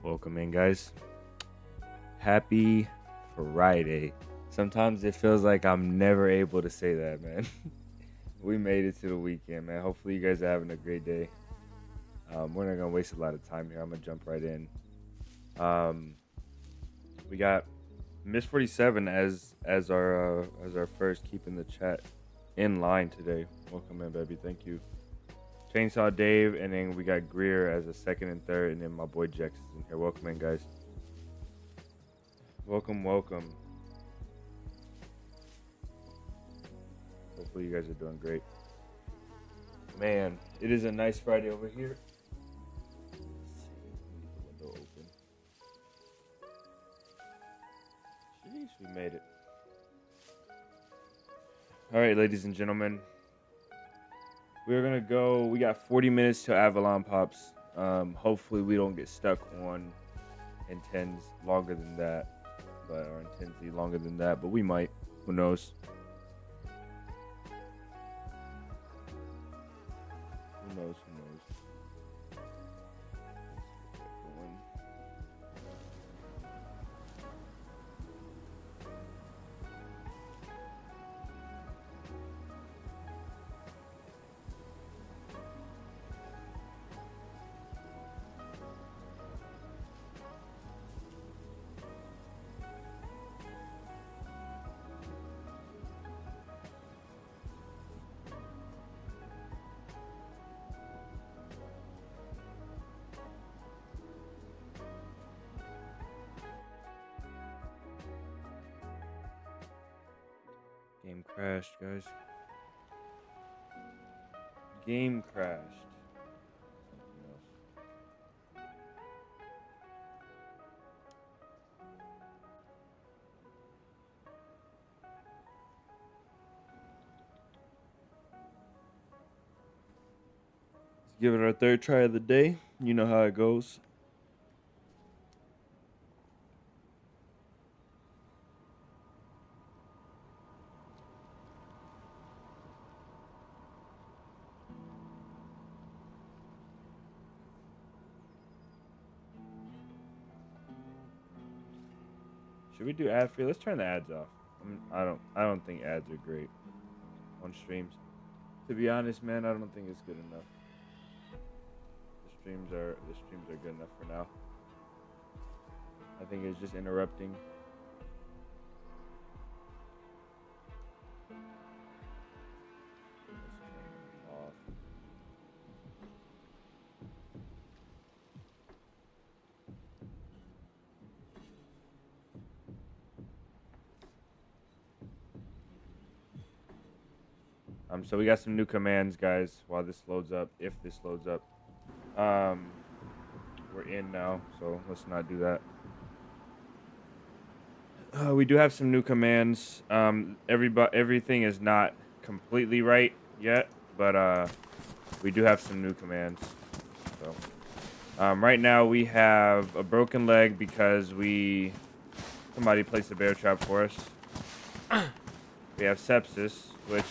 Welcome in, guys. Happy Friday. Sometimes it feels like I'm never able to say that, man. We made it to the weekend, man. Hopefully you guys are having a great day. We're not gonna waste a lot of time here. I'm gonna jump right in. We got Miss 47 as our first, keeping the chat in line today. Welcome in, baby. Thank you. Chainsaw Dave, and then we got Greer as a second and third, and then my boy Jex is in here. Welcome in, guys. Welcome. Hopefully you guys are doing great. Man, it is a nice Friday over here. Leave the window open. Jeez, we made it. All right, ladies and gentlemen. We're gonna go. We got 40 minutes till Avalon pops. Hopefully we don't get stuck on intends longer than that, or intensely longer than that, but we might. Who knows? Who knows? Who knows? Game crashed, guys. Game crashed. Something else. Let's give it our third try of the day. You know how it goes. Should we do ad free? Let's turn the ads off. I don't think ads are great on streams. To be honest, man, I don't think it's good enough. The streams are good enough for now. I think it's just interrupting. Let's turn them off. So we got some new commands, guys, while this loads up, if this loads up. We're in now, so let's not do that. We do have some new commands. Everything is not completely right yet, but we do have some new commands. So right now we have a broken leg because somebody placed a bear trap for us. We have sepsis, which,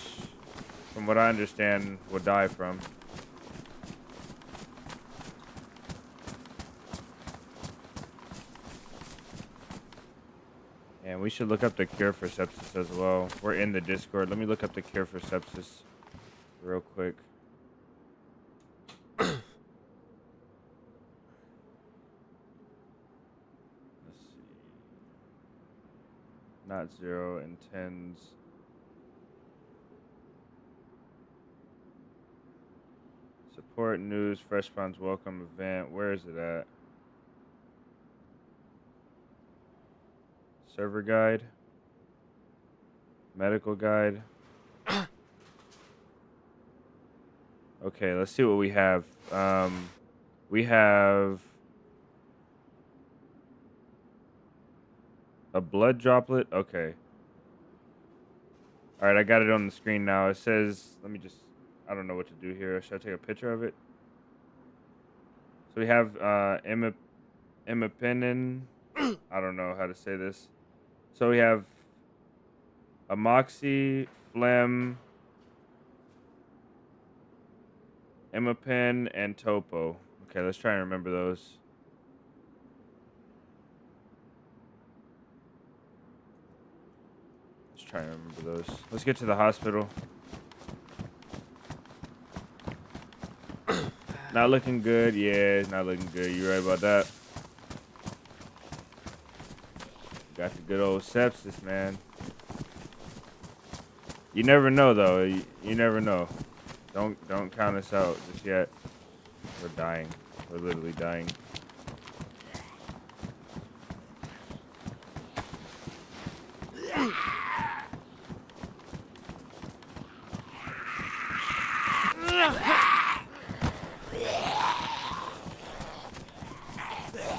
from what I understand, will die from. And we should look up the cure for sepsis as well. We're in the Discord. Let me look up the cure for sepsis real quick. Let's see. Not 0 intends. Support news, fresh spawns welcome event. Where is it at? Server guide. Medical guide. Okay, let's see what we have. We have a blood droplet. Okay. All right, I got it on the screen now. It says, I don't know what to do here. Should I take a picture of it? So we have imipenem. I don't know how to say this. So we have amoxi, phlegm, imipen, and topo. Okay, let's try and remember those. Let's try and remember those. Let's get to the hospital. Not looking good. Yeah, it's not looking good. You're right about that. Got the good old sepsis, man. You never know, though. You never know. Don't count us out just yet. We're dying. We're literally dying.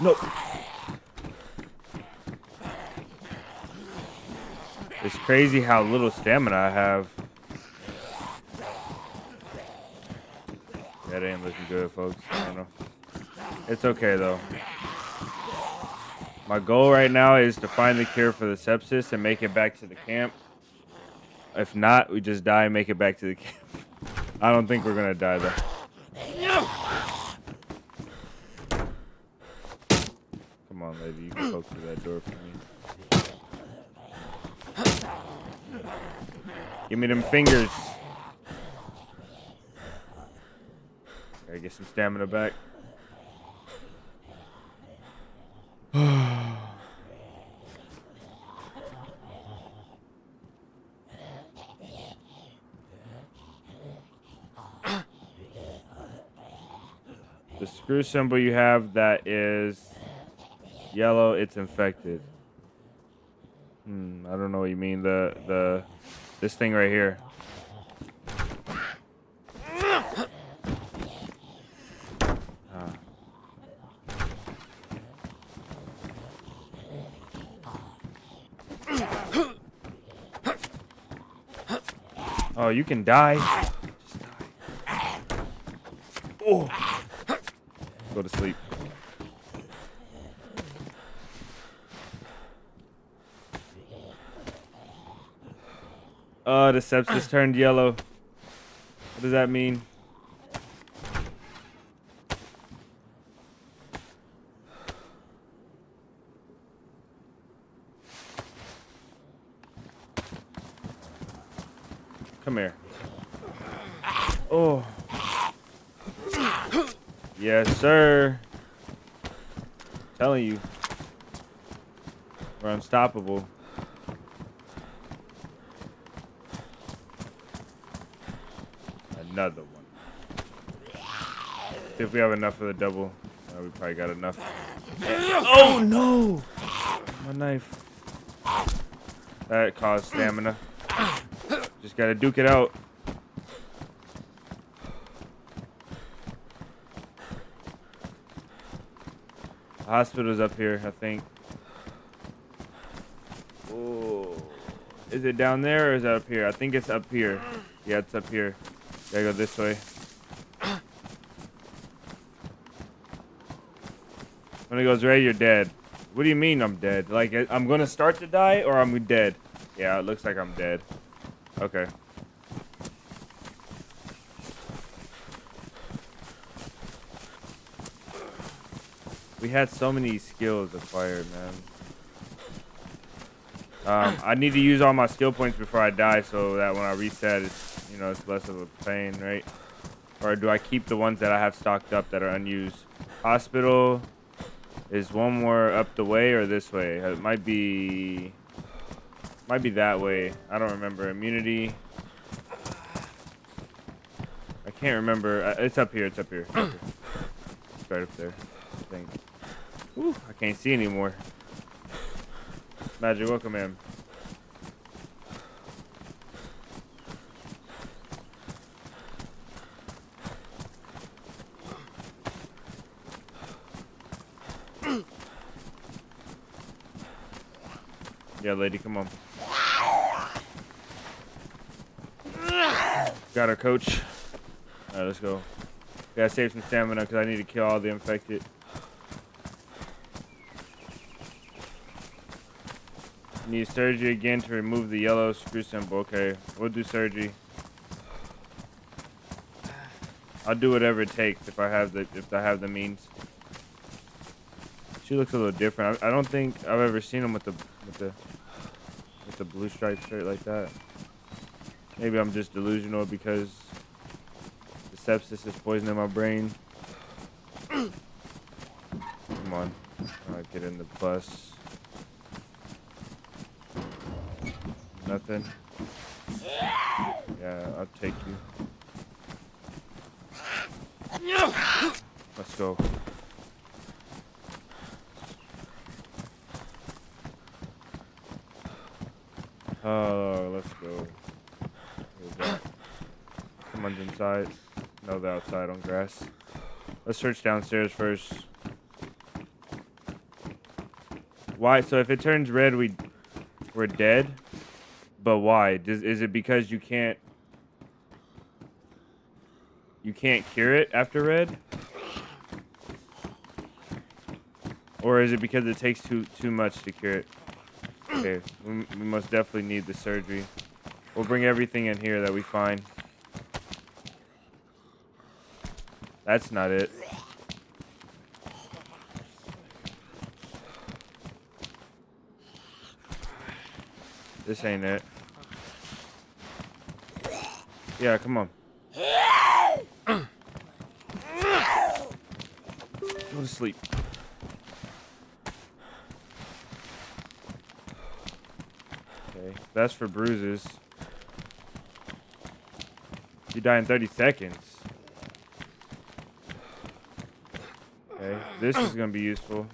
Nope. It's crazy how little stamina I have. That ain't looking good, folks. I don't know. It's okay, though. My goal right now is to find the cure for the sepsis and make it back to the camp. If not, we just die and make it back to the camp. I don't think we're gonna die though. Come on, lady, you can poke through that door for me. Give me them fingers. Gotta get some stamina back. The screw symbol you have that is yellow, it's infected. I don't know what you mean. This thing right here. Oh, you can die. Just die. Oh. Go to sleep. Oh, the sepsis turned yellow. What does that mean? Come here. Oh. Yes, sir. Telling you. We're unstoppable. Another one. See if we have enough for the double. We probably got enough. Oh no! My knife. That caused stamina. Just gotta duke it out. The hospital's up here, I think. Oh, is it down there or is that up here? I think it's up here. Yeah, it's up here. Gotta go this way. When it goes red, you're dead. What do you mean I'm dead? Like, I'm gonna start to die or I'm dead? Yeah, it looks like I'm dead. Okay. We had so many skills acquired, man. I need to use all my skill points before I die so that when I reset, it's, you know, it's less of a pain, right? Or do I keep the ones that I have stocked up that are unused? Hospital is one more up the way or this way? It might be that way. I don't remember. Immunity. I can't remember. It's up here. It's up here. It's up here. It's right up there, I think. Woo, I can't see anymore. Magic, welcome in. Yeah, lady, come on. Got her, coach. Alright, let's go. Gotta save some stamina because I need to kill all the infected. Need surgery again to remove the yellow screw symbol. Okay, we'll do surgery. I'll do whatever it takes if I have the means. She looks a little different. I don't think I've ever seen them with the blue striped shirt like that. Maybe I'm just delusional because the sepsis is poisoning my brain. Come on, alright, get in the bus. Nothing. Yeah, I'll take you. Let's go. Oh, let's go. Someone's inside. No, they're outside on grass. Let's search downstairs first. Why? So if it turns red, we're dead. But why? Is it because you can't cure it after red? Or is it because it takes too much to cure it? Okay, we most definitely need the surgery. We'll bring everything in here that we find. That's not it. This ain't it. Yeah, come on. Go to sleep. Okay, that's for bruises. You die in 30 seconds. Okay, this is gonna be useful.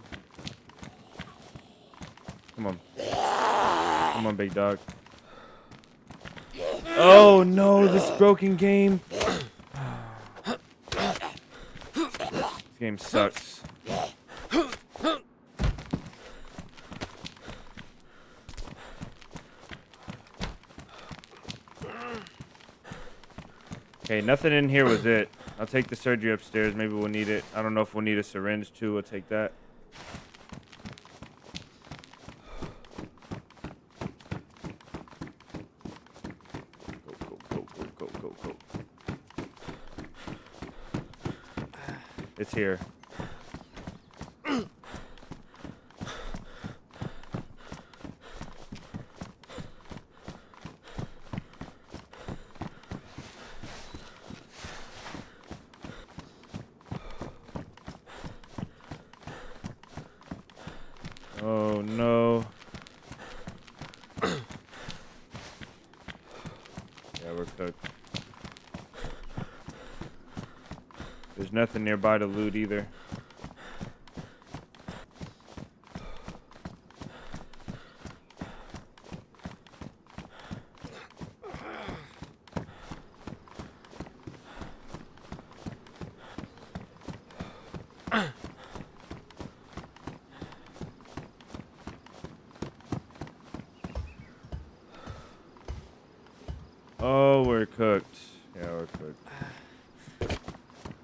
Come on. Come on, big dog. Oh no, this broken game. This game sucks. Okay, nothing in here was it. I'll take the surgery upstairs. Maybe we'll need it. I don't know if we'll need a syringe too. We'll take that. Go. It's here. Oh no. Yeah, we're cooked. There's nothing nearby to loot either. Oh, we're cooked. Yeah, we're cooked.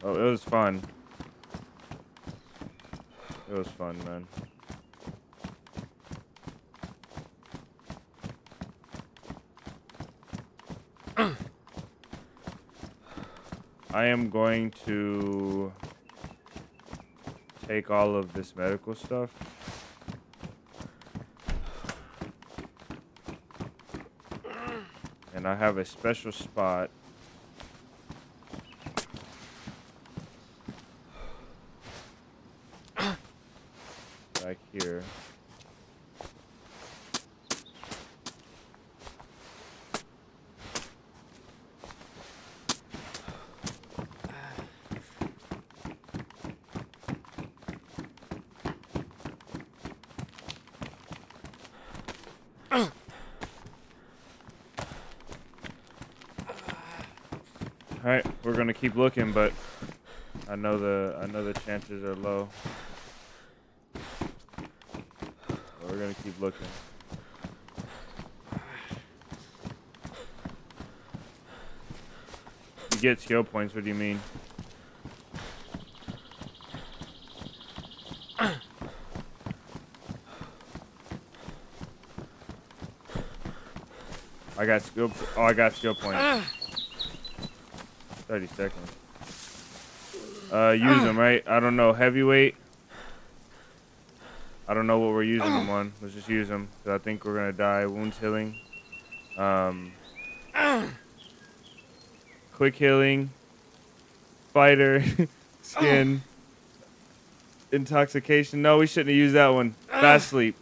Oh, it was fun. It was fun, man. I am going to take all of this medical stuff. And I have a special spot. Back here. All right, we're gonna keep looking, but I know the chances are low. We're gonna keep looking. You get skill points. What do you mean? I got skill. Oh, I got skill points. 30 seconds. Use them, right? I don't know. Heavyweight. I don't know what we're using them on. Let's just use them. Cause I think we're gonna die. Wounds healing. Quick healing. Fighter. Skin. Intoxication. No, we shouldn't have used that one. Fast sleep.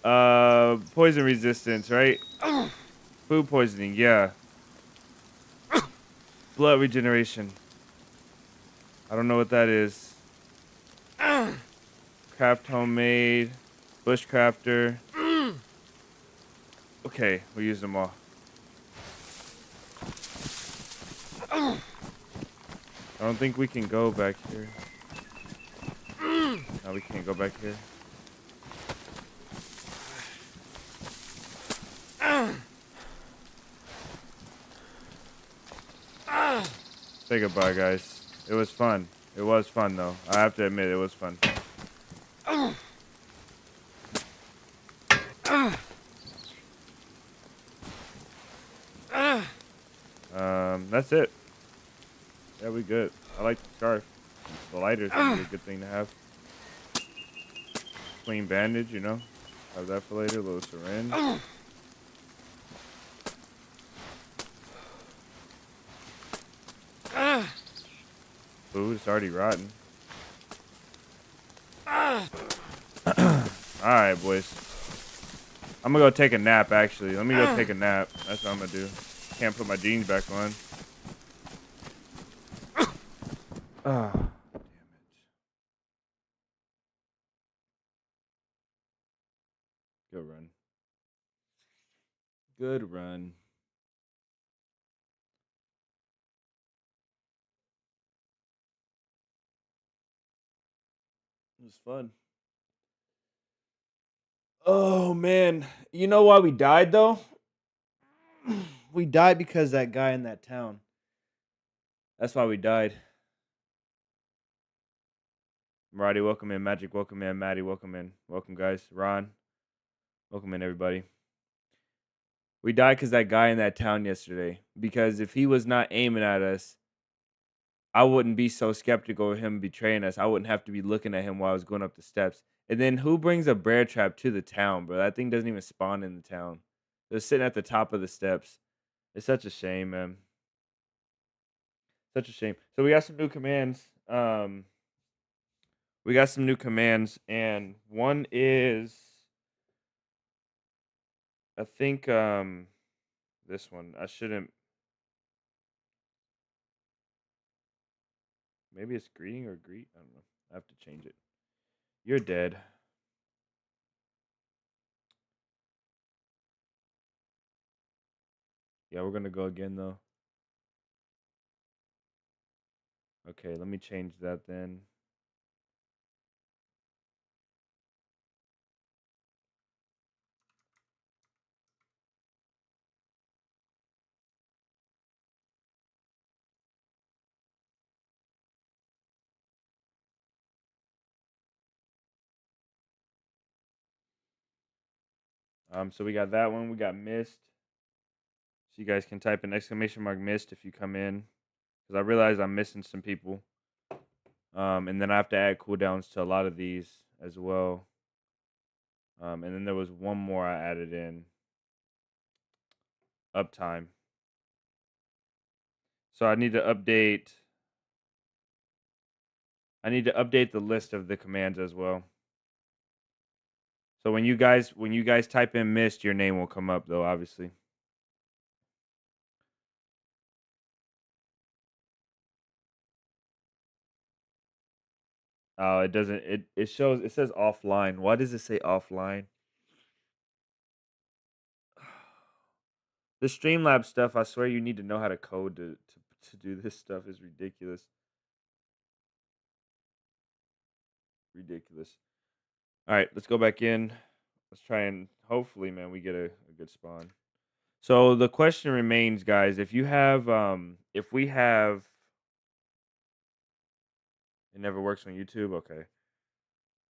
Poison resistance, right? Food poisoning, yeah. Blood regeneration. I don't know what that is. Craft homemade. Bushcrafter. Okay, we used them all. I don't think we can go back here. No, we can't go back here. Say goodbye, guys. It was fun. It was fun, though. I have to admit, it was fun. That's it. Yeah, we good. I like the scarf. The lighter's gonna be a good thing to have. Clean bandage, you know. Have that for later. A little syringe. Food, it's already rotten. Alright, boys. I'm gonna go take a nap, actually. Let me go take a nap. That's what I'm gonna do. Can't put my jeans back on. Ah, damn it. Good run. Good run. It was fun. Oh, man. You know why we died, though? We died because that guy in that town. That's why we died. Marty, welcome in. Magic, welcome in. Maddie, welcome in. Welcome, guys. Ron, welcome in, everybody. We died because that guy in that town yesterday. Because if he was not aiming at us, I wouldn't be so skeptical of him betraying us. I wouldn't have to be looking at him while I was going up the steps. And then who brings a bear trap to the town, bro? That thing doesn't even spawn in the town. They're sitting at the top of the steps. It's such a shame, man. Such a shame. So we got some new commands. We got some new commands, and one is, I think, this one. I shouldn't. Maybe it's greeting or greet. I don't know. I have to change it. You're dead. Yeah, we're gonna go again though. Okay, let me change that then. So we got that one. We got missed. So you guys can type an exclamation mark missed if you come in, because I realize I'm missing some people. And then I have to add cooldowns to a lot of these as well. And then there was one more I added in. Uptime. So I need to update. I need to update the list of the commands as well. So when you guys type in missed, your name will come up though, obviously. Oh, it doesn't. It shows. It says offline. Why does it say offline? The Streamlabs stuff. I swear you need to know how to code to do this stuff. Is ridiculous. Ridiculous. All right, let's go back in. Let's try and hopefully, man, we get a good spawn. So the question remains, guys. If you have, if we have, it never works on YouTube. Okay.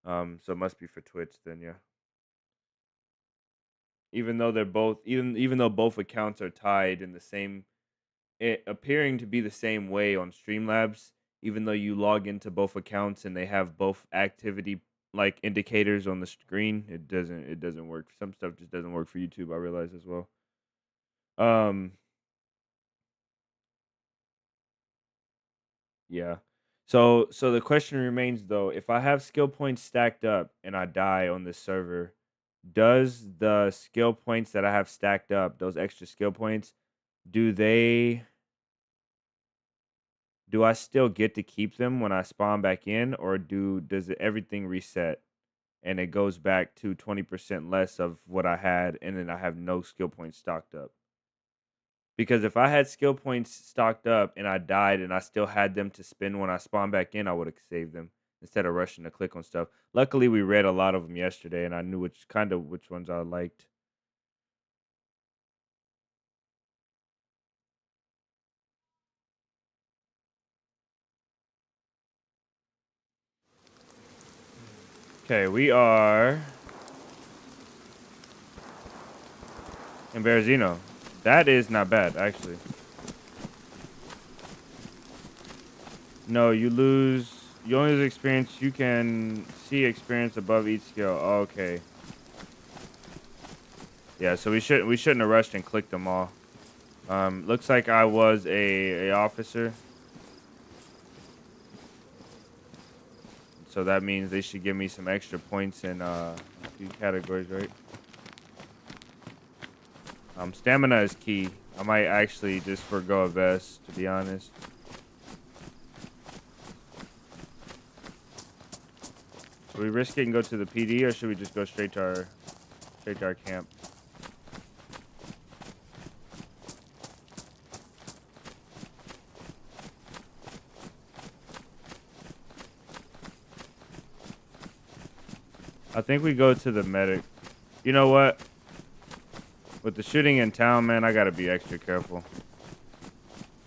So it must be for Twitch then, yeah. Even though they're both, even though both accounts are tied in the same, it appearing to be the same way on Streamlabs, even though you log into both accounts and they have both activity like indicators on the screen, it doesn't work. Some stuff just doesn't work for YouTube, I realize as well. Um yeah. So the question remains though, if I have skill points stacked up and I die on this server, does the skill points that I have stacked up, those extra skill points, do they do I still get to keep them when I spawn back in, or does everything reset and it goes back to 20% less of what I had, and then I have no skill points stocked up? Because if I had skill points stocked up and I died and I still had them to spend when I spawn back in, I would have saved them instead of rushing to click on stuff. Luckily, we read a lot of them yesterday, and I knew which ones I liked. Okay, we are in Berezino. That is not bad, actually. No, you lose. You only lose experience. You can see experience above each skill. Okay. Yeah, so we shouldn't have rushed and clicked them all. Looks like I was a officer. So that means they should give me some extra points in a few categories, right? Stamina is key. I might actually just forgo a vest, to be honest. Should we risk it and go to the PD, or should we just go straight to our camp? I think we go to the medic. You know what? With the shooting in town, man, I gotta be extra careful.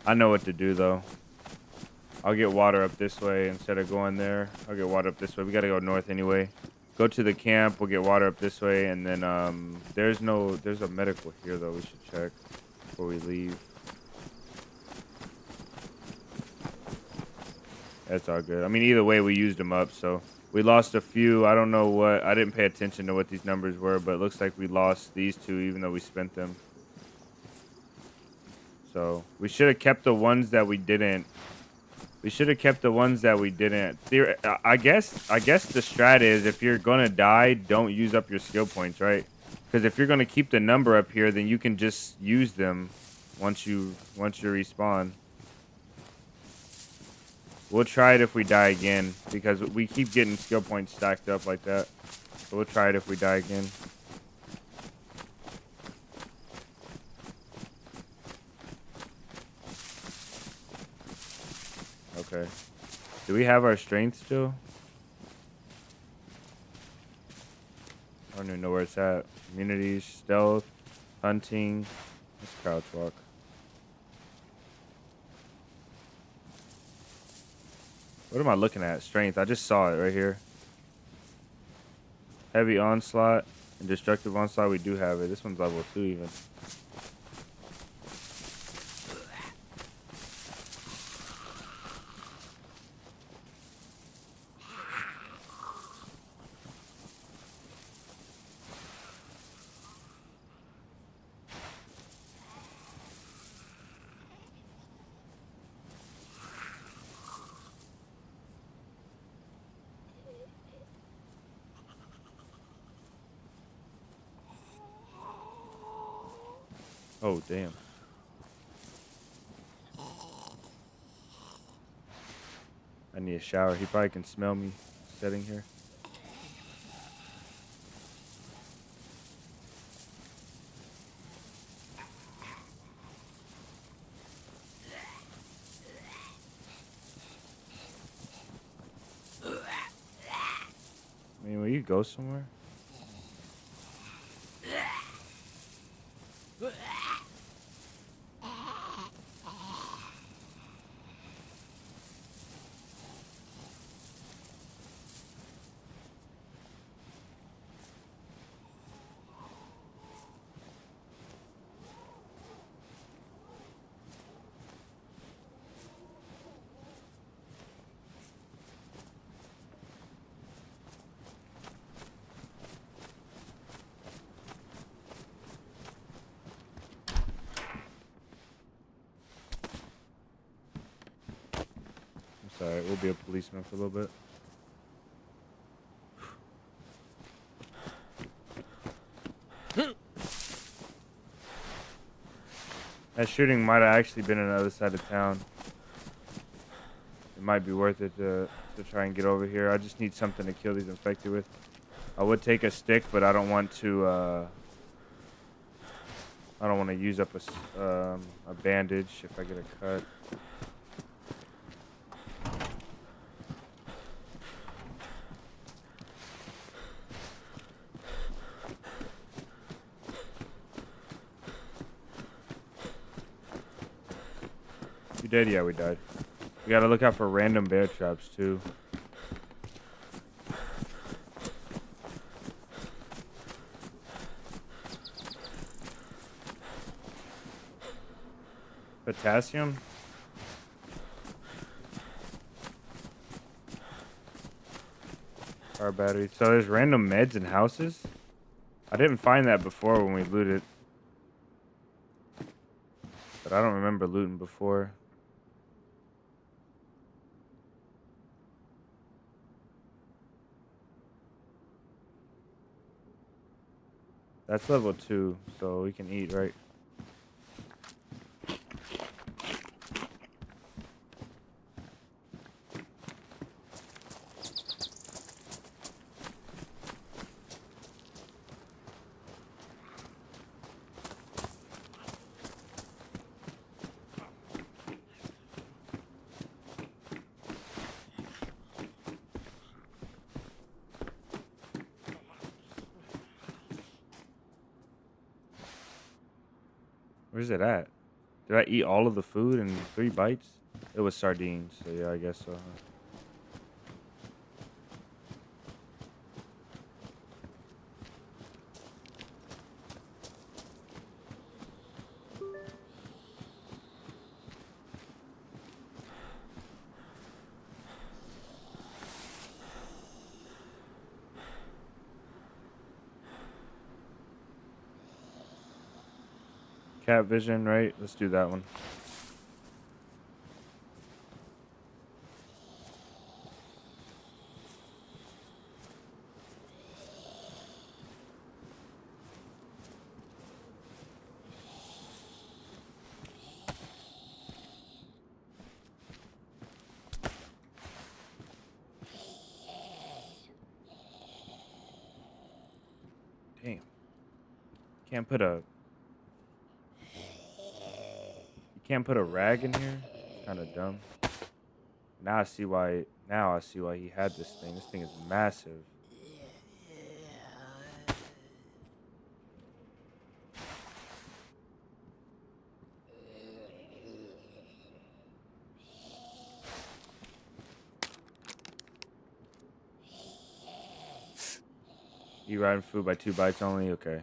I know what to do, though. I'll get water up this way instead of going there. I'll get water up this way. We gotta go north anyway. Go to the camp. We'll get water up this way, and then there's a medical here though. We should check before we leave. That's all good. I mean, either way, we used them up, so we lost a few. I don't know what. I didn't pay attention to what these numbers were, but it looks like we lost these two, even though we spent them. So we should have kept the ones that we didn't. We should have kept the ones that we didn't. I guess the strat is if you're gonna die, don't use up your skill points, right? Because if you're gonna keep the number up here, then you can just use them once you respawn. We'll try it if we die again, because we keep getting skill points stacked up like that. So we'll try it if we die again. Okay. Do we have our strength still? I don't even know where it's at. Immunities, stealth, hunting. Let's crouch walk. What am I looking at? Strength. I just saw it right here. Heavy onslaught and destructive onslaught. We do have it. This one's level 2 even. Oh, damn. I need a shower. He probably can smell me sitting here. I mean, will you go somewhere? Alright, we'll be a policeman for a little bit. That shooting might have actually been on the other side of town. It might be worth it to try and get over here. I just need something to kill these infected with. I would take a stick, but I don't want to use up a bandage if I get a cut. You dead? Yeah, we died. We gotta look out for random bear traps too. Potassium? Car batteries. So there's random meds in houses? I didn't find that before when we looted. But I don't remember looting before. That's level 2, so we can eat, right? Where's it at? Did I eat all of the food in 3 bites? It was sardines, so yeah, I guess so. Huh? Cat vision, right? Let's do that one. Damn. Can't put a... You can't put a rag in here? Kind of dumb. Now I see why... Now I see why he had this thing. This thing is massive. You riding food by 2 bites only? Okay.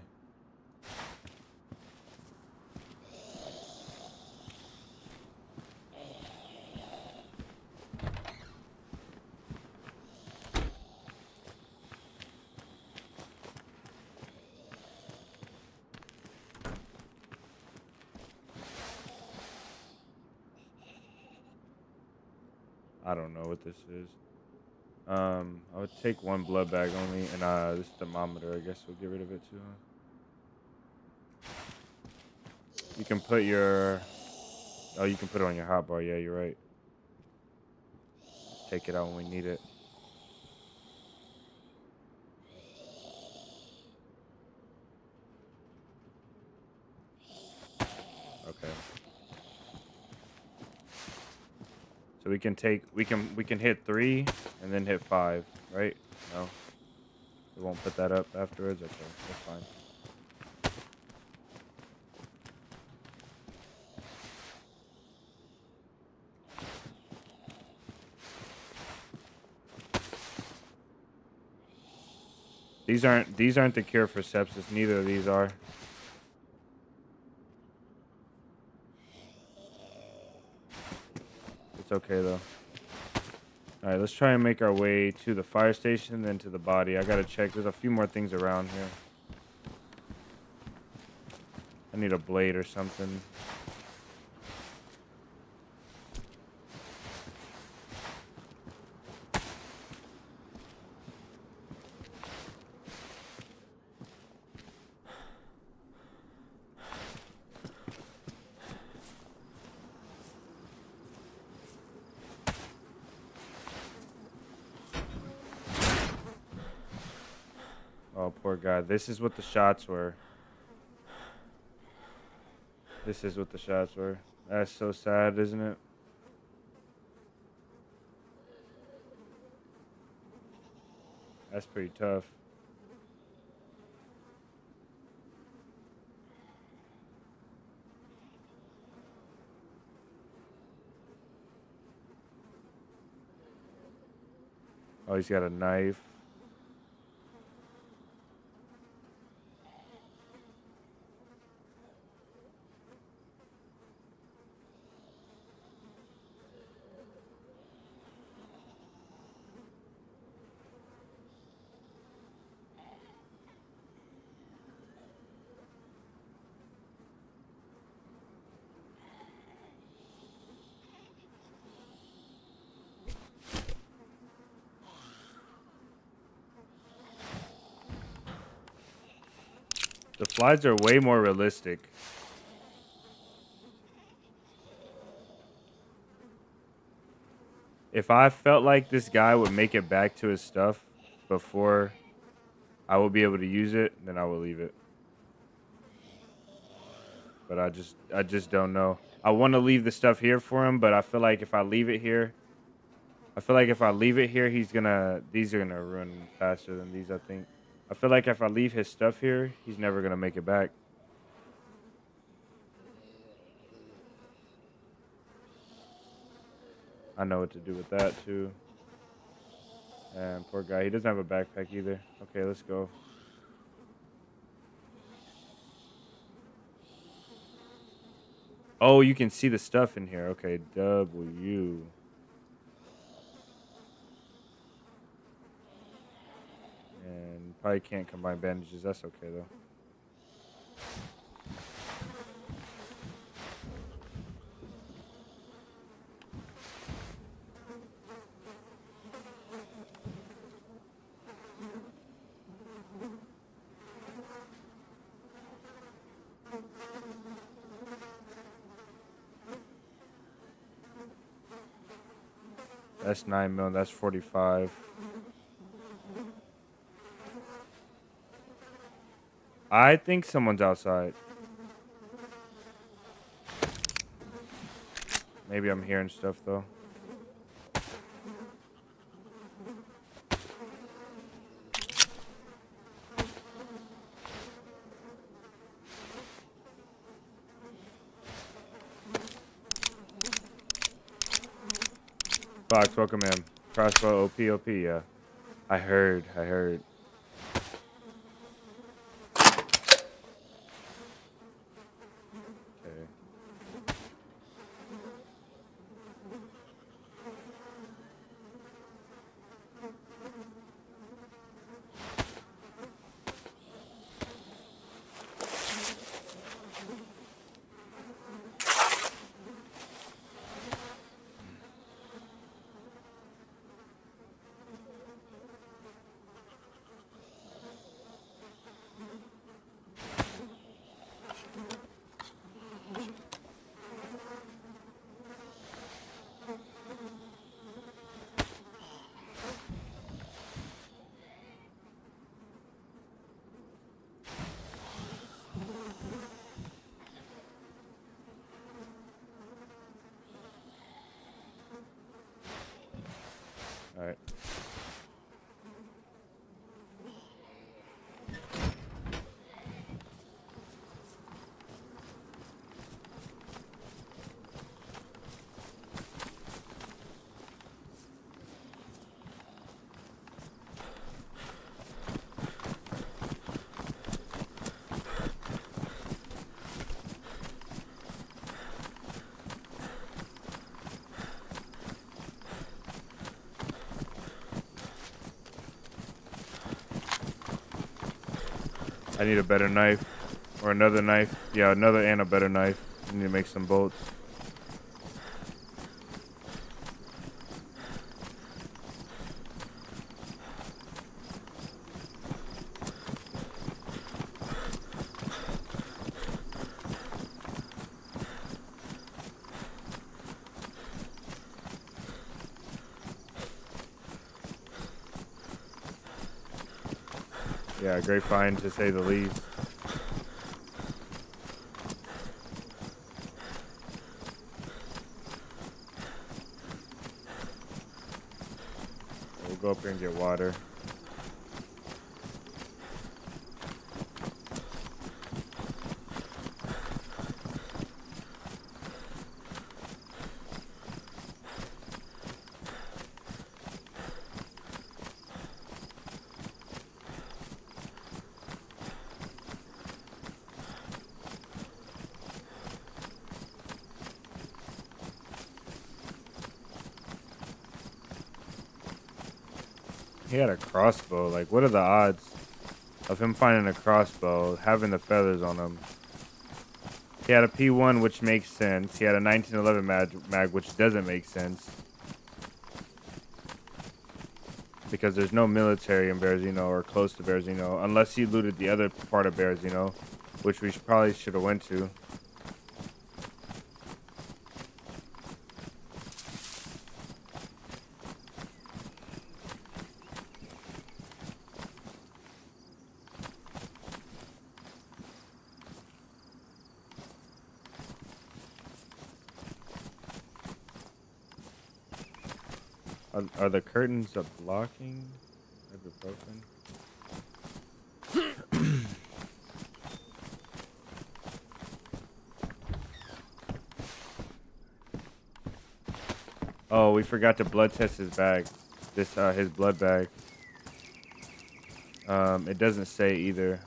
I don't know what this is. I would take 1 blood bag only, and this thermometer, I guess we'll get rid of it too. Huh? You can put your... Oh, you can put it on your hotbar. Yeah, you're right. Take it out when we need it. Okay. So we can hit 3 and then hit 5, right? No. We won't put that up afterwards. Okay, that's fine. These aren't the cure for sepsis. Neither of these are. It's okay though. All right, let's try and make our way to the fire station, then to the body. I gotta check. There's a few more things around here. I need a blade or something. Oh, poor guy. This is what the shots were. This is what the shots were. That's so sad, isn't it? That's pretty tough. Oh, he's got a knife. The flies are way more realistic. If I felt like this guy would make it back to his stuff before I will be able to use it, then I will leave it. But I just don't know. I want to leave the stuff here for him, but I feel like if I leave it here, these are gonna ruin faster than these, I think. I feel like if I leave his stuff here, he's never gonna make it back. I know what to do with that too. And poor guy, he doesn't have a backpack either. Okay, let's go. Oh, you can see the stuff in here. Okay, W. And probably can't combine bandages. That's okay though. That's 9 mil. That's 45. I think someone's outside. Maybe I'm hearing stuff though. Fox, welcome in. Crossbow OP, yeah. I heard. Okay. All right. I need a better knife. Or another knife. Yeah, another and a better knife. I need to make some bolts. Yeah, great find to say the least. We'll go up here and get water. He had a crossbow. Like, what are the odds of him finding a crossbow, having the feathers on him? He had a P1, which makes sense. He had a 1911 mag, which doesn't make sense. because there's no military in Berezino or close to Berezino, unless he looted the other part of Berezino, which we probably should have went to. Are the curtains blocking ibuprofen? Oh, we forgot to blood test his bag. His blood bag. It doesn't say either.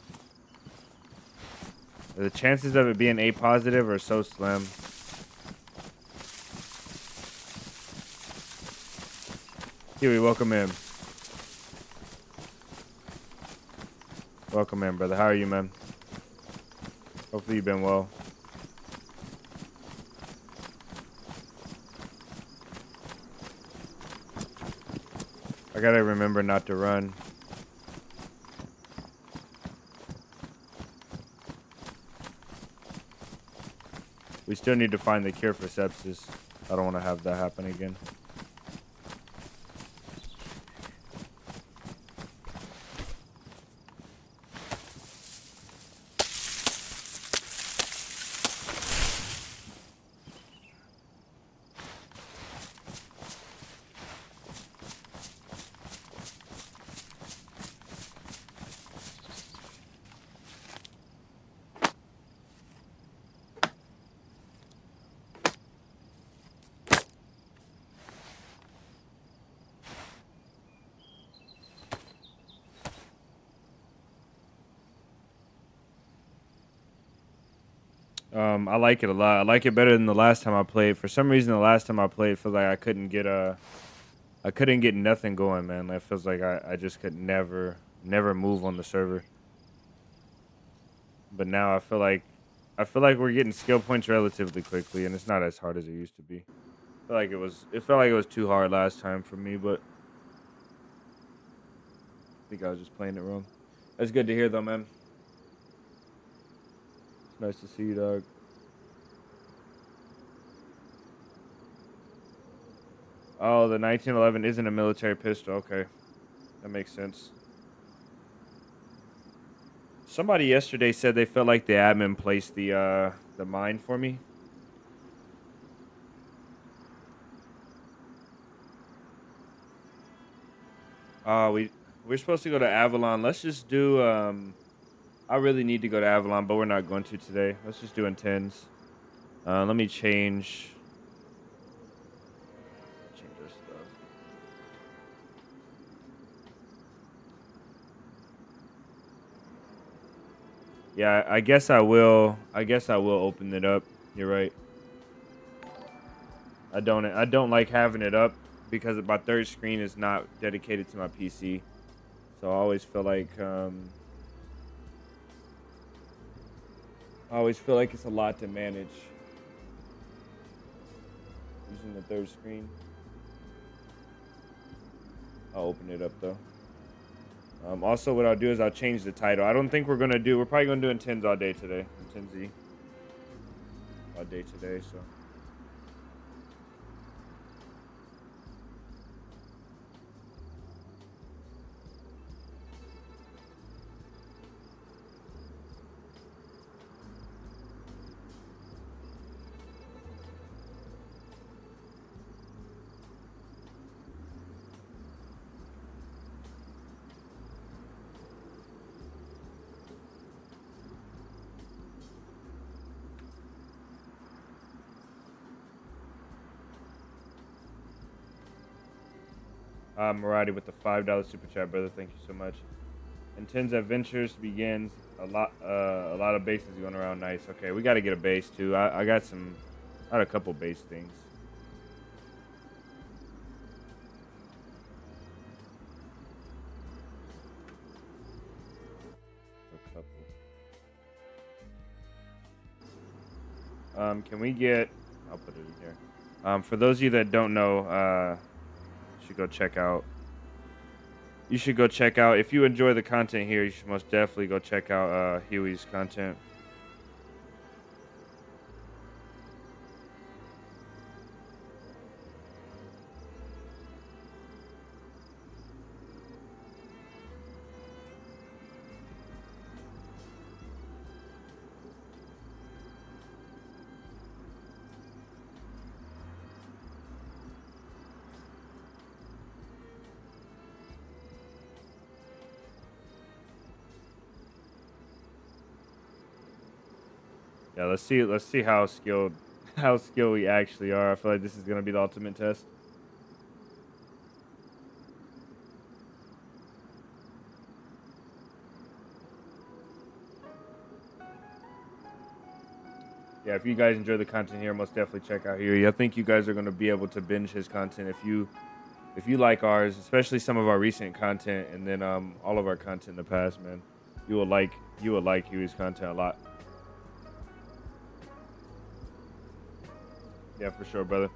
The chances of it being A positive are so slim. Huey, welcome in. Welcome in, brother. How are you, man? Hopefully you've been well. I gotta remember not to run. We still need to find the cure for sepsis. I don't want to have that happen again. I like it a lot. I like it better than the last time I played. For some reason, the last time I played, feels like I couldn't get nothing going, man. It feels like I just could never move on the server. But now I feel like we're getting skill points relatively quickly, and it's not as hard as it used to be. It felt like it was too hard last time for me, but I think I was just playing it wrong. That's good to hear, though, man. It's nice to see you, dog. Oh, the 1911 isn't a military pistol. Okay, that makes sense. Somebody yesterday said they felt like the admin placed the mine for me. We're supposed to go to Avalon. Let's just do I really need to go to Avalon, but we're not going to today. Let's just do intends. Let me change our stuff. Yeah, I guess I will. I guess I will open it up. You're right. I don't like having it up because my third screen is not dedicated to my PC. So I always feel like it's a lot to manage using the third screen. I'll open it up though. Also, what I'll do is I'll change the title. I don't think we're probably gonna do intends all day today. Intends all day today, so. Maradi with the $5 super chat, brother. Thank you so much. Intends Adventures begins. A lot of bases going around. Nice. Okay, we got to get a base too. I got a couple base things. A couple. Can we get? I'll put it in here. For those of you that don't know, should go check out You should go check out, if you enjoy the content here, you should most definitely go check out Huey's content. Yeah, let's see how skilled we actually are. I feel like this is gonna be the ultimate test. Yeah, if you guys enjoy the content here, most definitely check out Huey. I think you guys are gonna be able to binge his content if you like ours, especially some of our recent content, and then all of our content in the past, man. You will like Huey's content a lot. Yeah, for sure, brother.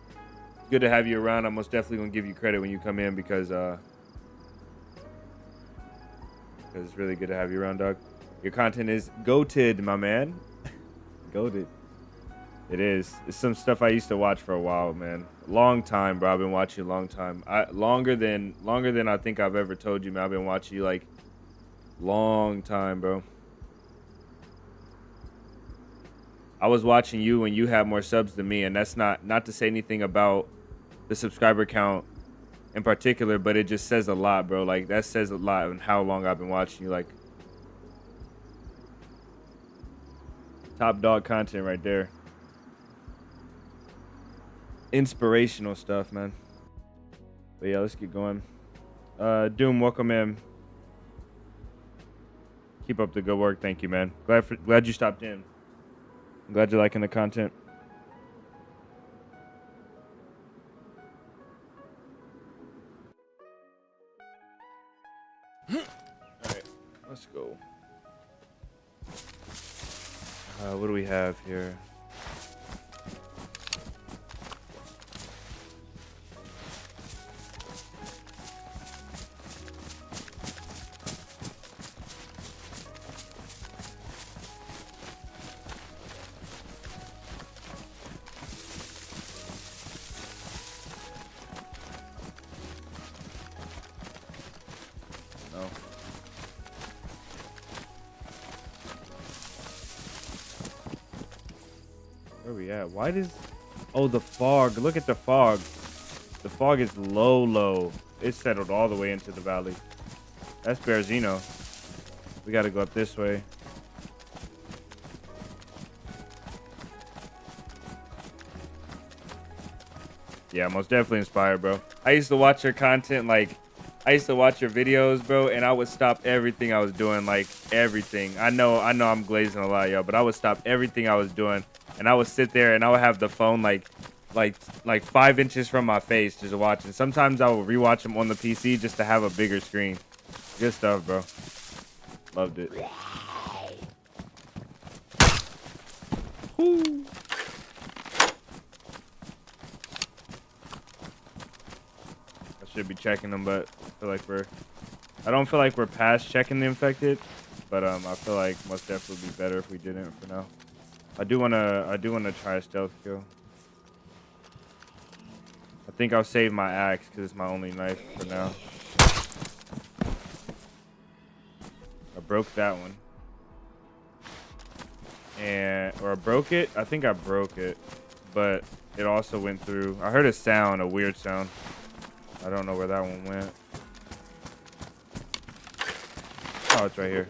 It's good to have you around. I'm most definitely gonna give you credit when you come in because it's really good to have you around, dog. Your content is goated, my man. Goated. It is. It's some stuff I used to watch for a while, man. Long time, bro. I've been watching you a long time. Longer than I think I've ever told you, man. I've been watching you like long time, bro. I was watching you when you had more subs than me, and that's not to say anything about the subscriber count in particular, but it just says a lot, bro. Like that says a lot on how long I've been watching you. Like top dog content right there. Inspirational stuff, man. But yeah, let's get going. Doom, welcome in. Keep up the good work. Thank you, man. Glad you stopped in. I'm glad you're liking the content. All right, let's go. What do we have here? No. Where are we at? Why does... Oh, the fog. Look at the fog. The fog is low. It's settled all the way into the valley. That's Bearzino. We got to go up this way. Yeah, most definitely inspired, bro. I used to watch your content, I used to watch your videos, bro, and I would stop everything I was doing, like everything. I know I'm glazing a lot, yo, but I would stop everything I was doing, and I would sit there and I would have the phone like 5 inches from my face just watching. Sometimes I would rewatch them on the PC just to have a bigger screen. Good stuff, bro. Loved it. Woo. Should be checking them, but I don't feel like we're past checking the infected, but I feel like most definitely be better if we didn't for now. I do wanna try a stealth kill. I think I'll save my axe because it's my only knife for now. I broke that one, or I broke it. I think I broke it, but it also went through. I heard a weird sound. I don't know where that one went. Oh, it's right here.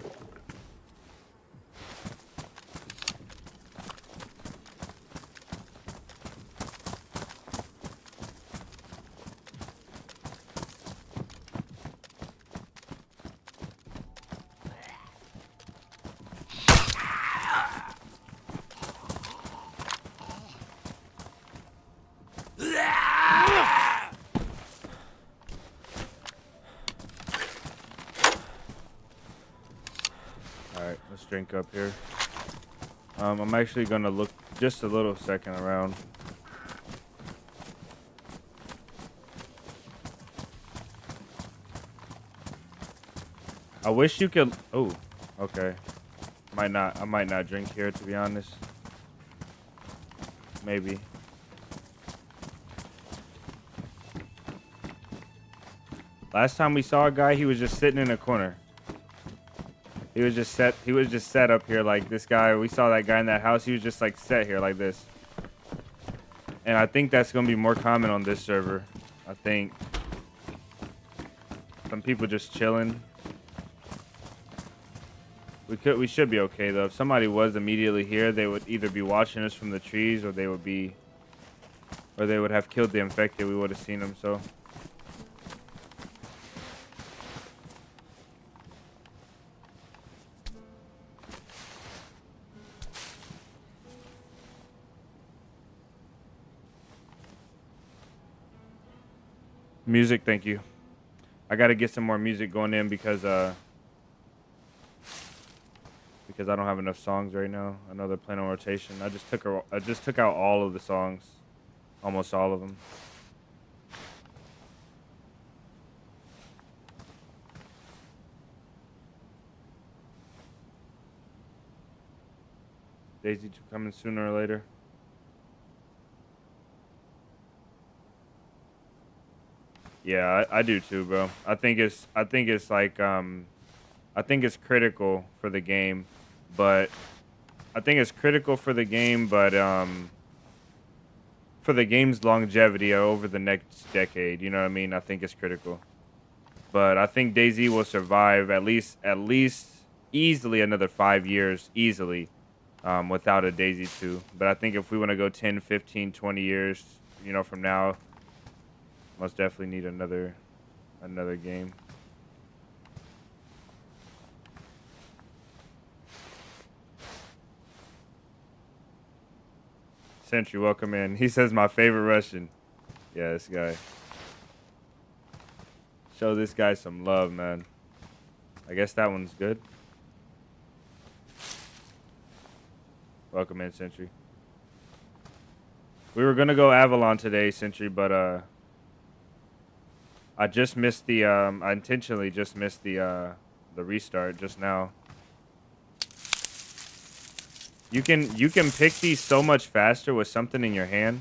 Alright, let's drink up here. I'm actually gonna look just a little second around. I wish you could. Oh, okay. Might not. I might not drink here, to be honest. Maybe. Last time we saw a guy, he was just sitting in a corner. He was just set up here like this guy. We saw that guy in that house. He was just like set here like this. And I think that's gonna be more common on this server. I think some people just chilling. We should be okay though. If somebody was immediately here, they would either be watching us from the trees, or they would have killed the infected. We would have seen them. So. Music, thank you. I gotta get some more music going in because I don't have enough songs right now. I know they're playing on rotation. I just took out all of the songs, almost all of them. DayZ 2 coming sooner or later. Yeah, I do too, bro. I think it's like I think it's critical for the game, but for the game's longevity over the next decade, you know what I mean? I think it's critical. But I think DayZ will survive at least easily another 5 years easily without a DayZ 2. But I think if we want to go 10, 15, 20 years, you know, from now, most definitely need another game. Sentry, welcome in. He says my favorite Russian. Yeah, this guy. Show this guy some love, man. I guess that one's good. Welcome in, Sentry. We were gonna go Avalon today, Sentry, but I just missed the I intentionally just missed the restart just now. You can pick these so much faster with something in your hand.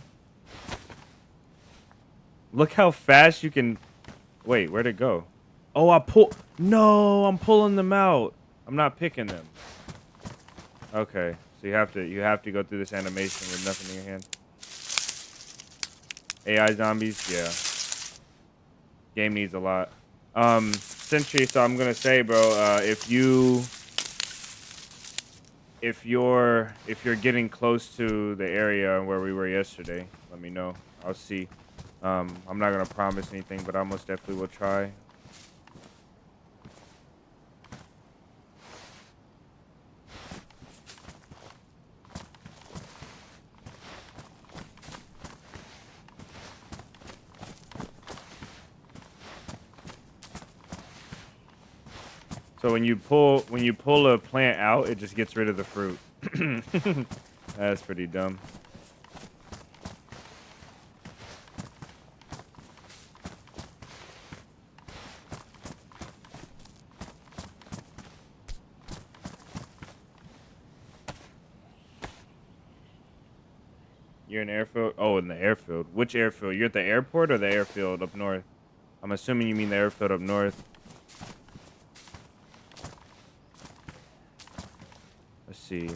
Look how fast you can. Wait, where'd it go? Oh, No, I'm pulling them out. I'm not picking them. Okay, so you have to go through this animation with nothing in your hand. AI zombies, yeah. Game needs a lot. Sentry, so I'm gonna say, bro, if you're getting close to the area where we were yesterday, let me know. I'll see. I'm not gonna promise anything, but I most definitely will try. So when you pull a plant out, it just gets rid of the fruit. That's pretty dumb. You're in airfield? Oh, in the airfield. Which airfield? You're at the airport or the airfield up north? I'm assuming you mean the airfield up north. Let's see.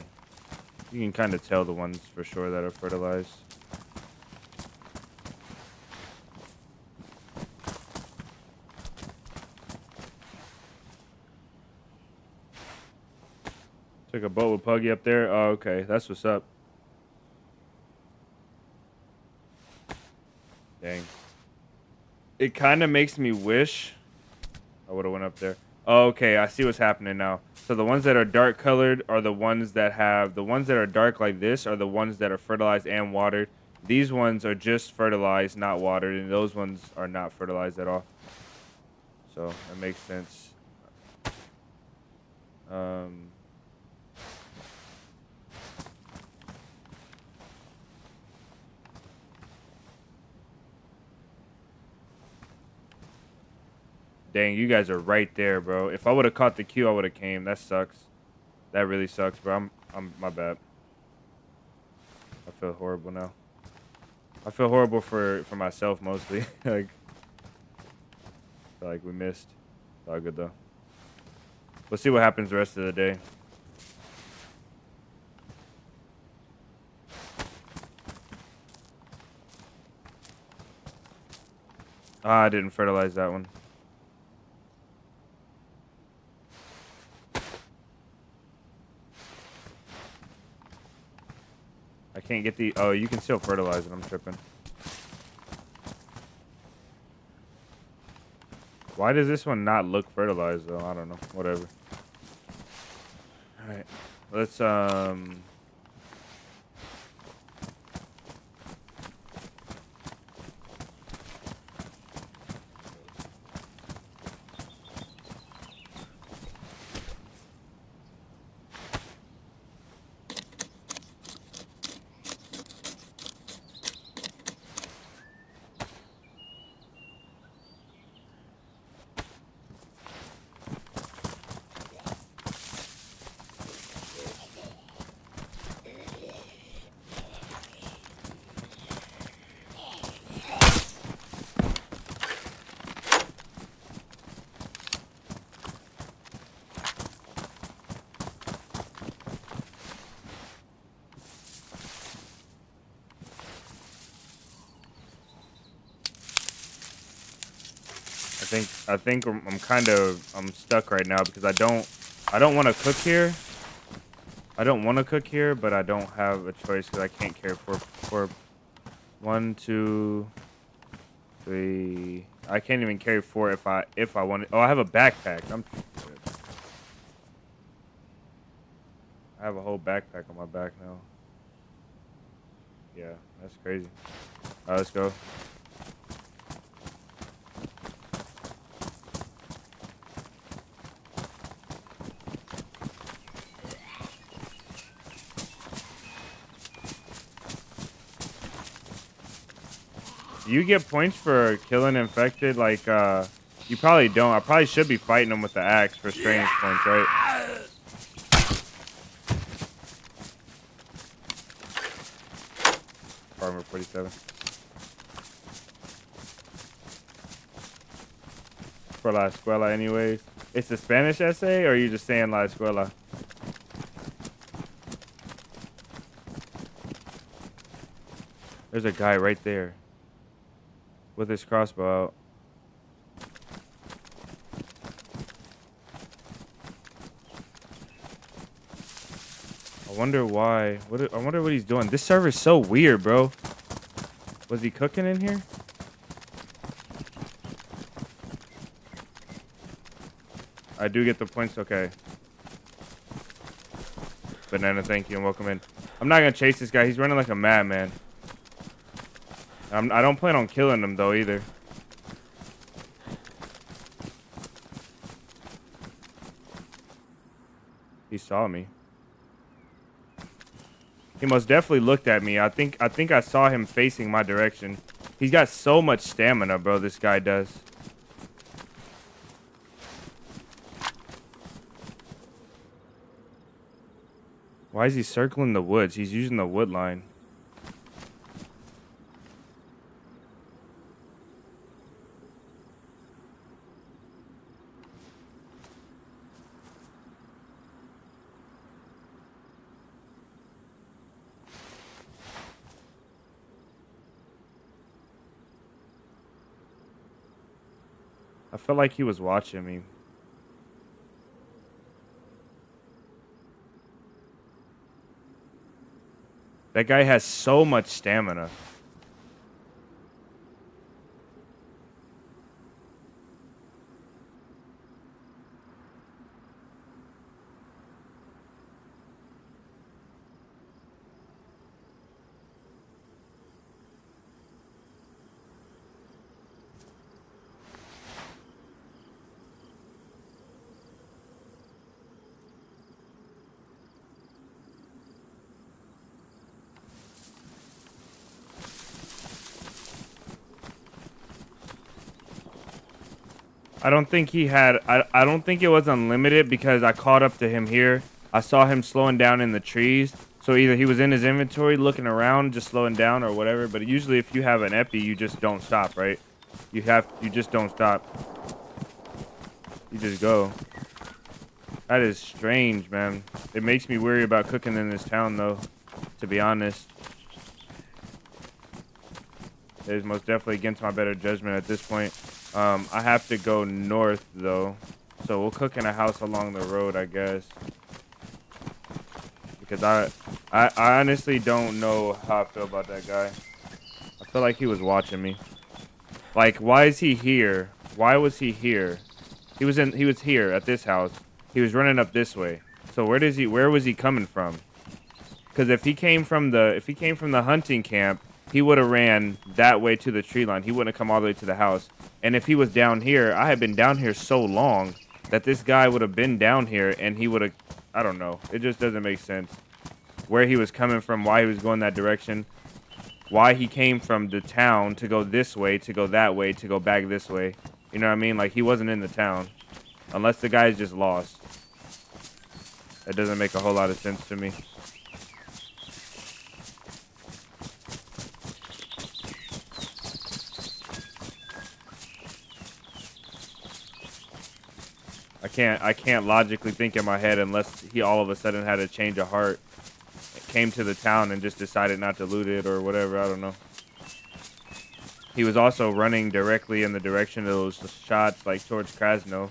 You can kind of tell the ones for sure that are fertilized. Took a boat with Puggy up there. Oh, okay. That's what's up. Dang. It kind of makes me wish I would have went up there. Oh, okay, I see what's happening now. So the ones that are dark colored are the ones that are dark like this are the ones that are fertilized and watered. These ones are just fertilized, not watered, and those ones are not fertilized at all. So that makes sense. Dang, you guys are right there, bro. If I would have caught the Q, I would have came. That sucks. That really sucks, bro. I'm my bad. I feel horrible now. I feel horrible for myself mostly. Like, I feel like we missed. It's all good though. We'll see what happens the rest of the day. Ah, I didn't fertilize that one. I can't get the... Oh, you can still fertilize it. I'm tripping. Why does this one not look fertilized, though? I don't know. Whatever. Alright. Let's, I think I'm stuck right now because I don't want to cook here. I don't want to cook here, but I don't have a choice because I can't carry for 1, 2, 3. I can't even carry 4 if I wanted. Oh, I have a backpack. I have a whole backpack on my back now. Yeah, that's crazy. All right, let's go. Do you get points for killing infected? Like, you probably don't. I probably should be fighting them with the axe for strange points, right? Farmer 47. For La Escuela anyways. It's the Spanish essay, or are you just saying La Escuela? There's a guy right there with his crossbow out. I wonder why. I wonder what he's doing. This server's so weird, bro. Was he cooking in here? I do get the points. Okay. Banana, thank you and welcome in. I'm not gonna chase this guy. He's running like a madman. I don't plan on killing him though either. He saw me. He most definitely looked at me. I think I saw him facing my direction. He's got so much stamina, bro. This guy does. Why is he circling the woods? He's using the wood line. I felt like he was watching me. That guy has so much stamina. I don't think he had. I don't think it was unlimited because I caught up to him here. I saw him slowing down in the trees. So either he was in his inventory looking around, just slowing down or whatever. But usually if you have an epi, you just don't stop, right? You just don't stop. You just go. That is strange, man. It makes me worry about cooking in this town, though, to be honest. It is most definitely against my better judgment at this point. I have to go north, though. So we'll cook in a house along the road, I guess. Because I honestly don't know how I feel about that guy. I feel like he was watching me. Like, why is he here? Why was he here? He was here at this house. He was running up this way. So where was he coming from? Because if he came from the hunting camp, he would have ran that way to the tree line. He wouldn't have come all the way to the house. And if he was down here, I had been down here so long that this guy would have been down here and he would have, I don't know. It just doesn't make sense. Where he was coming from, why he was going that direction, why he came from the town to go this way, to go that way, to go back this way. You know what I mean? Like, he wasn't in the town. Unless the guy's just lost. That doesn't make a whole lot of sense to me. I can't logically think in my head unless he all of a sudden had a change of heart, came to the town and just decided not to loot it or whatever. I don't know. He was also running directly in the direction of those shots, like towards Krasno.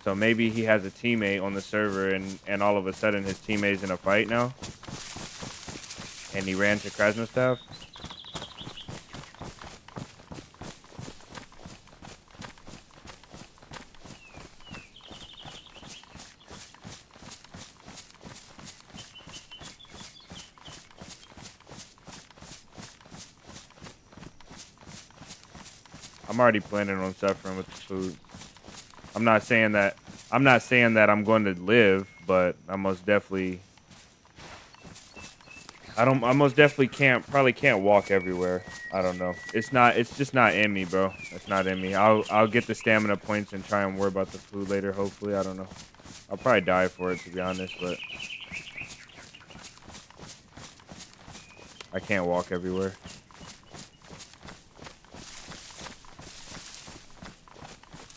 So maybe he has a teammate on the server and all of a sudden his teammate's in a fight now. And he ran to Krasno staff. I'm already planning on suffering with the food. I'm not saying that I'm going to live, but I most definitely probably can't walk everywhere. I don't know. It's just not in me, bro. It's not in me. I'll get the stamina points and try and worry about the food later, hopefully. I don't know. I'll probably die for it, to be honest, but I can't walk everywhere.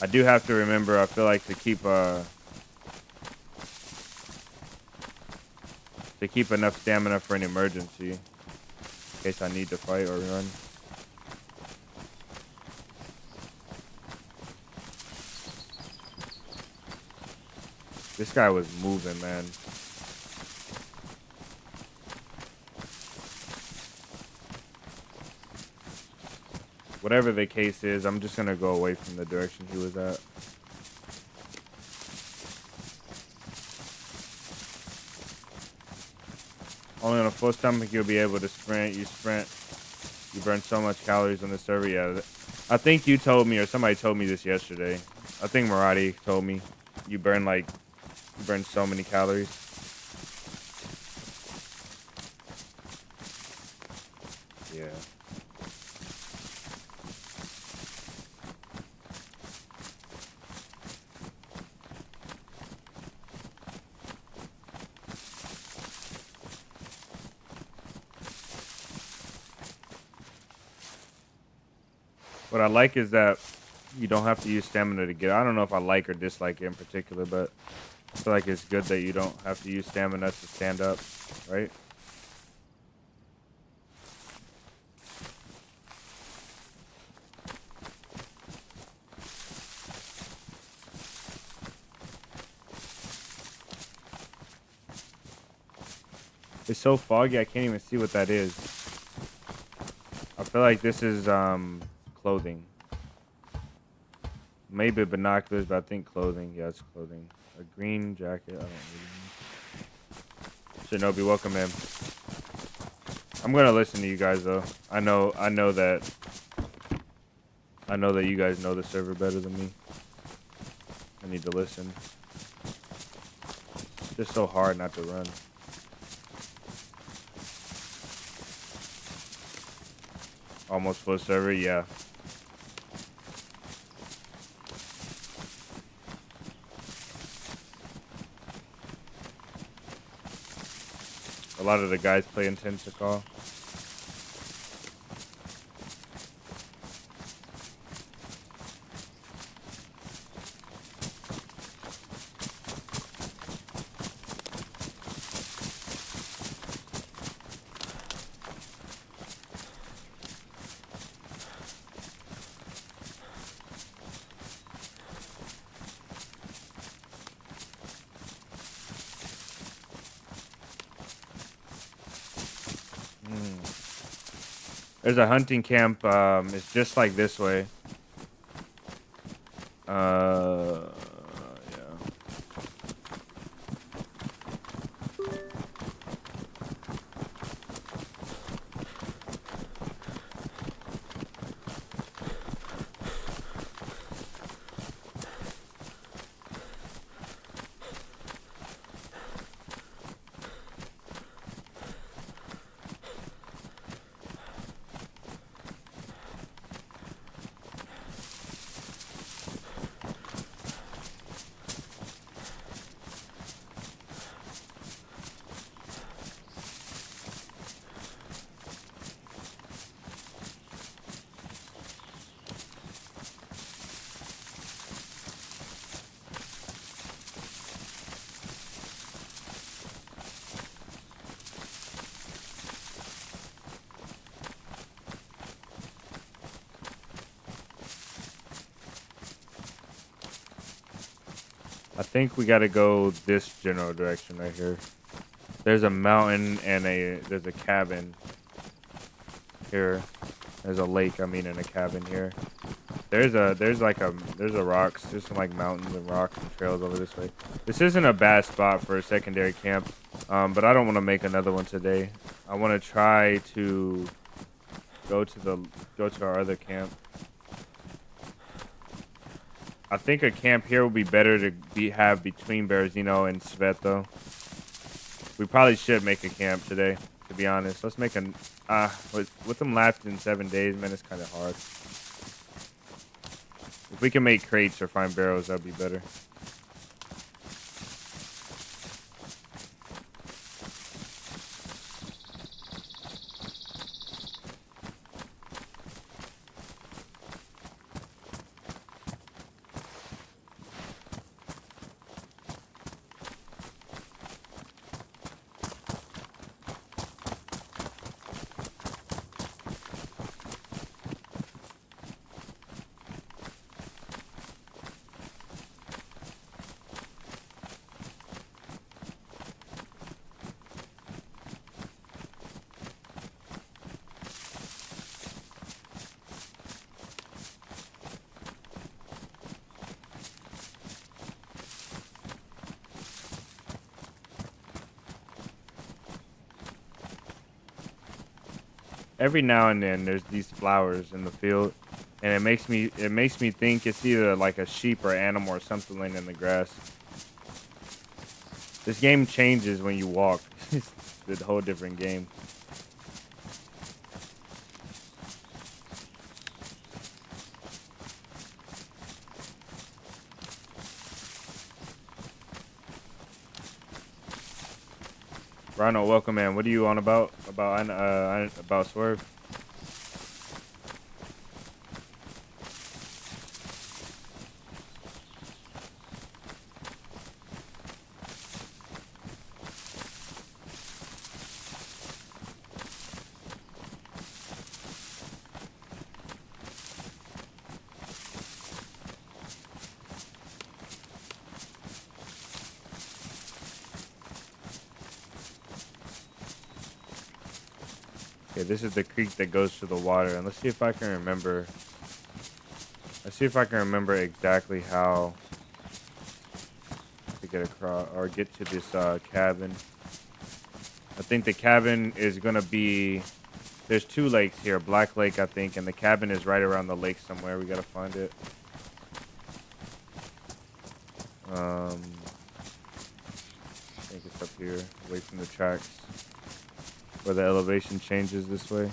I do have to remember, I feel like to keep enough stamina for an emergency in case I need to fight or run. This guy was moving, man. Whatever the case is, I'm just gonna go away from the direction he was at. Only on a full stomach you'll be able to sprint. You burn so much calories on the server. Yeah, I think you told me, or somebody told me this yesterday. I think Marati told me you burn so many calories. Yeah. What I like is that you don't have to use stamina to get. I don't know if I like or dislike it in particular, but I feel like it's good that you don't have to use stamina to stand up, right? It's so foggy, I can't even see what that is. I feel like this is clothing. Maybe binoculars, but I think clothing. Yeah, it's clothing. A green jacket. I don't really know. Shinobi, welcome in. I'm gonna listen to you guys though. I know that you guys know the server better than me. I need to listen. It's just so hard not to run. Almost full server, yeah. A lot of the guys play Intensical. There's a hunting camp. It's just like this way. Yeah. I think we got to go this general direction right here. There's a mountain and there's a cabin here. There's a lake, I mean, and a cabin here. There's rocks. There's some like mountains and rocks and trails over this way. This isn't a bad spot for a secondary camp, but I don't want to make another one today. I want to try to go to our other camp. I think a camp here would be better to have between Berezino and Sveto. We probably should make a camp today, to be honest. Let's make an with them left in 7 days, man, it's kind of hard. If we can make crates or find barrels, that'd be better. Every now and then there's these flowers in the field, and it makes me think it's either like a sheep or animal or something laying in the grass. This game changes when you walk. It's a whole different game. Ronald, welcome, man. What are you on about? About Swerve? Okay, this is the creek that goes to the water, and let's see if I can remember. Let's see if I can remember exactly how to get across or get to this cabin. I think the cabin is gonna be. There's two lakes here, Black Lake, I think, and the cabin is right around the lake somewhere. We gotta find it. I think it's up here, away from the tracks, where the elevation changes this way.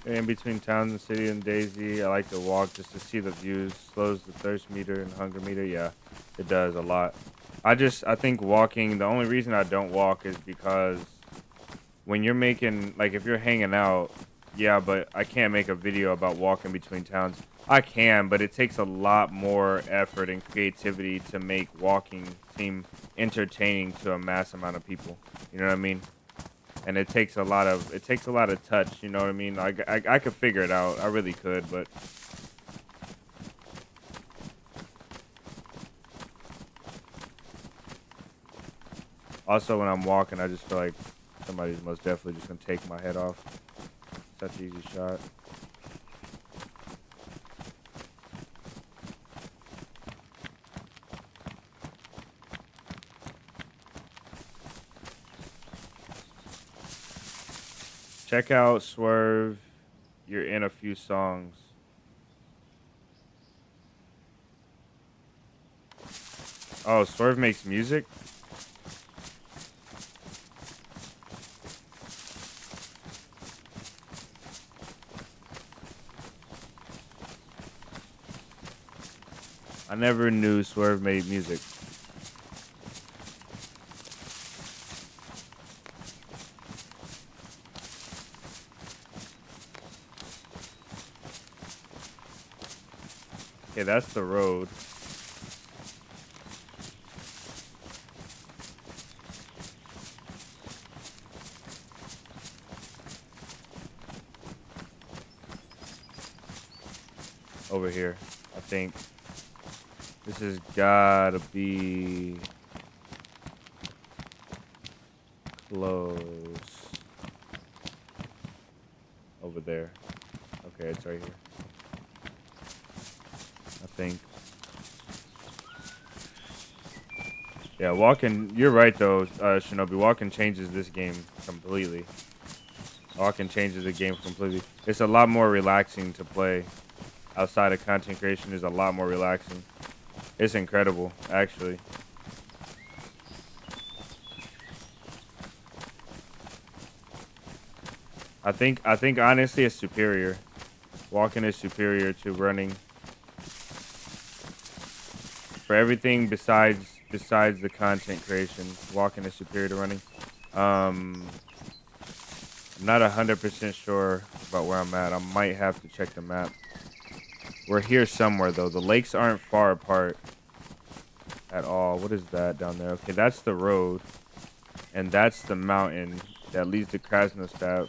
In between towns and city and DayZ, I like to walk just to see the views. Slows the thirst meter and hunger meter. Yeah, it does a lot. I think walking, the only reason I don't walk is because when you're making, like if you're hanging out, yeah, but I can't make a video about walking between towns. I can, but it takes a lot more effort and creativity to make walking seem entertaining to a mass amount of people. You know what I mean? And it takes a lot of touch. You know what I mean? I could figure it out. I really could, but also when I'm walking, I just feel like somebody's most definitely just gonna take my head off. Such an easy shot. Check out Swerve. You're in a few songs. Oh, Swerve makes music? I never knew Swerve made music. Okay, that's the road. Over here, I think. This has gotta be close. Over there. Okay, it's right here. I think. Yeah, walking. You're right though, Shinobi. Walking changes this game completely. Walking changes the game completely. It's a lot more relaxing to play. Outside of content creation is a lot more relaxing. It's incredible, actually. I think honestly it's superior. Walking is superior to running. For everything besides the content creation, walking is superior to running. I'm not 100% sure about where I'm at. I might have to check the map. We're here somewhere though. The lakes aren't far apart at all. What is that down there? Okay, that's the road. And that's the mountain that leads to Krasnostab.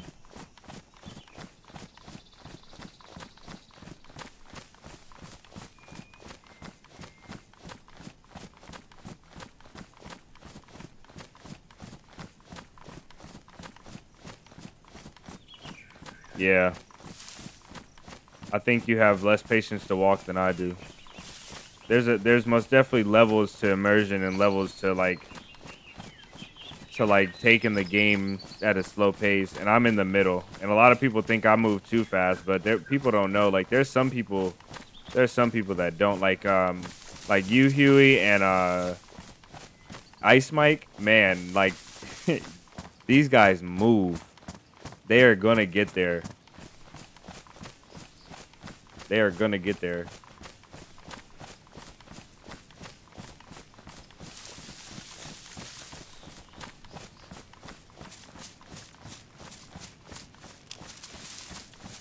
Yeah. I think you have less patience to walk than I do. There's most definitely levels to immersion and levels to taking the game at a slow pace, and I'm in the middle. And a lot of people think I move too fast, but people don't know. Like there's some people that don't like you, Huey, and Ice Mike. Man, like these guys move. They are gonna get there. They are gonna get there.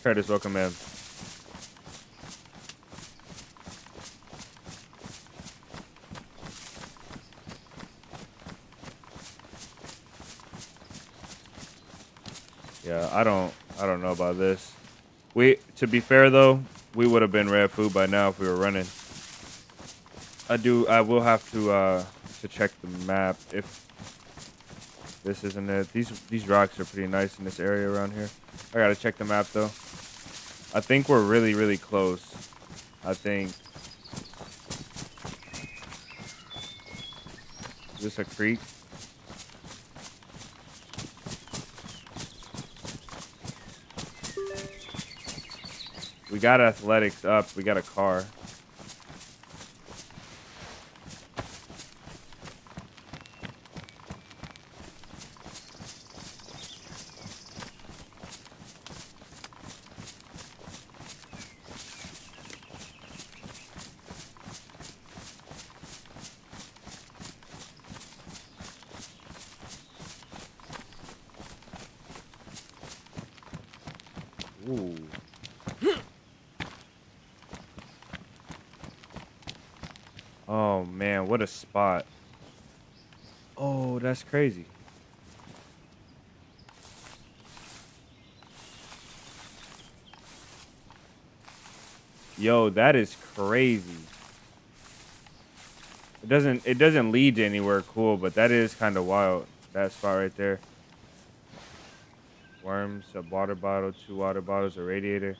Curtis, welcome in. Yeah, I don't know about this. To be fair though, we would have been red food by now if we were running. I will have to check the map if this isn't it. These rocks are pretty nice in this area around here. I gotta check the map though. I think we're really, really close. I think. Is this a creek? We got athletics up. We got a car. Ooh. Oh man, what a spot. Oh, that's crazy. Yo, that is crazy. It doesn't lead to anywhere cool, but that is kind of wild. That spot right there. Worms, a water bottle, 2 water bottles, a radiator.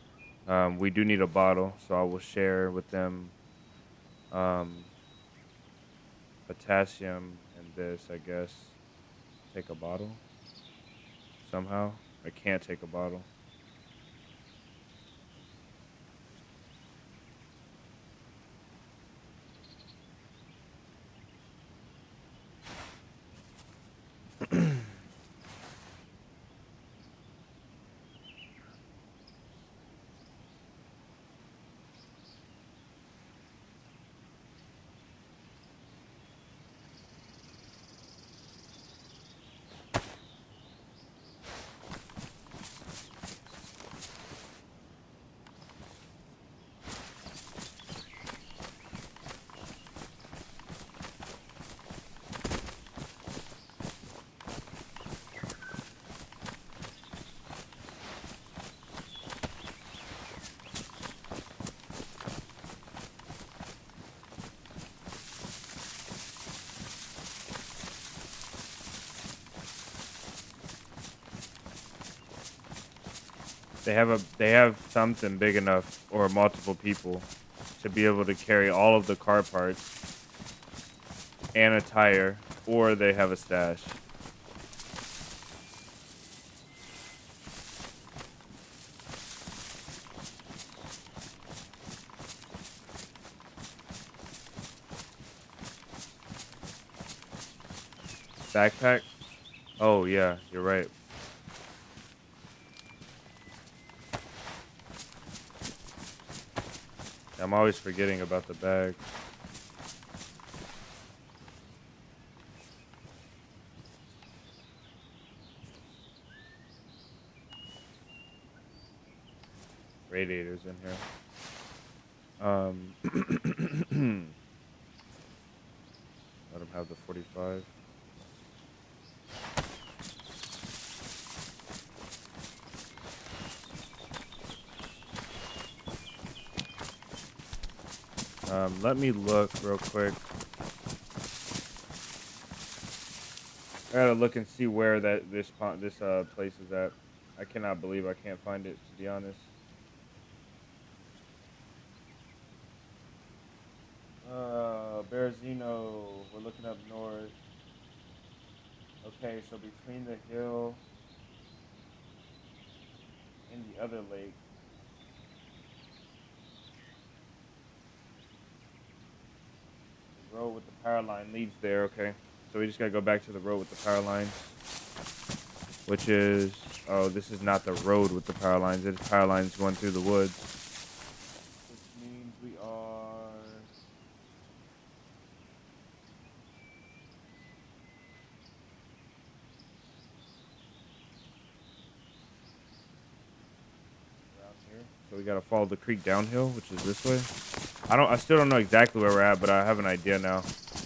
We do need a bottle, so I will share with them um potassium and this, I guess. Take a bottle somehow. I can't take a bottle. They have something big enough or multiple people to be able to carry all of the car parts and a tire, or they have a stash. Backpack? Oh yeah, you're right. I'm always forgetting about the bag. Radiators in here. Let him have the 45. Let me look real quick. I gotta look and see where this place is at. I cannot believe I can't find it, to be honest. Berezino. We're looking up north. Okay, so between the hill and the other lake. The road with the power line leads there, okay. So we just gotta go back to the road with the power lines. Which is, oh, this is not the road with the power lines. It's power lines going through the woods. Which means we are... around here. So we gotta follow the creek downhill, which is this way. I still don't know exactly where we're at, but I have an idea now.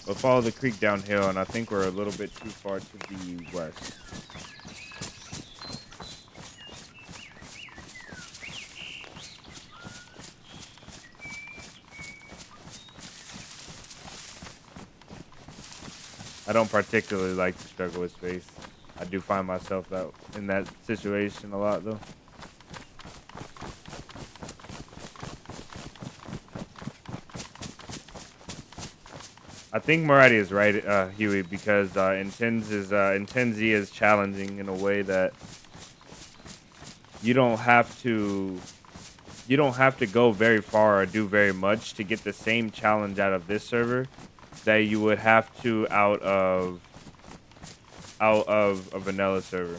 We'll follow the creek downhill, and I think we're a little bit too far to the west. I don't particularly like to struggle with space. I do find myself in that situation a lot, though. I think Murati is right, Huey, because Intenzi is challenging in a way that you don't have to go very far or do very much to get the same challenge out of this server that you would have to out of a vanilla server.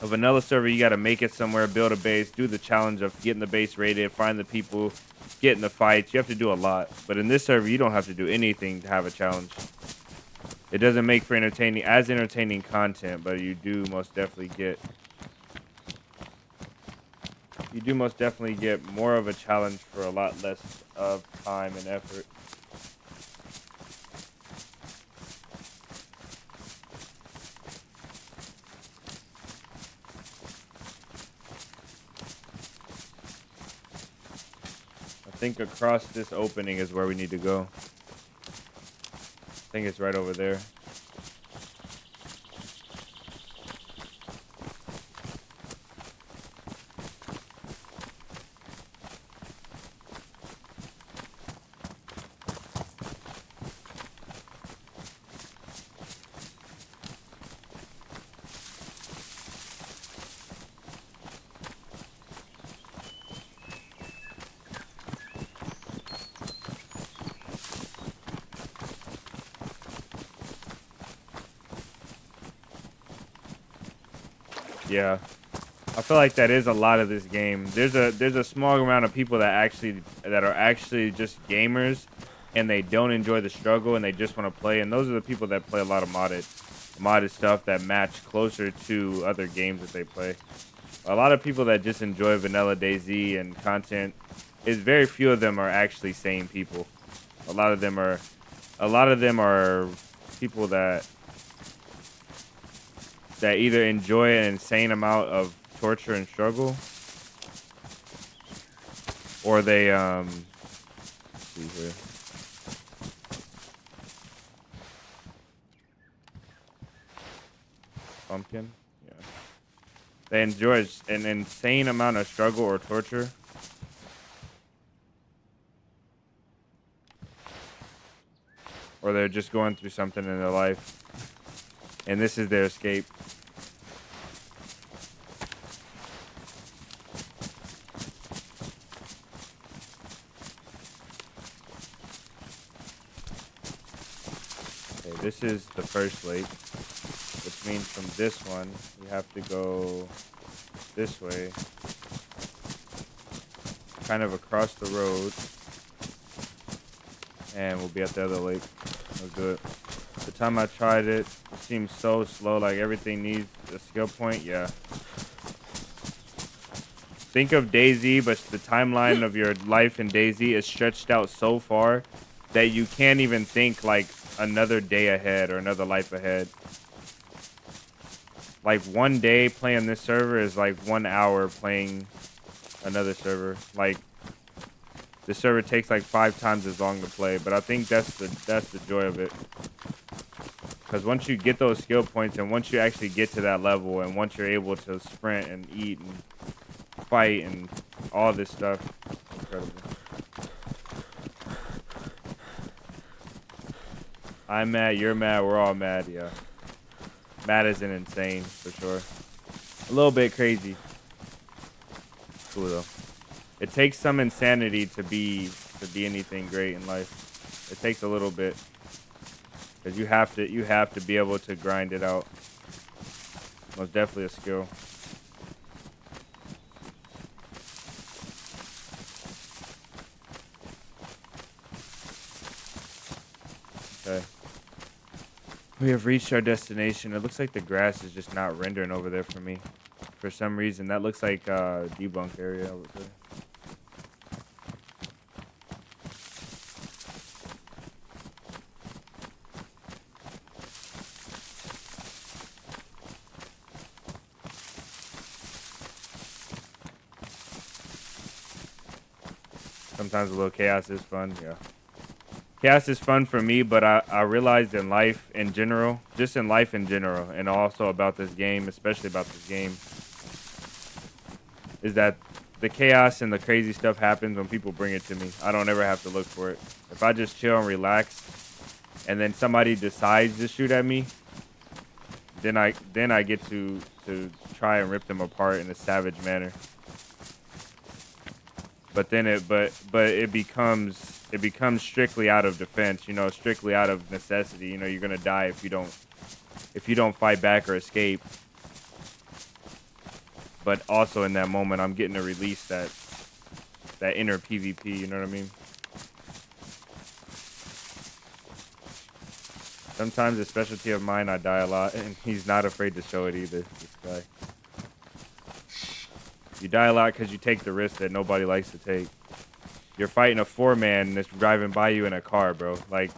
A vanilla server, you got to make it somewhere, build a base, do the challenge of getting the base rated, find the people, get in the fights. You have to do a lot. But in this server, you don't have to do anything to have a challenge. It doesn't make for entertaining content, but you do most definitely get you do most definitely get more of a challenge for a lot less of time and effort. I think across this opening is where we need to go. I think it's right over there. Yeah. I feel like that is a lot of this game. There's a small amount of people that are actually just gamers, and they don't enjoy the struggle and they just want to play. And those are the people that play a lot of modded stuff that match closer to other games that they play. A lot of people that just enjoy vanilla DayZ and content, is very few of them are actually sane people. A lot of them are people that either enjoy an insane amount of torture and struggle, or they let's see here. Pumpkin, yeah. They enjoy an insane amount of struggle or torture, or they're just going through something in their life, and this is their escape. Okay, this is the first lake, which means from this one, we have to go this way, kind of across the road, and we'll be at the other lake. Let's do it. The time I tried it, it seemed so slow, like everything needs a skill point. Yeah. Think of DayZ, but the timeline of your life in DayZ is stretched out so far that you can't even think like another day ahead or another life ahead. Like one day playing this server is like 1 hour playing another server. Like the server takes like 5 times as long to play, but I think that's the joy of it. Because once you get those skill points and once you actually get to that level and once you're able to sprint and eat and fight and all this stuff, it's incredible. I'm mad, you're mad, we're all mad, yeah. Mad isn't insane, for sure. A little bit crazy. Cool, though. It takes some insanity to be anything great in life. It takes a little bit. Because you have to be able to grind it out. Most definitely a skill. Okay. We have reached our destination. It looks like the grass is just not rendering over there for me. For some reason, that looks like debunk area over there. Sometimes a little chaos is fun, yeah. Chaos is fun for me, but I realized in life in general, just in life in general, and also about this game, especially about this game, is that the chaos and the crazy stuff happens when people bring it to me. I don't ever have to look for it. If I just chill and relax, and then somebody decides to shoot at me, then I get to try and rip them apart in a savage manner. But then it becomes strictly out of defense, you know, strictly out of necessity. You know, you're gonna die if you don't fight back or escape. But also in that moment, I'm getting to release that inner PvP. You know what I mean? Sometimes a specialty of mine, I die a lot, and he's not afraid to show it either. This guy. You die a lot because you take the risk that nobody likes to take. You're fighting a 4-man that's driving by you in a car, bro. Like,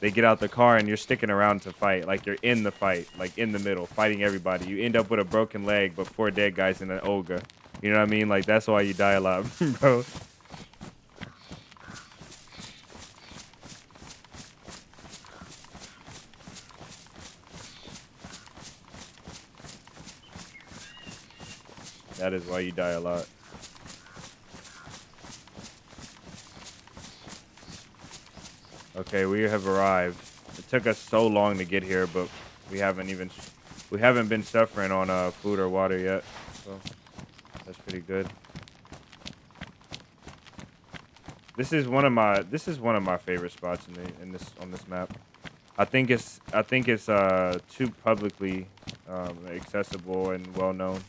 they get out the car and you're sticking around to fight. Like, you're in the fight, like in the middle, fighting everybody. You end up with a broken leg, but 4 dead guys in an Olga. You know what I mean? Like, that's why you die a lot, bro. That is why you die a lot. Okay, we have arrived. It took us so long to get here, but we haven't been suffering on food or water yet. So that's pretty good. This is one of my favorite spots on this map. I think it's too publicly accessible and well known.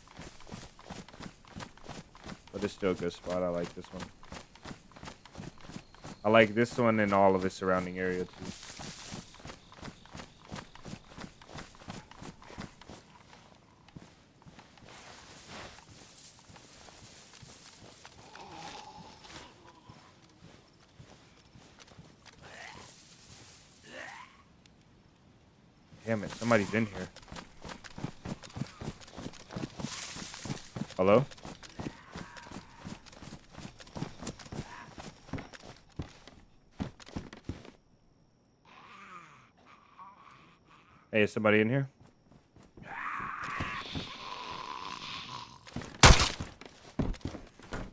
But it's still a good spot. I like this one. I like this one and all of the surrounding area too. Damn it, somebody's in here. Hello? Hey, is somebody in here?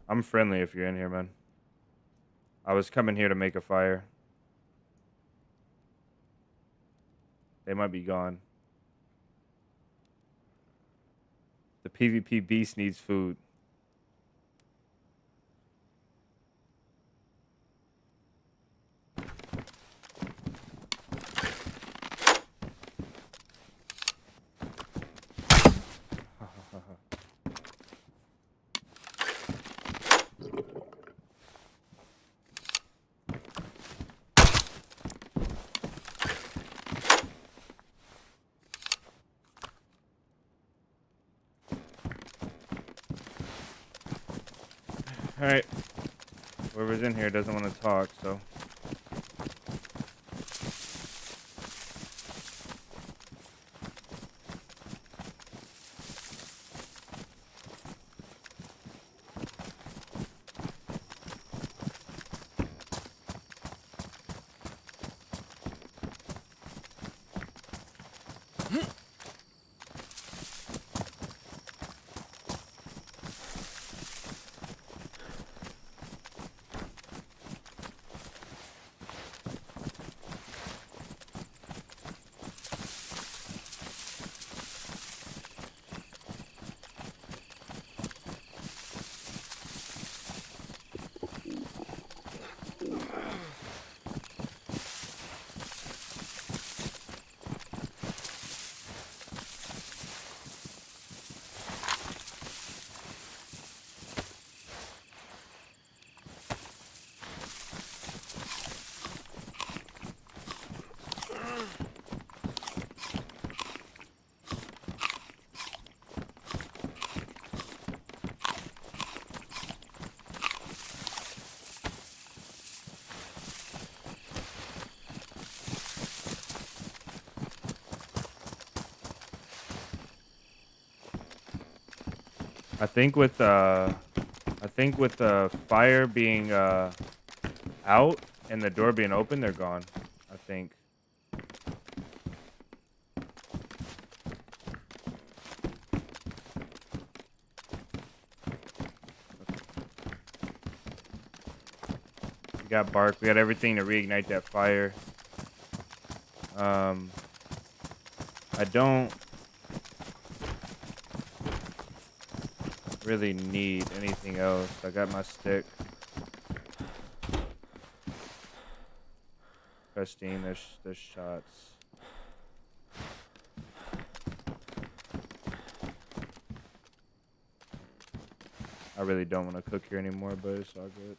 I'm friendly if you're in here, man. I was coming here to make a fire. They might be gone. The PvP beast needs food. All right. Whoever's in here doesn't want to talk, so. I think with the fire being out and the door being open, they're gone. I think. We got bark. We got everything to reignite that fire. I don't really need anything else. I got my stick. Christine, there's shots. I really don't want to cook here anymore, but it's all good.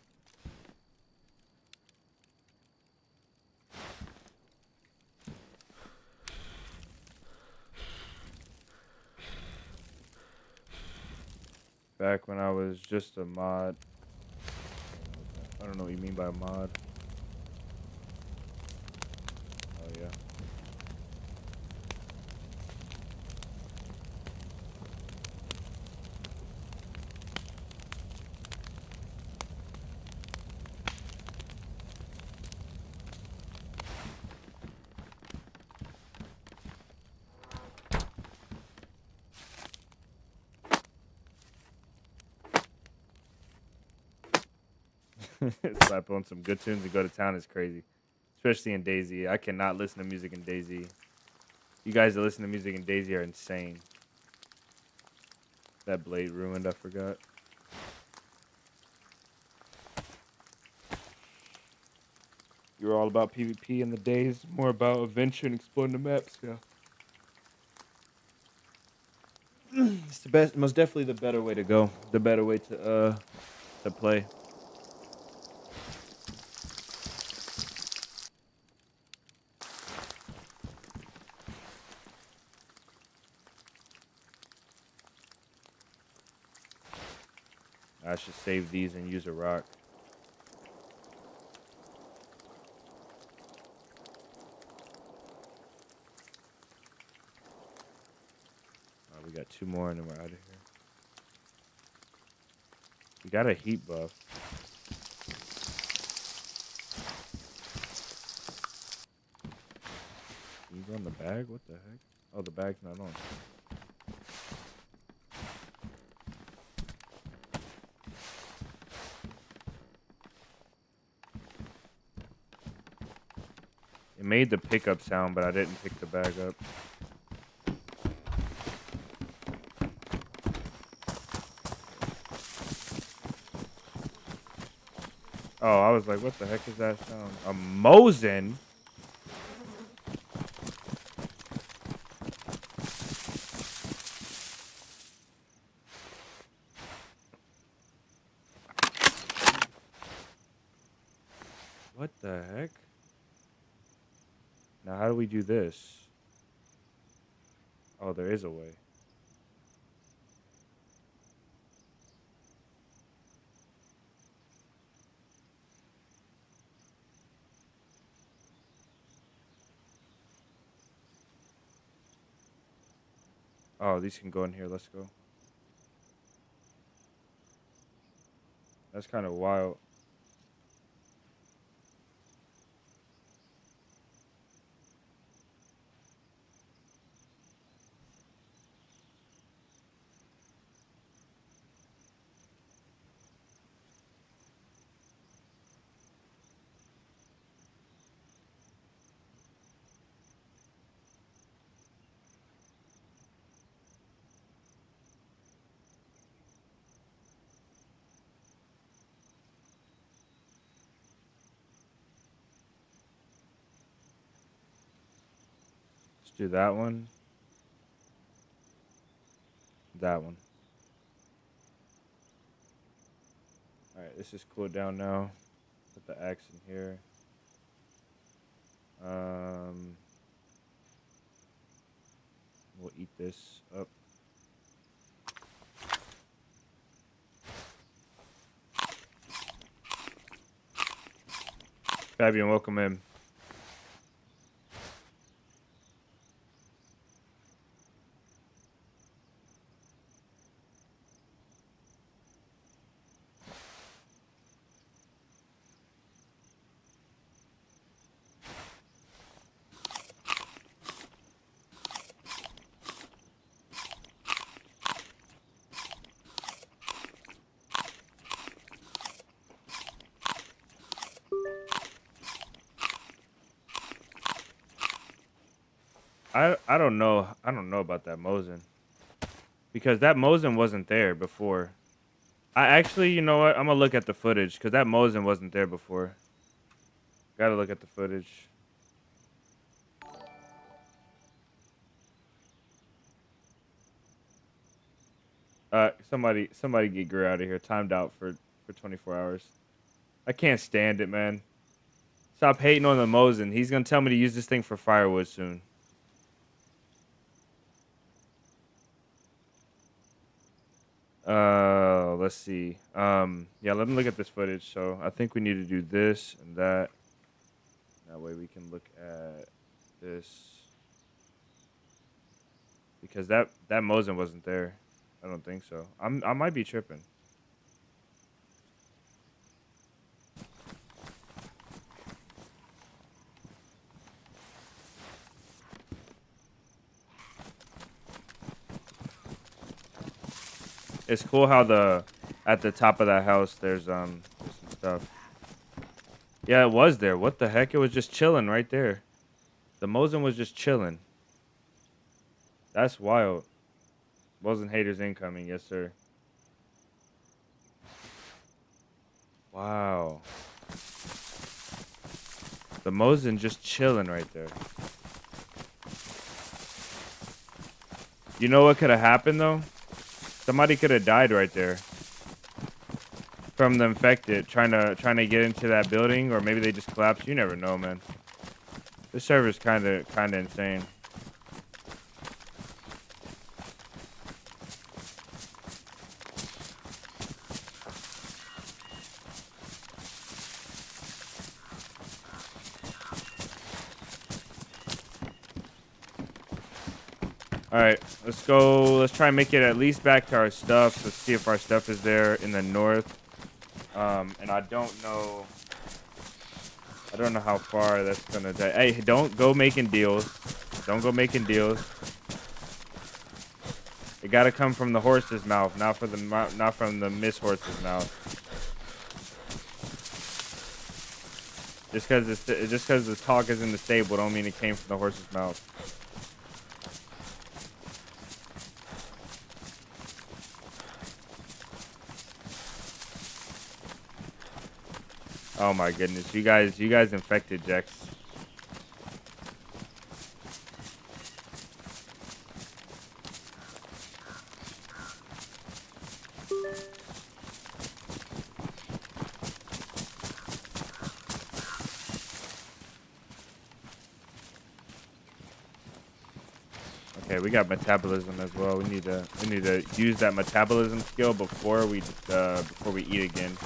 Back when I was just a mod. I don't know what you mean by mod. Oh yeah. Slap on some good tunes and go to town is crazy, especially in DayZ. I cannot listen to music in DayZ. You guys that listen to music in DayZ are insane. That blade ruined. I forgot. You were all about PvP in the days, more about adventure and exploring the maps. Yeah, it's the best, most definitely the better way to go. The better way to play. I should save these and use a rock. We got 2 more and then we're out of here. We got a heat buff. Can you go in the bag? What the heck? Oh, the bag's not on. It made the pickup sound, but I didn't pick the bag up. Oh, I was like, what the heck is that sound? A Mosin? What the heck? Now, how do we do this? Oh, there is a way. Oh, these can go in here. Let's go. That's kind of wild. Let's do that one. That one. All right, let's just cool it down now. Put the axe in here. We'll eat this up. Fabian, welcome in. I don't know. I don't know about that Mosin. Because that Mosin wasn't there before. I actually, you know what? I'm gonna look at the footage because that Mosin wasn't there before. Gotta look at the footage. Somebody get Greer out of here. Timed out for 24 hours. I can't stand it, man. Stop hating on the Mosin. He's gonna tell me to use this thing for firewood soon. let's see. Yeah, let me look at this footage. So I think we need to do this and that. That way we can look at this. Because that Mosin wasn't there. I don't think so. I might be tripping. It's cool how at the top of that house there's some stuff. Yeah, it was there. What the heck? It was just chilling right there. The Mosin was just chilling. That's wild. Mosin haters incoming, yes sir. Wow. The Mosin just chilling right there. You know what could have happened though? Somebody could have died right there from the infected trying to get into that building, or maybe they just collapsed. You never know, man. This server's kind of insane. All right, let's go. Let's try and make it at least back to our stuff. Let's see if our stuff is there in the north. And I don't know how far that's gonna die. Hey, don't go making deals. Don't go making deals. It gotta come from the horse's mouth, not from the Miss Horse's mouth. Just because the talk is in the stable, don't mean it came from the horse's mouth. Oh my goodness, you guys infected Jex. Okay, we got metabolism as well. We need to use that metabolism skill before we eat again.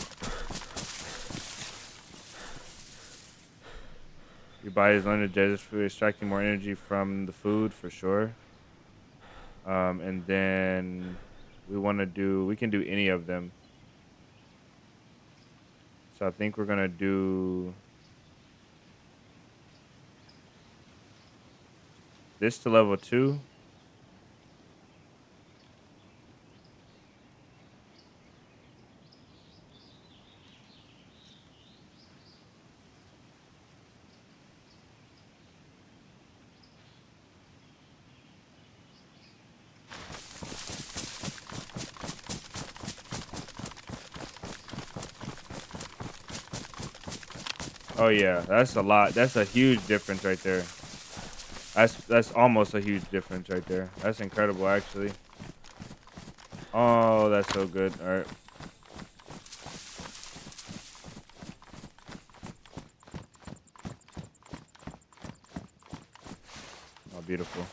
Your body is learning to digest food, extracting more energy from the food for sure. And then we can do any of them. So I think we're gonna do this to level 2. Oh yeah, that's a lot. That's a huge difference right there. That's almost a huge difference right there. That's incredible, actually. Oh, that's so good. All right. Oh, beautiful.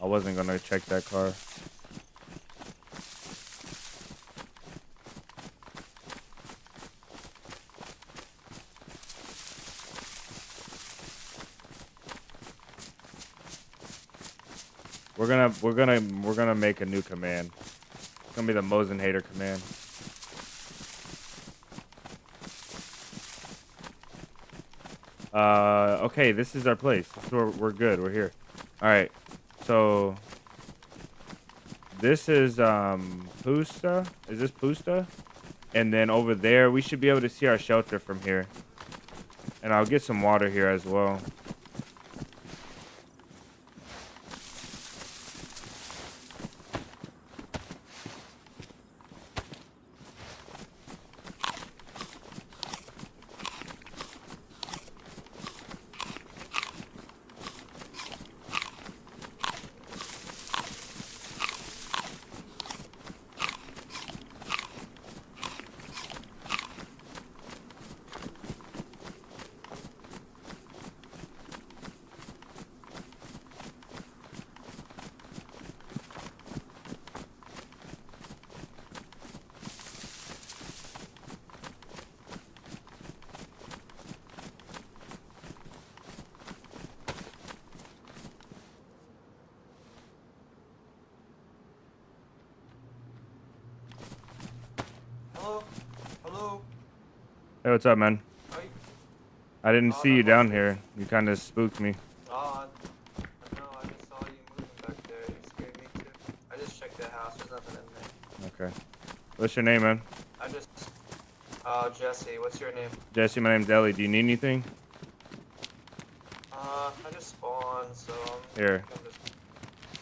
I wasn't gonna check that car. We're gonna make a new command. It's gonna be the Mosin Hater command. Okay, this is our place. We're good. We're here. All right. So this is Pusta. Is this Pusta? And then over there, we should be able to see our shelter from here. And I'll get some water here as well. Hey, what's up, man? Oh, you, I didn't oh, see you not down much. here. You kind of spooked me. Oh, I know. I just saw you moving back there. You scared me too. I just checked the house. There's nothing in there. Okay. What's your name, man? I just. Jesse. What's your name? Jesse, my name's Ellie. Do you need anything? I just spawned, so I Here. think I'm just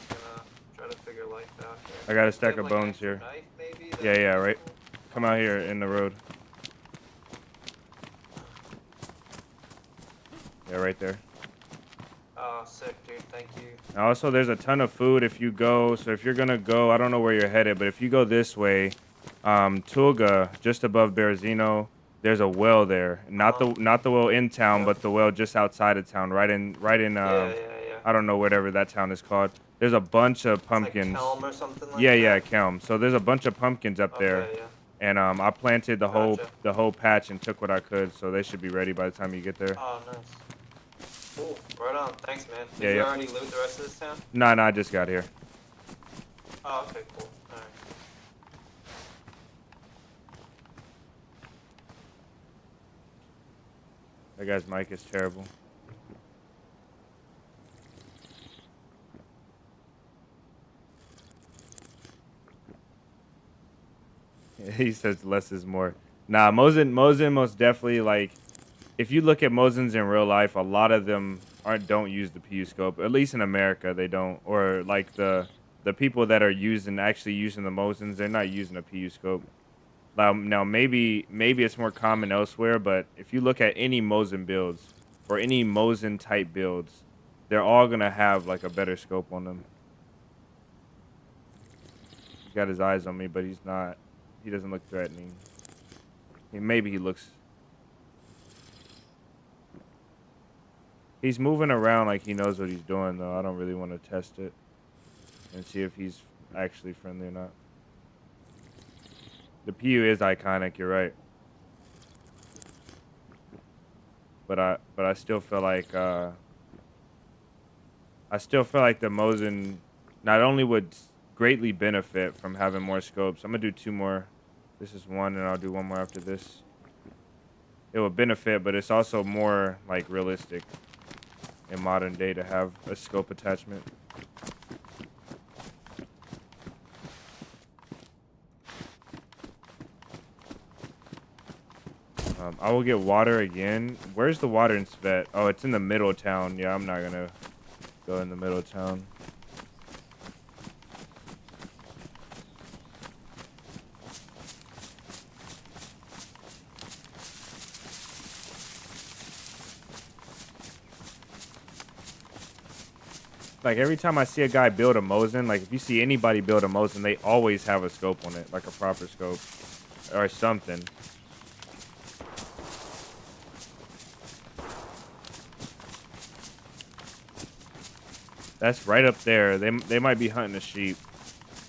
gonna try to figure life out here. I got a Do you stack have of like an bones extra here. knife, maybe? Yeah, yeah, right. Cool? Come out here in the road. Yeah, right there. Oh, sick, dude. Thank you. Now, also, there's a ton of food if you go. So if you're gonna go, I don't know where you're headed, but if you go this way, Tulga, just above Berezino, there's a well there. Not the well in town, Yeah. but the well just outside of town, right in Yeah, yeah, yeah. I don't know whatever that town is called. There's a bunch of It's like pumpkins. Kelm or something like Yeah, yeah, that. Kelm. So there's a bunch of pumpkins up there, Okay, yeah. and I planted Gotcha. the whole patch and took what I could, so they should be ready by the time you get there. Oh, nice. Cool. Right on. Thanks, man. Yeah, Did you yeah. already loot the rest of this town? Nah, I just got here. Oh, okay, cool. Alright. That guy's mic is terrible. He says less is more. Nah, Mosin most definitely, like, if you look at Mosins in real life, a lot of them don't use the PU scope. At least in America, they don't. Or like the people that are actually using the Mosins, they're not using a PU scope. Now maybe it's more common elsewhere, but if you look at any Mosin builds or any Mosin type builds, they're all gonna have like a better scope on them. He's got his eyes on me, but he's not. He doesn't look threatening. Maybe he looks. He's moving around like he knows what he's doing, though. I don't really want to test it and see if he's actually friendly or not. The PU is iconic, you're right. But I still feel like the Mosin not only would greatly benefit from having more scopes. I'm gonna do 2 more. This is 1, and I'll do 1 more after this. It will benefit, but it's also more like realistic in modern day to have a scope attachment. I will get water again. Where's the water in Svet? Oh, it's in the middle of town. Yeah, I'm not gonna go in the middle of town. Like, every time I see a guy build a Mosin, like, if you see anybody build a Mosin, they always have a scope on it, like a proper scope or something. That's right up there. They might be hunting a sheep.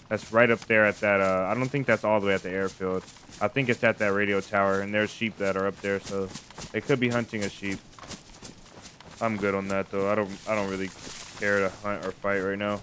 That's right up there at that. I don't think that's all the way at the airfield. I think it's at that radio tower, and there's sheep that are up there, so they could be hunting a sheep. I'm good on that, though. I don't really care to hunt or fight right now.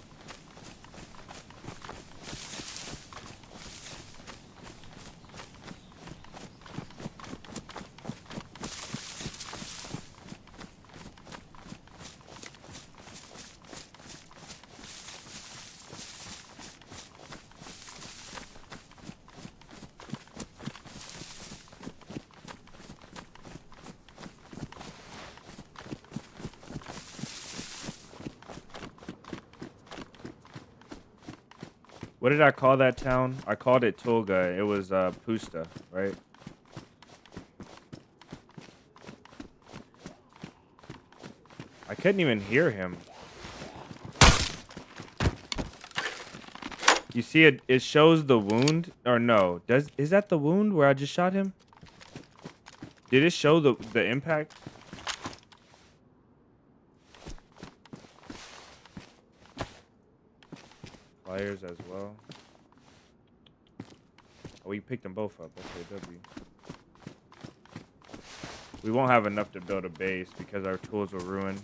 What did I call that town? I called it Tulga. It was Pusta, right? I couldn't even hear him. You see it? It shows the wound, or no? Is that the wound where I just shot him? Did it show the impact? Flyers as well. Oh, we picked them both up. Okay, W. We won't have enough to build a base because our tools were ruined.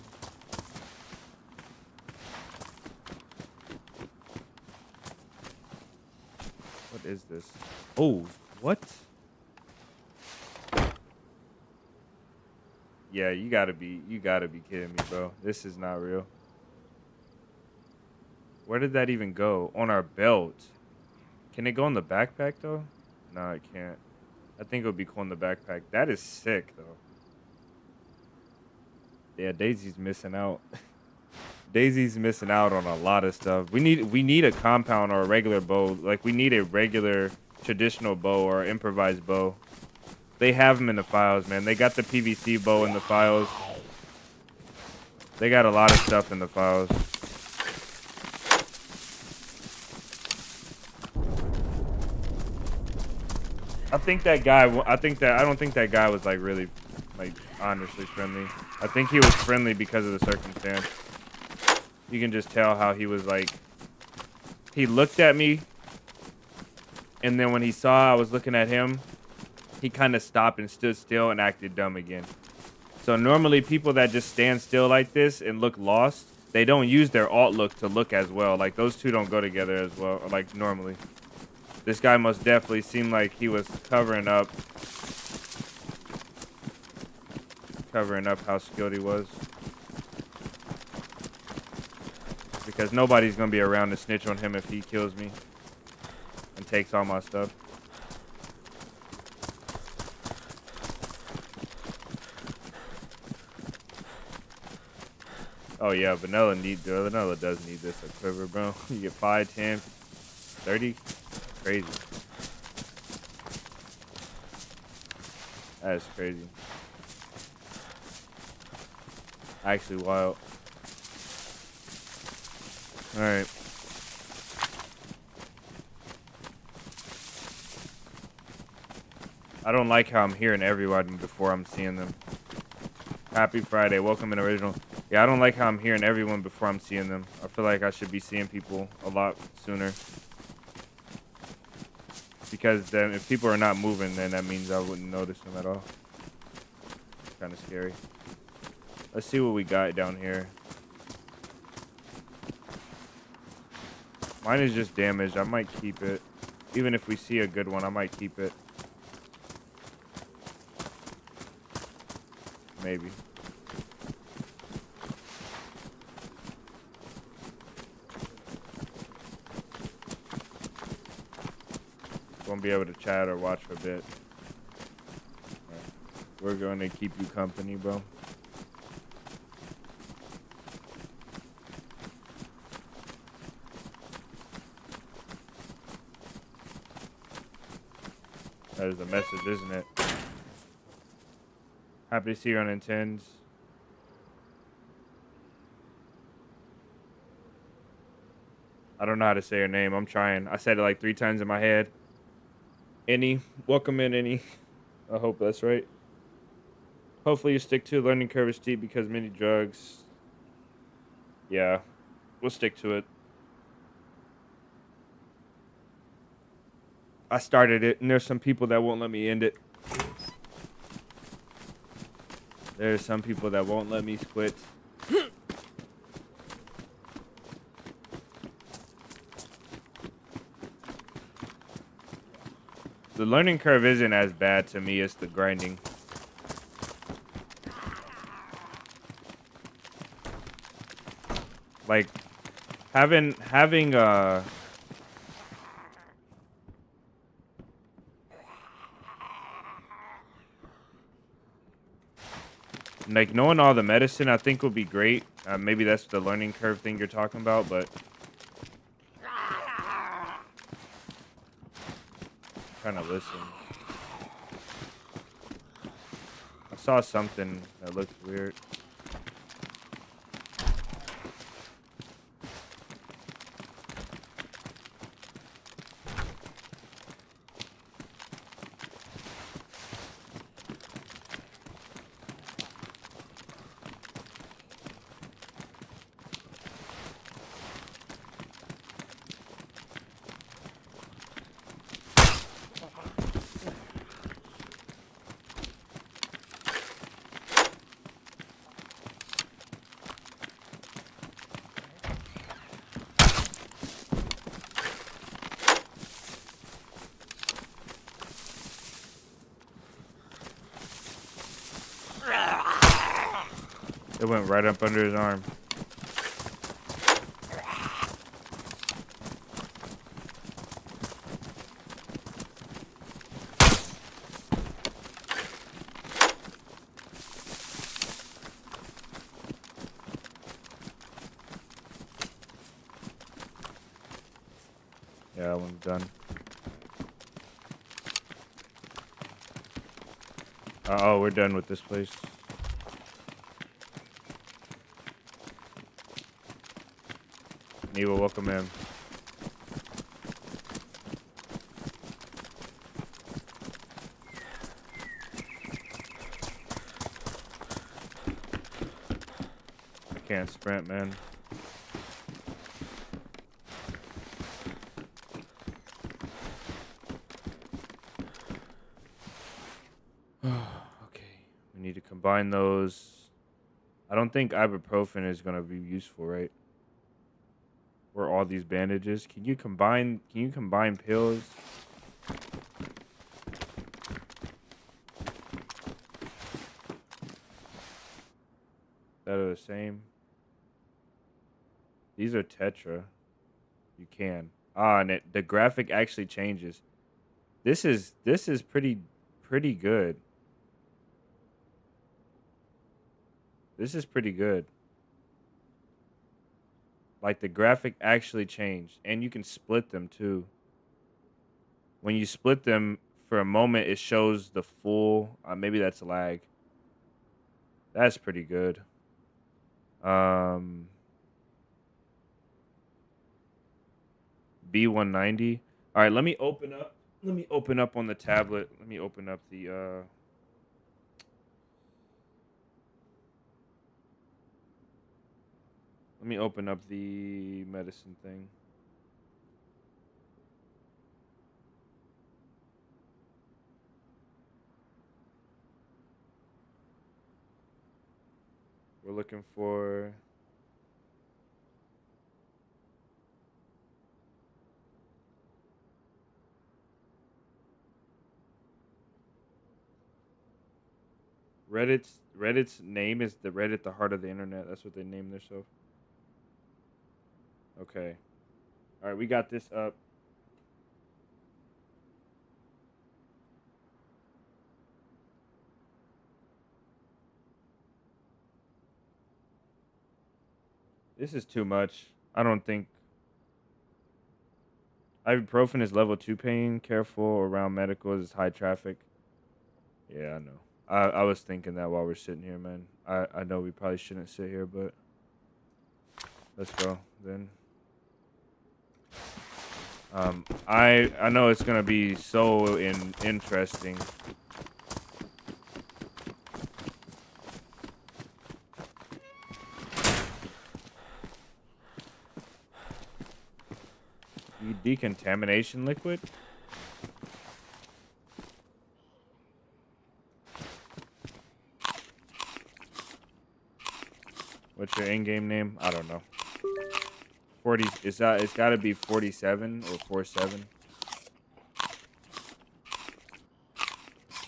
What is this? Oh, what? Yeah, you gotta be kidding me, bro. This is not real. Where did that even go? On our belt. Can it go in the backpack though? No, it can't. I think it would be cool in the backpack. That is sick though. Yeah, DayZ's missing out. DayZ's missing out on a lot of stuff. We need a compound or a regular bow. Like we need a regular traditional bow or improvised bow. They have them in the files, man. They got the PVC bow in the files. They got a lot of stuff in the files. I don't think that guy was like really, like honestly friendly. I think he was friendly because of the circumstance. You can just tell how he was like, he looked at me, and then when he saw I was looking at him, he kind of stopped and stood still and acted dumb again. So normally people that just stand still like this and look lost, they don't use their alt look to look as well. Like those two don't go together as well, like normally. This guy must definitely seem like he was covering up how skilled he was. Because nobody's gonna be around to snitch on him if he kills me and takes all my stuff. Oh yeah, Vanilla does need this a quiver, bro. You get 5, 10, 30. Crazy. That is crazy. Actually wild. Alright. I don't like how I'm hearing everybody before I'm seeing them. Happy Friday. Welcome in original. Yeah, I don't like how I'm hearing everyone before I'm seeing them. I feel like I should be seeing people a lot sooner. Because then if people are not moving, then that means I wouldn't notice them at all. Kind of scary. Let's see what we got down here. Mine is just damaged. I might keep it. Even if we see a good one, I might keep it. Maybe. Won't be able to chat or watch for a bit. Right. We're going to keep you company, bro. That is a message, isn't it? Happy to see you on Intends. I don't know how to say her name. I'm trying. I said it like 3 times in my head. Any. Welcome in, Any. I hope that's right. Hopefully you stick to learning curve is steep because many drugs. Yeah. We'll stick to it. I started it, and there's some people that won't let me end it. There's some people that won't let me quit. The learning curve isn't as bad to me as the grinding. Like having like knowing all the medicine I think would be great. Maybe that's the learning curve thing you're talking about, but trying to listen. I saw something that looked weird. It went right up under his arm. Yeah, that one's done. Oh, we're done with this place. Neva, welcome in. I can't sprint, man. Okay, we need to combine those. I don't think ibuprofen is gonna be useful, right? Or all these bandages. Can you combine pills? That are the same. These are Tetra. You can. And the graphic actually changes. This is pretty good. This is pretty good. Like the graphic actually changed, and you can split them too. When you split them for a moment, it shows the full. Maybe that's lag. That's pretty good. B190. All right, let me open up. Let me open up on the tablet. Let me open up the Let me open up the medicine thing. We're looking for Reddit's name is the Reddit, the heart of the internet. That's what they named themselves. Okay. All right, we got this up. This is too much. I don't think ibuprofen is level 2 pain. Careful around medicals. It's high traffic. Yeah, I know. I was thinking that while we're sitting here, man. I know we probably shouldn't sit here, but let's go then. I know it's gonna be so interesting. You decontamination liquid? What's your in-game name? I don't know. 40. It's got to be 47 or 47.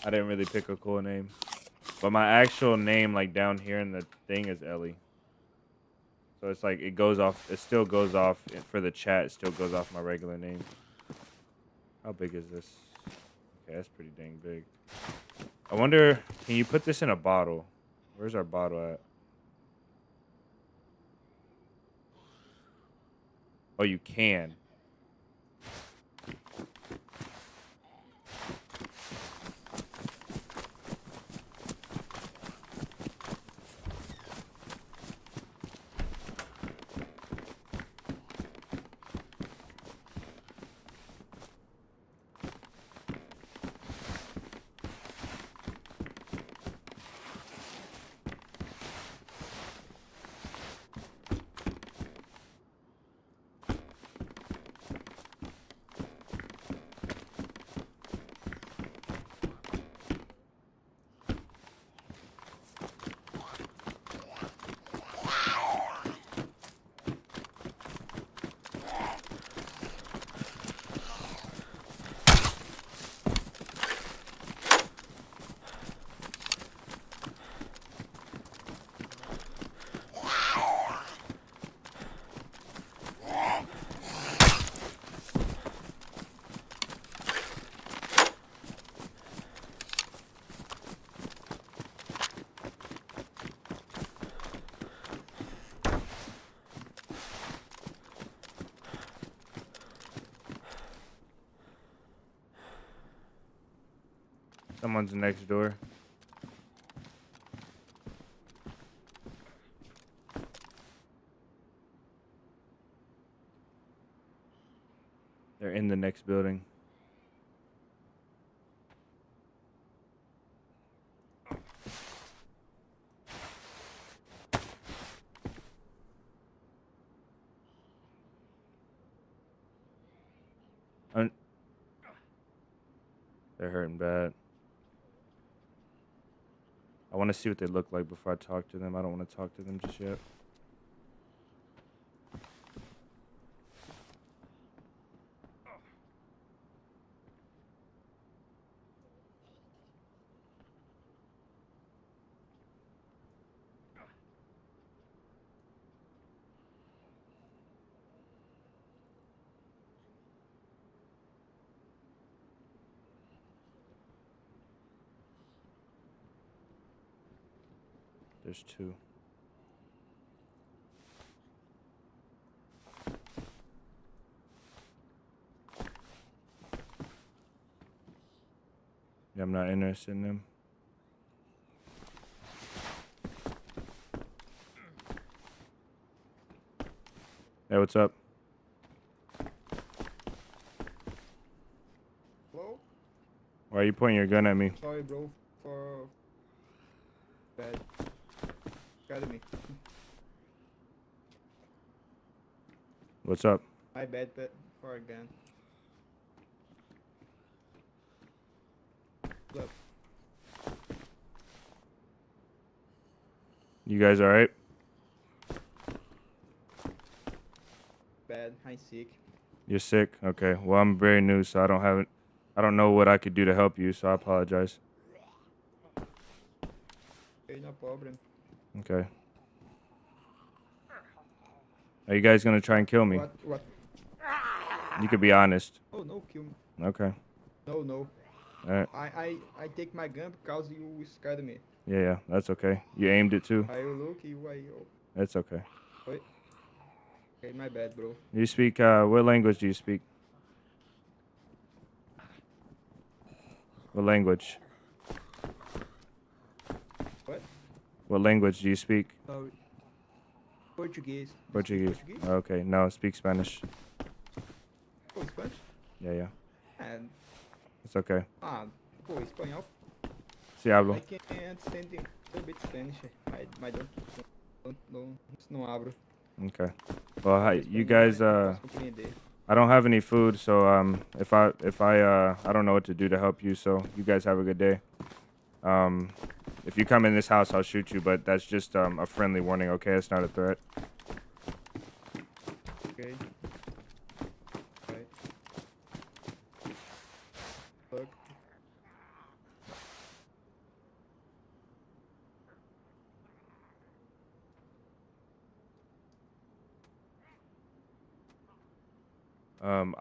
I didn't really pick a cool name, but my actual name, like down here in the thing, is Ellie. So it's like it goes off. It still goes off for the chat. It still goes off my regular name. How big is this? Okay, that's pretty dang big. I wonder, can you put this in a bottle? Where's our bottle at? Oh, you can. Someone's next door. They're in the next building. They're hurting bad. I want to see what they look like before I talk to them. I don't want to talk to them just yet. There's two. Yeah, I'm not interested in them. Hey, what's up? Hello? Why are you pointing your gun at me? Sorry, bro, for bad. Scared me. What's up? My bad, pet for again. Look, You guys all right? bad. I'm sick. You're sick? Okay. Well, I'm very new, so I don't know what I could do to help you, so I apologize. Okay, no problem. Okay. Are you guys gonna try and kill me? What? You could be honest. Oh, no, kill me. Okay. No. All right. I take my gun because you scared me. Yeah, that's okay. You aimed it too. I look you, That's okay. Wait. Okay, my bad, bro. You speak, what language do you speak? What language? What? What language do you speak? Sorry. Portuguese. You speak Portuguese. Portuguese? Okay, no, speak Spanish. Oh, Spanish? Yeah. And, It's okay. pô, espanhol. Si hablo. I can understand a little bit Spanish. I não abro. Okay. Well, hi, you Espanhol, guys, mas posso compreender. I don't have any food, so if I don't know what to do to help you, so you guys have a good day. If you come in this house, I'll shoot you, but that's just a friendly warning, okay? It's not a threat. Okay. Right. Look.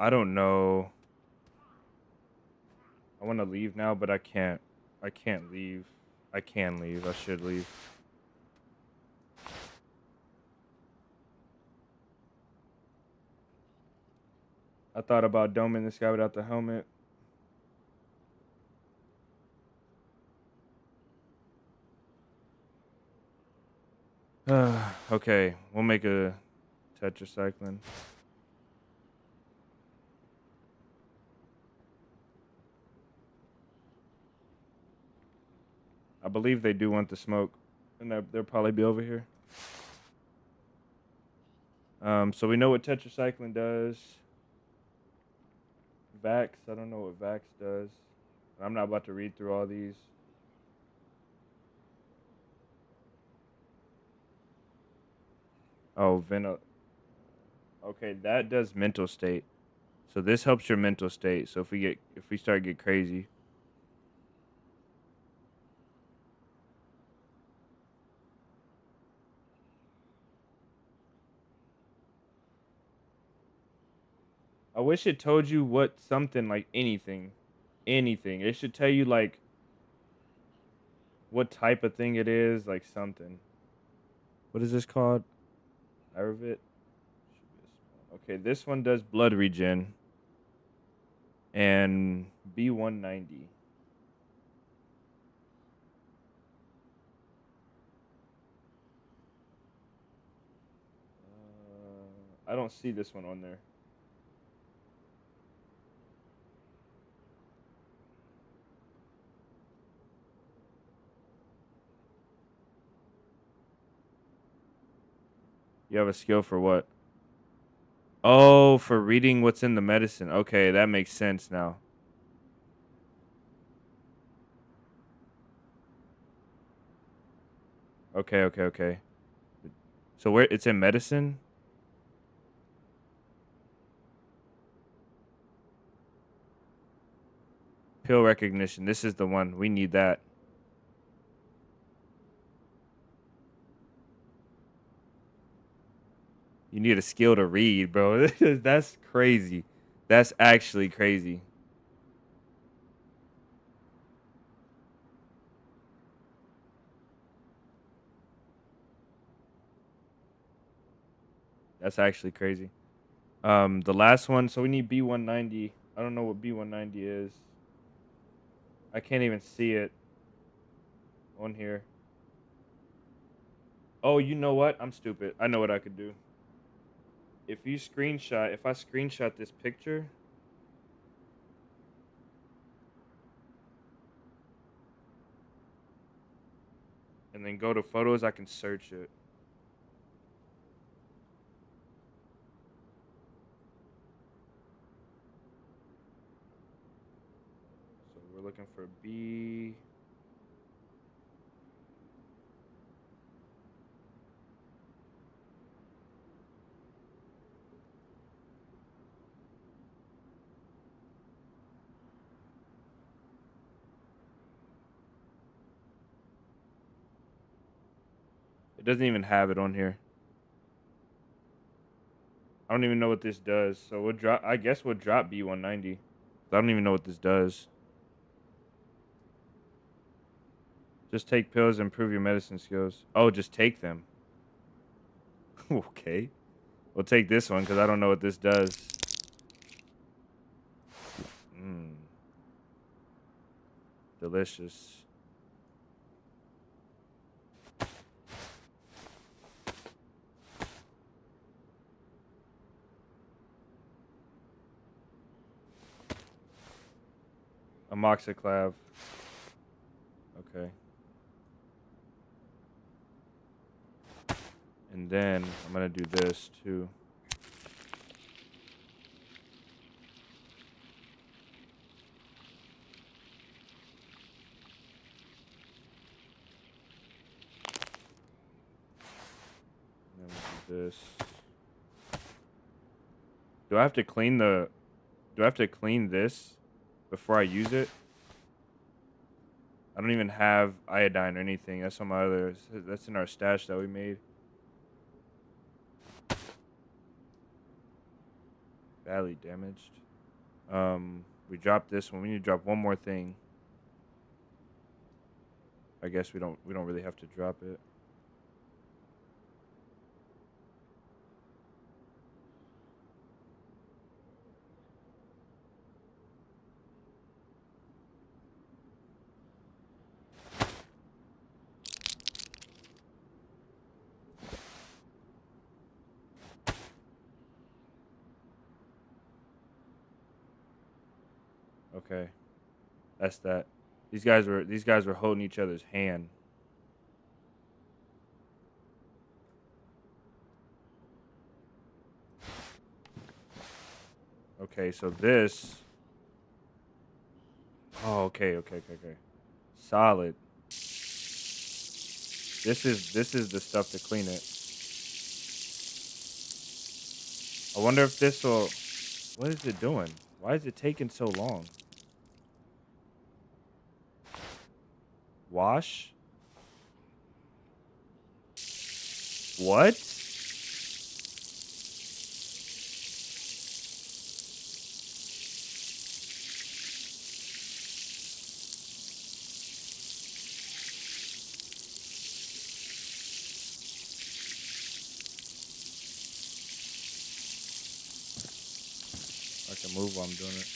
I don't know. I want to leave now, but I can't. I can't leave. I can leave. I should leave. I thought about doming this guy without the helmet. Okay, we'll make a tetracycline. I believe they do want the smoke, and they'll probably be over here. So we know what tetracycline does. Vax, I don't know what Vax does. I'm not about to read through all these. Oh, Okay, that does mental state. So this helps your mental state. So if we start to get crazy. I wish it told you what something like anything. Anything. It should tell you like what type of thing it is, like something. What is this called? Irvit? Okay, this one does blood regen and B190. I don't see this one on there. You have a skill for what? Oh, for reading what's in the medicine. Okay, that makes sense now. Okay, okay, okay. So where it's in medicine? Pill recognition. This is the one. We need that. You need a skill to read, bro. That's crazy. That's actually crazy. That's actually crazy. The last one. So we need B190. I don't know what B190 is. I can't even see it on here. Oh, you know what? I'm stupid. I know what I could do. If I screenshot this picture and then go to photos, I can search it. So we're looking for B. It doesn't even have it on here. I don't even know what this does. So we'll drop. I guess we'll drop B190. I don't even know what this does. Just take pills and improve your medicine skills. Oh, just take them. Okay. We'll take this one because I don't know what this does. Mmm. Delicious. Amoxiclav. Okay. And then I'm going to do this too. And then we'll do this. Do I have to clean this before I use it? I don't even have iodine or anything. That's on my other. That's in our stash that we made. Badly damaged. We dropped this one. We need to drop one more thing. I guess we don't really have to drop it. Okay. That's that. These guys were holding each other's hand. Okay, so this. Oh, okay. Solid. This is the stuff to clean it. I wonder if this will. What is it doing? Why is it taking so long? Wash? What? I can move while I'm doing it.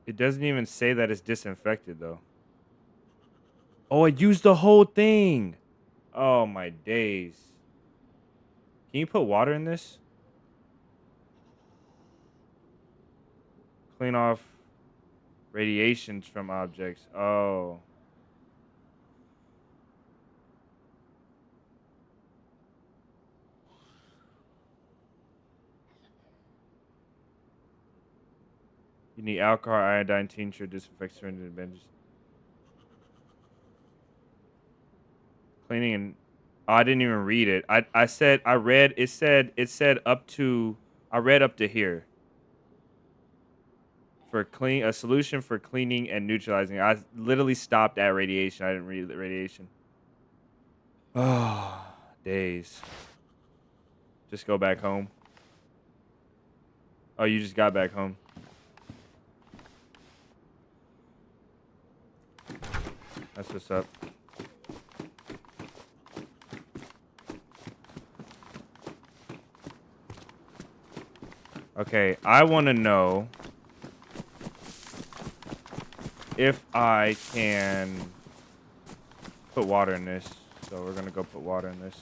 It doesn't even say that it's disinfected though. Oh, I used the whole thing. Oh, my days. Can you put water in this? Clean off radiations from objects. Oh. You need alcohol, iodine, tincture, disinfect syringe, and bandages. Cleaning and oh, I didn't even read it. I read it said up to I read up to here. For clean a solution for cleaning and neutralizing. I literally stopped at radiation. I didn't read the radiation. Oh, days. Just go back home. Oh, you just got back home. That's what's up. Okay, I want to know if I can put water in this. So we're going to go put water in this.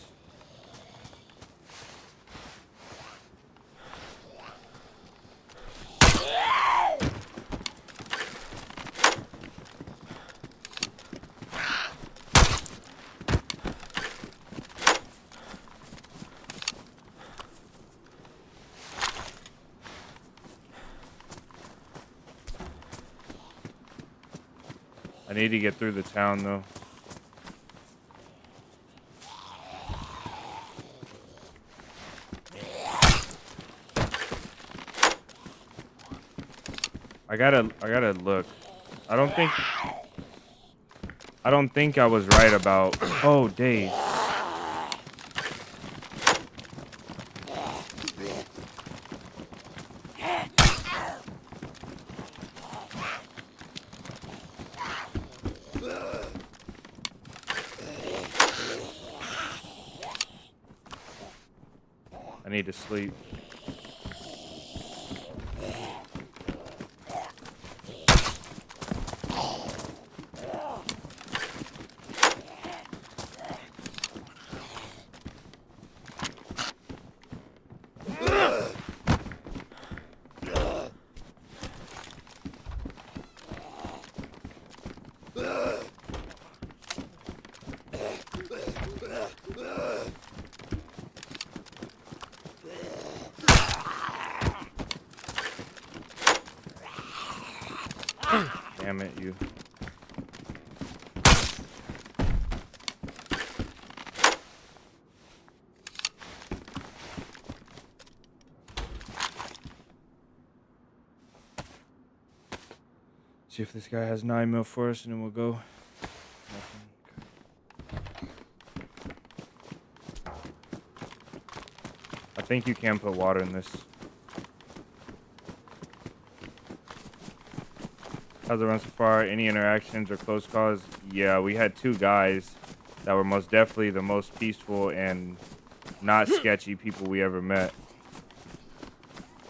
I need to get through the town, though. I gotta look. I don't think I was right about. Oh, days. I need to sleep. Damn it, you. See if this guy has 9 mil for us, and then we'll go. Nothing. I think you can put water in this. How's it run so far? Any interactions or close calls? Yeah, we had 2 guys that were most definitely the most peaceful and not sketchy people we ever met.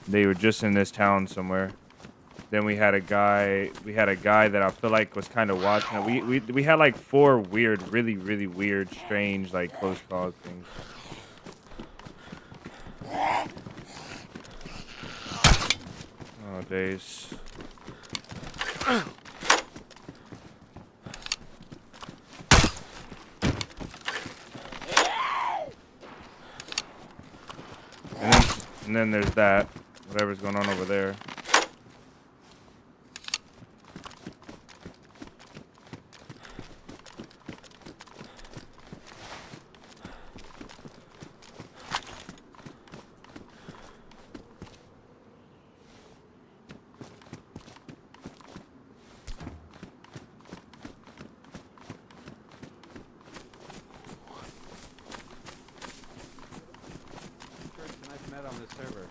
They were just in this town somewhere. Then we had a guy that I feel like was kind of watching it. We had like 4 weird, really weird, strange, like close call things. Oh, days. And then there's that. Whatever's going on over there. On this server.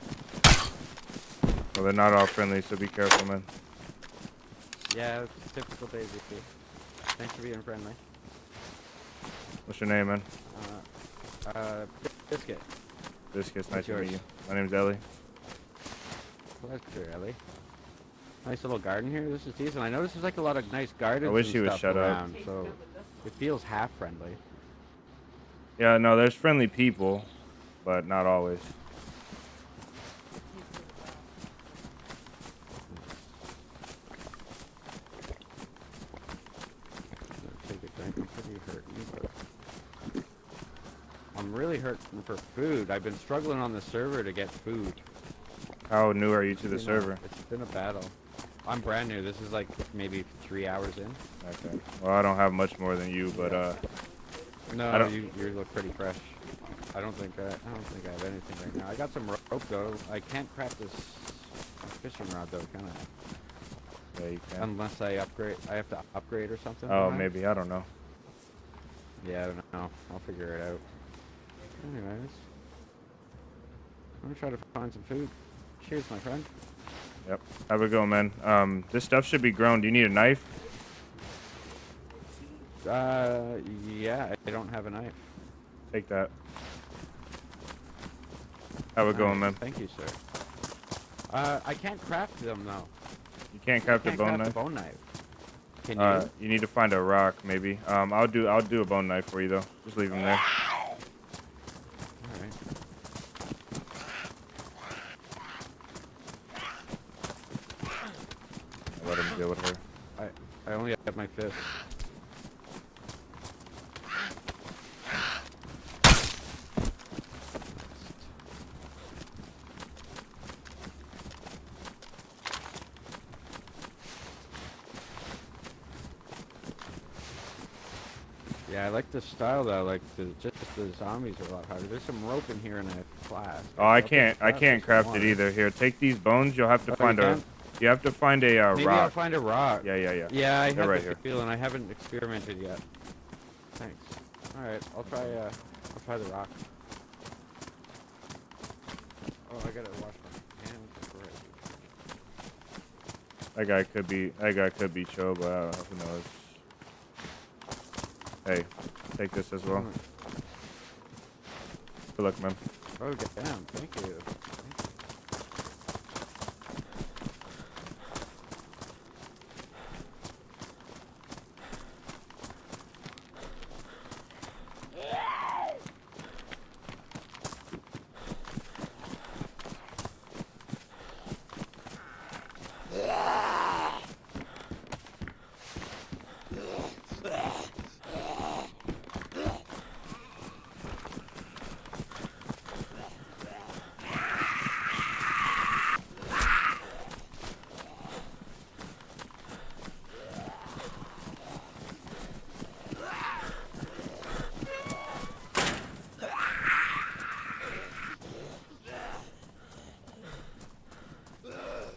Well, they're not all friendly, so be careful, man. Yeah, it's typical DayZ. Thanks for being friendly. What's your name, man? Biscuit. Biscuit's nice What's to meet yours? you. My name's Ellie. Pleasure, Ellie. Nice little garden here. This is decent. I noticed there's like a lot of nice gardens. I wish and he would stuff shut up. around, so It feels half friendly. Yeah, no, there's friendly people, but not always. Take a drink. I'm pretty hurting, but I'm really hurting for food. I've been struggling on the server to get food. How new are you to the You know, server? it's been a battle. I'm brand new. This is like maybe 3 hours in. Okay. Well, I don't have much more than you, but No, you look pretty fresh. I don't think I have anything right now. I got some rope though. I can't craft this fishing rod though, can I? yeah, you can. Unless I upgrade. I have to upgrade or something. Oh, don't I? maybe, I don't know. Yeah, I don't know. I'll figure it out. Anyways, I'm gonna try to find some food. Cheers, my friend. Yep. Have a go, man. This stuff should be grown. Do you need a knife? Yeah, I don't have a knife. Take that. Have a go, Alright, man. Thank you, sir. I can't craft them though. You can't craft a Can't bone craft knife? a bone knife. Can you? You need to find a rock, maybe. I'll do a bone knife for you though. Just leave him there. Alright. I'll let him deal with her. I only have my fist. Yeah, I like the style though. Like just the zombies are a lot harder. There's some rope in here and a flask. Oh, I can't craft it either. Here, take these bones. You'll have to find a. You have to find a Maybe I'll rock. find a rock. Yeah. Yeah, I They're have right the here. feeling. I haven't experimented yet. Thanks. All right, I'll try the rock. Oh, I gotta wash my hands before I do. That guy could be Cho, but I don't know, who knows. Hey, take this as well. Good luck, man. Oh, damn! Thank you.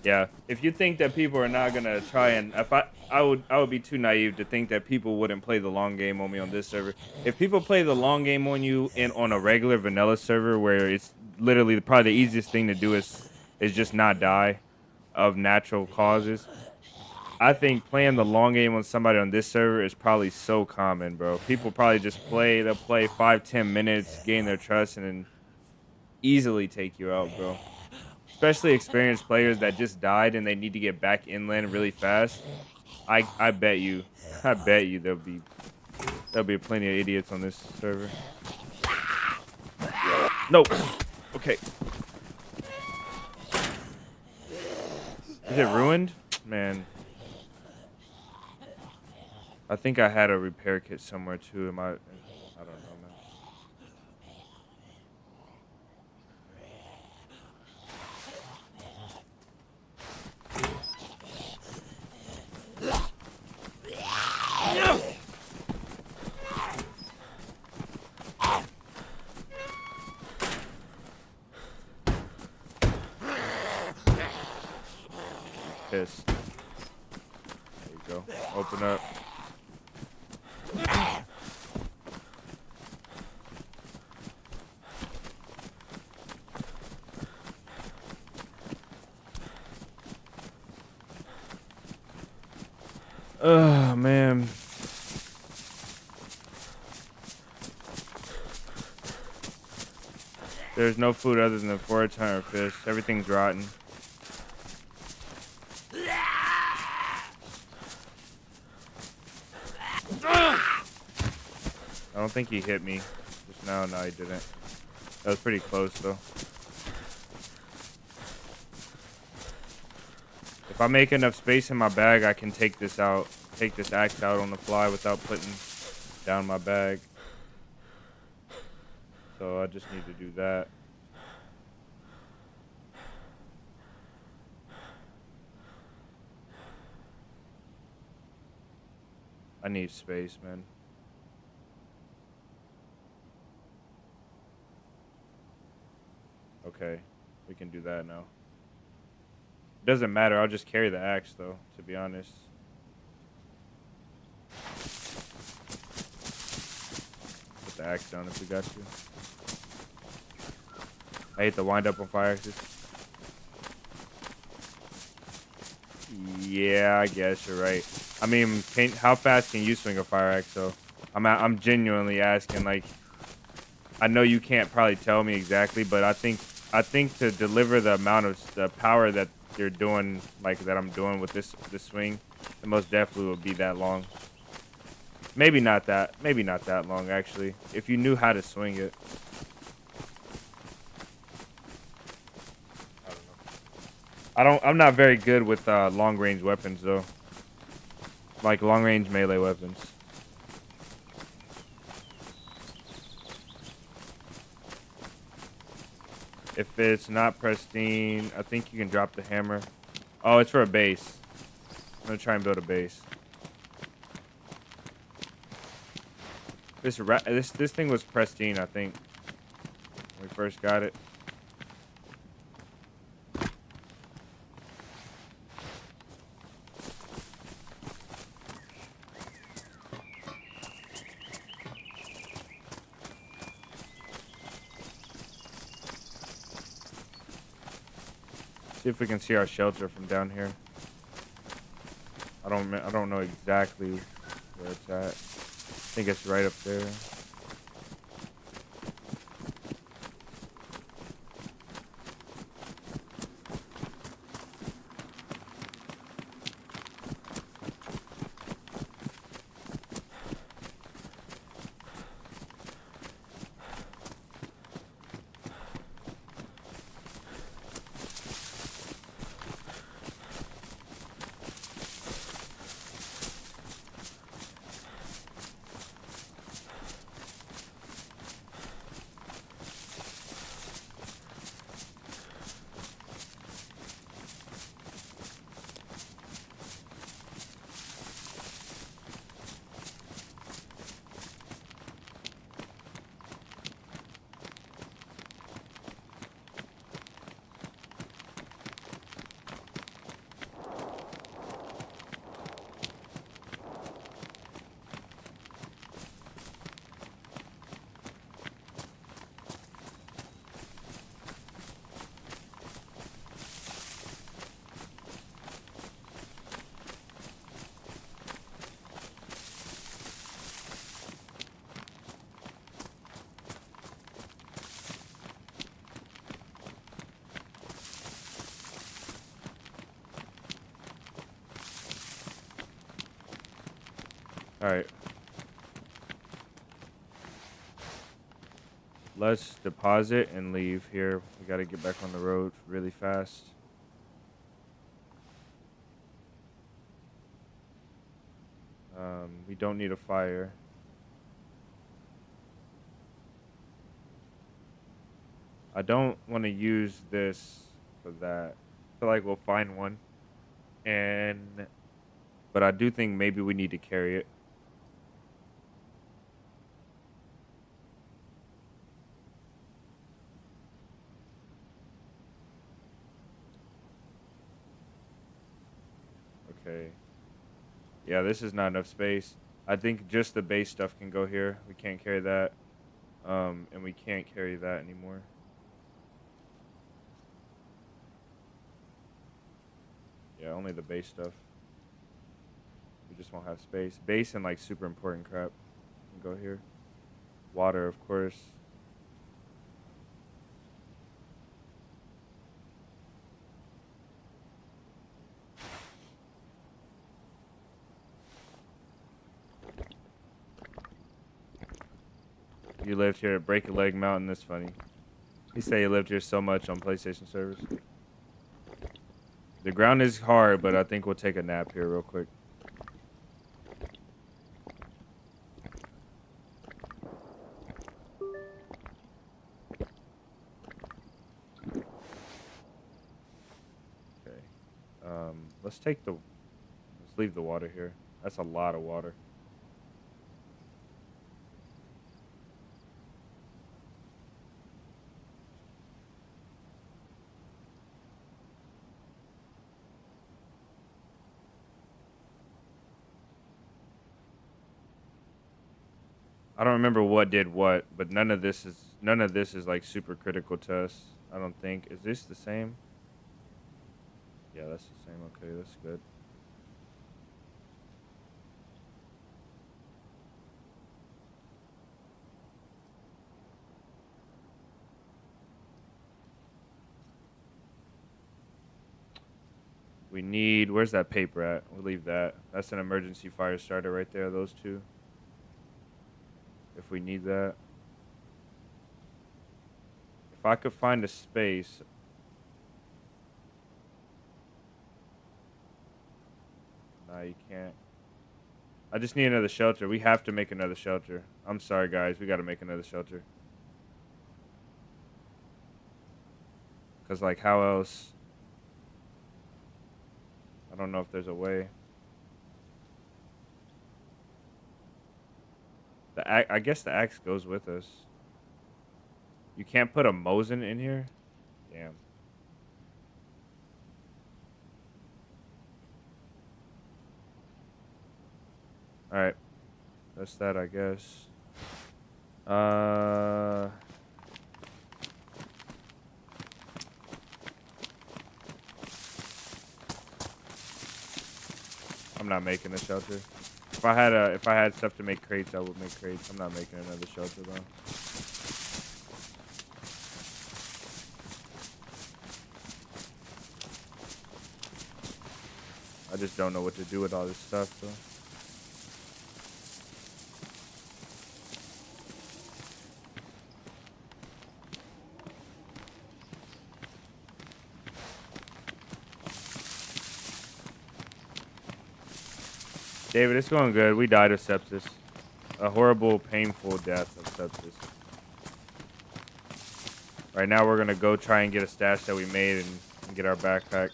Yeah, if you think that people are not gonna try and I would be too naive to think that people wouldn't play the long game on me on this server. If people play the long game on you on a regular vanilla server where it's literally probably the easiest thing to do is just not die of natural causes. I think playing the long game on somebody on this server is probably so common, bro. People probably just they'll play 5-10 minutes, gain their trust, and then easily take you out, bro. Especially experienced players that just died and they need to get back inland really fast. I bet you there'll be plenty of idiots on this server. No. Okay. Is it ruined? Man. I think I had a repair kit somewhere too. I don't know, man. Pissed. There you go. Open up. Oh, man. There's no food other than the forage-hunter fish. Everything's rotten. don't think he hit me just now. No, he didn't. That was pretty close though. If I make enough space in my bag, I can take this axe out on the fly without putting down my bag. So I just need to do that. I need space, man. Okay, we can do that now. It doesn't matter, I'll just carry the axe though, to be honest. Put the axe down if we got to. I hate the wind up on fire axes. Yeah, I guess you're right. I mean, how fast can you swing a fire axe though? I'm genuinely asking, like, I know you can't probably tell me exactly, but I think to deliver the amount of the power that you're doing, like that I'm doing with this swing, it most definitely would be that long. Maybe not that long actually, if you knew how to swing it. I don't know. I'm not very good with long range weapons though. Like long range melee weapons. If it's not pristine, I think you can drop the hammer. Oh, it's for a base. I'm gonna try and build a base. This thing was pristine, I think, when we first got it. See if we can see our shelter from down here. I don't know exactly where it's at. I think it's right up there. Alright. Let's deposit and leave here. We gotta get back on the road really fast. We don't need a fire. I don't want to use this for that. I feel like we'll find one. But I do think maybe we need to carry it. Okay. Yeah, this is not enough space. I think just the base stuff can go here. We can't carry that. And we can't carry that anymore. Yeah, only the base stuff. We just won't have space. Base and like super important crap can go here. Water, of course. You lived here at Break a Leg Mountain. That's funny. He said he lived here so much on PlayStation servers. The ground is hard, but I think we'll take a nap here real quick. Okay. Let's leave the water here. That's a lot of water. I don't remember what did what, but none of this is like super critical to us. I don't think. Is this the same? Yeah, that's the same. Okay, that's good. We need, where's that paper at? We'll leave that. That's an emergency fire starter right there, those two. If we need that. If I could find a space. Nah, you can't. I just need another shelter. We have to make another shelter. I'm sorry, guys. We got to make another shelter. Because, like, how else? I don't know if there's a way. I guess the axe goes with us. You can't put a Mosin in here? Damn. Alright. That's that, I guess. I'm not making a shelter. If I had stuff to make crates, I would make crates. I'm not making another shelter though. I just don't know what to do with all this stuff though. David, it's going good. We died of sepsis. A horrible, painful death of sepsis. Right now, we're going to go try and get a stash that we made and get our backpack.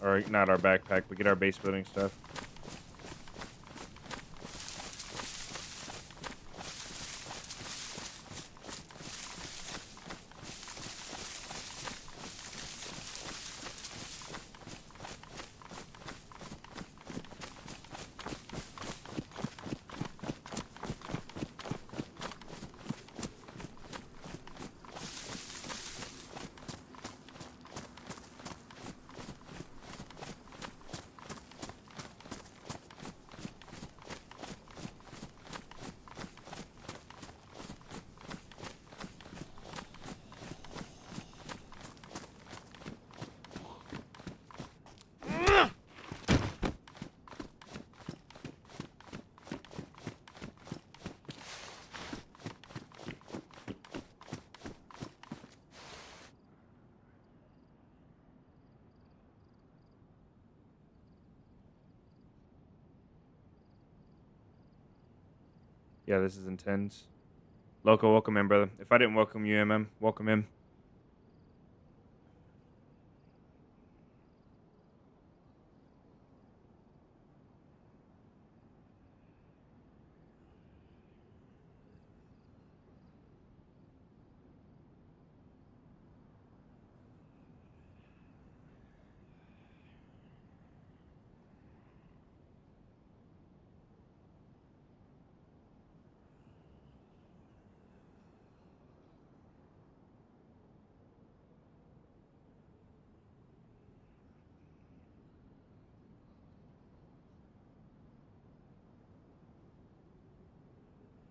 Or not our backpack, but get our base building stuff. Yeah, this is intense. Loco, welcome in, brother. If I didn't welcome you, welcome in.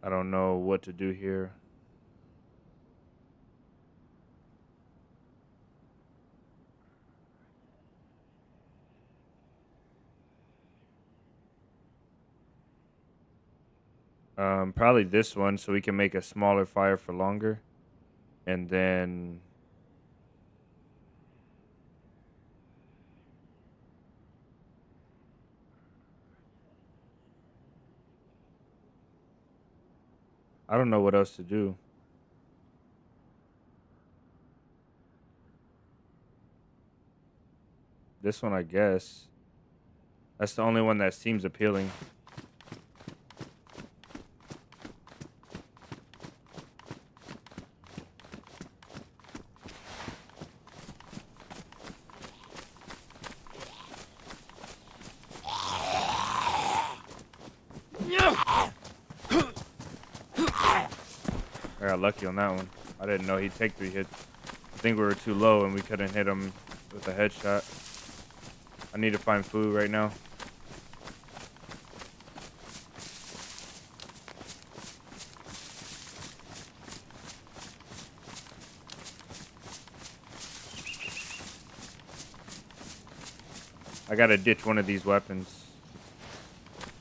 I don't know what to do here. Probably this one so we can make a smaller fire for longer. And then I don't know what else to do. This one, I guess. That's the only one that seems appealing. I got lucky on that one. I didn't know he'd take 3 hits. I think we were too low and we couldn't hit him with a headshot. I need to find food right now. I gotta ditch one of these weapons.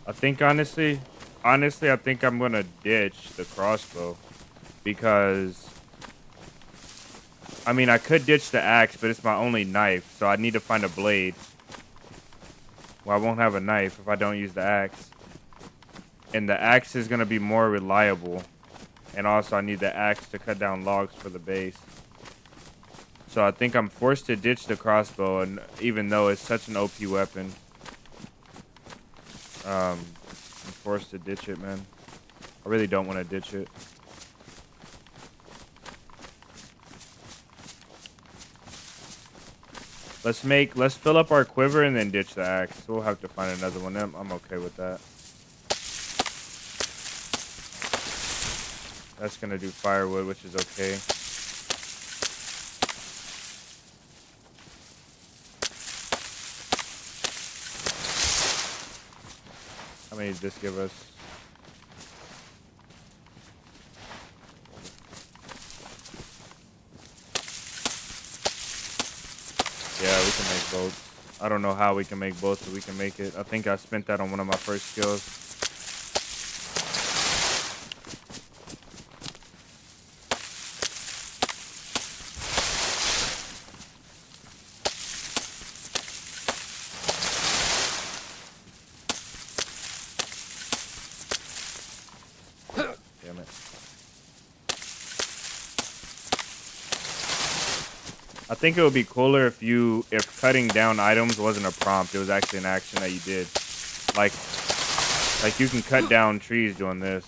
I think honestly, I think I'm gonna ditch the crossbow. Because, I mean, I could ditch the axe, but it's my only knife, so I need to find a blade. Well, I won't have a knife if I don't use the axe. And the axe is going to be more reliable. And also, I need the axe to cut down logs for the base. So I think I'm forced to ditch the crossbow, and even though it's such an OP weapon, I'm forced to ditch it, man. I really don't want to ditch it. Let's fill up our quiver and then ditch the axe. We'll have to find another one. I'm okay with that. That's gonna do firewood, which is okay. How many did this give us? Yeah, we can make boats. I don't know how we can make boats, but we can make it. I think I spent that on one of my first skills. Damn it. I think it would be cooler if cutting down items wasn't a prompt. It was actually an action that you did. Like you can cut down trees doing this.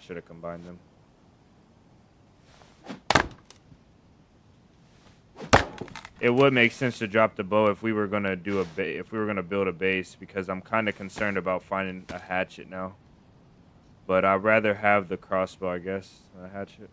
Should have combined them. It would make sense to drop the bow if we were gonna do if we were gonna build a base, because I'm kind of concerned about finding a hatchet now. But I'd rather have the crossbow, I guess, than a hatchet.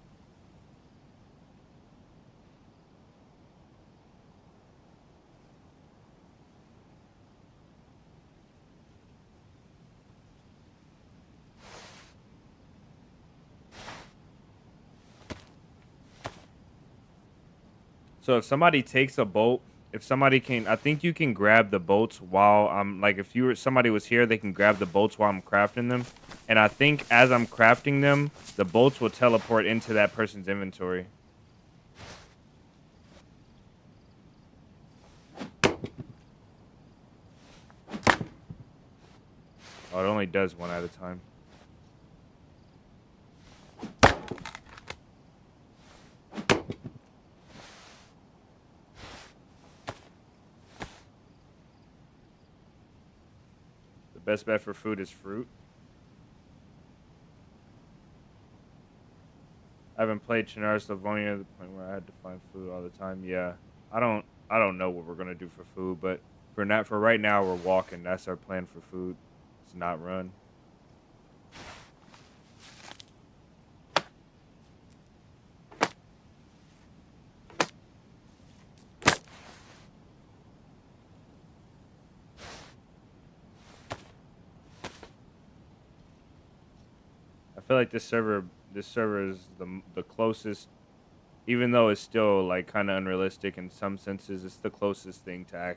So if somebody takes a bolt, if somebody can, I think you can grab the bolts while I'm, like, if somebody was here, they can grab the bolts while I'm crafting them. And I think as I'm crafting them, the bolts will teleport into that person's inventory. Oh, it only does one at a time. The best bet for food is fruit. I haven't played Chernarus Livonia to the point where I had to find food all the time. Yeah, I don't know what we're gonna do for food, but for right now we're walking. That's our plan for food. It's not run. I feel like this this server is the closest, even though it's still like kind of unrealistic in some senses. It's the closest thing to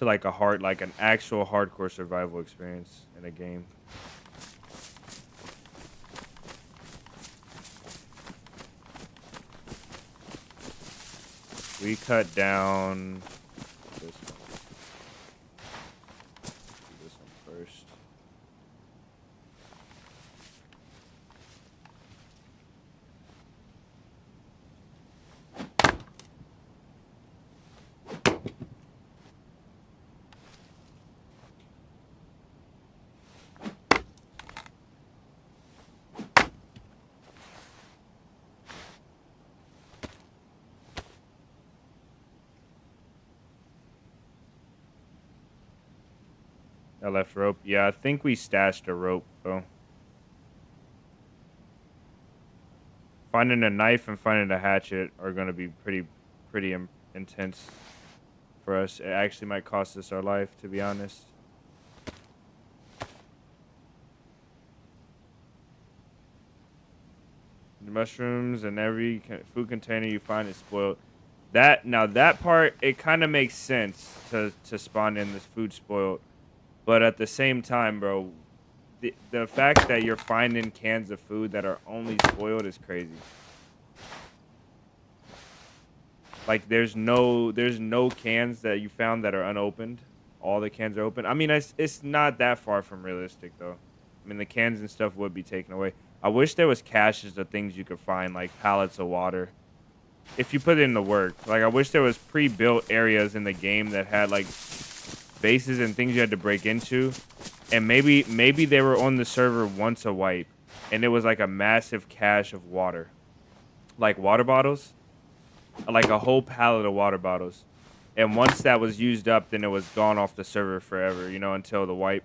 like an actual hardcore survival experience in a game. We cut down this one. Do this one first. I left rope. Yeah, I think we stashed a rope though. Finding a knife and finding a hatchet are going to be pretty intense for us. It actually might cost us our life, to be honest. The mushrooms and every food container you find is spoiled. That part, it kind of makes sense to spawn in this food spoiled. But at the same time, bro, the fact that you're finding cans of food that are only spoiled is crazy. Like there's no cans that you found that are unopened. All the cans are open. I mean, it's not that far from realistic though. I mean, the cans and stuff would be taken away. I wish there was caches of things you could find, like pallets of water. If you put it in the work, like I wish there was pre-built areas in the game that had like bases and things you had to break into, and maybe they were on the server once a wipe, and it was like a massive cache of water, like water bottles, like a whole pallet of water bottles, and once that was used up, then it was gone off the server forever, you know, until the wipe.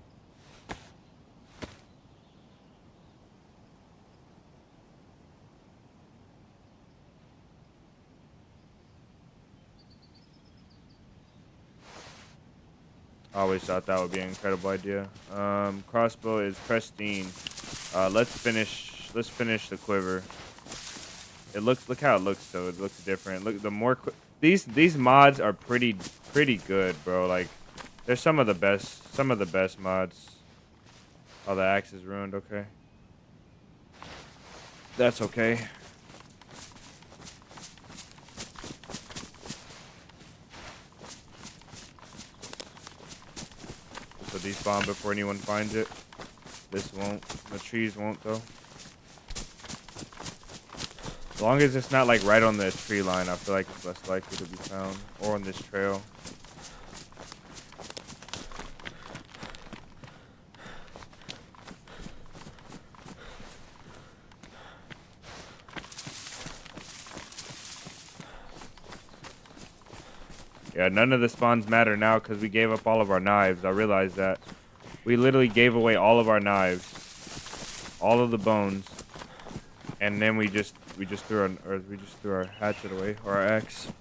I always thought that would be an incredible idea. Crossbow is pristine. Let's finish the quiver. Look how it looks though. It looks different. Look, these mods are pretty good, bro. Like they're some of the best mods. Oh, the axe is ruined. Okay, that's okay. So despawn before anyone finds it. This won't. The trees won't though. As long as it's not like right on the tree line, I feel like it's less likely to be found. Or on this trail. Yeah, none of the spawns matter now because we gave up all of our knives. I realized that. We literally gave away all of our knives. All of the bones. And then we just threw our hatchet away, or our axe.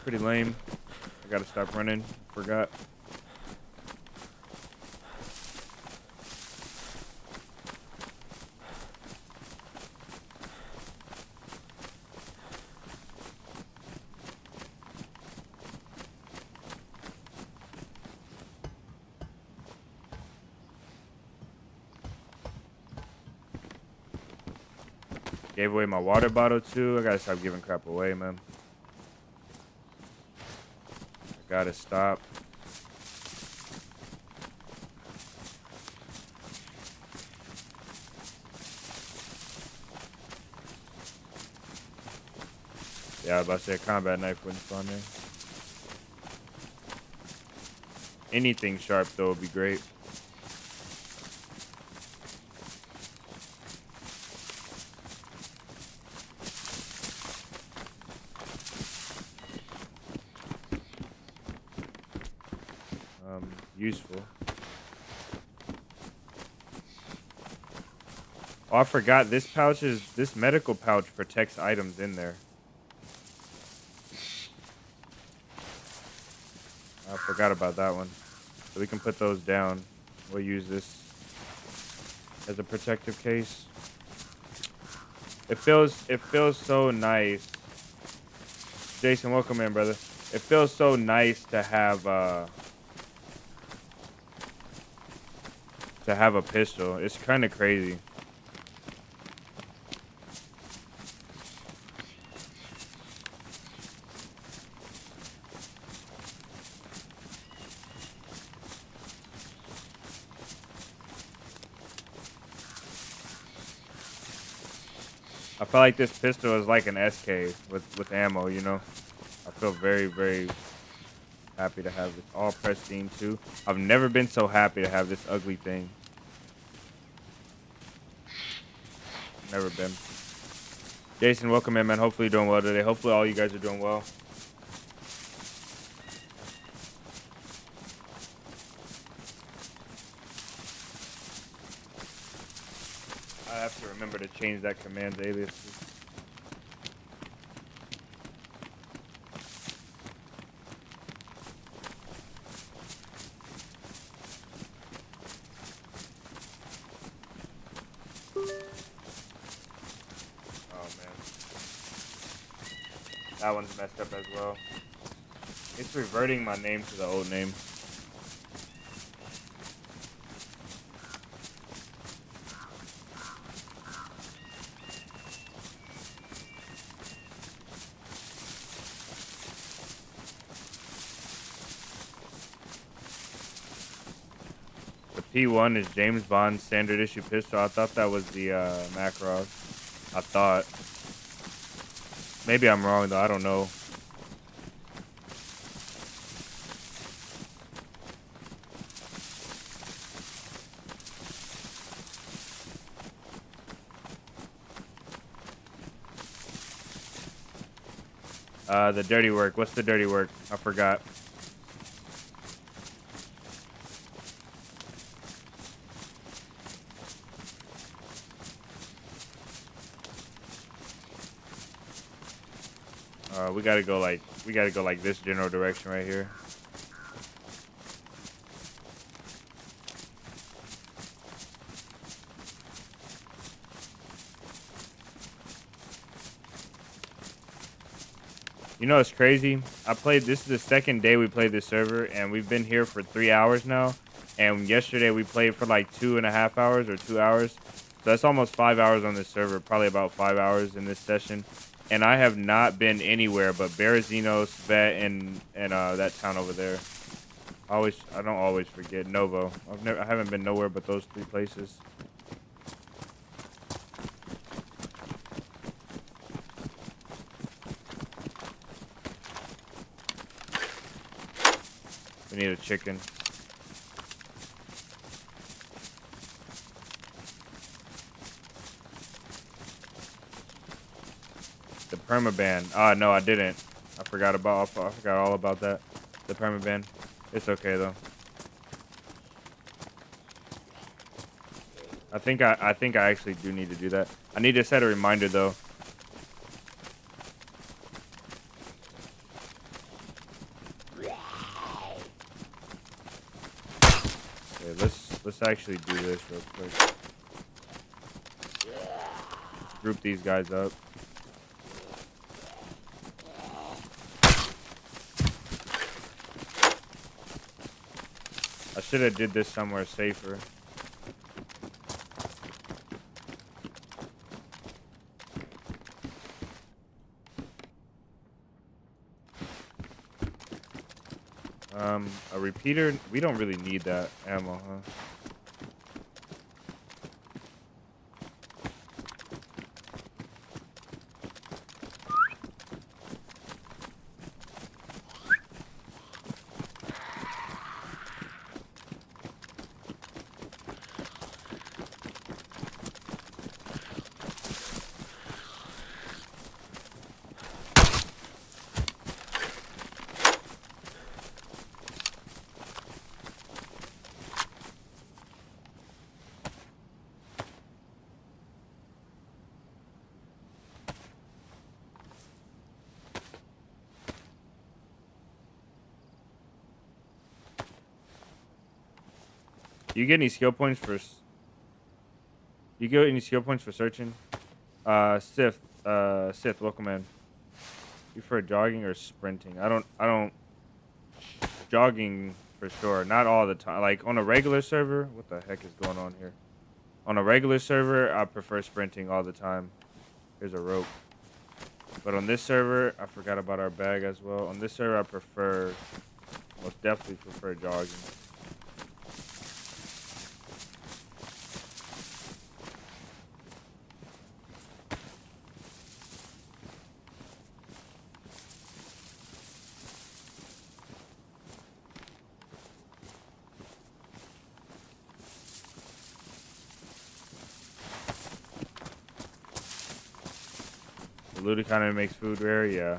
Pretty lame. I gotta stop running. Forgot. Gave away my water bottle too. I gotta stop giving crap away, man. I gotta stop. Yeah, I was about to say a combat knife wouldn't spawn there. Anything sharp though would be great. Useful. Oh, I forgot this medical pouch protects items in there. I forgot about that one. So we can put those down. We'll use this. as a protective case. It feels so nice. Jason, welcome in, brother. It feels so nice to have a pistol. It's kind of crazy. I feel like this pistol is like an SK with ammo, you know? I feel very, very happy to have this. All pristine, too. I've never been so happy to have this ugly thing. Never been. Jason, welcome in, man. Hopefully you're doing well today. Hopefully all you guys are doing well. I have to remember to change that command's alias. Oh, man. That one's messed up as well. It's reverting my name to the old name. The P1 is James Bond's standard issue pistol. I thought that was the Makarov. I thought. Maybe I'm wrong though. I don't know. The dirty work. What's the dirty work? I forgot. We gotta go like this general direction right here. You know, it's crazy. This is the second day we played this server, and we've been here for 3 hours now. And yesterday we played for like 2.5 hours or 2 hours. So that's almost 5 hours on this server, probably about 5 hours in this session. And I have not been anywhere but Berezino, Vet, and that town over there. I don't always forget Novo. I haven't been nowhere but those 3 places. We need a chicken. The permaban. No, I didn't. I forgot all about that. The permaban. It's okay though. I think I actually do need to do that. I need to set a reminder though. Okay, let's actually do this real quick. Let's group these guys up. I should have did this somewhere safer. A repeater, we don't really need that ammo, huh? You get any skill points for... You get any skill points for searching? Sith, Sith, welcome in. You prefer jogging or sprinting? I don't. Jogging for sure. Not all the time. Like on a regular server, what the heck is going on here? On a regular server, I prefer sprinting all the time. Here's a rope. But on this server, I forgot about our bag as well. On this server, I most definitely prefer jogging. The loot economy makes food rare, yeah.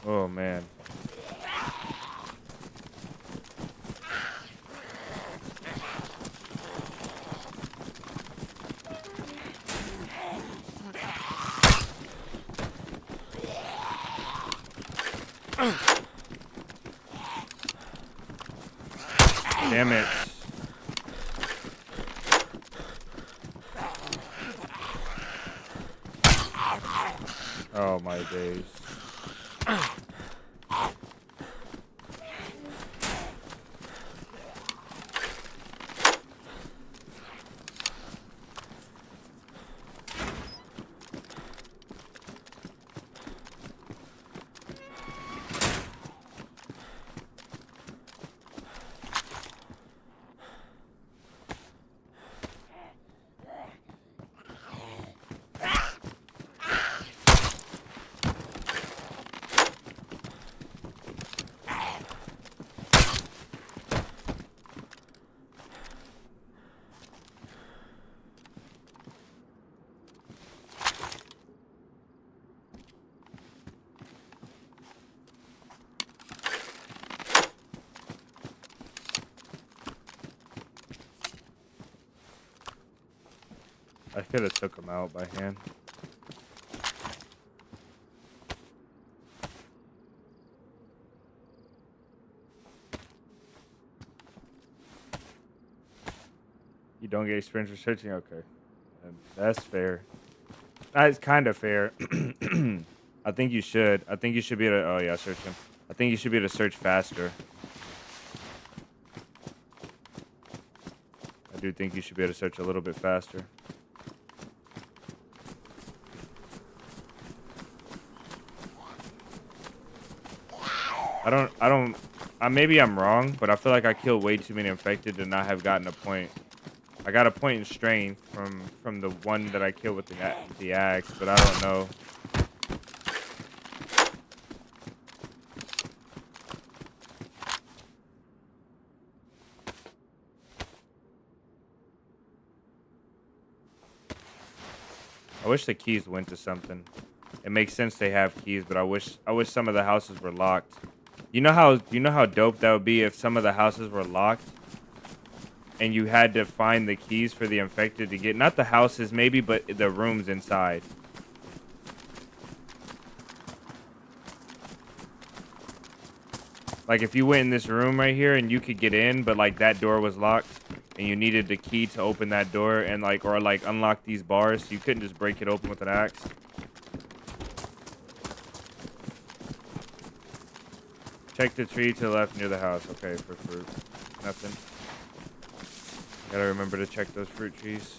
Oh man. Damn it. Oh my days. I could have took him out by hand. You don't get experience for searching? Okay. That's fair. That's kind of fair. I think you should. I think you should be able to... Oh, yeah, search him. I think you should be able to search faster. I do think you should be able to search a little bit faster. Maybe I'm wrong, but I feel like I killed way too many infected to not have gotten a point. I got a point in strength from the one that I killed with the axe, but I don't know. I wish the keys went to something. It makes sense they have keys, but I wish some of the houses were locked. You know how dope that would be if some of the houses were locked and you had to find the keys for the infected to get, not the houses maybe, but the rooms inside. Like if you went in this room right here and you could get in, but like that door was locked and you needed the key to open that door and like unlock these bars, so you couldn't just break it open with an axe. Check the tree to the left near the house. Okay, for fruit. Nothing. Gotta remember to check those fruit trees.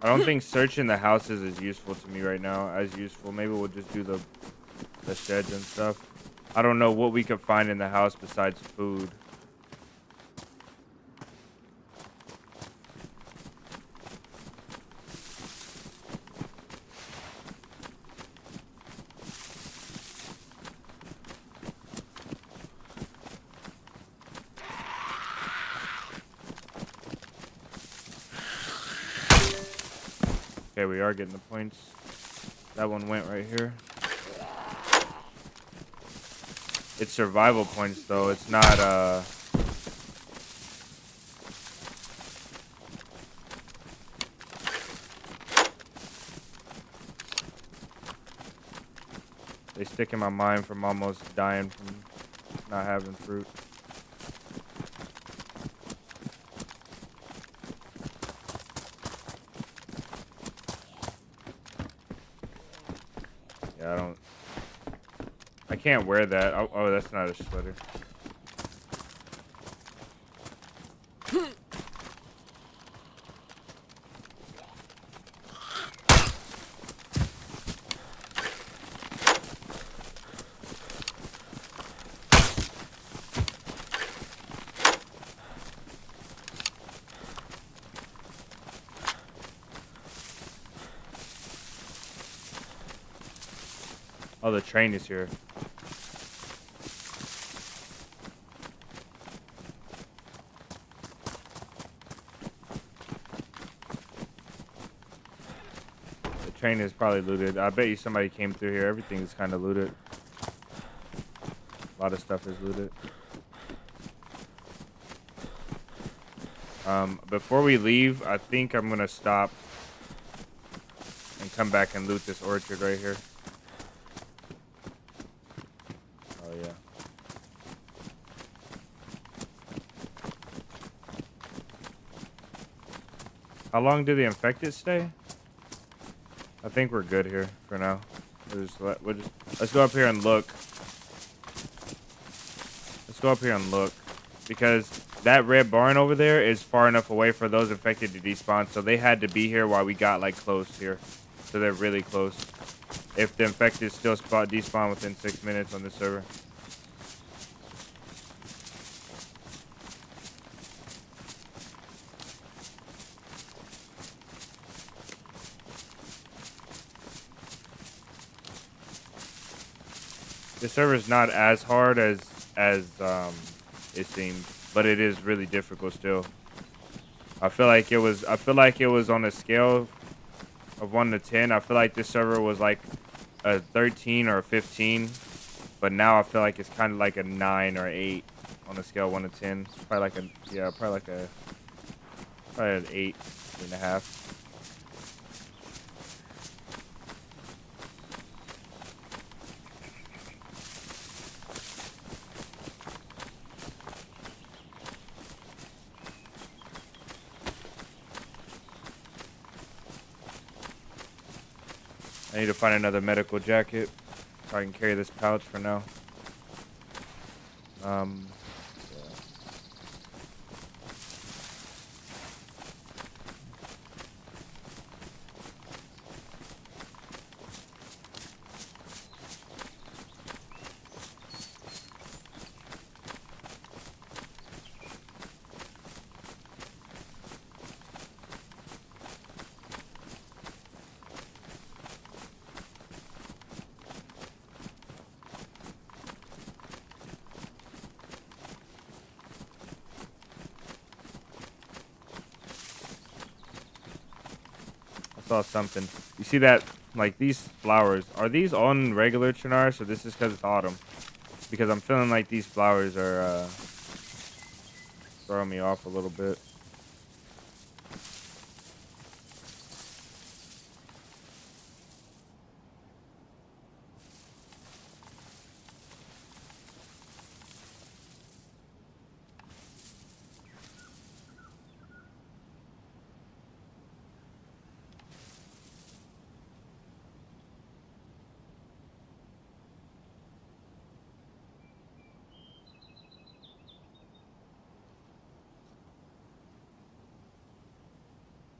I don't think searching the houses is useful to me right now. As useful. Maybe we'll just do the sheds and stuff. I don't know what we could find in the house besides food. Okay, we are getting the points. That one went right here. It's survival points though. It's not They stick in my mind from almost dying from not having fruit. Yeah, I can't wear that. Oh, that's not a sweater. Oh, the train is here. The train is probably looted. I bet you somebody came through here. Everything's kind of looted. A lot of stuff is looted. Before we leave, I think I'm gonna stop and come back and loot this orchard right here. Oh yeah. How long do the infected stay? I think we're good here for now. Let's go up here and look. Let's go up here and look, because that red barn over there is far enough away for those infected to despawn, so they had to be here while we got like close here. So they're really close. If the infected still despawn within 6 minutes on this server. The server's not as hard as it seems, but it is really difficult still. I feel like it was on a scale of 1 to 10. I feel like this server was like a 13 or a 15, but now I feel like it's kind of like a 9 or 8 on a scale of 1 to 10. It's probably like an 8.5. I need to find another medical jacket so I can carry this pouch for now. Yeah. Saw something. You see that? Like these flowers. Are these on regular Chinar? So this is because it's autumn. Because I'm feeling like these flowers are throwing me off a little bit.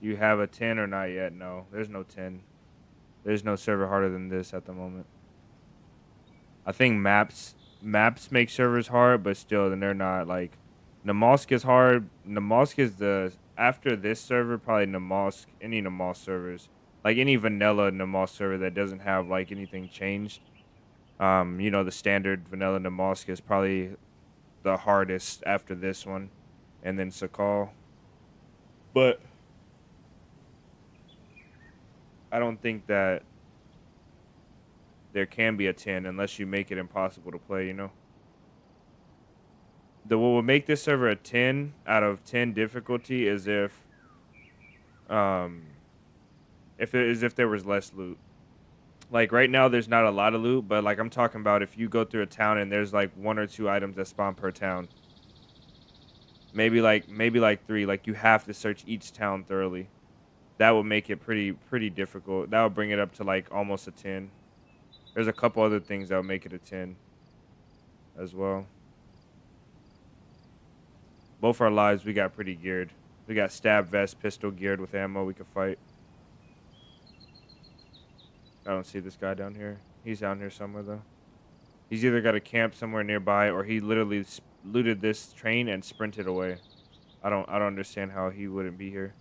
You have a 10 or not yet? No, there's no 10. There's no server harder than this at the moment. I think maps make servers hard, but still, then they're not like Namalsk is hard. Namalsk is after this server, probably Namalsk, any Namalsk servers, like any vanilla Namalsk server that doesn't have like anything changed. The standard vanilla Namalsk is probably the hardest after this one, and then Sakal. But I don't think that there can be a 10 unless you make it impossible to play, what would make this server a 10 out of 10 difficulty is if there was less loot. Like right now, there's not a lot of loot, but like I'm talking about if you go through a town and there's like 1 or 2 items that spawn per town. Maybe like 3. Like you have to search each town thoroughly. That would make it pretty difficult. That would bring it up to like almost a 10. There's a couple other things that would make it a 10 as well. Both our lives we got pretty geared. We got stab vest, pistol geared with ammo. We could fight. I don't see this guy down here. He's down here somewhere though. He's either got a camp somewhere nearby or he literally looted this train and sprinted away. I don't understand how he wouldn't be here.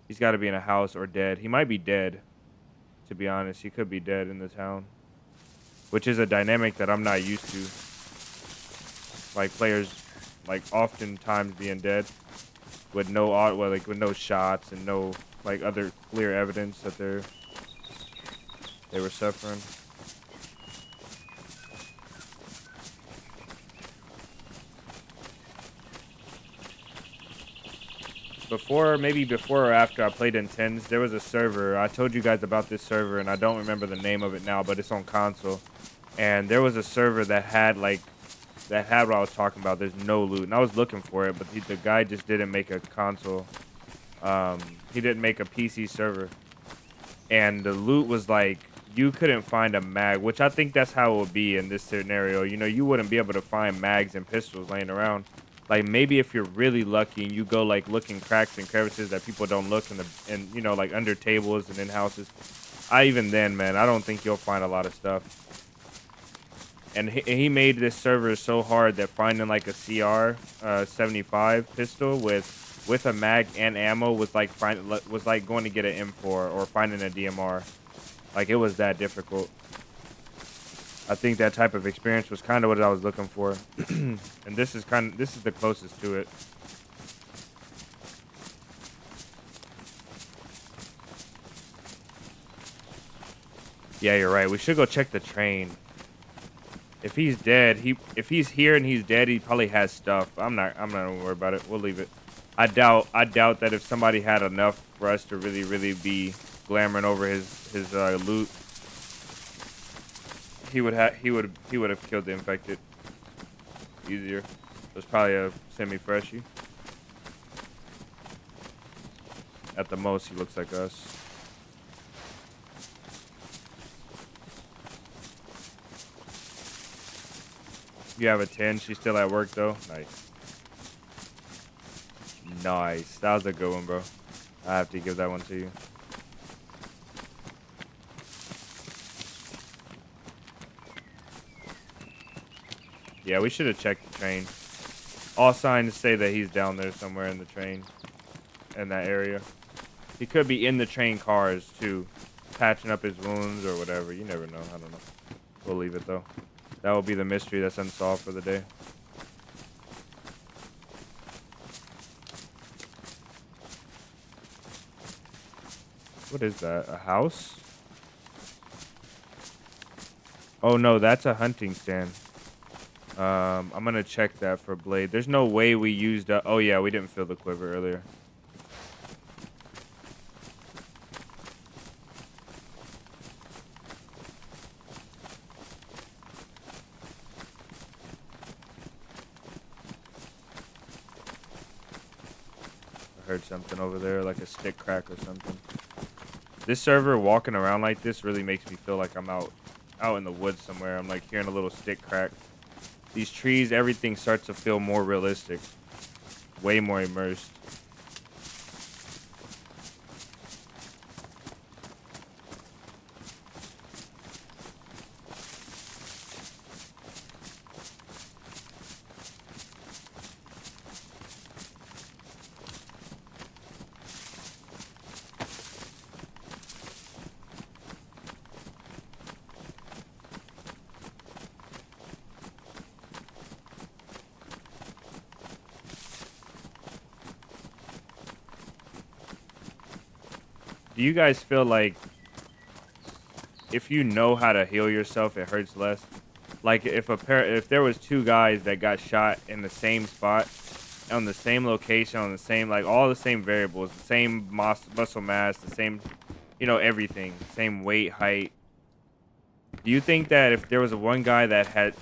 He's got to be in a house or dead. He might be dead, to be honest. He could be dead in the town, which is a dynamic that I'm not used to. Like players, like oftentimes being dead with with no shots and no like other clear evidence that they were suffering. Maybe before or after I played in 10s, there was a server. I told you guys about this server, and I don't remember the name of it now, but it's on console. And there was a server that had what I was talking about. There's no loot, and I was looking for it, but the guy just didn't make a console. He didn't make a PC server, and the loot was like you couldn't find a mag, which I think that's how it would be in this scenario. You know, you wouldn't be able to find mags and pistols laying around. Like maybe if you're really lucky and you go like looking cracks and crevices that people don't look and you know like under tables and in houses. Even then, man, I don't think you'll find a lot of stuff. And he made this server so hard that finding like a CR 75 pistol with a mag and ammo was like going to get an M4 or finding a DMR. Like it was that difficult. I think that type of experience was kind of what I was looking for. And this is the closest to it. Yeah, you're right. We should go check the train. If he's dead, if he's here and he's dead, he probably has stuff. I'm not gonna worry about it. We'll leave it. I doubt that if somebody had enough for us to really be glamoring over his loot, he would have killed the infected easier. It was probably a semi-freshie. At the most, he looks like us. You have a 10. She's still at work though. Nice. Nice. That was a good one, bro. I have to give that one to you. Yeah, we should have checked the train. All signs say that he's down there somewhere in the train, in that area. He could be in the train cars too, patching up his wounds or whatever. You never know. I don't know. We'll leave it though. That will be the mystery that's unsolved for the day. What is that? A house? Oh no, that's a hunting stand. I'm gonna check that for blade. There's no way we used oh yeah, we didn't fill the quiver earlier. I heard something over there, like a stick crack or something. This server walking around like this really makes me feel like I'm out in the woods somewhere. I'm like hearing a little stick crack. These trees, everything starts to feel more realistic, way more immersed. Do you guys feel like if you know how to heal yourself, it hurts less? Like if there was 2 guys that got shot in the same spot, on the same location, on the same, like all the same variables, the same muscle mass, the same, you know, everything, same weight, height, Do you think that if there was a one guy that had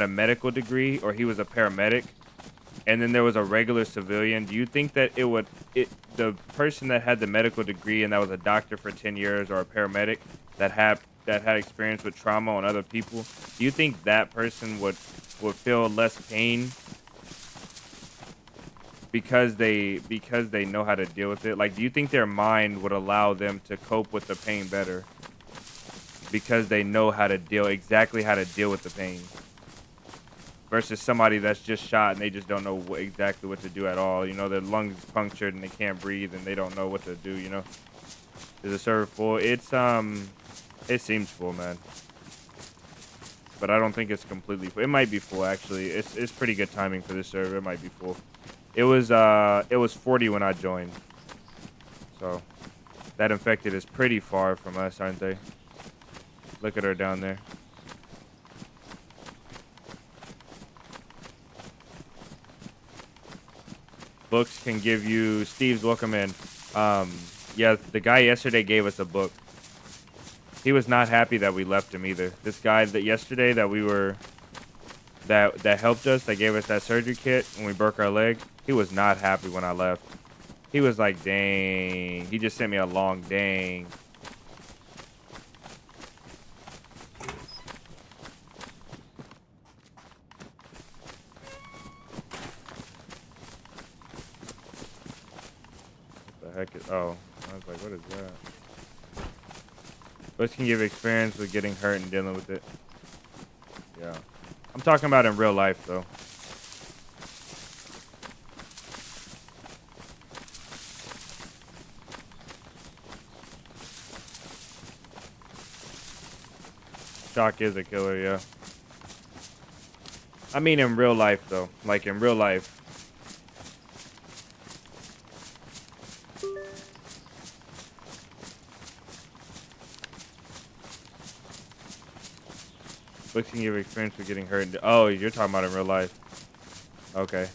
a medical degree, or he was a paramedic, and then there was a regular civilian, do you think that the person that had the medical degree and that was a doctor for 10 years, or a paramedic that had experience with trauma on other people, do you think that person would feel less pain because they know how to deal with it? Like, do you think their mind would allow them to cope with the pain better because they know exactly how to deal with the pain, versus somebody that's just shot and they just don't know exactly what to do at all? You know, their lungs punctured and they can't breathe and they don't know what to do, you know? Is the server full? It seems full, man. But I don't think it's completely full. It might be full, actually. It's pretty good timing for this server. It might be full. It was 40 when I joined. So that infected is pretty far from us, aren't they? Look at her down there. Books can give you... Steve's, welcome in. Yeah, the guy yesterday gave us a book. He was not happy that we left him either. This guy that yesterday that we were... That helped us, that gave us that surgery kit when we broke our leg, he was not happy when I left. He was like, dang. He just sent me a long dang. What the heck is... Oh, I was like, what is that? Books can give experience with getting hurt and dealing with it. Yeah. I'm talking about in real life, though. Shock is a killer, yeah. I mean in real life, though. Like, in real life. Books can give experience for getting hurt. Oh, you're talking about in real life. Okay.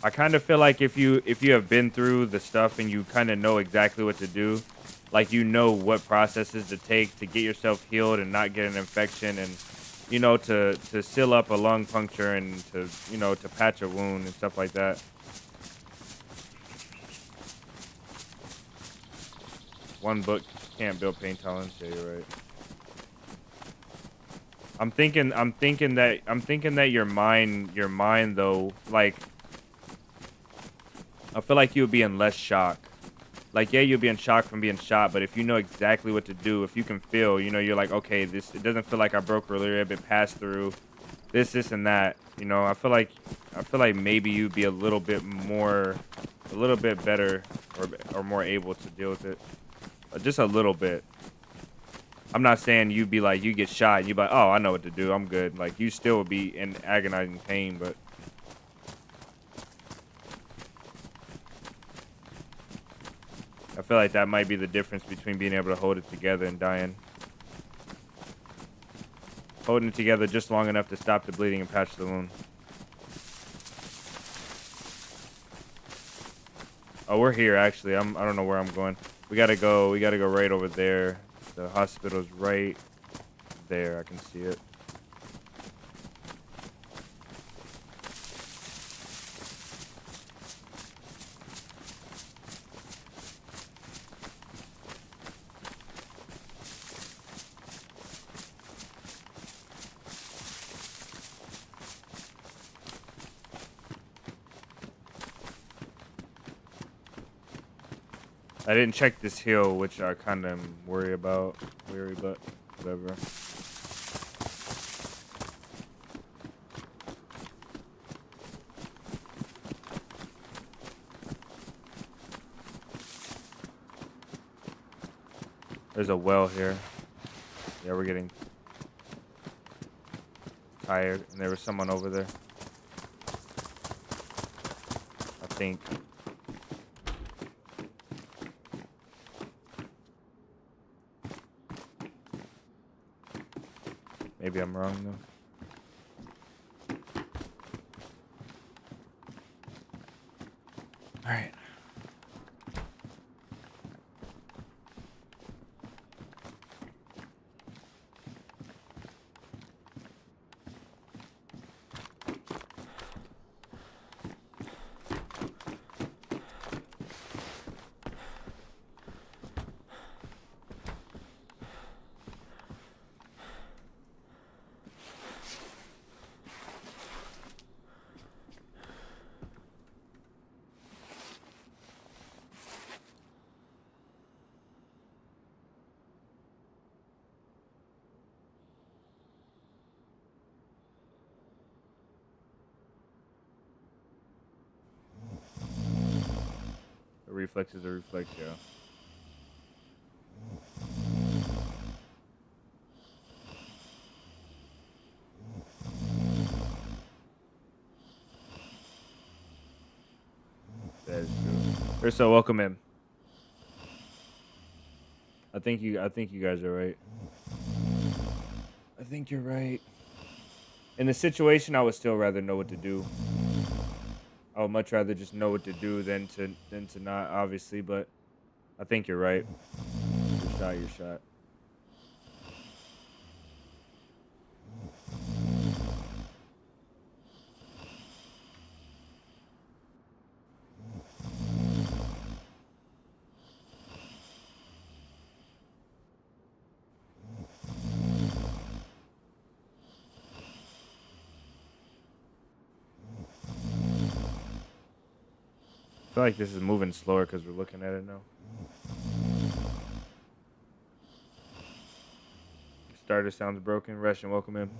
I kind of feel like if you have been through the stuff and you kind of know exactly what to do, like you know what processes to take to get yourself healed and not get an infection, and you know to seal up a lung puncture and to to patch a wound and stuff like that. One book can't build pain tolerance. Yeah, you're right. I'm thinking that your mind though, like, I feel like you would be in less shock. Like, yeah, you'll be in shock from being shot, but if you know exactly what to do, if you can feel, you're like, okay, it doesn't feel like I broke a rib, it passed through this, and that. I feel like maybe you'd be a little bit better, or more able to deal with it. Just a little bit. I'm not saying you'd be like, you get shot and you'd be like, oh, I know what to do, I'm good. Like, you still would be in agonizing pain, but I feel like that might be the difference between being able to hold it together and dying. Holding it together just long enough to stop the bleeding and patch the wound. Oh, we're here actually. I don't know where I'm going. We gotta go right over there. The hospital's right there. I can see it. I didn't check this hill, which I kind of am weary, but whatever. There's a well here. Yeah, we're getting tired, and there was someone over there. I think. Maybe I'm wrong though. All right. reflex is a reflex, yeah. That is true. Urso, welcome in. I think you guys are right. I think you're right. In the situation, I would still rather know what to do. I would much rather just know what to do than to not, obviously. But I think you're right. Your shot, your shot. I feel like this is moving slower because we're looking at it now. Starter sounds broken. Russian, welcome in.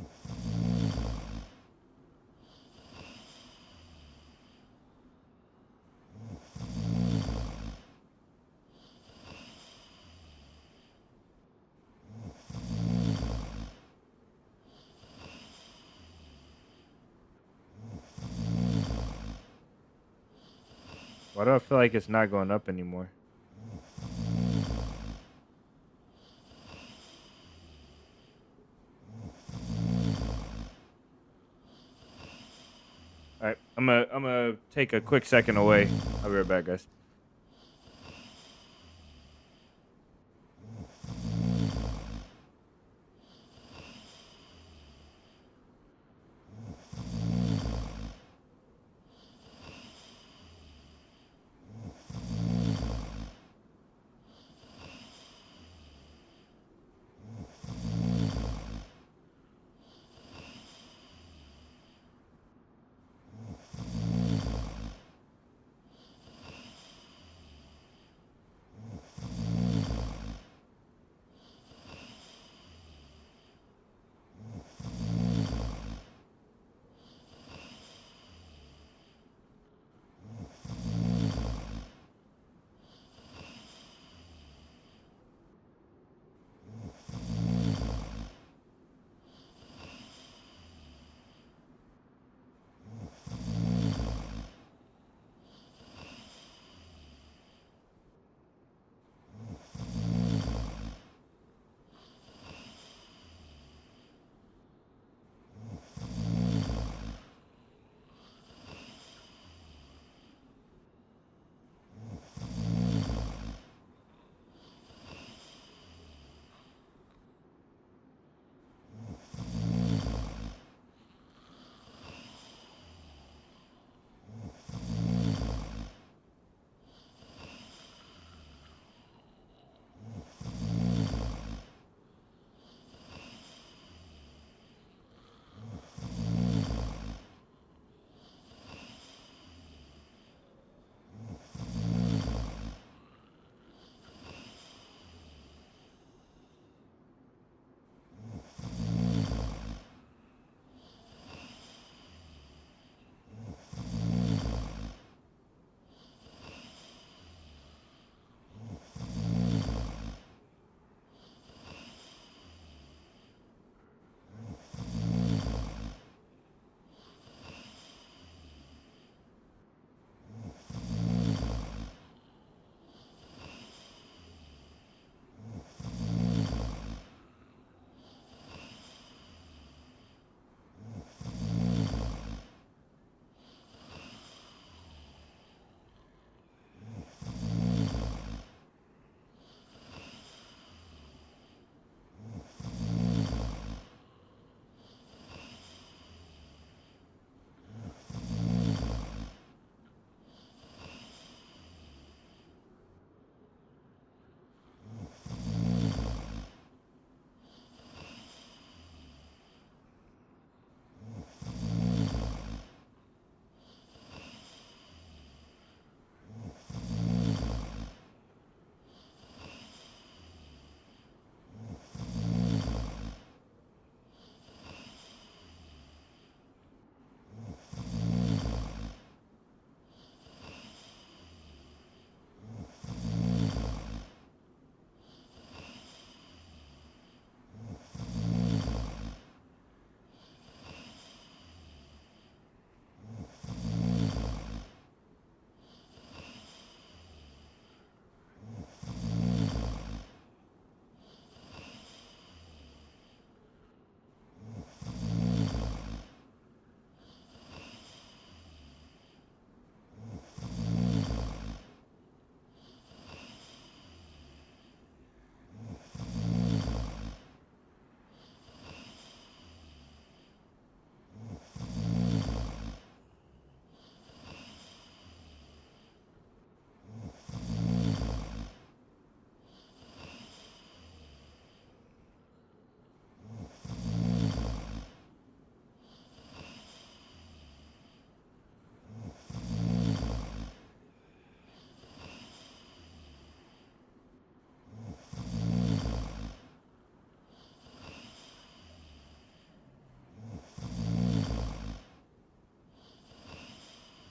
Why do I feel like it's not going up anymore? All right, I'm gonna take a quick second away. I'll be right back, guys.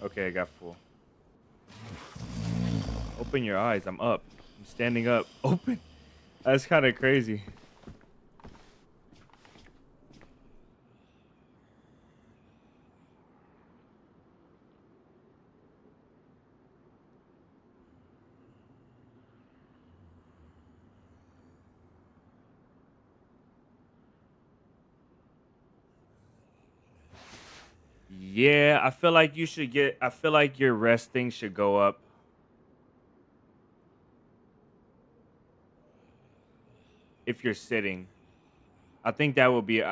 Okay, I got full. Open your eyes. I'm up. I'm standing up. Open. That's kind of crazy. Yeah, I feel like you should get. I feel like your resting should go up. If you're sitting. I think that would be a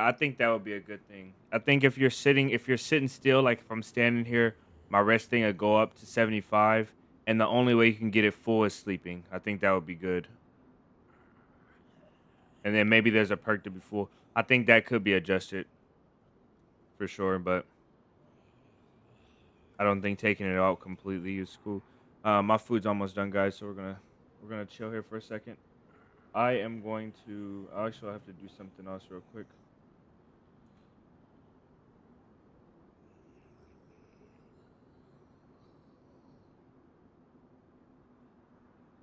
good thing. I think if you're sitting still, like if I'm standing here, my resting would go up to 75, and the only way you can get it full is sleeping. I think that would be good. And then maybe there's a perk to be full. I think that could be adjusted for sure, but I don't think taking it out completely is cool. My food's almost done, guys, so we're gonna chill here for a second. I am going to. I actually have to do something else real quick.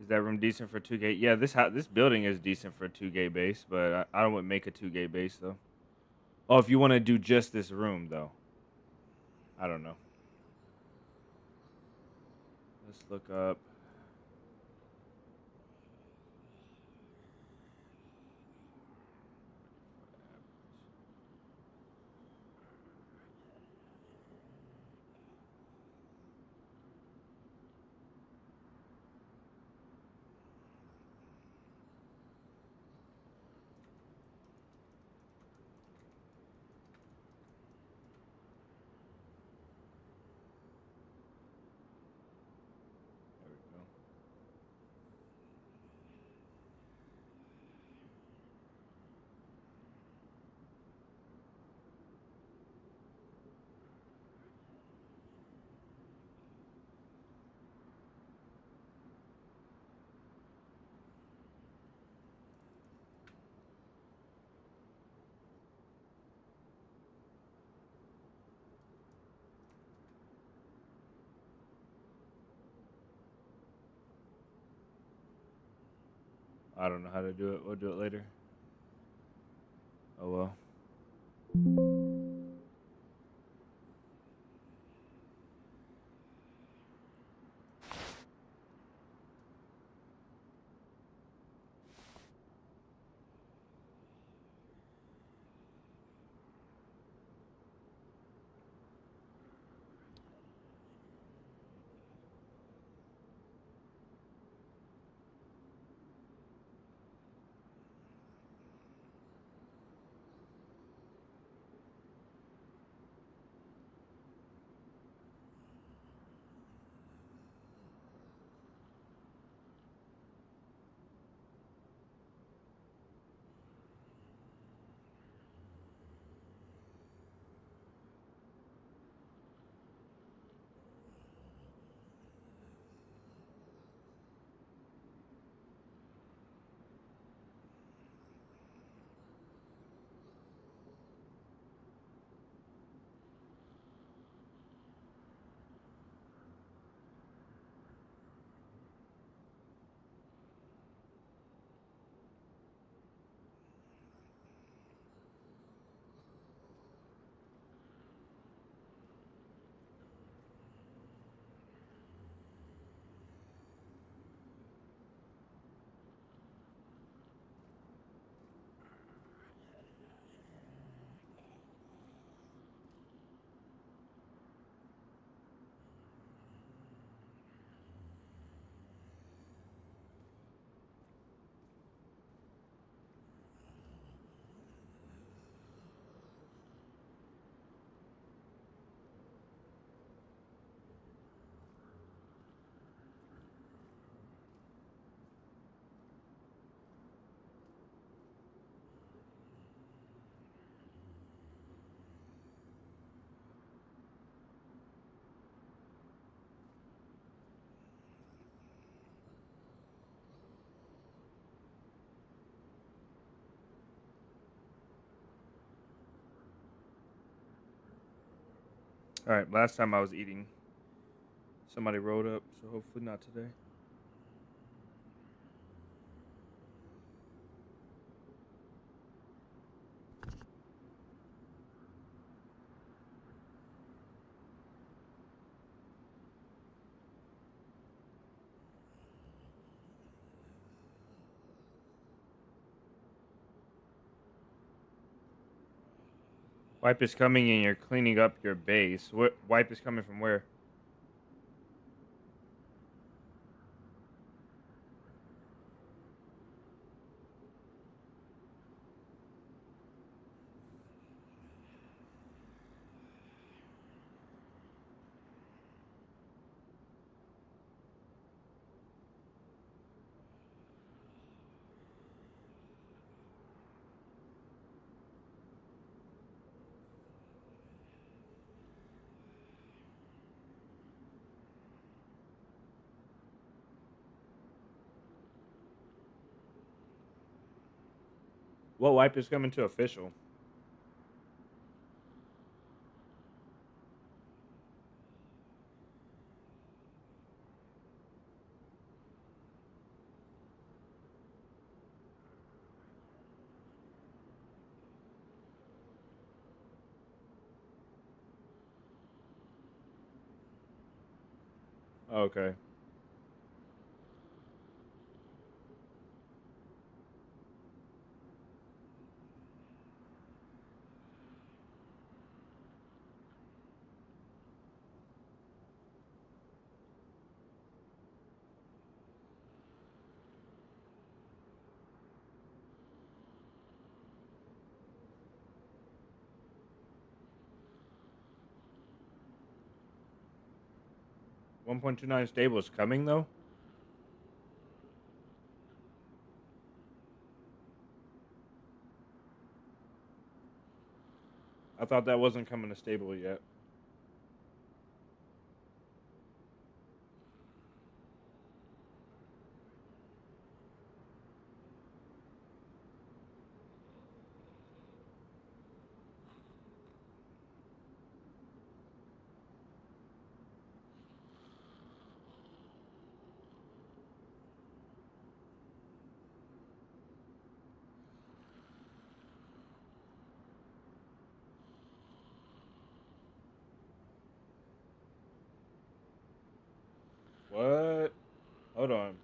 Is that room decent for 2K? Yeah, this building is decent for a 2K base, but I don't want to make a 2K base though. Oh, if you want to do just this room though, I don't know. Let's look up. There we go. I don't know how to do it. We'll do it later. Oh well. All right. Last time I was eating. Somebody rode up, so hopefully not today. Wipe is coming and you're cleaning up your base. What wipe is coming from where? What wipe is coming to official? Okay. $1.29 stable is coming though. I thought that wasn't coming to stable yet. What? Hold on.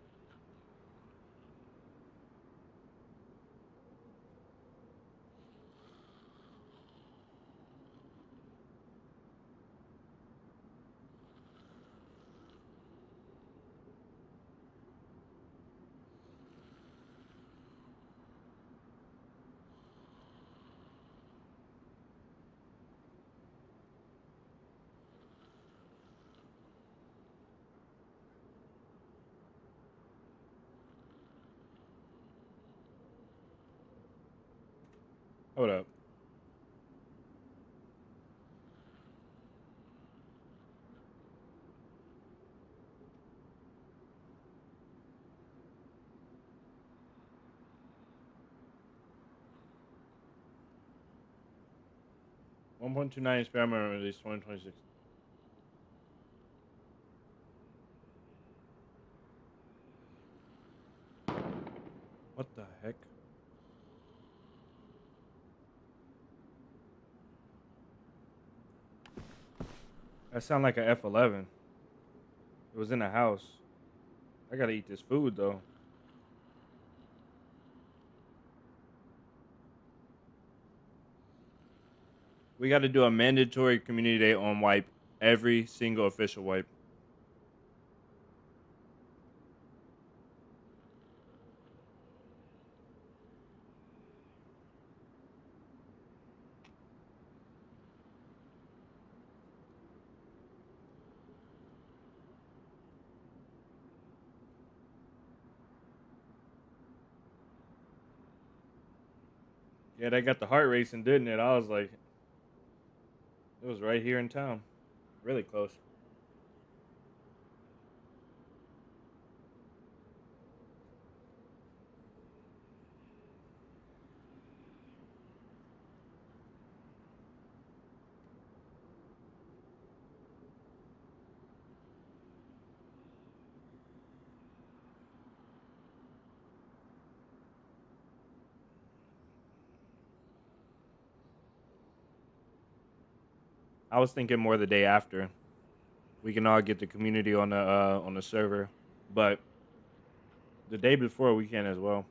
Hold up. $1.29 experiment release 2026. What the heck? That sound like a F11. It was in a house. I gotta eat this food though. We gotta do a mandatory community day on wipe. Every single official wipe. Yeah, they got the heart racing, didn't it? I was like, it was right here in town. Really close. I was thinking more the day after. We can all get the community on the server, but the day before we can as well.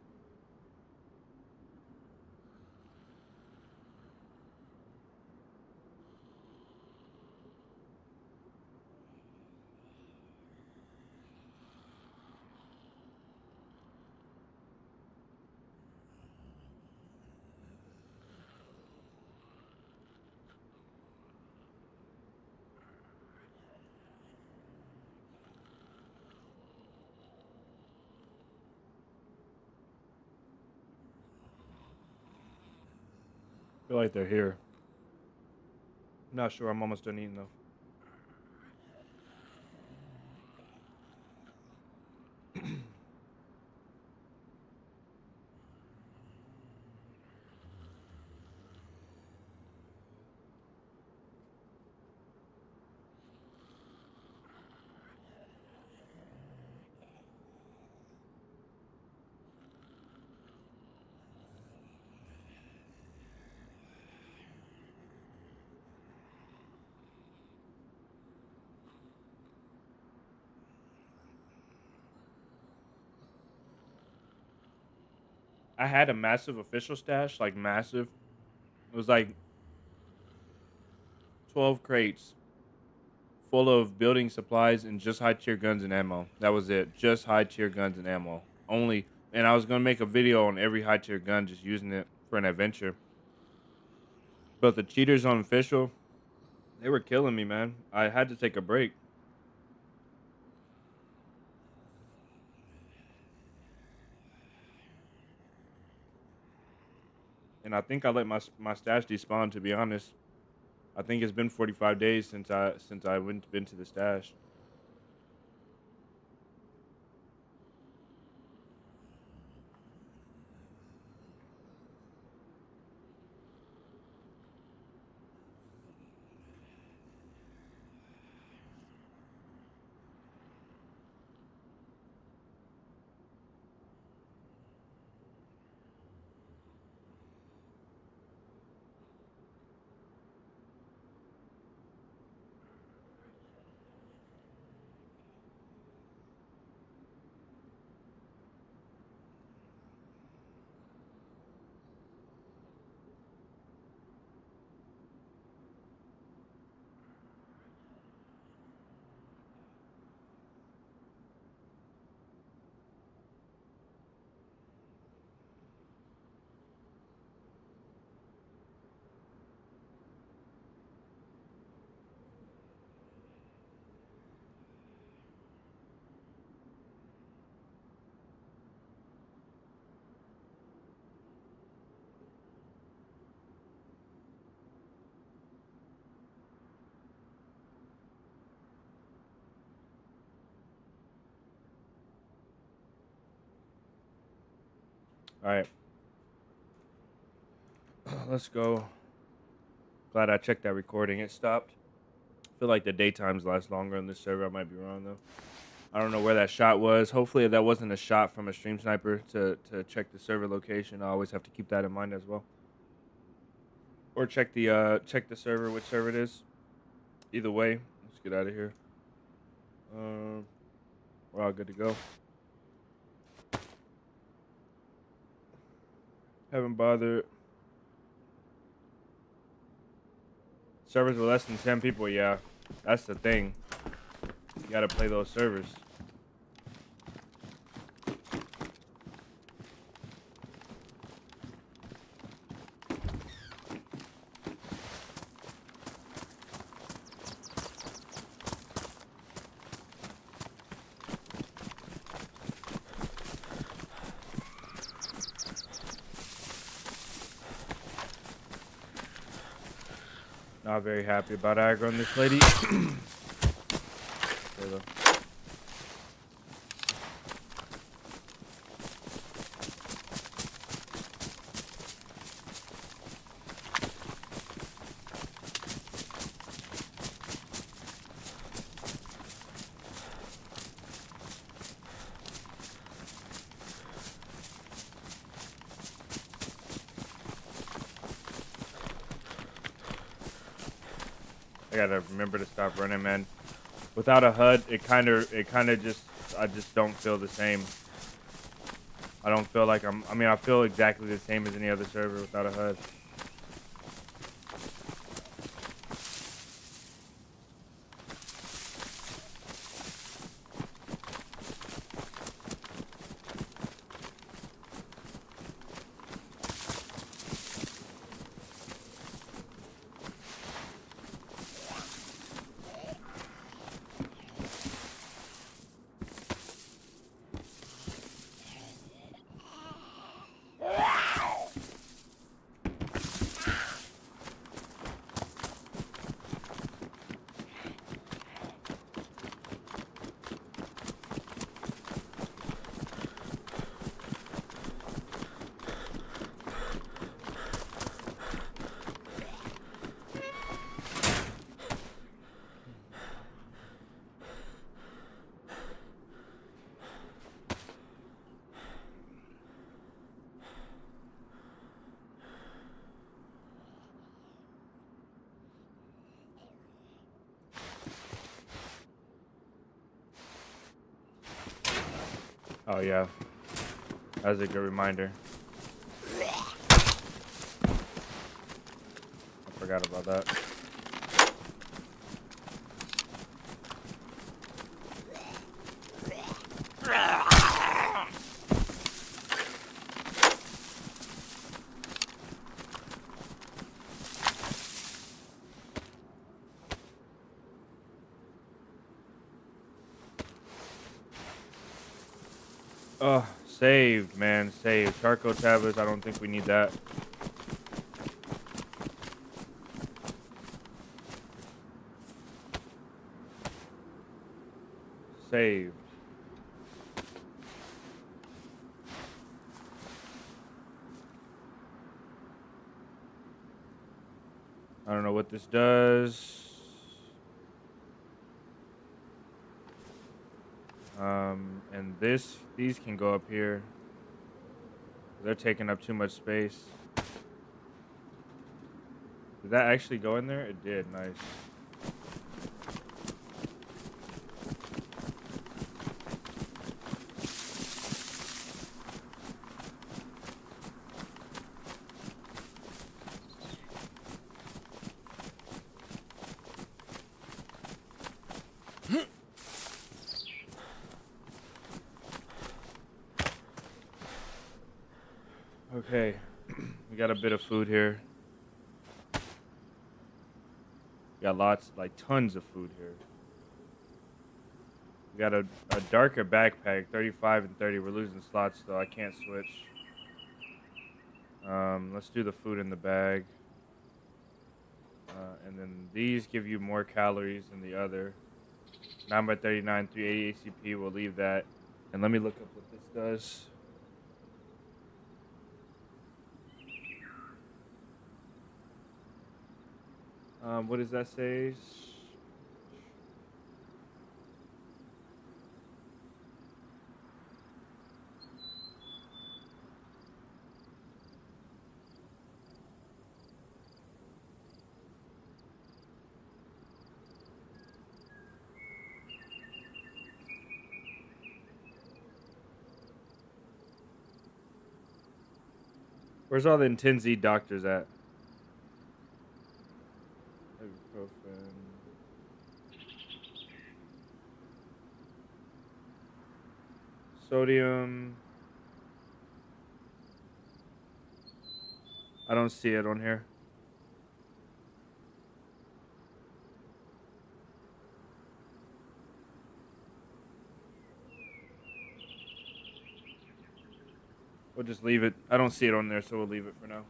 Feel like they're here. Not sure. I'm almost done eating though. I had a massive official stash, like massive. It was like 12 crates full of building supplies and just high tier guns and ammo. That was it. Just high tier guns and ammo. Only. And I was going to make a video on every high tier gun, just using it for an adventure. But the cheaters on official, they were killing me, man. I had to take a break. And I think I let my stash despawn, to be honest. I think it's been 45 days since I been to the stash. All right. Let's go. Glad I checked that recording. It stopped. I feel like the daytimes last longer on this server. I might be wrong though. I don't know where that shot was. Hopefully that wasn't a shot from a stream sniper to check the server location. I always have to keep that in mind as well. Or check the server, which server it is. Either way, let's get out of here. We're all good to go. Haven't bothered. Servers with less than 10 people, yeah. That's the thing. You gotta play those servers. Not very happy about aggro on this lady. I gotta remember to stop running, man. Without a HUD, it kind of just, I just don't feel the same. I don't feel like I mean, I feel exactly the same as any other server without a HUD. Oh yeah, that was a good reminder. I forgot about that. Oh, saved, man, saved. Charcoal tablets, I don't think we need that. Saved. I don't know what this does. And these can go up here. They're taking up too much space. Did that actually go in there? It did, nice. Okay, we got a bit of food here. We got lots, like tons of food here. We got a darker backpack, 35 and 30. We're losing slots though, I can't switch. Let's do the food in the bag. And then these give you more calories than the other. 9 by 39, 380 ACP, we'll leave that. And let me look up what this does. What does that say? Where's all the Intensi doctors at? Ibuprofen. Sodium. I don't see it on here. We'll just leave it. I don't see it on there, so we'll leave it for now.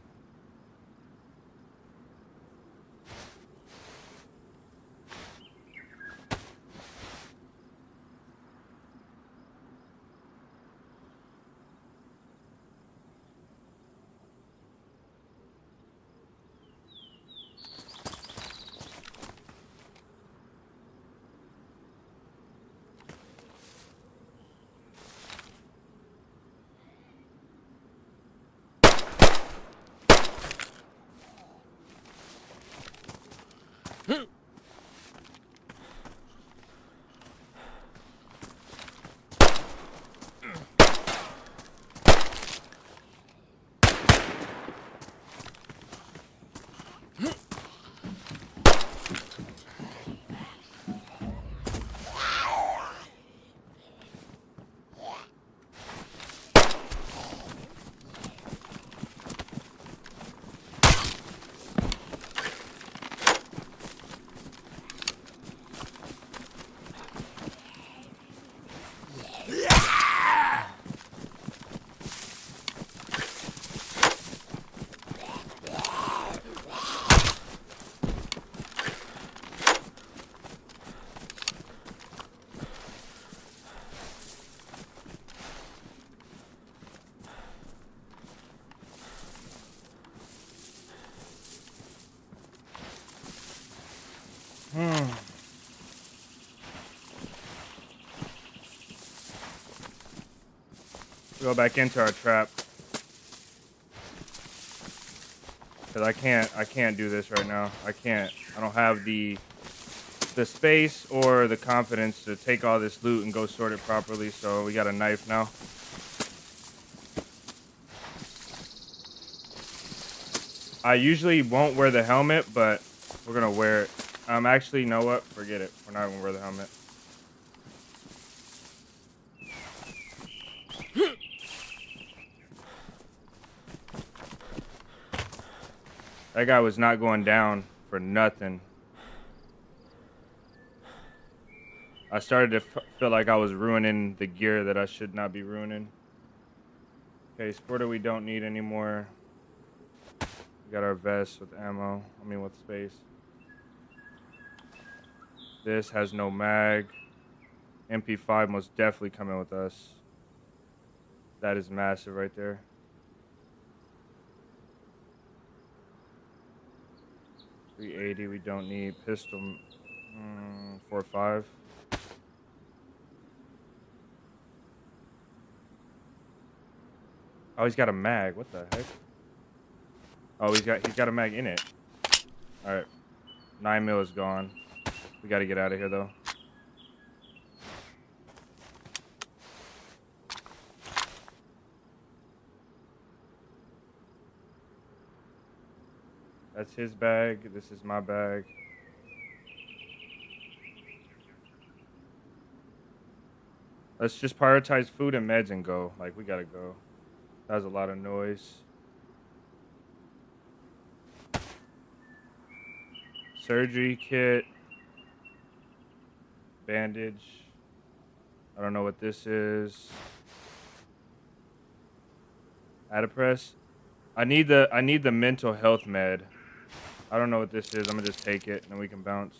go back into our trap. Cause I can't do this right now. I don't have the space or the confidence to take all this loot and go sort it properly. So we got a knife now. I usually won't wear the helmet, but we're gonna wear it. Actually, you know what? Forget it. We're not gonna wear the helmet. That guy was not going down for nothing. I started to feel like I was ruining the gear that I should not be ruining. Okay, sporter we don't need anymore. We got our vest with ammo. I mean, with space. This has no mag. MP5 most definitely coming with us. That is massive right there. .380 we don't need. Pistol 4.5. Oh, he's got a mag. What the heck? Oh, he's got a mag in it. All right, 9 mil is gone. We got to get out of here though. That's his bag. This is my bag. Let's just prioritize food and meds and go. Like, we gotta go. That was a lot of noise. Surgery kit. Bandage. I don't know what this is. Adipress. I need the mental health med. I don't know what this is. I'm gonna just take it and then we can bounce.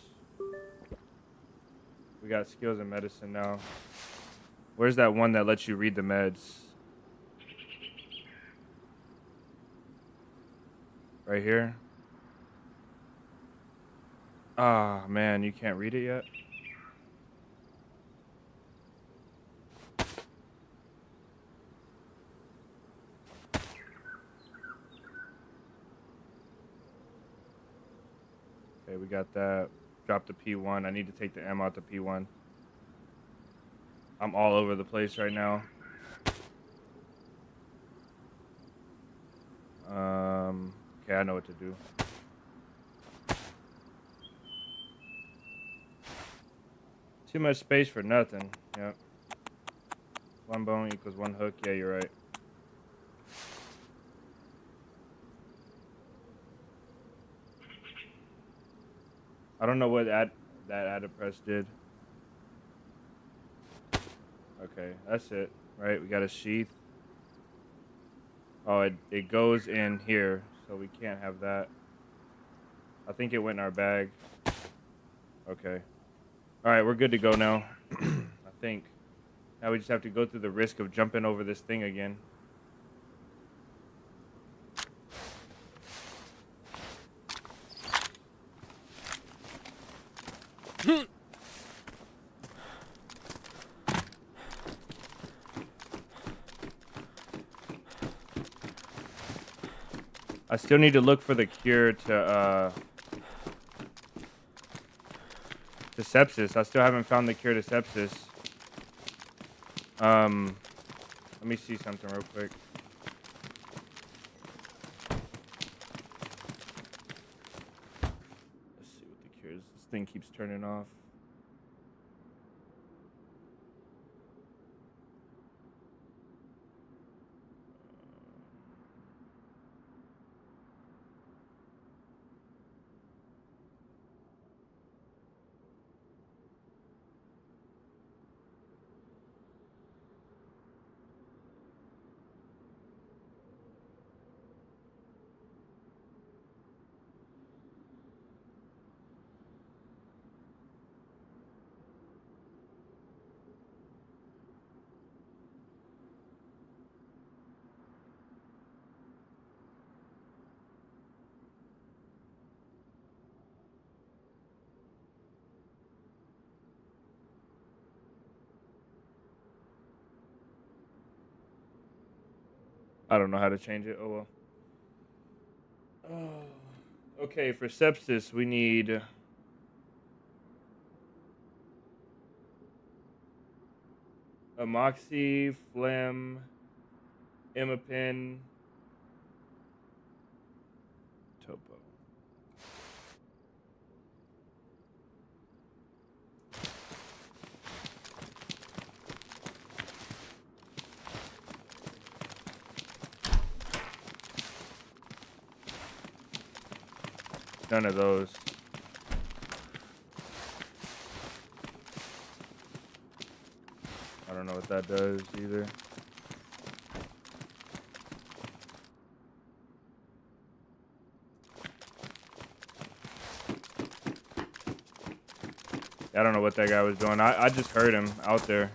We got skills in medicine now. Where's that one that lets you read the meds? Right here. Ah, man, you can't read it yet? Okay, we got that. Drop the P1. I need to take the M out the P1. I'm all over the place right now. Okay, I know what to do. Too much space for nothing. Yep. One bone equals one hook. Yeah, you're right. I don't know what that Adipress did. Okay, that's it. Right, we got a sheath. Oh, it goes in here, so we can't have that. I think it went in our bag. Okay. All right, we're good to go now. I think. Now we just have to go through the risk of jumping over this thing again. I still need to look for the cure to sepsis. I still haven't found the cure to sepsis. Let me see something real quick. Let's see what the cure is. This thing keeps turning off. I don't know how to change it. Oh well. Okay, for sepsis, we need amoxi, phlegm, imipin, topo. None of those. I don't know what that does either. I don't know what that guy was doing. I just heard him out there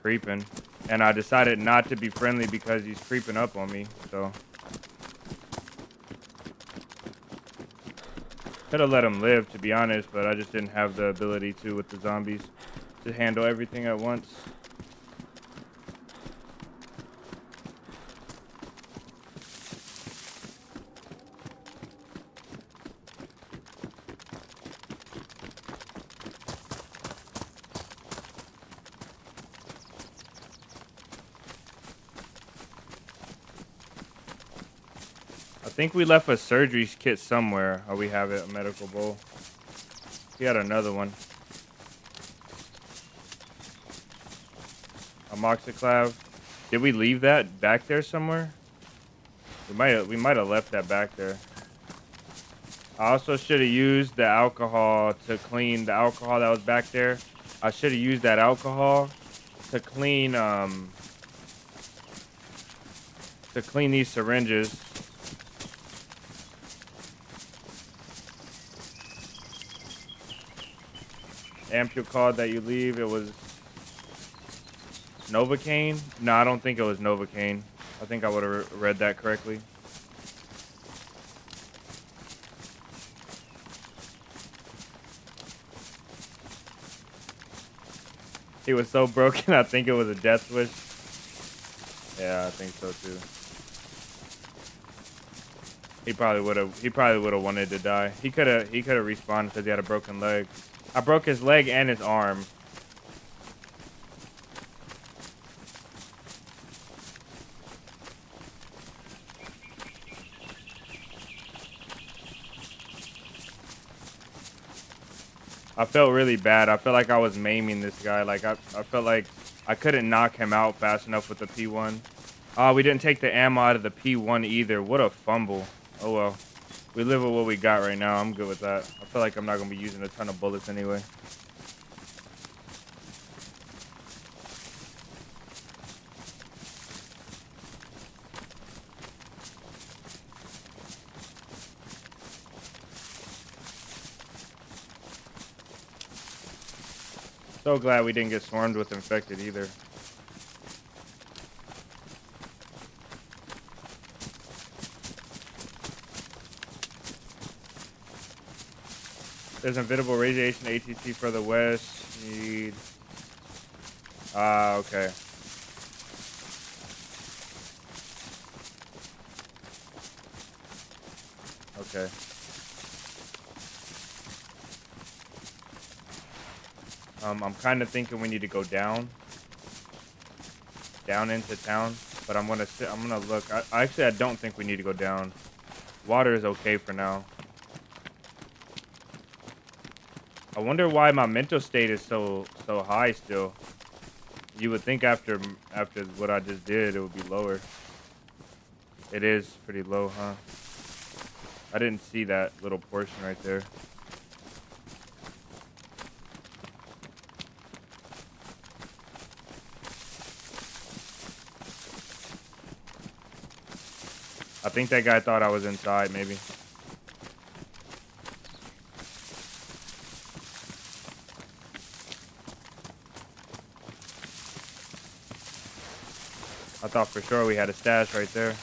creeping. And I decided not to be friendly because he's creeping up on me. So could have let him live, to be honest, but I just didn't have the ability to with the zombies to handle everything at once. I think we left a surgery kit somewhere. Oh, we have it, a medical bowl. We had another one. Amoxiclav. Did we leave that back there somewhere? We might have left that back there. I also should have used the alcohol to clean the alcohol that was back there. I should have used that alcohol to clean these syringes. Ampule that you leave, it was Novocaine? No, I don't think it was Novocaine. I think I would have read that correctly. He was so broken, I think it was a death wish. Yeah, I think so too. He probably would have wanted to die. He could have respawned because he had a broken leg. I broke his leg and his arm. I felt really bad. I felt like I was maiming this guy. Like I felt like I couldn't knock him out fast enough with the P1. We didn't take the ammo out of the P1 either. What a fumble. Oh well. We live with what we got right now. I'm good with that. I feel like I'm not going to be using a ton of bullets anyway. So glad we didn't get swarmed with infected either. There's inevitable radiation ATC for the west. Need. Okay. Okay. I'm kind of thinking we need to go down into town, but I'm gonna look. I don't think we need to go down. Water is okay for now. I wonder why my mental state is so high still. You would think after what I just did, it would be lower. It is pretty low, huh? I didn't see that little portion right there. I think that guy thought I was inside, maybe. I thought for sure we had a stash right there.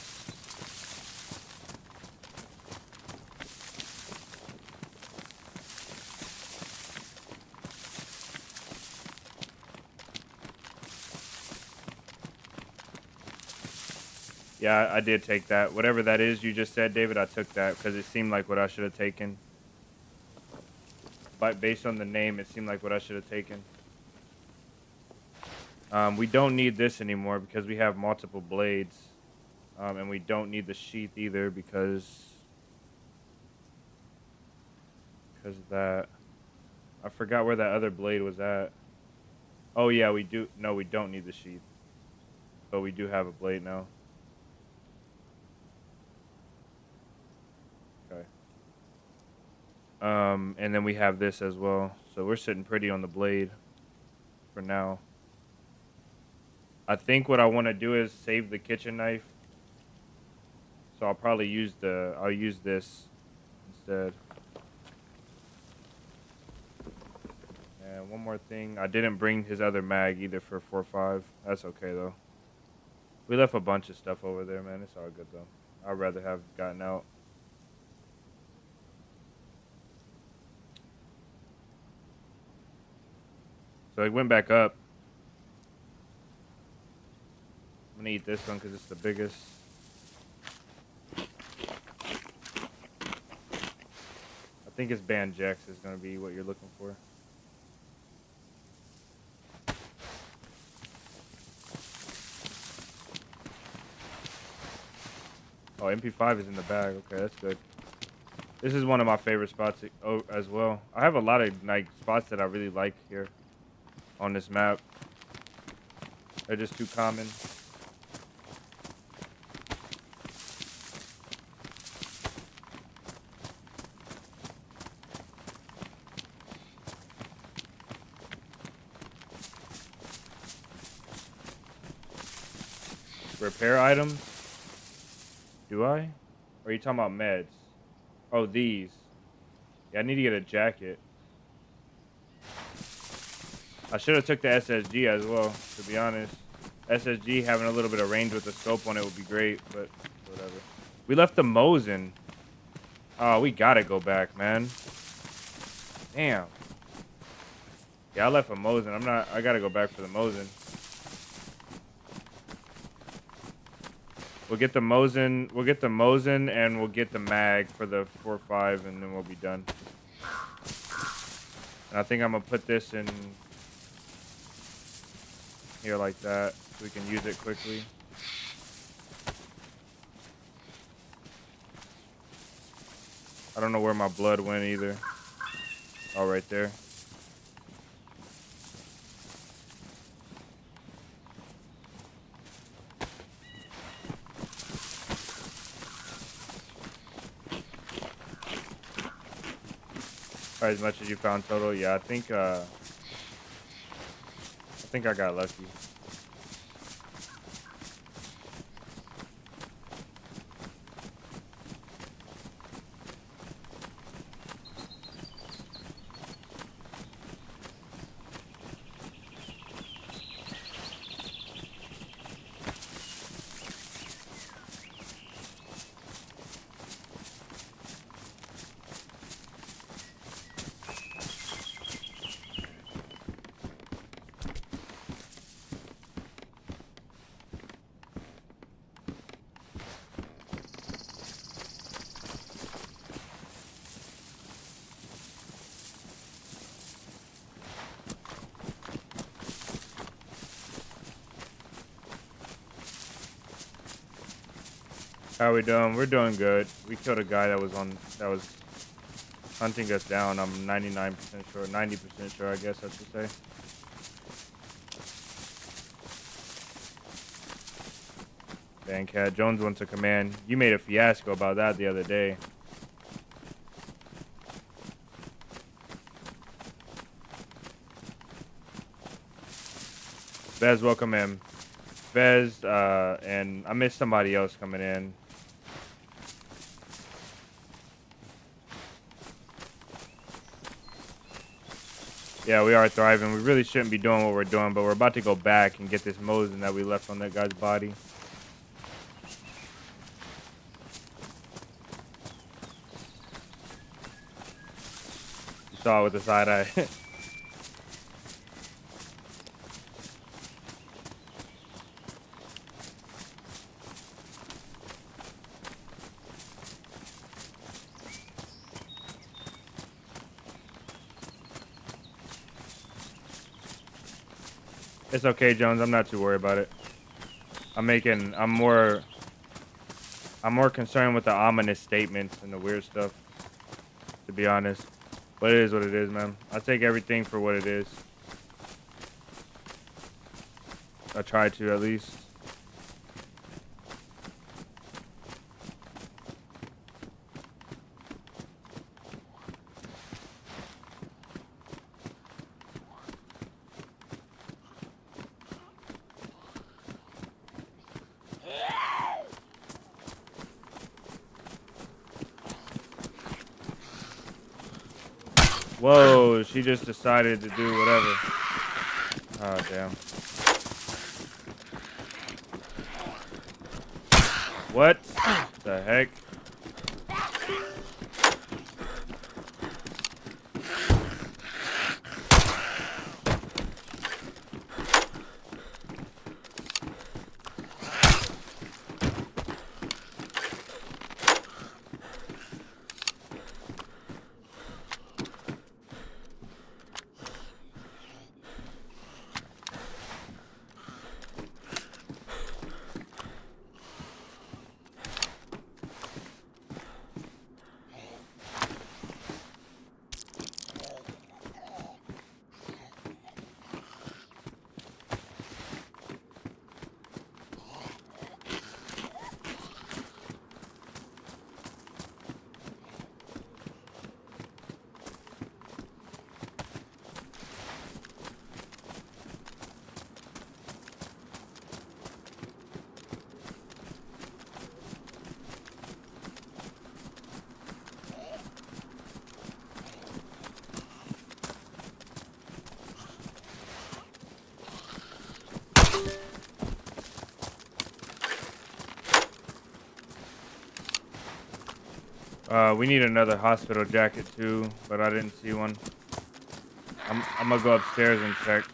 Yeah, I did take that. Whatever that is you just said, David, I took that because it seemed like what I should have taken. But based on the name, it seemed like what I should have taken. We don't need this anymore because we have multiple blades. And we don't need the sheath either because of that. I forgot where that other blade was at. Oh, yeah, we do. No, we don't need the sheath. But we do have a blade now. Okay. And then we have this as well. So we're sitting pretty on the blade for now. I think what I want to do is save the kitchen knife. So I'll probably use I'll use this instead. And one more thing. I didn't bring his other mag either for 4.5. That's okay, though. We left a bunch of stuff over there, man. It's all good, though. I'd rather have gotten out. So it went back up. I'm going to eat this one because it's the biggest. I think it's Banjex is going to be what you're looking for. Oh, MP5 is in the bag. Okay, that's good. This is one of my favorite spots as well. I have a lot of like spots that I really like here on this map. They're just too common. Repair items? Do I? Or are you talking about meds? Oh, these. Yeah, I need to get a jacket. I should have took the SSG as well, to be honest. SSG having a little bit of range with the scope on it would be great, but whatever. We left the Mosin. Oh, we gotta go back, man. Damn. Yeah, I left a Mosin. I gotta go back for the Mosin. We'll get the Mosin, and we'll get the mag for the 4.5, and then we'll be done. And I think I'm gonna put this in here like that, so we can use it quickly. I don't know where my blood went either. Oh, right there. As much as you found total, yeah. I think I got lucky. How are we doing? We're doing good. We killed a guy that was hunting us down. I'm 99% sure, 90% sure, I guess I should say. Dang, Cat Jones wants a command. You made a fiasco about that the other day. Vez, welcome in. Vez, and I missed somebody else coming in. Yeah, we are thriving. We really shouldn't be doing what we're doing, but we're about to go back and get this Mosin that we left on that guy's body. You saw it with the side eye. It's okay, Jones. I'm not too worried about it. I'm more concerned with the ominous statements and the weird stuff, to be honest. But it is what it is, man. I take everything for what it is. I try to, at least. Whoa, she just decided to do whatever. Oh, damn. What the heck? We need another hospital jacket too, but I didn't see one. I'm gonna go upstairs and check.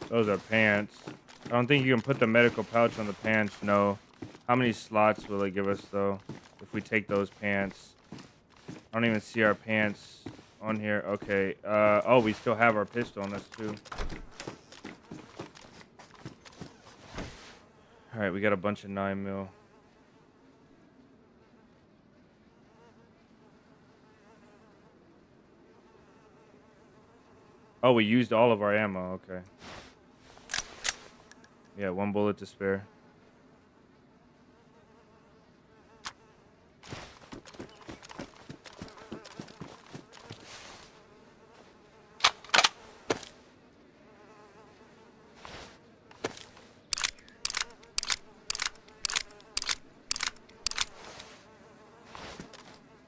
Those are pants. I don't think you can put the medical pouch on the pants. No. How many slots will it give us though if we take those pants? I don't even see our pants on here. Okay. Oh, we still have our pistol on us too. All right, we got a bunch of 9mm. Oh, we used all of our ammo. Okay. Yeah, 1 bullet to spare.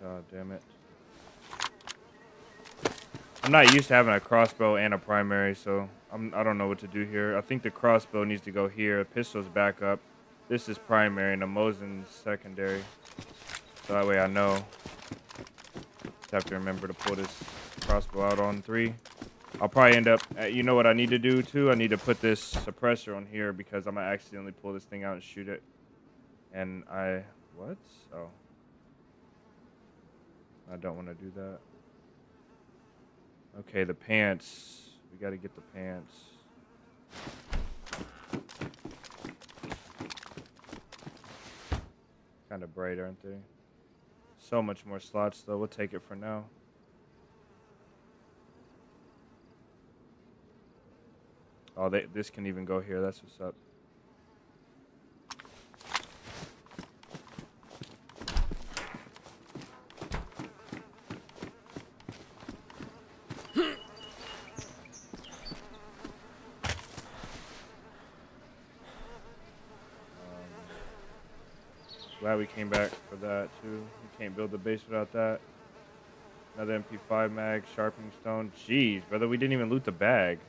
God damn it. I'm not used to having a crossbow and a primary, so I don't know what to do here. I think the crossbow needs to go here. The pistol's back up. This is primary, and the Mosin's secondary. So that way I know. Just have to remember to pull this crossbow out on 3. I'll probably end up... you know what I need to do, too? I need to put this suppressor on here because I'm going to accidentally pull this thing out and shoot it. And I... What? Oh. I don't want to do that. Okay, the pants. We got to get the pants. Kind of bright, aren't they? So much more slots, though. We'll take it for now. Oh, this can even go here. That's what's up. Glad we came back for that, too. We can't build the base without that. Another MP5 mag, sharpening stone. Jeez, brother, we didn't even loot the bag.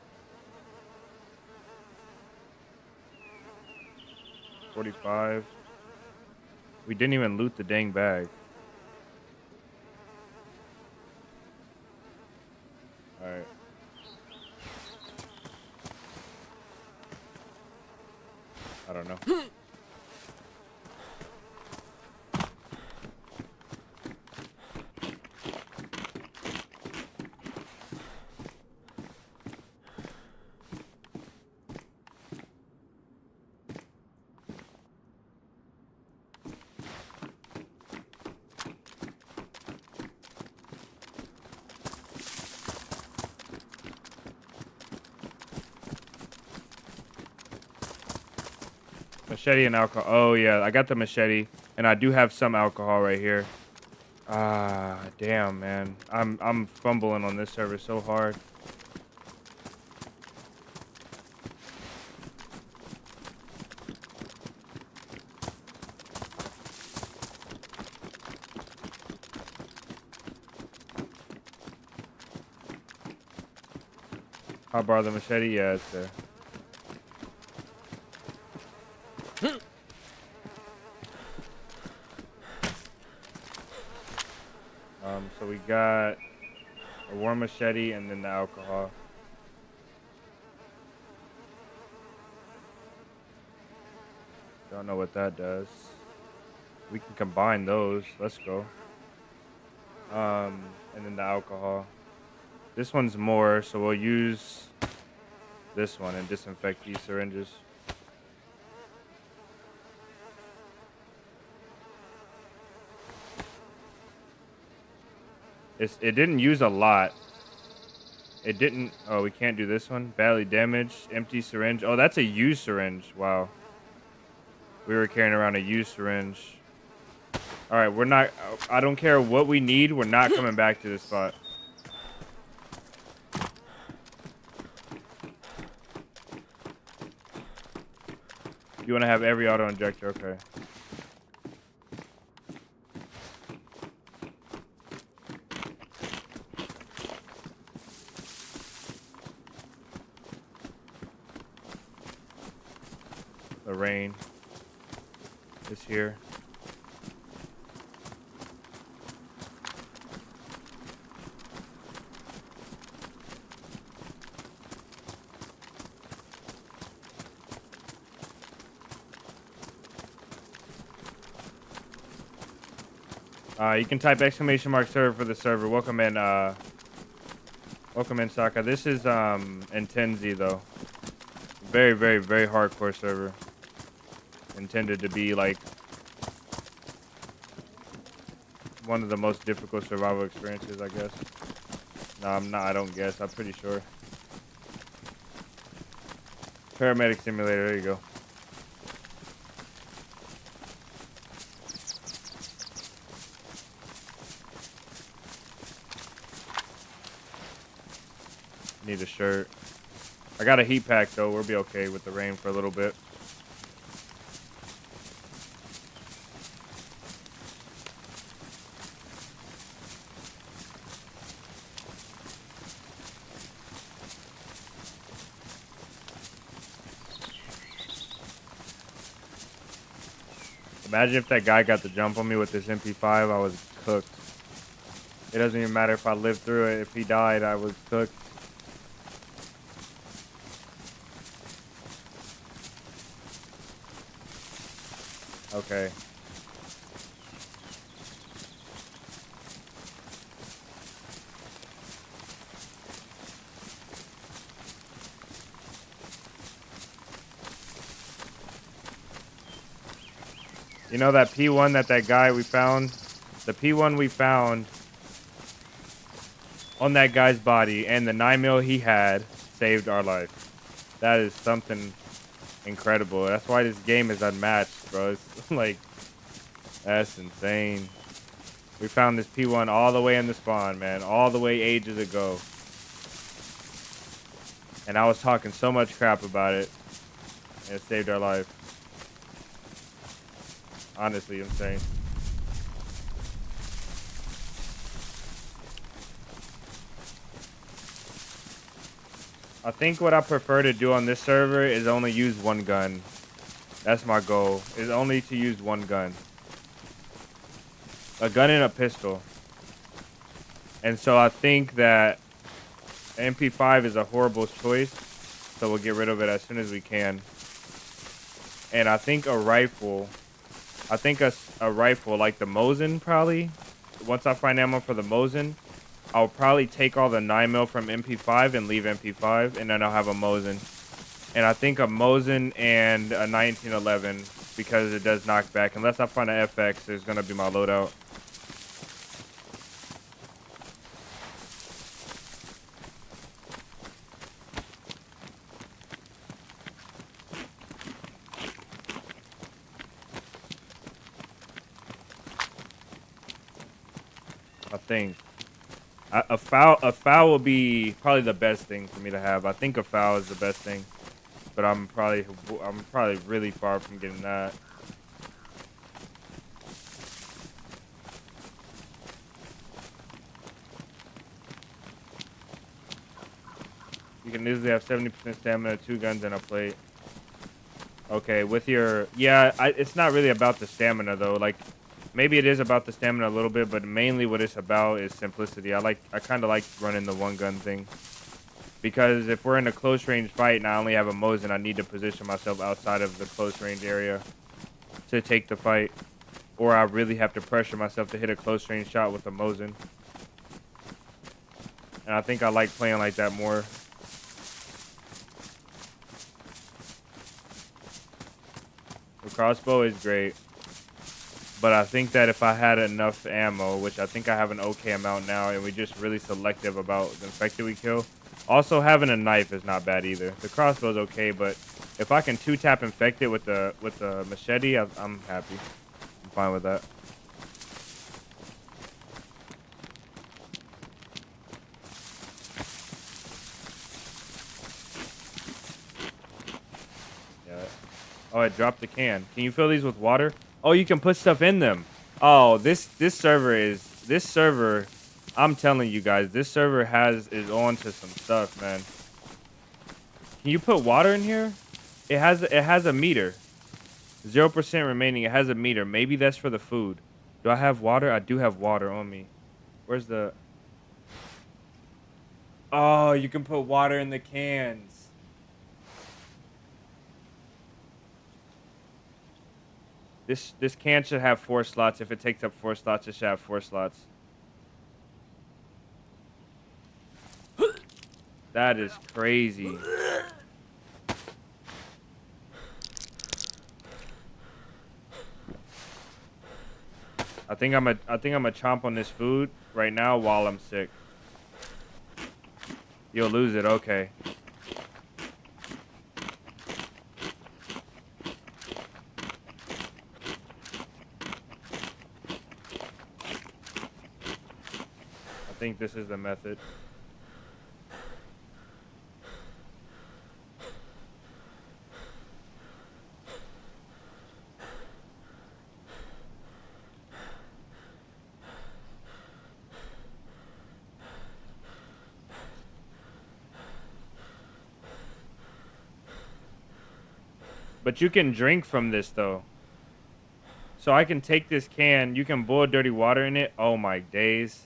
45. We didn't even loot the dang bag. Alright. I don't know. Machete and alcohol. Oh yeah, I got the machete, and I do have some alcohol right here. Ah, damn, man. I'm fumbling on this server so hard. I'll borrow the machete. Yeah, it's there. So we got a warm machete and then the alcohol. Don't know what that does. We can combine those. Let's go. And then the alcohol. This one's more, so we'll use this one and disinfect these syringes. It didn't use a lot. It didn't. Oh, we can't do this one. Badly damaged. Empty syringe. Oh, that's a used syringe. Wow. We were carrying around a used syringe. All right, we're not. I don't care what we need. We're not coming back to this spot. You want to have every auto injector? Okay. The rain is here. You can type !server for the server. Welcome in, Saka. This is Intenzi though. Very, very, very hardcore server. Intended to be like one of the most difficult survival experiences, I guess. No, I'm not. I don't guess. I'm pretty sure. Paramedic simulator. There you go. Need a shirt. I got a heat pack though. We'll be okay with the rain for a little bit. Imagine if that guy got the jump on me with this MP5, I was cooked. It doesn't even matter if I lived through it. If he died, I was cooked. Okay. You know that P1 that guy we found? The P1 we found on that guy's body and the 9mm he had saved our life. That is something incredible. That's why this game is unmatched, bro. It's like, that's insane. We found this P1 all the way in the spawn, man. All the way ages ago. And I was talking so much crap about it. And it saved our life. Honestly, insane. I think what I prefer to do on this server is only use one gun. That's my goal, is only to use one gun. A gun and a pistol. And so I think that MP5 is a horrible choice. So we'll get rid of it as soon as we can. And I think a rifle, a rifle like the Mosin probably. Once I find ammo for the Mosin, I'll probably take all the 9mm from MP5 and leave MP5, and then I'll have a Mosin. And I think a Mosin and a 1911 because it does knockback. Unless I find an FX, is gonna be my loadout. I think a foul will be probably the best thing for me to have. I think a foul is the best thing, but I'm probably really far from getting that. You can easily have 70% stamina, 2 guns, and a plate. Okay, with your it's not really about the stamina though. Like, maybe it is about the stamina a little bit, but mainly what it's about is simplicity. I kind of like running the one gun thing. Because if we're in a close range fight and I only have a Mosin, I need to position myself outside of the close range area to take the fight. Or I really have to pressure myself to hit a close range shot with a Mosin. And I think I like playing like that more. The crossbow is great. But I think that if I had enough ammo, which I think I have an okay amount now, and we're just really selective about the infected we kill. Also, having a knife is not bad either. The crossbow is okay, but if I can 2-tap infected with the machete, I'm happy. I'm fine with that. Yeah. Oh, I dropped the can. Can you fill these with water? Oh, you can put stuff in them. Oh, this server, I'm telling you guys, this server is on to some stuff, man. Can you put water in here? It has a meter. 0% remaining. It has a meter. Maybe that's for the food. Do I have water? I do have water on me. Where's the... Oh, you can put water in the cans. This can should have 4 slots. If it takes up 4 slots, it should have 4 slots. That is crazy. I think I'm a chomp on this food right now while I'm sick. You'll lose it, okay. I think this is the method. But you can drink from this though. So I can take this can, you can boil dirty water in it. Oh my days.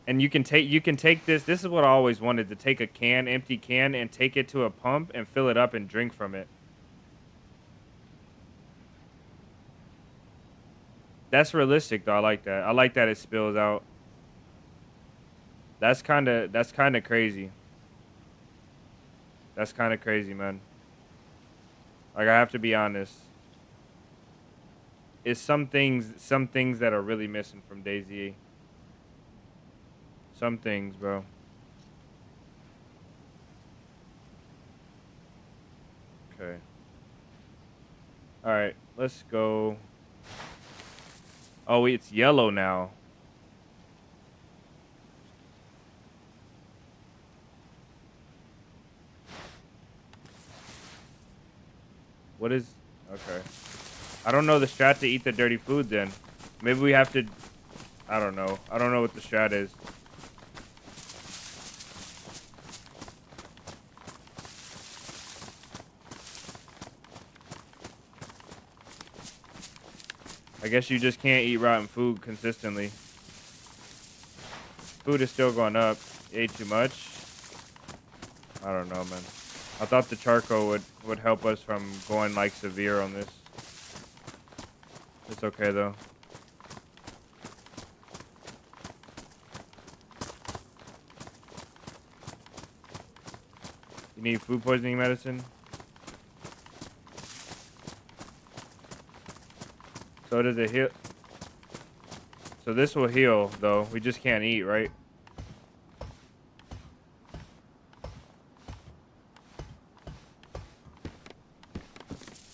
And you can take this. This is what I always wanted, to take a can, empty can, and take it to a pump and fill it up and drink from it. That's realistic though. I like that. I like that it spills out. That's kind of crazy. That's kind of crazy, man. Like, I have to be honest. It's some things that are really missing from DayZ. Some things, bro. Okay. All right, let's go. Oh, it's yellow now. What is... Okay. I don't know the strat to eat the dirty food then. Maybe we have to... I don't know. I don't know what the strat is. I guess you just can't eat rotten food consistently. Food is still going up. You ate too much? I don't know, man. I thought the charcoal would help us from going like severe on this. It's okay though. You need food poisoning medicine? So does it heal? So this will heal though. We just can't eat, right?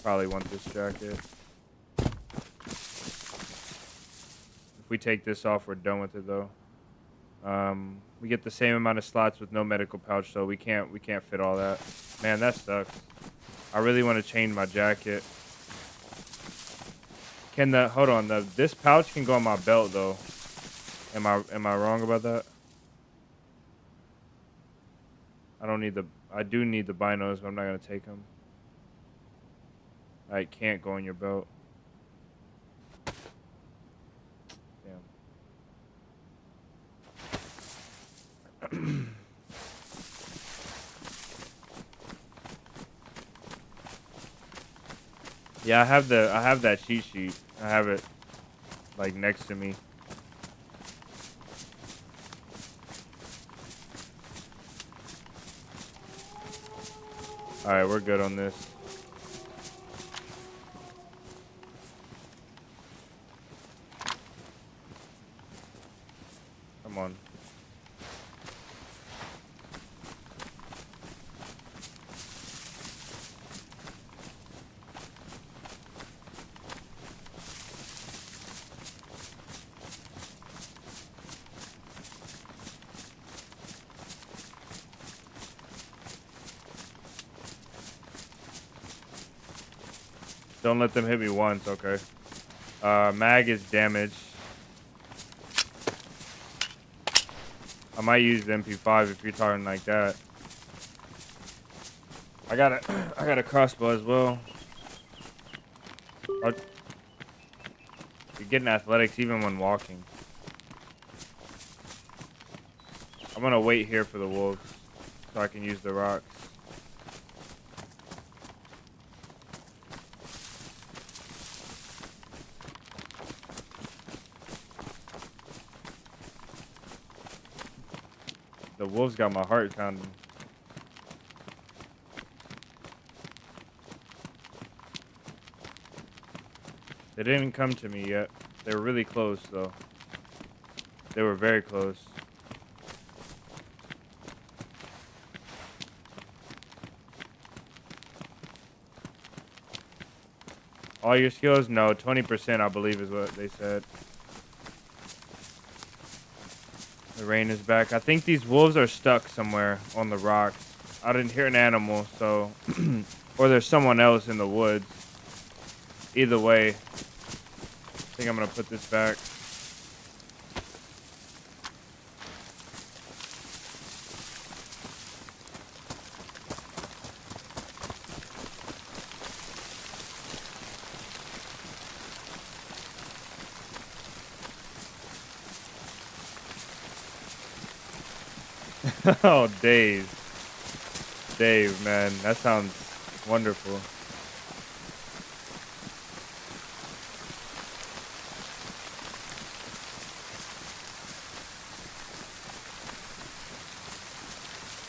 Probably want this jacket. If we take this off, we're done with it though. We get the same amount of slots with no medical pouch, so we can't fit all that. Man, that sucks. I really want to change my jacket. Can hold on, this pouch can go on my belt though. Am I wrong about that? I do need the binos, but I'm not gonna take them. I can't go on your belt. Damn. Yeah, I have that cheat sheet. I have it like next to me. All right, we're good on this. Come on. Don't let them hit me once, okay. Mag is damaged. I might use the MP5 if you're talking like that. I got a crossbow as well. You're getting athletics even when walking. I'm gonna wait here for the wolves so I can use the rocks. The wolves got my heart pounding. They didn't come to me yet. They were really close, though. They were very close. All your skills? No, 20% I believe is what they said. The rain is back. I think these wolves are stuck somewhere on the rocks. I didn't hear an animal, so... or there's someone else in the woods. Either way, I think I'm gonna put this back. Oh, Dave. Dave, man. That sounds wonderful.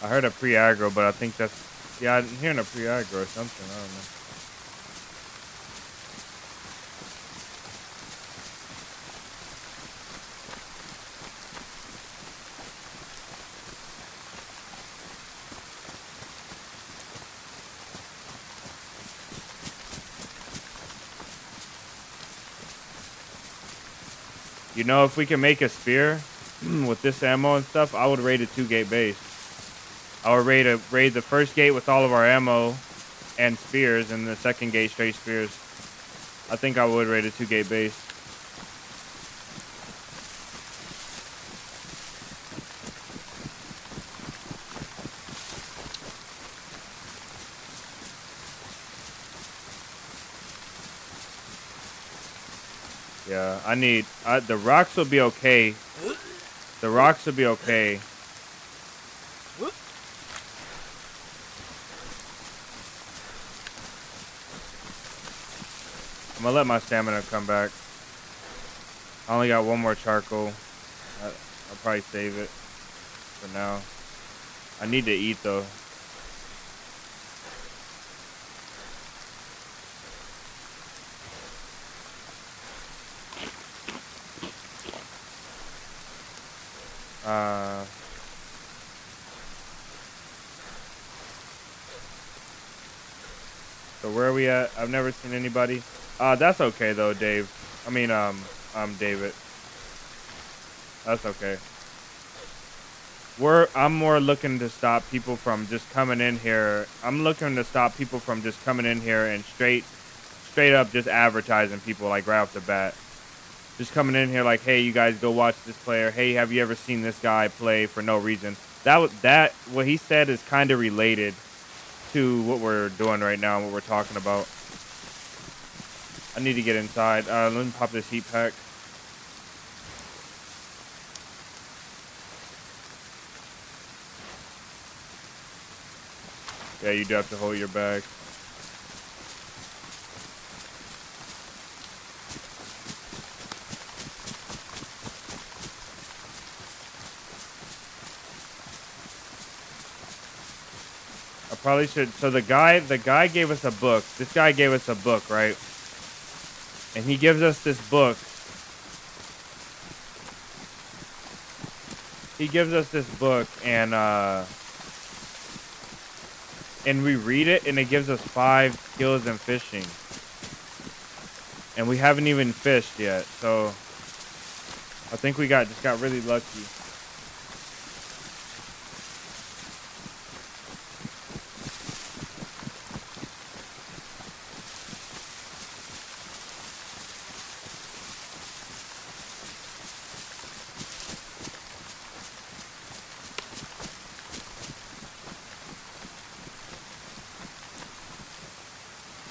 I heard a pre-aggro, but I think that's... yeah, I'm hearing a pre-aggro or something. I don't know. You know, if we can make a spear with this ammo and stuff, I would raid a 2-gate base. I would raid the first gate with all of our ammo and spears, and the second gate straight spears. I think I would raid a 2-gate base. Yeah, I need. The rocks will be okay. The rocks will be okay. I'm gonna let my stamina come back. I only got one more charcoal. I'll probably save it for now. I need to eat though. So where are we at? I've never seen anybody. That's okay though, Dave. I mean, David. That's okay. I'm more looking to stop people from just coming in here. I'm looking to stop people from just coming in here and straight up just advertising people like right off the bat. Just coming in here like, hey, you guys go watch this player. Hey, have you ever seen this guy play for no reason? What he said is kind of related to what we're doing right now and what we're talking about. I need to get inside. Let me pop this heat pack. Yeah, you do have to hold your bag. I probably should. So the guy gave us a book. This guy gave us a book, right? And he gives us this book. He gives us this book and we read it and it gives us 5 skills in fishing. And we haven't even fished yet. So I think we just got really lucky.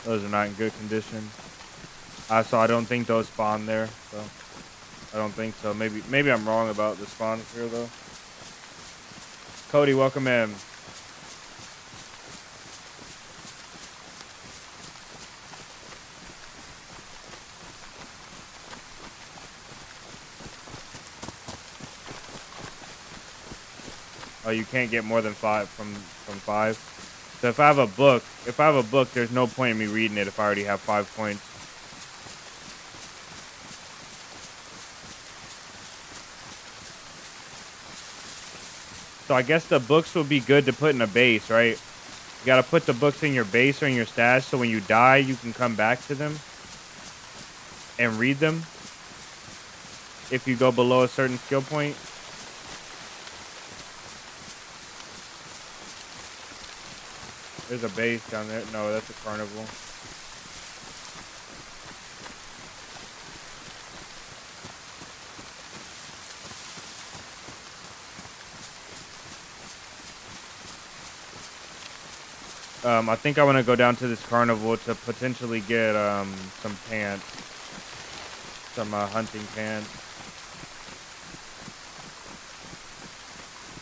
Those are not in good condition. So I don't think those spawn there. So I don't think so. Maybe I'm wrong about the spawns here though. Cody, welcome in. Oh, you can't get more than 5 from 5. So if I have a book, there's no point in me reading it if I already have 5 points. So I guess the books will be good to put in a base, right? You gotta put the books in your base or in your stash so when you die, you can come back to them and read them if you go below a certain skill point. There's a base down there. No, that's a carnival. I think I want to go down to this carnival to potentially get some pants, some hunting pants.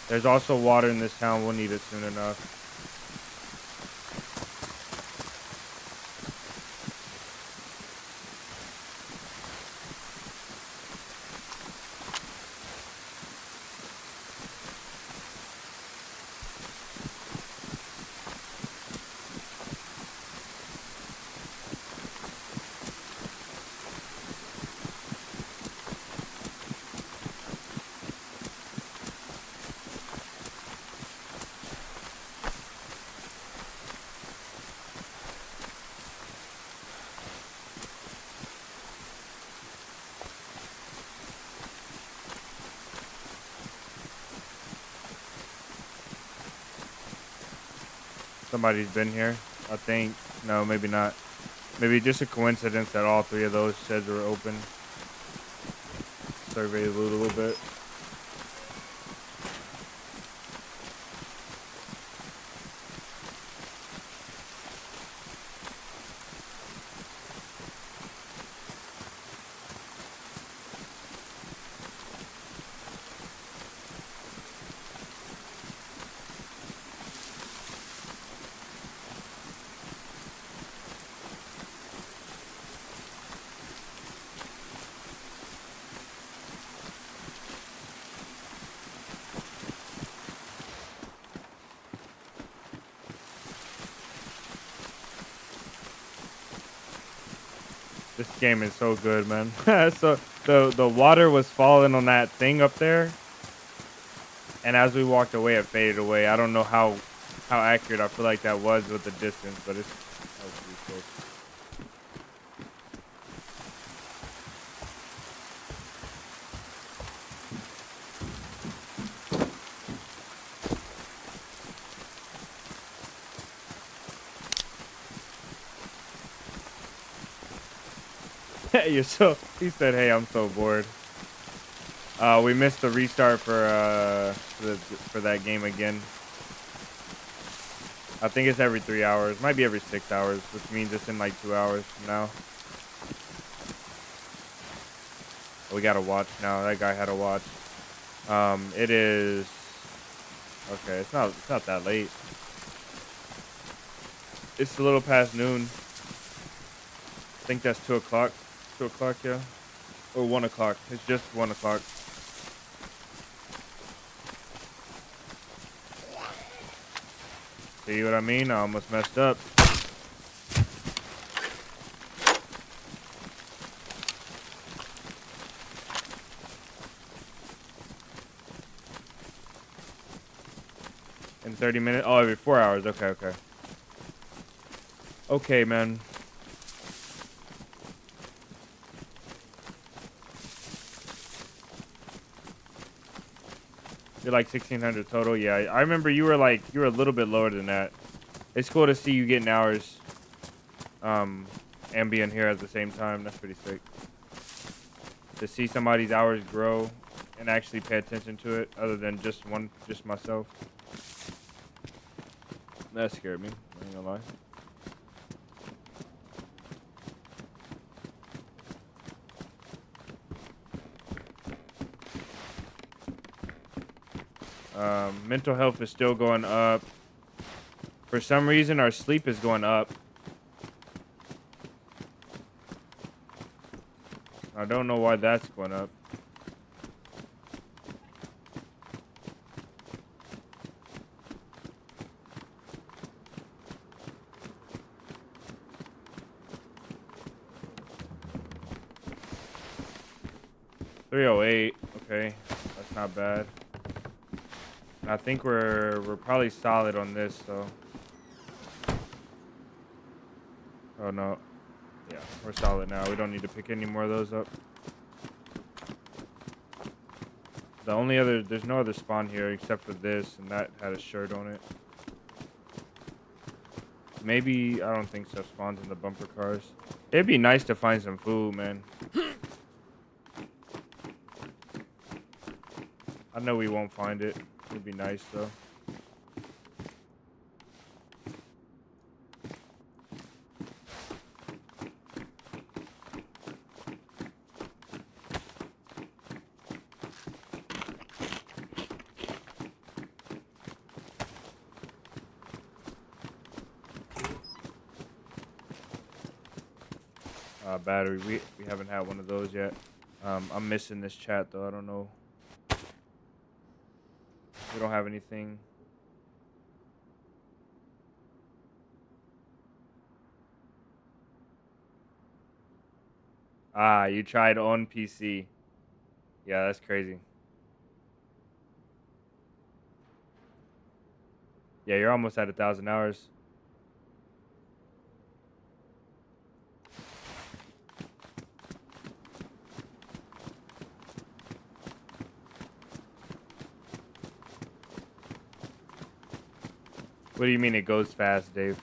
There's also water in this town. We'll need it soon enough. Somebody's been here, I think. No, maybe not. Maybe just a coincidence that all 3 of those sheds were open. Survey the loot a little bit. This game is so good, man. So the water was falling on that thing up there, and as we walked away, it faded away. I don't know how accurate I feel like that was with the distance, but that was pretty close. You're so. He said, "Hey, I'm so bored." We missed the restart for that game again. I think it's every 3 hours. Might be every 6 hours, which means it's in like 2 hours from now. We got to watch now. That guy had to watch. It is. Okay, it's not that late. It's a little past noon. I think that's 2 o'clock. 2 o'clock, yeah. Or 1 o'clock. It's just 1 o'clock. See what I mean? I almost messed up. In 30 minutes? Oh, every 4 hours. Okay, okay. Okay, man. You're like 1,600 total. Yeah, I remember you were a little bit lower than that. It's cool to see you getting hours, and being here at the same time. That's pretty sick. To see somebody's hours grow and actually pay attention to it, other than just myself. That scared me. I ain't gonna lie. Mental health is still going up. For some reason, our sleep is going up. I don't know why that's going up. $308. Okay, that's not bad. And I think we're probably solid on this, so. Oh no. Yeah, we're solid now. We don't need to pick any more of those up. There's no other spawn here except for this, and that had a shirt on it. Maybe, I don't think stuff spawns in the bumper cars. It'd be nice to find some food, man. I know we won't find it. It'd be nice, though. Battery. We haven't had one of those yet. I'm missing this chat, though. I don't know. We don't have anything. Ah, you tried on PC. Yeah, that's crazy. Yeah, you're almost at 1,000 hours. What do you mean it goes fast, Dave?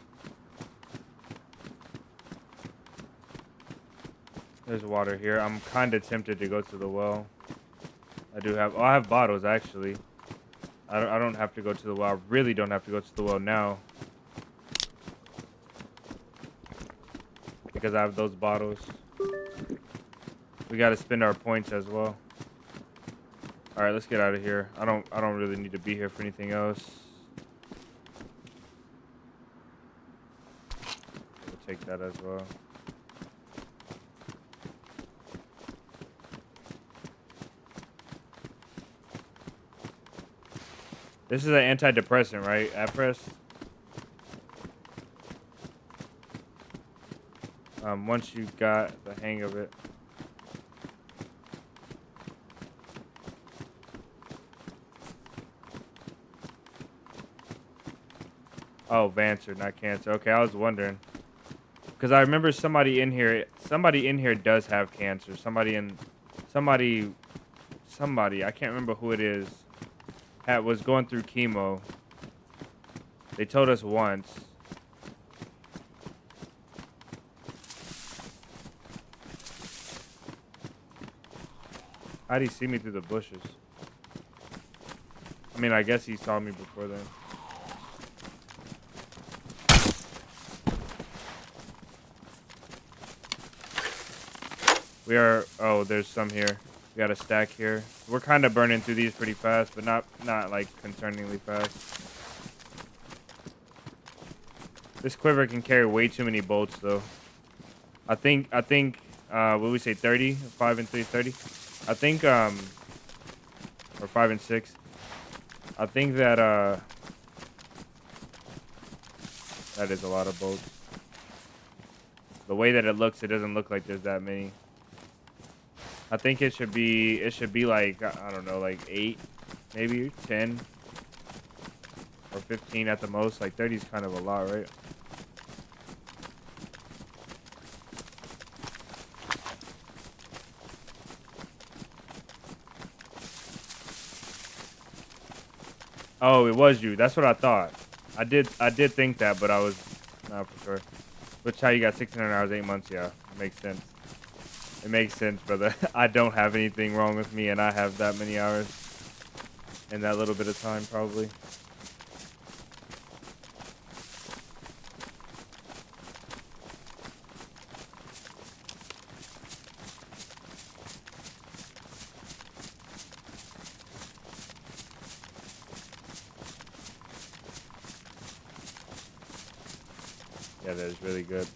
There's water here. I'm kind of tempted to go to the well. I have bottles, actually. I don't have to go to the well. I really don't have to go to the well now. Because I have those bottles. We got to spend our points as well. All right, let's get out of here. I don't really need to be here for anything else. We'll take that as well. This is an antidepressant, right? Apres? Once you got the hang of it. Oh, Vancer, not cancer. Okay, I was wondering. Because I remember somebody in here does have cancer. Somebody, I can't remember who it is, was going through chemo. They told us once. How'd he see me through the bushes? I mean, I guess he saw me before then. Oh, there's some here. We got a stack here. We're kind of burning through these pretty fast, but not like concerningly fast. This quiver can carry way too many bolts though. I think what did we say, 30? 5 and 3, 30? I think or 5 and 6. I think that that is a lot of bolts. The way that it looks, it doesn't look like there's that many. I think it should be like, I don't know, like 8, maybe 10 or 15 at the most. Like 30 is kind of a lot, right? Oh, it was you. That's what I thought. I did think that, but I was not for sure. Which how you got 1600 hours, 8 months? Yeah, it makes sense. It makes sense, brother. I don't have anything wrong with me, and I have that many hours in that little bit of time, probably. Yeah, that is really good.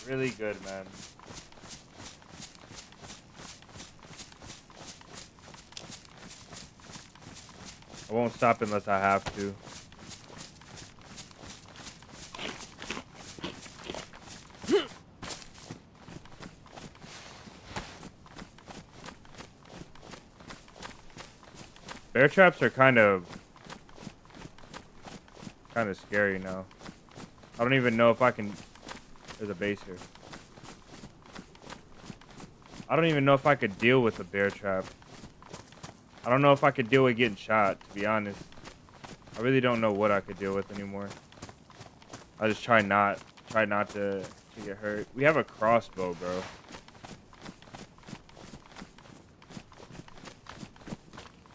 Really good, man. I won't stop unless I have to. Bear traps are kind of scary now. I don't even know if I can. There's a base here. I don't even know if I could deal with a bear trap. I don't know if I could deal with getting shot, to be honest. I really don't know what I could deal with anymore. I just try not to get hurt. We have a crossbow, bro.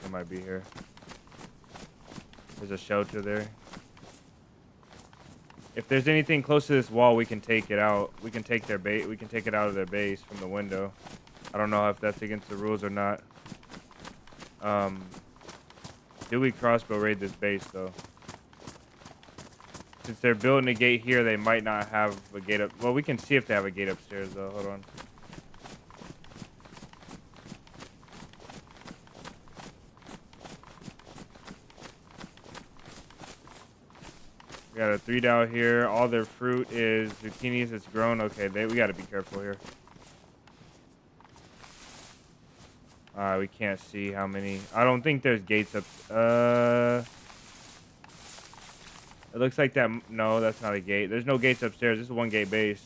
It might be here. There's a shelter there. If there's anything close to this wall, we can take it out. We can take their bait. We can take it out of their base from the window. I don't know if that's against the rules or not. Do we crossbow raid this base though? Since they're building a gate here, they might not have a gate up. Well, we can see if they have a gate upstairs though. Hold on. We got a 3 down here. All their fruit is zucchinis. It's grown. Okay, we got to be careful here. We can't see how many. I don't think there's gates up. It looks like that. No, that's not a gate. There's no gates upstairs. This is a 1 gate base.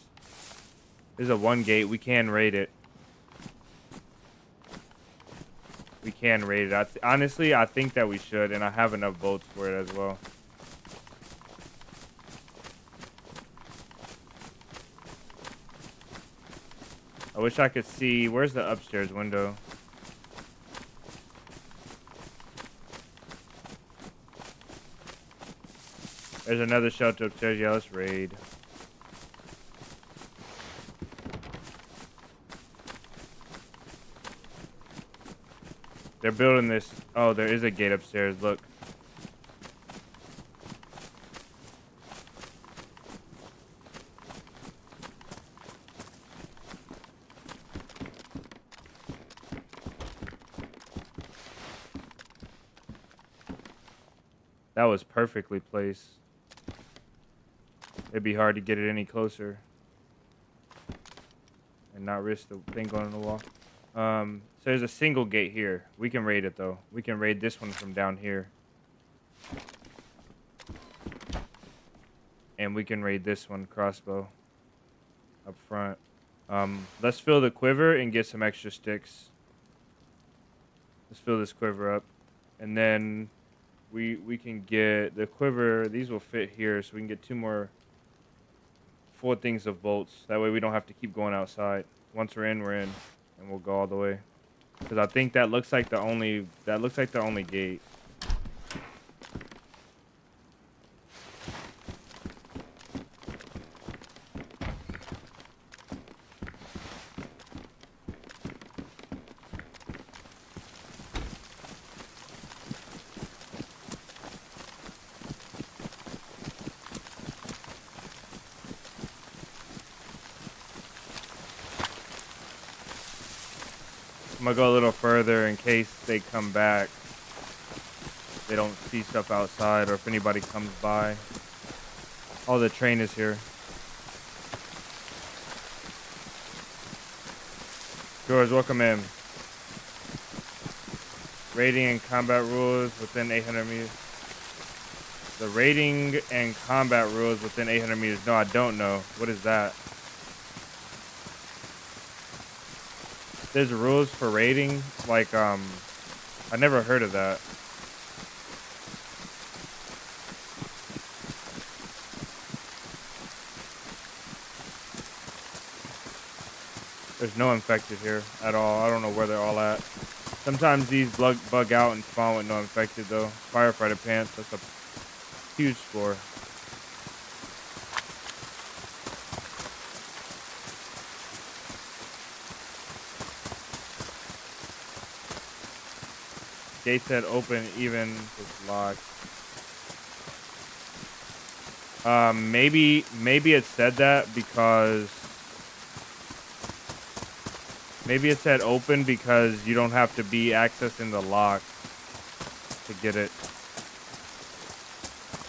This is a 1 gate. We can raid it. We can raid it. Honestly, I think that we should, and I have enough bolts for it as well. I wish I could see. Where's the upstairs window? There's another shelter upstairs. Yeah, let's raid. They're building this. Oh, there is a gate upstairs. Look. That was perfectly placed. It'd be hard to get it any closer and not risk the thing going on the wall. So there's a single gate here. We can raid it though. We can raid this one from down here. And we can raid this one, crossbow, up front. Let's fill the quiver and get some extra sticks. Let's fill this quiver up. And then we can get the quiver. These will fit here, so we can get 2 more 4 things of bolts. That way we don't have to keep going outside. Once we're in, and we'll go all the way. Because I think that looks like the only gate. I'm gonna go a little further in case they come back. They don't see stuff outside, or if anybody comes by. Oh, the train is here. George, welcome in. Rating and combat rules within 800 meters. The rating and combat rules within 800 meters. No, I don't know. What is that? There's rules for raiding, like, I never heard of that. There's no infected here at all. I don't know where they're all at. Sometimes these bug out and spawn with no infected, though. Firefighter pants, that's a huge score. Gate said open even with locked. Maybe it said that because maybe it said open because you don't have to be accessing the lock to get it.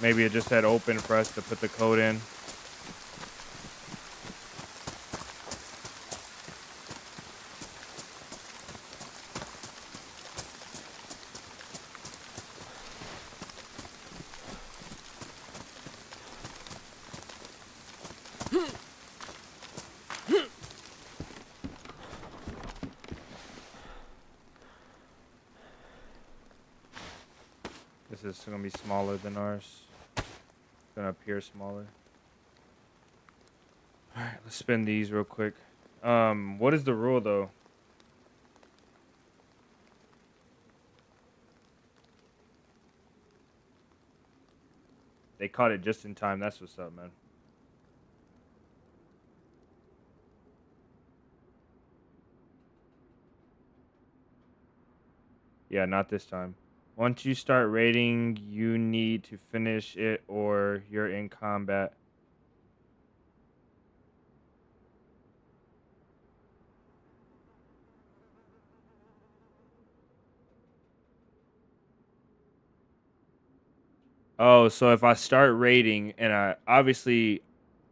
Maybe it just said open for us to put the code in. This is gonna be smaller than ours. It's gonna appear smaller. Alright, let's spin these real quick. What is the rule though? They caught it just in time. That's what's up, man. Yeah, not this time. Once you start raiding, you need to finish it or you're in combat. Oh, so if I start raiding and I obviously,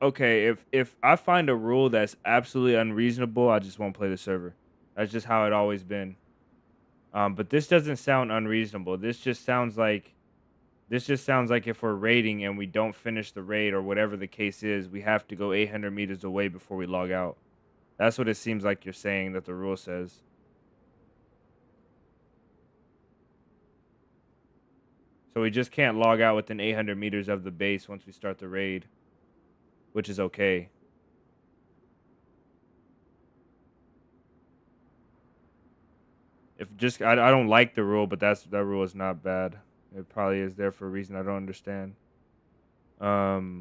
okay, if I find a rule that's absolutely unreasonable, I just won't play the server. That's just how it always been. But this doesn't sound unreasonable. This just sounds like if we're raiding and we don't finish the raid or whatever the case is, we have to go 800 meters away before we log out. That's what it seems like you're saying that the rule says. So we just can't log out within 800 meters of the base once we start the raid, which is okay. I don't like the rule, but that rule is not bad. It probably is there for a reason I don't understand. I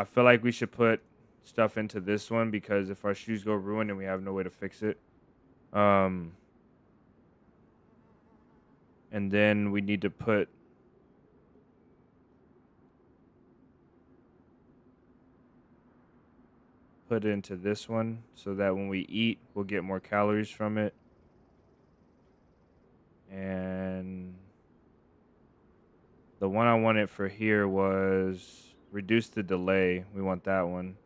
feel like we should put stuff into this one because if our shoes go ruined and we have no way to fix it. And then we need to put it into this one so that when we eat, we'll get more calories from it. And the one I wanted for here was reduce the delay. We want that one.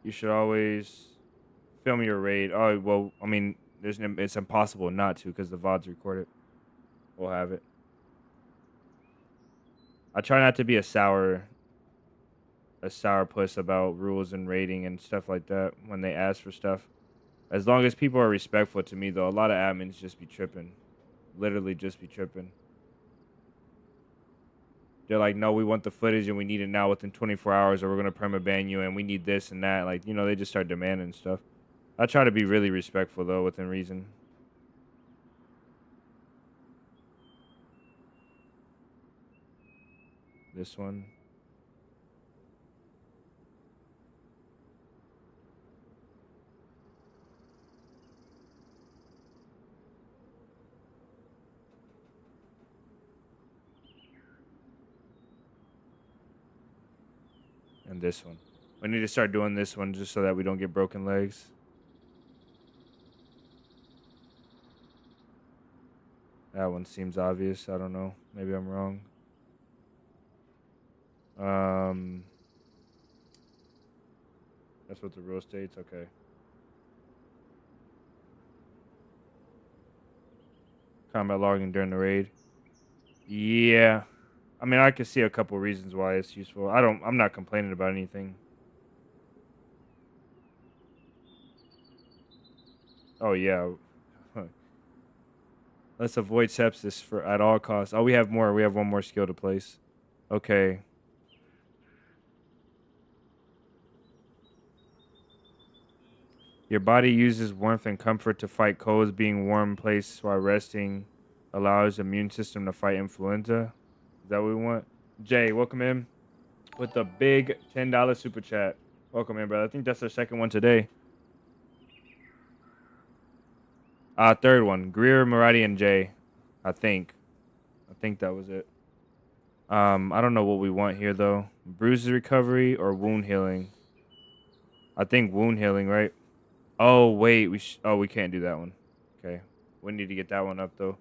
You should always film your raid. Oh, well, I mean, it's impossible not to because the VOD's recorded. We'll have it. I try not to be a sour puss about rules and rating and stuff like that when they ask for stuff. As long as people are respectful to me, though, a lot of admins just be tripping. Literally just be tripping. They're like, no, we want the footage and we need it now within 24 hours or we're going to permaban you and we need this and that. Like, you know, they just start demanding stuff. I try to be really respectful, though, within reason. This one. And this one. We need to start doing this one just so that we don't get broken legs. That one seems obvious. I don't know. Maybe I'm wrong. That's what the rule states. Okay. Combat logging during the raid. Yeah. I mean, I can see a couple reasons why it's useful. I'm not complaining about anything. Oh, yeah. Let's avoid sepsis at all costs. Oh, we have more. We have one more skill to place. Okay. Your body uses warmth and comfort to fight colds. Being warm in place while resting allows the immune system to fight influenza. Is that what we want? Jay, welcome in with the big $10 super chat. Welcome in, brother. I think that's our second one today. Third one. Greer, Maradi, and Jay. I think that was it. I don't know what we want here, though. Bruises recovery or wound healing? I think wound healing, right? Oh, wait. We can't do that one. Okay. We need to get that one up, though.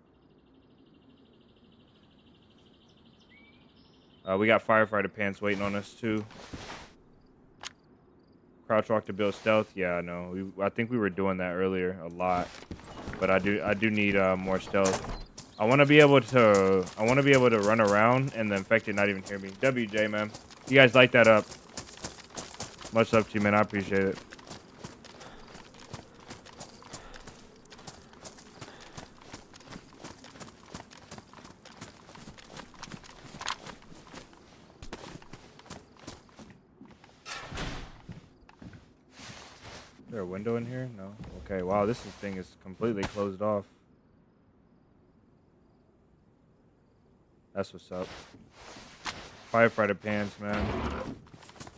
We got firefighter pants waiting on us, too. Crouch walk to build stealth. Yeah, I know. I think we were doing that earlier a lot. But I do need more stealth. I want to be able to run around and the infected not even hear me. WJ, man. You guys light that up. Much love to you, man. I appreciate it. Is there a window in here? No. Okay, wow, this thing is completely closed off. That's what's up. Firefighter pants, man.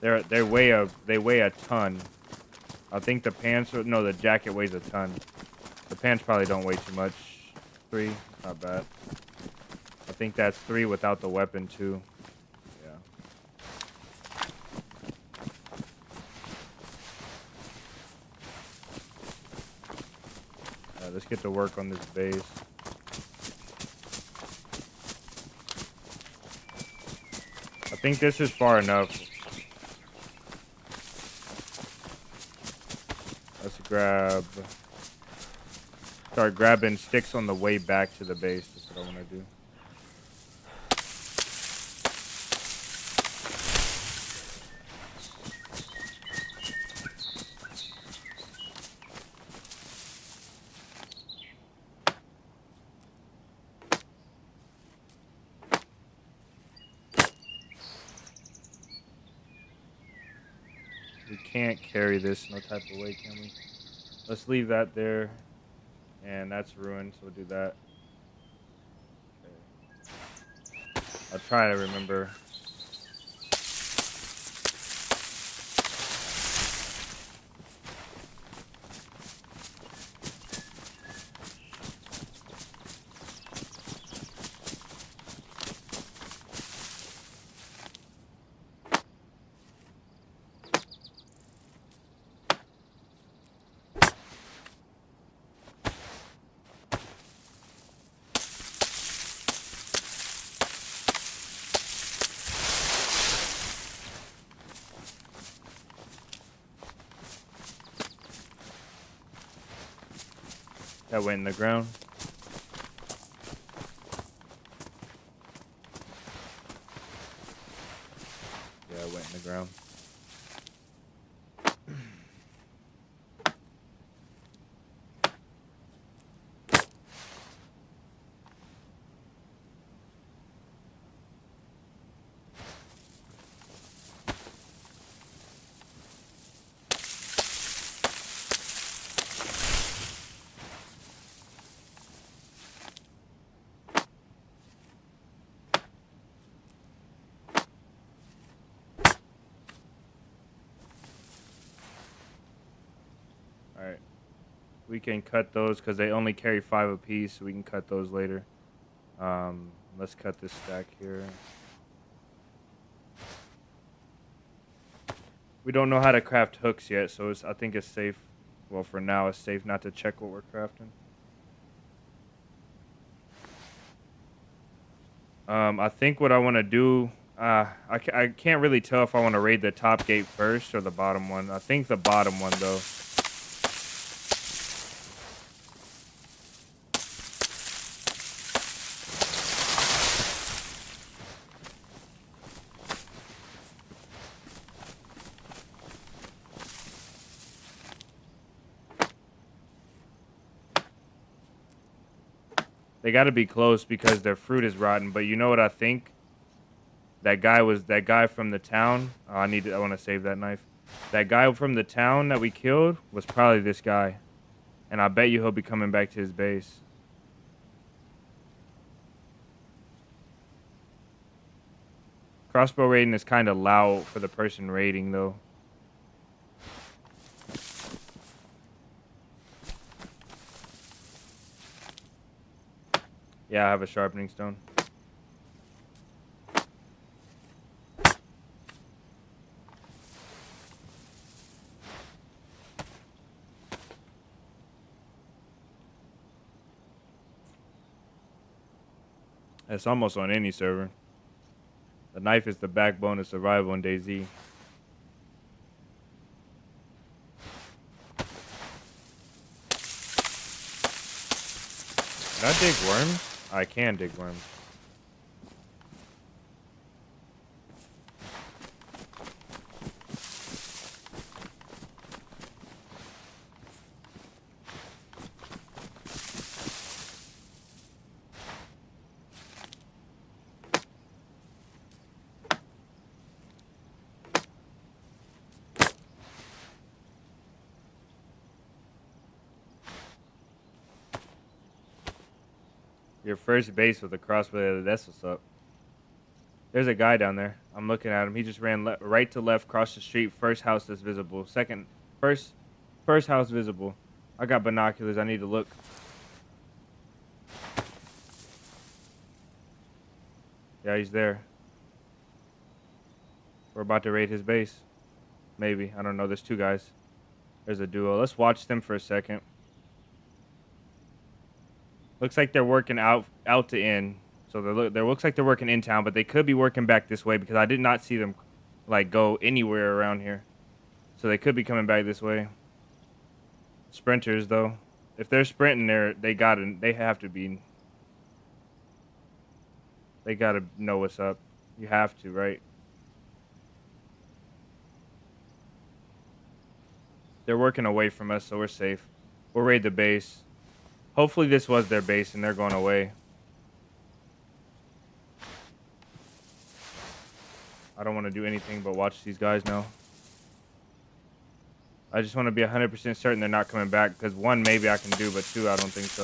They weigh a ton. I think the pants the jacket weighs a ton. The pants probably don't weigh too much. 3, not bad. I think that's 3 without the weapon too. Let's get to work on this base. I think this is far enough. Let's start grabbing sticks on the way back to the base. That's what I want to do. We can't carry this no type of way, can we? Let's leave that there. And that's ruined, so we'll do that. Okay. I'll try to remember. That went in the ground. Yeah, it went in the ground. Alright. We can cut those because they only carry 5 apiece, so we can cut those later. Let's cut this stack here. We don't know how to craft hooks yet, so I think it's safe. Well, for now, it's safe not to check what we're crafting. I think what I want to do, I can't really tell if I want to raid the top gate first or the bottom one. I think the bottom one, though. They got to be close because their fruit is rotten. But you know what I think? That guy from the town. Oh, I want to save that knife. That guy from the town that we killed was probably this guy. And I bet you he'll be coming back to his base. Crossbow raiding is kind of loud for the person raiding, though. Yeah, I have a sharpening stone. It's almost on any server. The knife is the backbone of survival in DayZ. Can I dig worms? I can dig worms. Your first base with a crossbow, that's what's up. There's a guy down there. I'm looking at him. He just ran right to left, across the street. First house that's visible. First house visible. I got binoculars. I need to look. Yeah, he's there. We're about to raid his base. Maybe. I don't know. There's 2 guys. There's a duo. Let's watch them for a second. Looks like they're working out to in. So there looks like they're working in town, but they could be working back this way because I did not see them like go anywhere around here. So they could be coming back this way. Sprinters though. If they're sprinting there, they have to be. They gotta know what's up. You have to, right? They're working away from us, so we're safe. We'll raid the base. Hopefully this was their base and they're going away. I don't want to do anything but watch these guys now. I just want to be 100% certain they're not coming back, because 1 maybe I can do, but 2 I don't think so.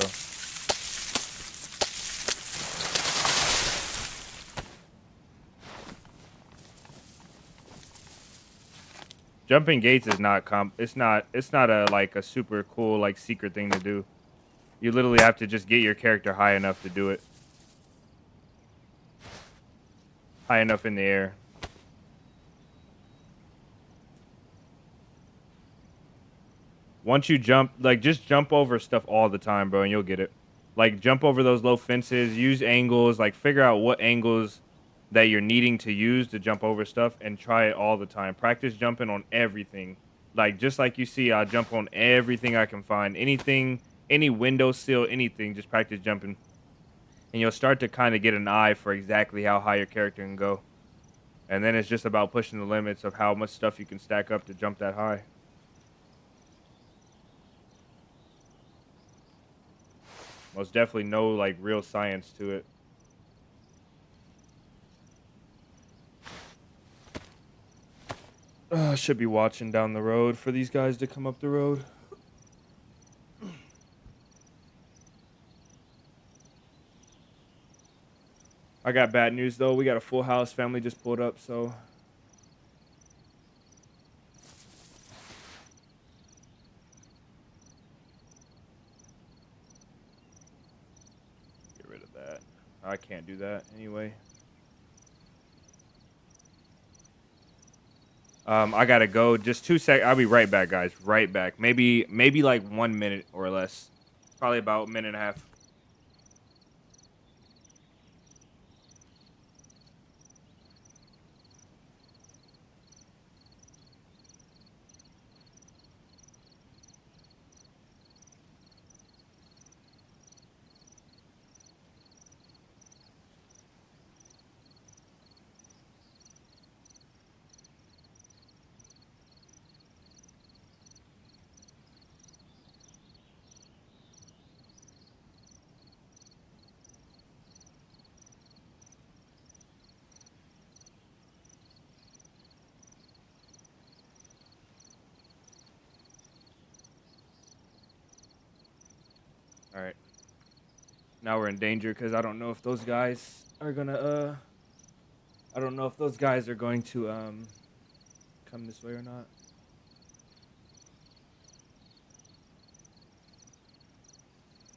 Jumping gates is not it's not a like a super cool like secret thing to do. You literally have to just get your character high enough to do it. High enough in the air. Once you jump, like just jump over stuff all the time, bro, and you'll get it. Like jump over those low fences, use angles, like figure out what angles that you're needing to use to jump over stuff and try it all the time. Practice jumping on everything. Like just like you see, I jump on everything I can find. Anything any windowsill, anything. Just practice jumping. And you'll start to kind of get an eye for exactly how high your character can go. And then it's just about pushing the limits of how much stuff you can stack up to jump that high. Most definitely no, like, real science to it. Should be watching down the road for these guys to come up the road. I got bad news, though. We got a full house. Family just pulled up, so... Get rid of that. I can't do that anyway. I gotta go. Just 2 seconds. I'll be right back, guys. Right back. Maybe like 1 minute or less. Probably about a minute and a half. All right. Now we're in danger because I don't know if those guys are gonna I don't know if those guys are going to come this way or not.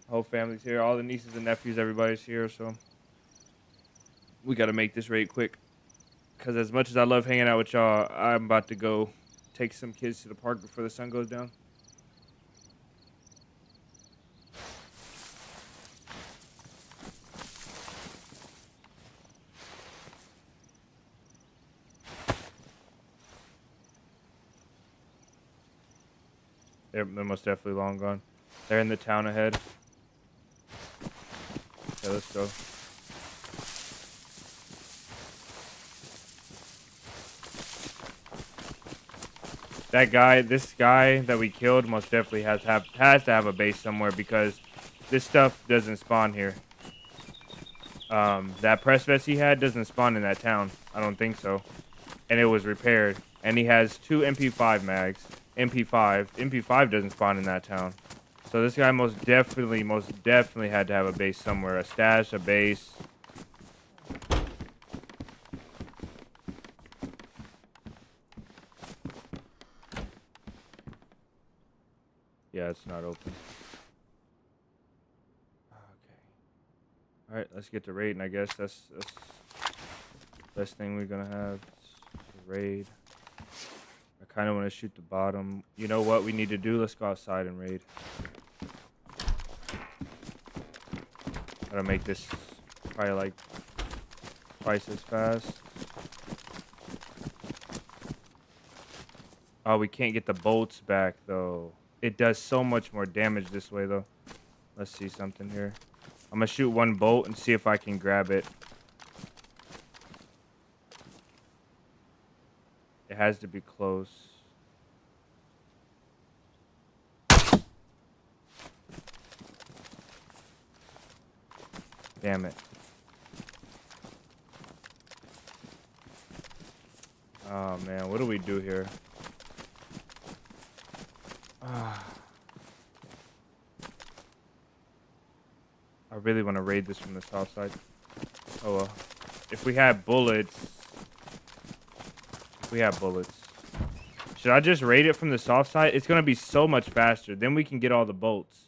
Whole family's here, all the nieces and nephews, everybody's here, so we gotta make this raid quick. Cause as much as I love hanging out with y'all, I'm about to go take some kids to the park before the sun goes down. They're most definitely long gone. They're in the town ahead. Okay, let's go. That guy, this guy that we killed, most definitely has to have a base somewhere because this stuff doesn't spawn here. That press vest he had doesn't spawn in that town. I don't think so. And it was repaired. And he has 2 MP5 mags. MP5 doesn't spawn in that town. So this guy most definitely had to have a base somewhere. A stash, a base. Yeah, it's not open. Okay. Alright, let's get to raiding, I guess. That's the best thing we're gonna have. Raid. I kind of want to shoot the bottom. You know what we need to do? Let's go outside and raid. Gotta make this probably like twice as fast. Oh, we can't get the bolts back though. It does so much more damage this way though. Let's see something here. I'm gonna shoot 1 bolt and see if I can grab it. It has to be close. Damn it. Oh man, what do we do here? I really want to raid this from the south side. Oh well. If we have bullets. Should I just raid it from the soft side? It's going to be so much faster. Then we can get all the bolts.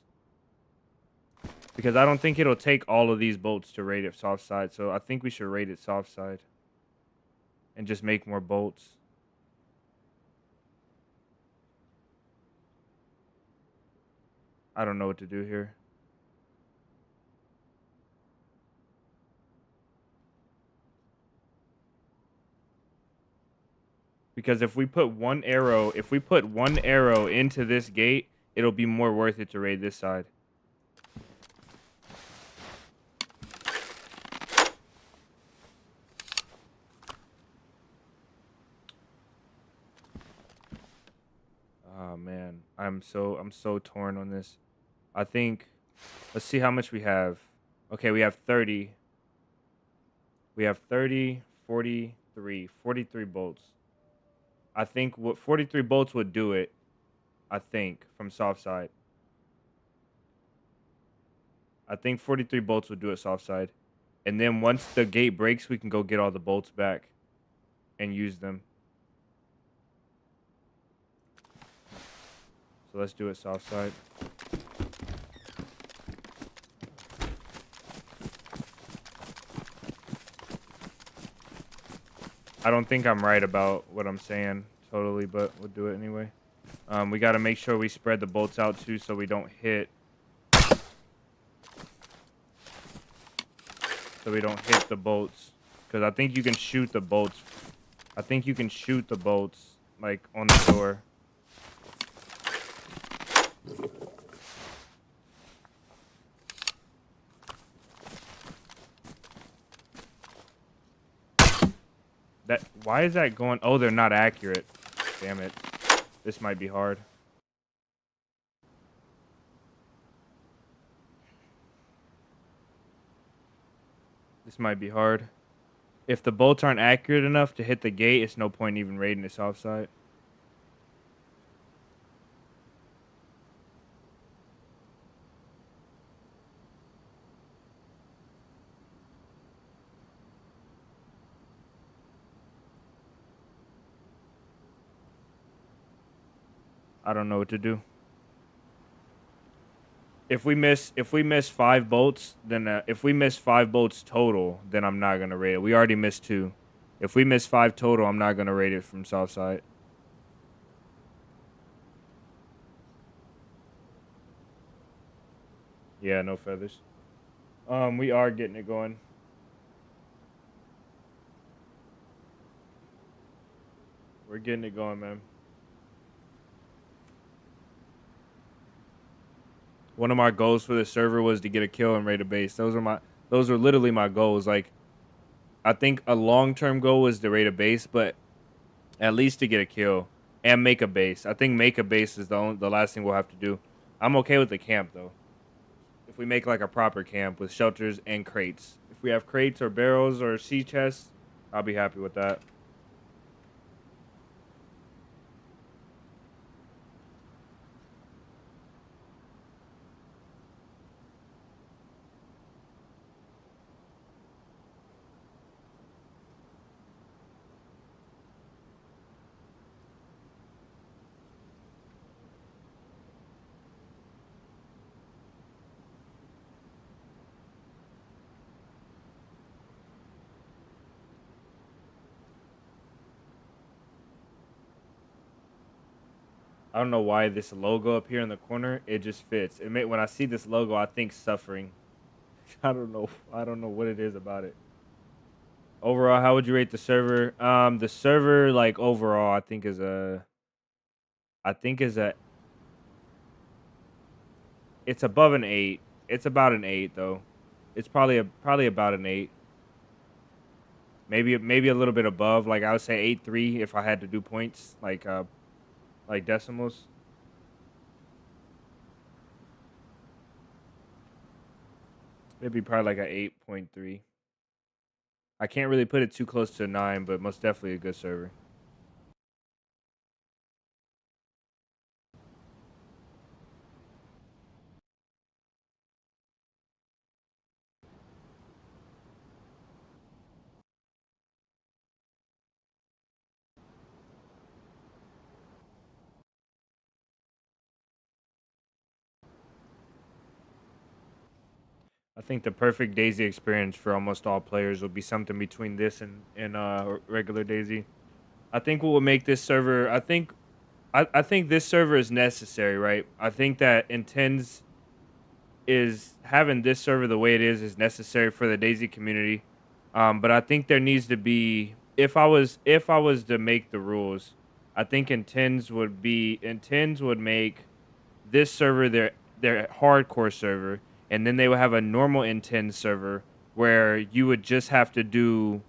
Because I don't think it'll take all of these bolts to raid it soft side. So I think we should raid it soft side. And just make more bolts. I don't know what to do here. Because if we put one arrow into this gate, it'll be more worth it to raid this side. I'm so torn on this. I think let's see how much we have. Okay, we have 30. We have 30, 43 bolts. I think what 43 bolts would do it, I think, from soft side. I think 43 bolts would do it soft side. And then once the gate breaks, we can go get all the bolts back and use them. So let's do it soft side. I don't think I'm right about what I'm saying totally, but we'll do it anyway. We got to make sure we spread the bolts out too so we don't hit. So we don't hit the bolts. Because I think you can shoot the bolts. I think you can shoot the bolts, like, on the door. Why is that going? Oh, they're not accurate. Damn it. This might be hard. This might be hard. If the bolts aren't accurate enough to hit the gate, it's no point even raiding this offside. I don't know what to do. If we miss 5 bolts, then if we miss 5 bolts total, then I'm not gonna rate it. We already missed 2. If we miss 5 total, I'm not gonna rate it from soft side. Yeah, no feathers. We are getting it going. We're getting it going, man. One of my goals for the server was to get a kill and raid a base. Those are literally my goals. Like, I think a long-term goal was to raid a base, but at least to get a kill and make a base. I think make a base is the last thing we'll have to do. I'm okay with the camp though. If we make like a proper camp with shelters and crates. If we have crates or barrels or sea chests, I'll be happy with that. I don't know why this logo up here in the corner, it just fits. When I see this logo, I think suffering. I don't know what it is about it. Overall, how would you rate the server? The server, like, overall, I think is it's above an 8. It's about an 8 though. It's probably about an 8. Maybe a little bit above. Like I would say 8.3 if I had to do points, like decimals. It'd be probably like a 8.3. I can't really put it too close to a 9, but most definitely a good server. I think the perfect DayZ experience for almost all players would be something between this and regular DayZ. I think what will make this server, I think this server is necessary, right? I think that Intends is having this server the way it is necessary for the DayZ community. But I think there needs to be, if I was to make the rules, I think Intends would make this server their hardcore server, and then they would have a normal Intend server where you would just have to do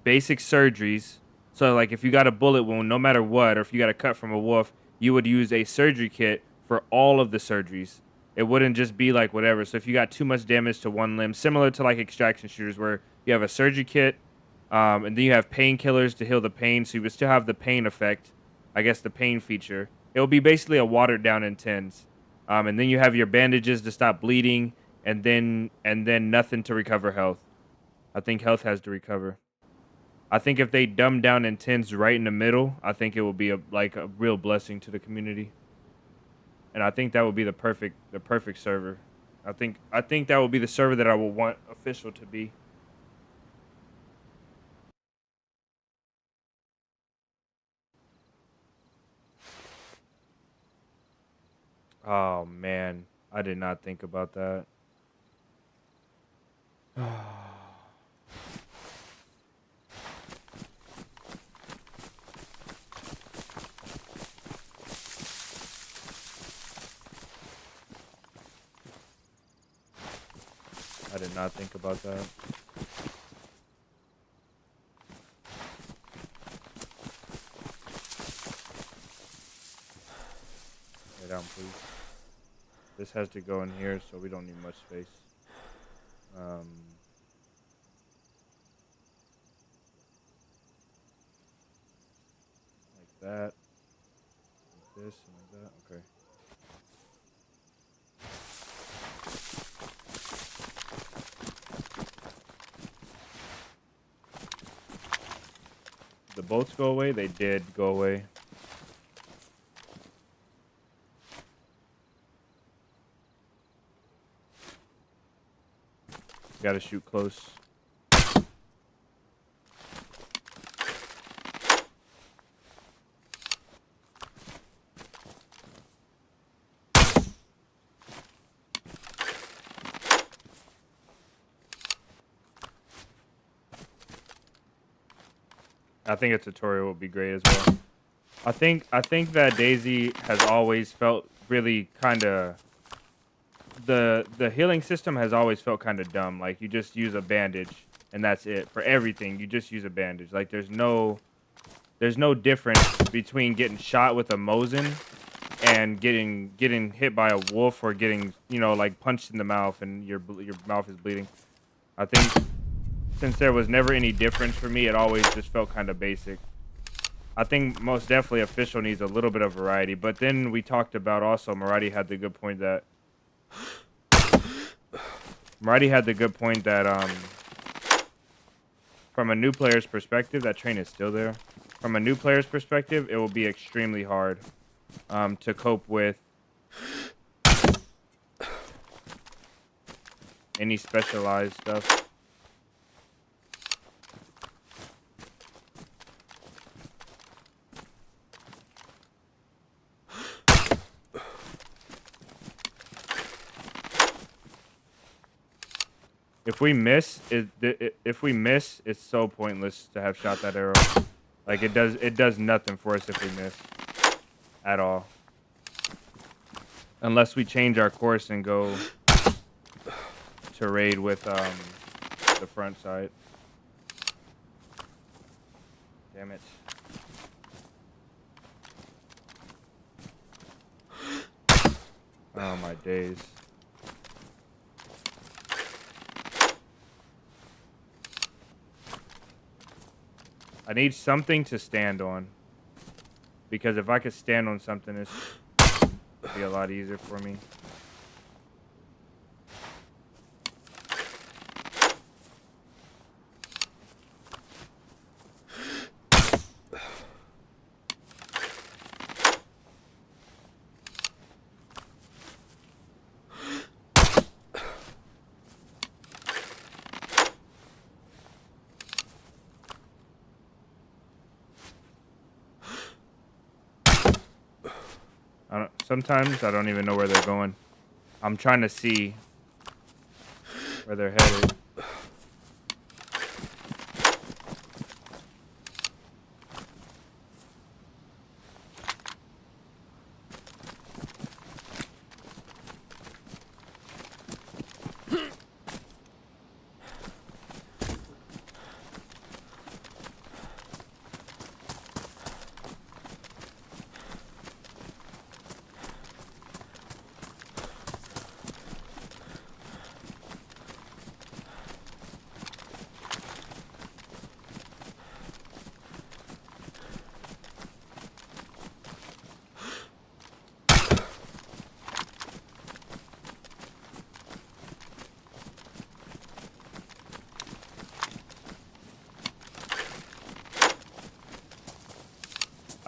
basic surgeries. So like if you got a bullet wound, no matter what, or if you got a cut from a wolf, you would use a surgery kit for all of the surgeries. It wouldn't just be like whatever. So if you got too much damage to one limb, similar to like extraction shooters, where you have a surgery kit, and then you have painkillers to heal the pain, so you would still have the pain effect, I guess the pain feature. It will be basically a watered down intense. And then you have your bandages to stop bleeding, and then nothing to recover health. I think health has to recover. I think if they dumb down intense right in the middle, I think it will be a real blessing to the community. And I think that would be the perfect server. I think that would be the server that I would want official to be. Oh man, I did not think about that. I did not think about that. Lay down, please. This has to go in here, so we don't need much space. Like that. Like this and like that. Okay. The bolts go away? They did go away. Gotta shoot close. I think a tutorial would be great as well. I think that DayZ has always felt really kind of the healing system has always felt kind of dumb. Like you just use a bandage and that's it for everything. You just use a bandage. Like there's no difference between getting shot with a Mosin and getting hit by a wolf or getting, you know, like punched in the mouth and your mouth is bleeding. I think since there was never any difference for me, it always just felt kind of basic. I think most definitely official needs a little bit of variety, but then we talked about also Maradi had the good point that from a new player's perspective, that train is still there. From a new player's perspective, it will be extremely hard to cope with any specialized stuff. If we miss, it's so pointless to have shot that arrow. Like it does nothing for us if we miss at all. Unless we change our course and go to raid with the front side. Damn it. Oh my days. I need something to stand on. Because if I could stand on something, it'd be a lot easier for me. Sometimes I don't even know where they're going. I'm trying to see where they're headed.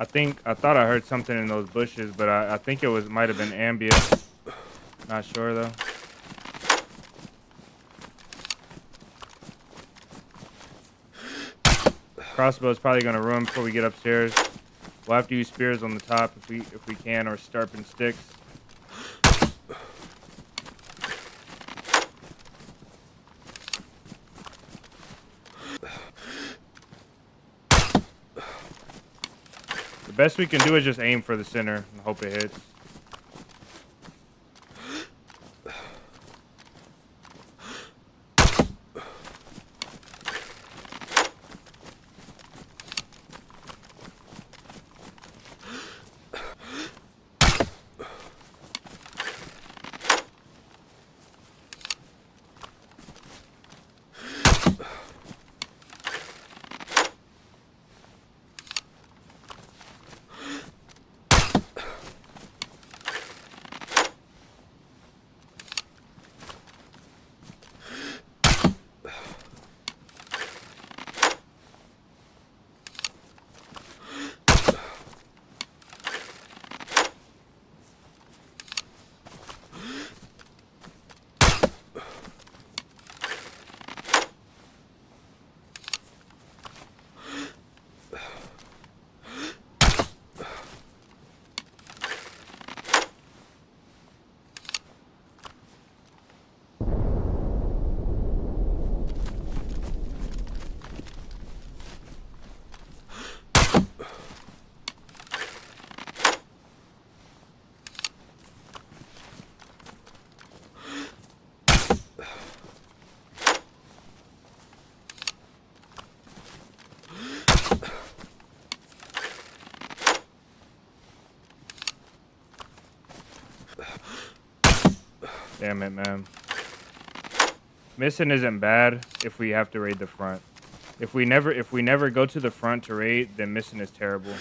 I thought I heard something in those bushes, but I think it might have been ambient. Not sure though. Crossbow's probably gonna ruin before we get upstairs. We'll have to use spears on the top if we can, or sharpened sticks. The best we can do is just aim for the center and hope it hits. Damn it, man. Missing isn't bad if we have to raid the front. If we never go to the front to raid, then missing is terrible.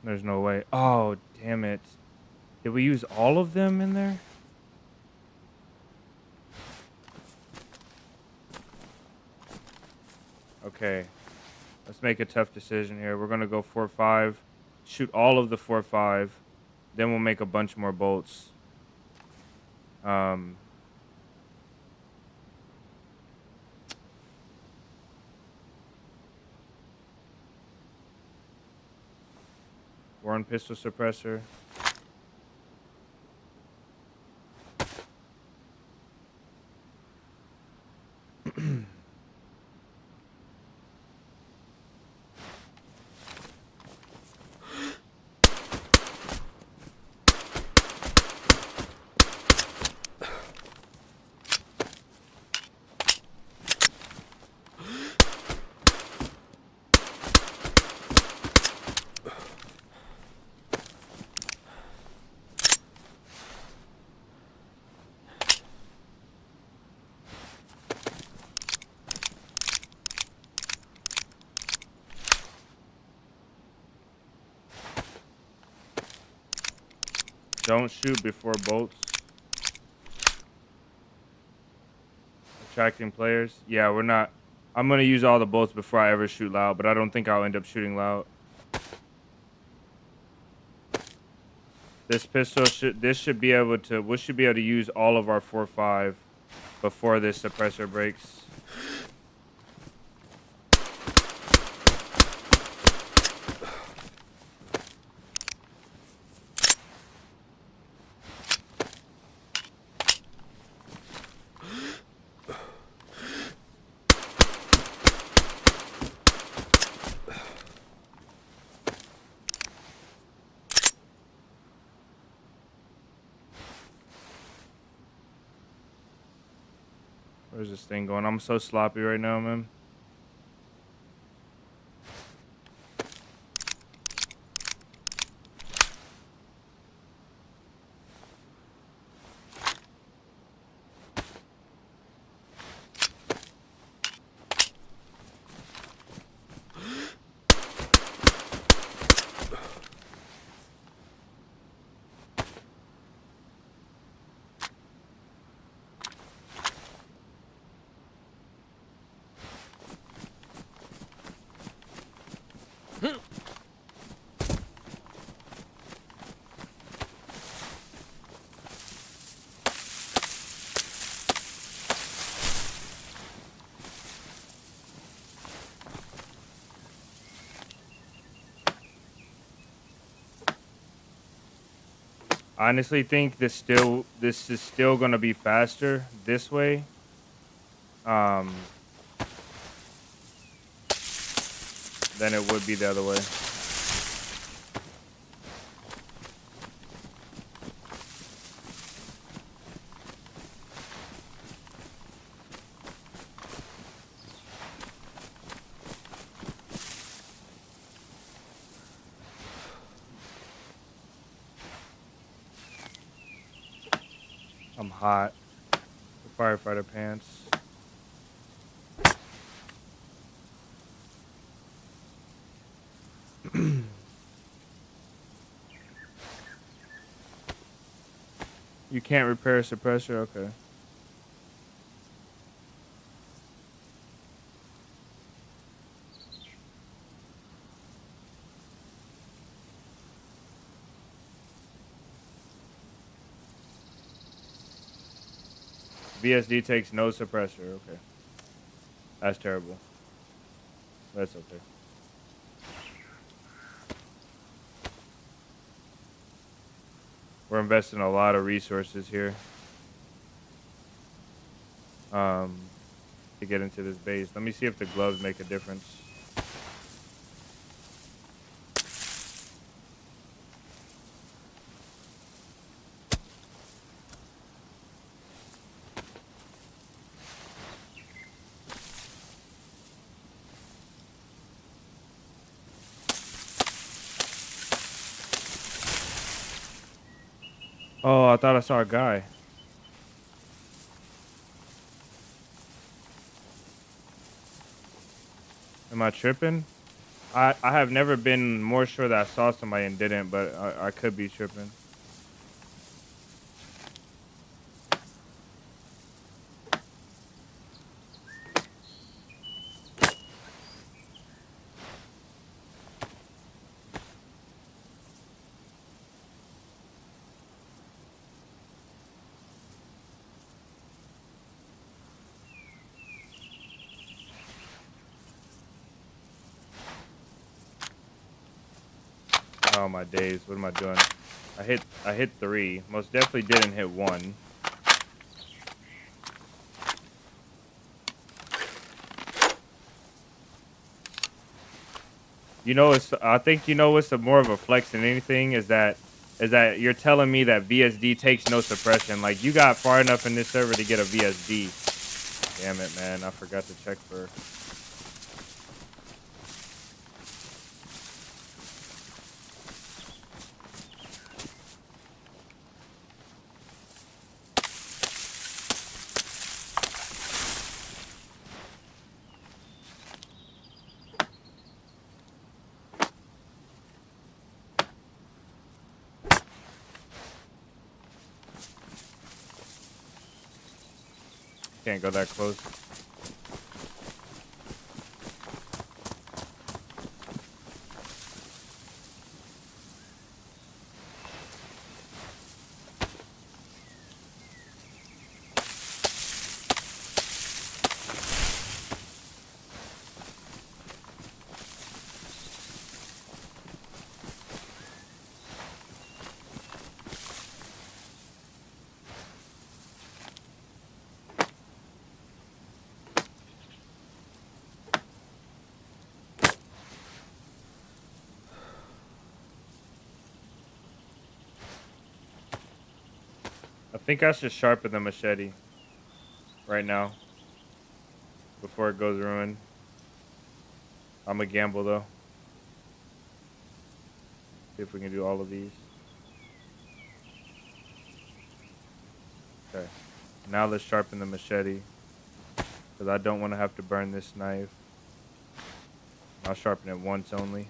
There's no way. Oh, damn it. Did we use all of them in there? Okay. Let's make a tough decision here. We're going to go 4-5. Shoot all of the 4-5. Then we'll make a bunch more bolts. Warren pistol suppressor. Don't shoot before bolts. Attracting players. Yeah, we're not. I'm going to use all the bolts before I ever shoot loud, but I don't think I'll end up shooting loud. This pistol should be able to, we should be able to use all of our 4-5 before this suppressor breaks. Where's this thing going? I'm so sloppy right now, man. I honestly think this is still gonna be faster this way. Um, than it would be the other way. I'm hot. The firefighter pants. You can't repair a suppressor? Okay. VSD takes no suppressor. Okay. That's terrible. That's okay. We're investing a lot of resources here. To get into this base. Let me see if the gloves make a difference. Oh, I thought I saw a guy. Am I tripping? I have never been more sure that I saw somebody and didn't, but I could be tripping. Oh my days, what am I doing? I hit 3. Most definitely didn't hit 1. You know, I think you know what's more of a flex than anything is that you're telling me that VSD takes no suppression. Like, you got far enough in this server to get a VSD. Damn it, man. I forgot to check for... Can't go that close. I think I should sharpen the machete right now. before it goes ruined. I'm a gamble though. See if we can do all of these. Okay. Now let's sharpen the machete. Because I don't want to have to burn this knife. I'll sharpen it once only.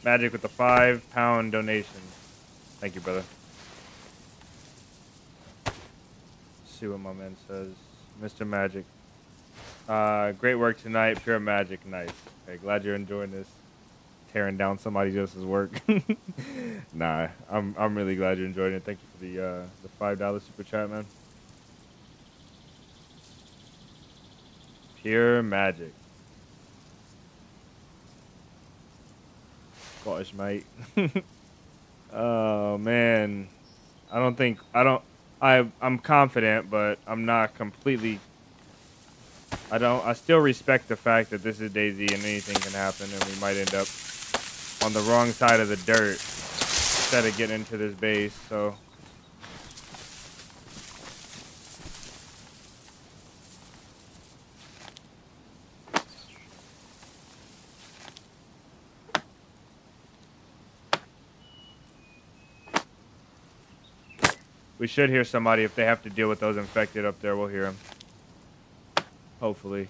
Magic with a £5 donation. Thank you, brother. Let's see what my man says. Mr. Magic. Great work tonight. Pure magic. Nice. Okay, glad you're enjoying this. Tearing down somebody else's work. Nah, I'm really glad you're enjoying it. Thank you for the $5 super chat, man. Pure magic. Gosh, mate. Oh man. I'm confident, but I'm not completely. I still respect the fact that this is DayZ and anything can happen and we might end up on the wrong side of the dirt instead of getting into this base, so. We should hear somebody. If they have to deal with those infected up there, we'll hear them. Hopefully.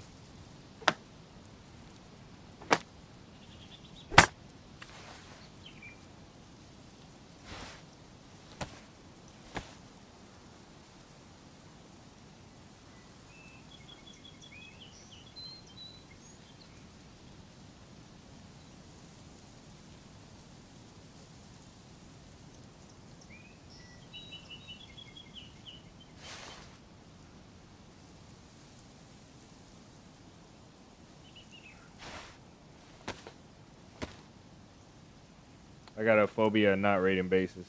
I got a phobia of not raiding bases.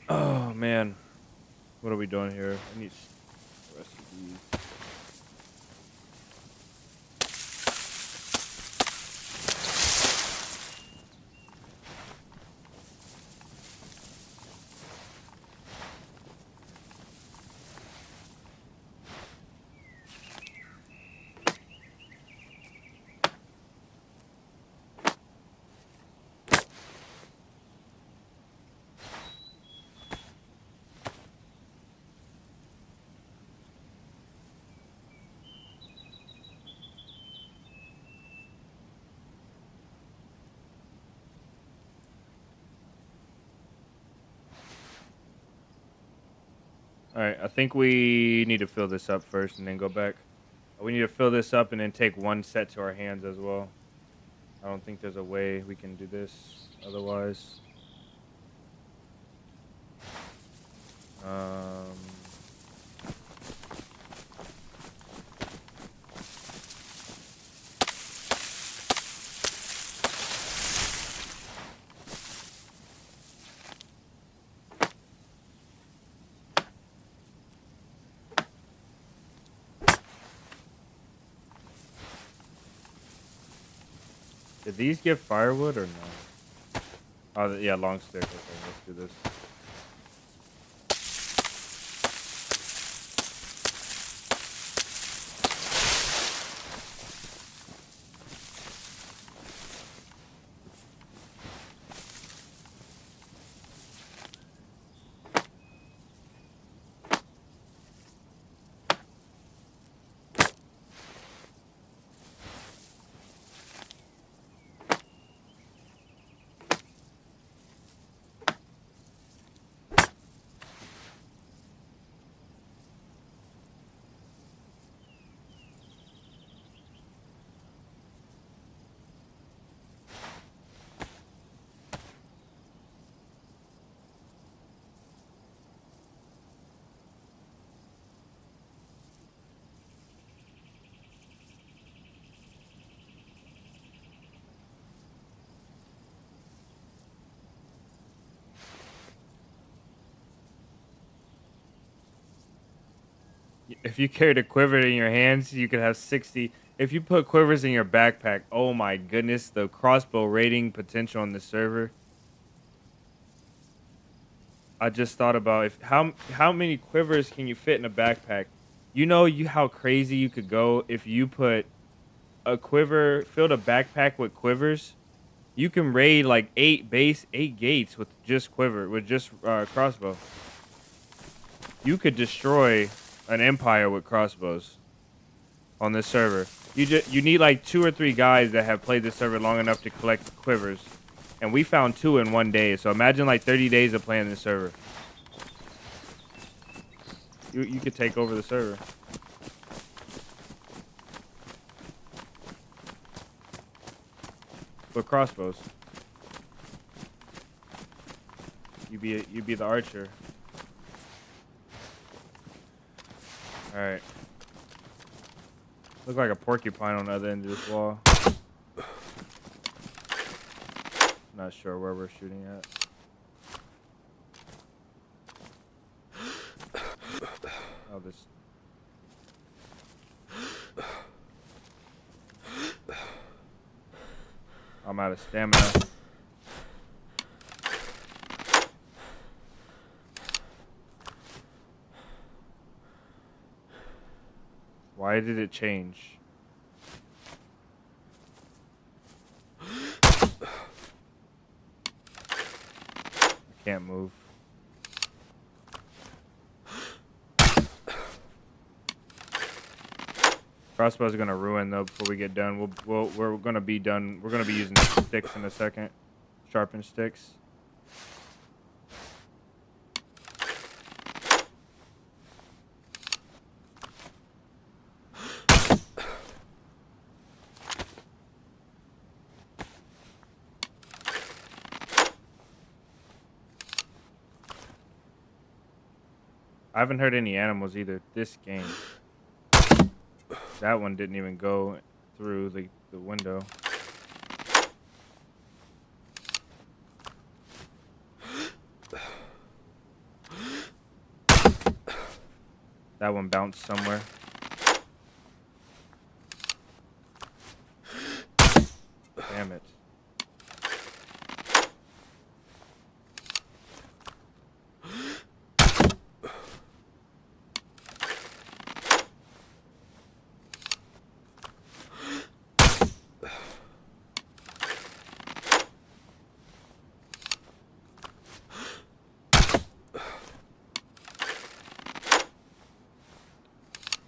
Oh man, what are we doing here? I need recipes. All right, I think we need to fill this up first and then go back. We need to fill this up and then take one set to our hands as well. I don't think there's a way we can do this otherwise. Um, did these give firewood or no? Oh, yeah, long stick. Okay, let's do this. If you carried a quiver in your hands, you could have 60. If you put quivers in your backpack, oh my goodness, the crossbow rating potential on the server. I just thought about if how many quivers can you fit in a backpack? You know how crazy you could go if you put a quiver, filled a backpack with quivers. You can raid like 8 gates with just crossbow. You could destroy an empire with crossbows on this server. You need like 2 or 3 guys that have played this server long enough to collect quivers, and we found 2 in 1 day. So imagine like 30 days of playing this server. You could take over the server. With crossbows. You be the archer. All right. Look like a porcupine on the other end of this wall. Not sure where we're shooting at. Oh, this. I'm out of stamina. Why did it change? I can't move. Crossbows are gonna ruin though before we get done. We're gonna be done. We're gonna be using sticks in a second. Sharpened sticks. I haven't heard any animals either this game. That one didn't even go through the window. That one bounced somewhere. Damn it.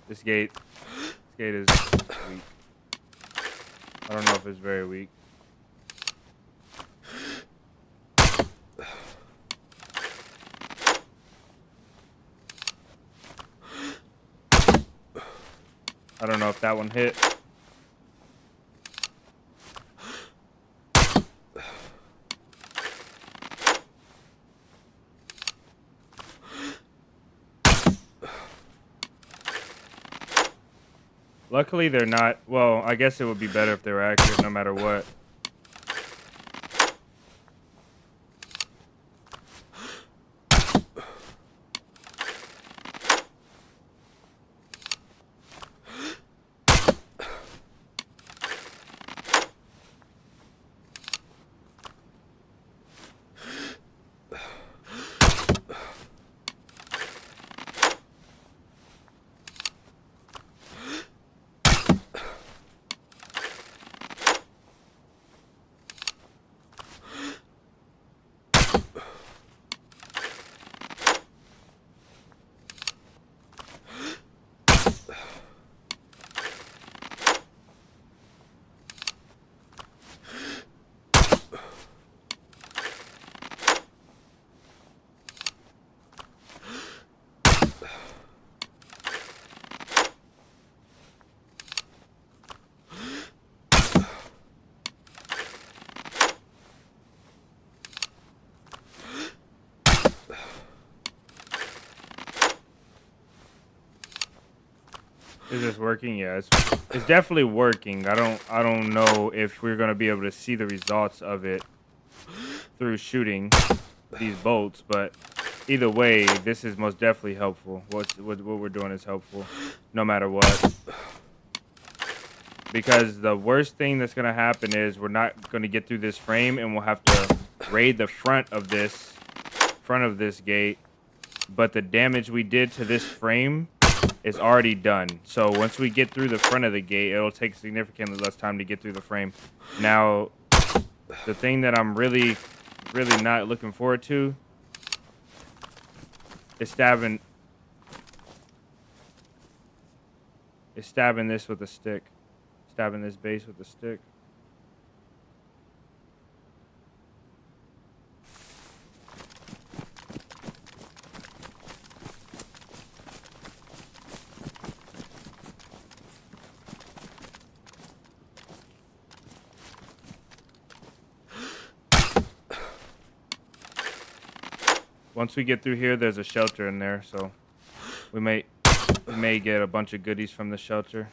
This gate is weak. I don't know if it's very weak. I don't know if that one hit. Luckily, they're not. Well, I guess it would be better if they were accurate no matter what. Is this working? Yeah, it's definitely working. I don't know if we're gonna be able to see the results of it through shooting these bolts, but either way, this is most definitely helpful. What we're doing is helpful, no matter what. Because the worst thing that's gonna happen is we're not gonna get through this frame, and we'll have to raid the front of this gate. But the damage we did to this frame is already done. So once we get through the front of the gate, it'll take significantly less time to get through the frame. Now, the thing that I'm really not looking forward to is stabbing this with a stick. Stabbing this base with a stick. Once we get through here, there's a shelter in there, so we may get a bunch of goodies from the shelter.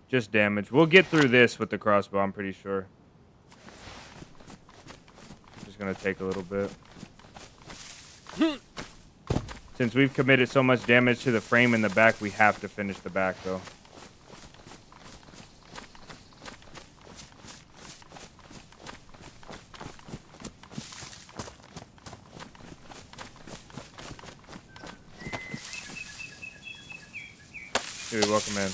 Just damage. We'll get through this with the crossbow, I'm pretty sure. Just gonna take a little bit. Since we've committed so much damage to the frame in the back, we have to finish the back, though. Dude, welcome in.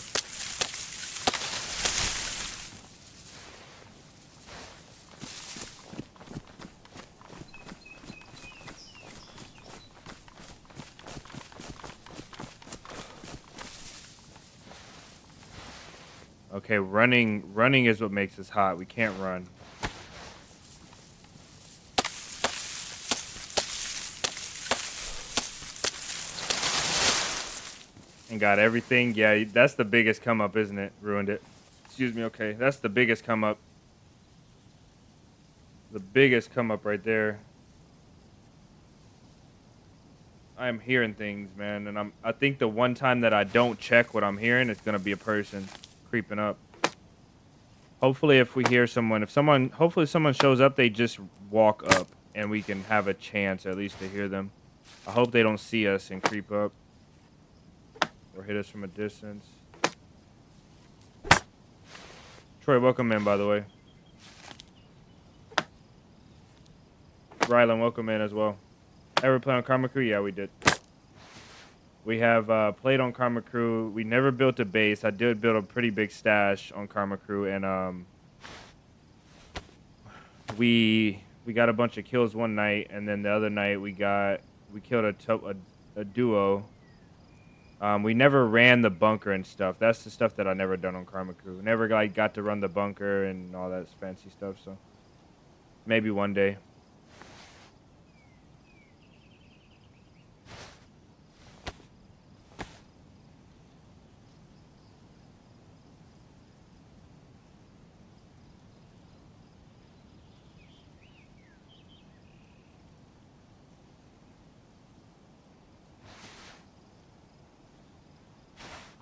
Okay, running is what makes us hot. We can't run. And got everything. Yeah, that's the biggest come up, isn't it? Ruined it. Excuse me. Okay, that's the biggest come up. The biggest come up right there. I'm hearing things, man, and I think the one time that I don't check what I'm hearing, it's gonna be a person creeping up. Hopefully, if we hear someone, hopefully someone shows up, they just walk up, and we can have a chance at least to hear them. I hope they don't see us and creep up or hit us from a distance. Troy, welcome in, by the way. Rylan, welcome in as well. Ever play on Karma Crew? Yeah, we did. We have played on Karma Crew. We never built a base. I did build a pretty big stash on Karma Crew, and we got a bunch of kills one night, and then the other night we killed a duo. We never ran the bunker and stuff. That's the stuff that I never done on Karma Crew. Never got to run the bunker and all that fancy stuff. So maybe one day.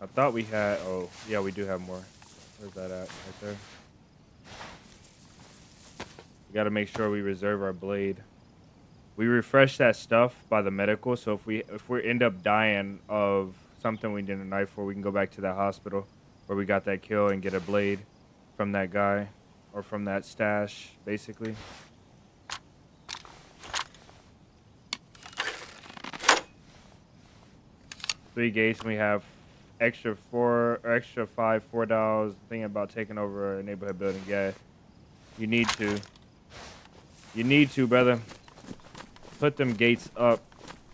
I thought we had, oh, yeah, we do have more. Where's that at? Right there. We got to make sure we reserve our blade. We refresh that stuff by the medical, so if we end up dying of something we didn't knife for, we can go back to that hospital where we got that kill and get a blade from that guy or from that stash, basically. Three gates, and we have extra $5 thinking about taking over a neighborhood building. Yeah, you need to, brother. Put them gates up.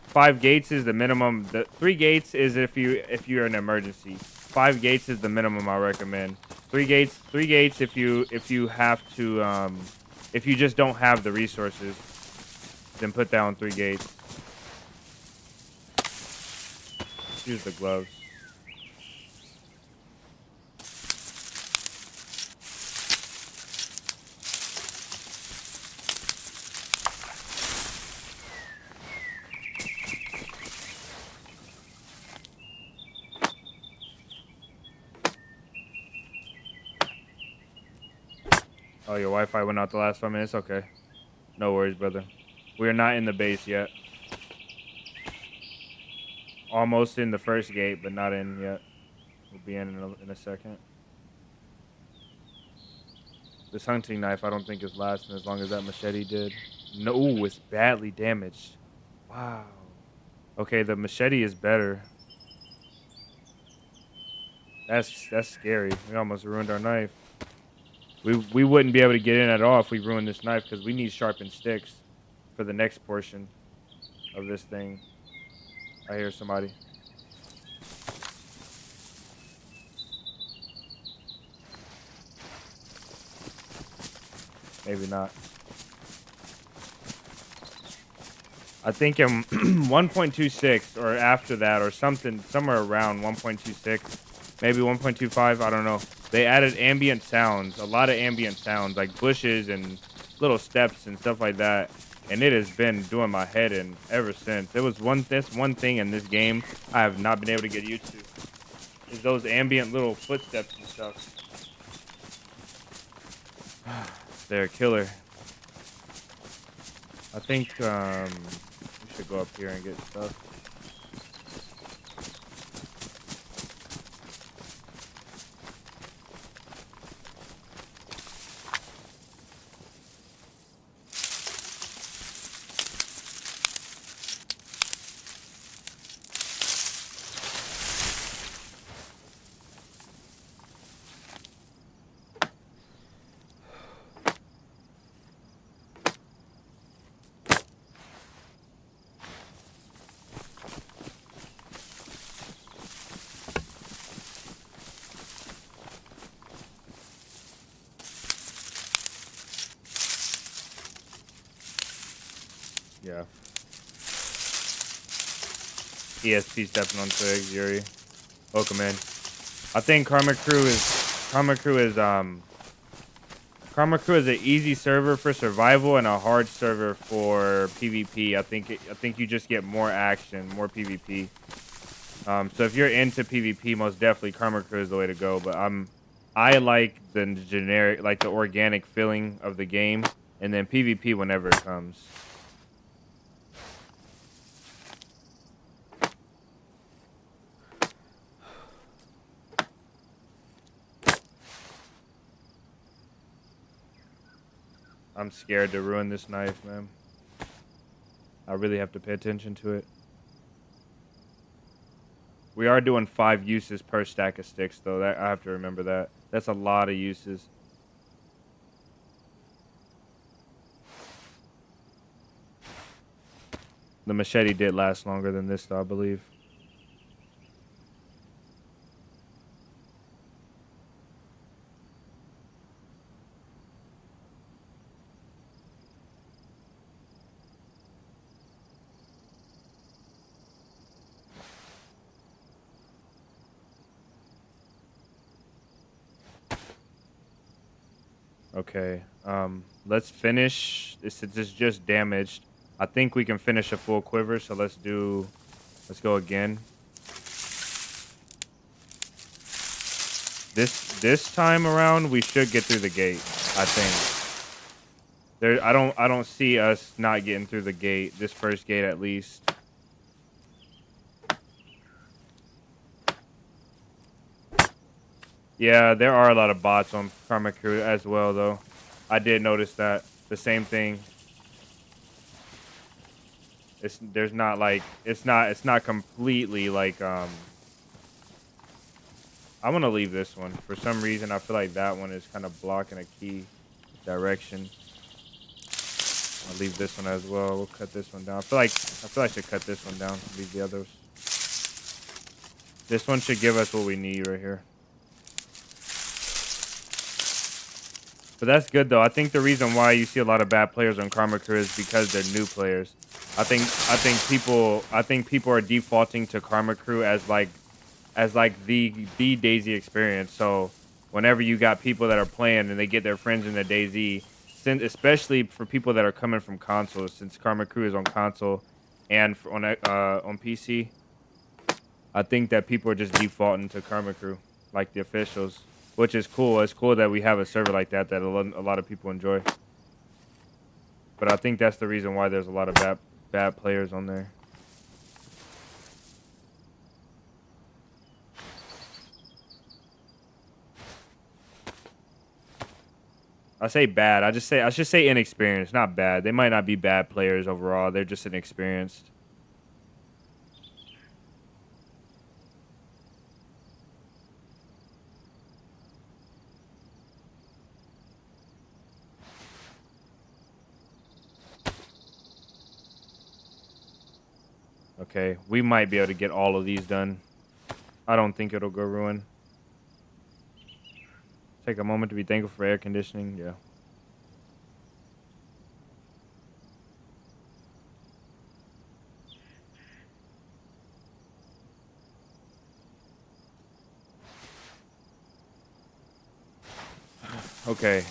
5 gates is the minimum. The 3 gates is if you're in an emergency. 5 gates is the minimum I recommend. 3 gates if you have to if you just don't have the resources, then put down 3 gates. Use the gloves. Oh, your Wi-Fi went out the last 5 minutes? Okay. No worries, brother. We are not in the base yet. almost in the first gate, but not in yet. We'll be in a second. This hunting knife, I don't think is lasting as long as that machete did. No, ooh, it's badly damaged. Wow. Okay, the machete is better. That's scary. We almost ruined our knife. We wouldn't be able to get in at all if we ruined this knife because we need sharpened sticks for the next portion of this thing. I hear somebody. Maybe not. I think in 1.26 or after that or something, somewhere around 1.26, maybe 1.25, I don't know. They added ambient sounds, a lot of ambient sounds like bushes and little steps and stuff like that. And it has been doing my head in ever since. There was one thing in this game I have not been able to get used to. Is those ambient little footsteps and stuff. They're a killer. I think we should go up here and get stuff. Yeah. ESP stepping on twigs, Yuri. Welcome in. I think Karma Crew is an easy server for survival and a hard server for PvP. I think you just get more action, more PvP. So if you're into PvP, most definitely Karma Crew is the way to go. But I like the generic, like the organic feeling of the game, and then PvP whenever it comes. I'm scared to ruin this knife, man. I really have to pay attention to it. We are doing 5 uses per stack of sticks, though. That I have to remember that. That's a lot of uses. The machete did last longer than this, though, I believe. Okay, let's finish. This is just damaged. I think we can finish a full quiver, so let's go again. This time around, we should get through the gate, I think. I don't see us not getting through the gate, this first gate at least. Yeah, there are a lot of bots on Karma Crew as well, though. I did notice that. The same thing. It's not completely like I'm gonna leave this one. For some reason I feel like that one is kind of blocking a key direction. I'll leave this one as well. We'll cut this one down. I feel I should cut this one down. Leave the others. This one should give us what we need right here. But that's good though. I think the reason why you see a lot of bad players on Karma Crew is because they're new players. I think people are defaulting to Karma Crew as like the DayZ experience. So whenever you got people that are playing and they get their friends in the DayZ, especially for people that are coming from consoles, since Karma Crew is on console and on PC, I think that people are just defaulting to Karma Crew, like the officials. Which is cool. It's cool that we have a server like that a lot of people enjoy. But I think that's the reason why there's a lot of bad players on there. I say bad. I should say inexperienced, not bad. They might not be bad players overall. They're just inexperienced. Okay, we might be able to get all of these done. I don't think it'll go ruin. Take a moment to be thankful for air conditioning. Yeah. Okay.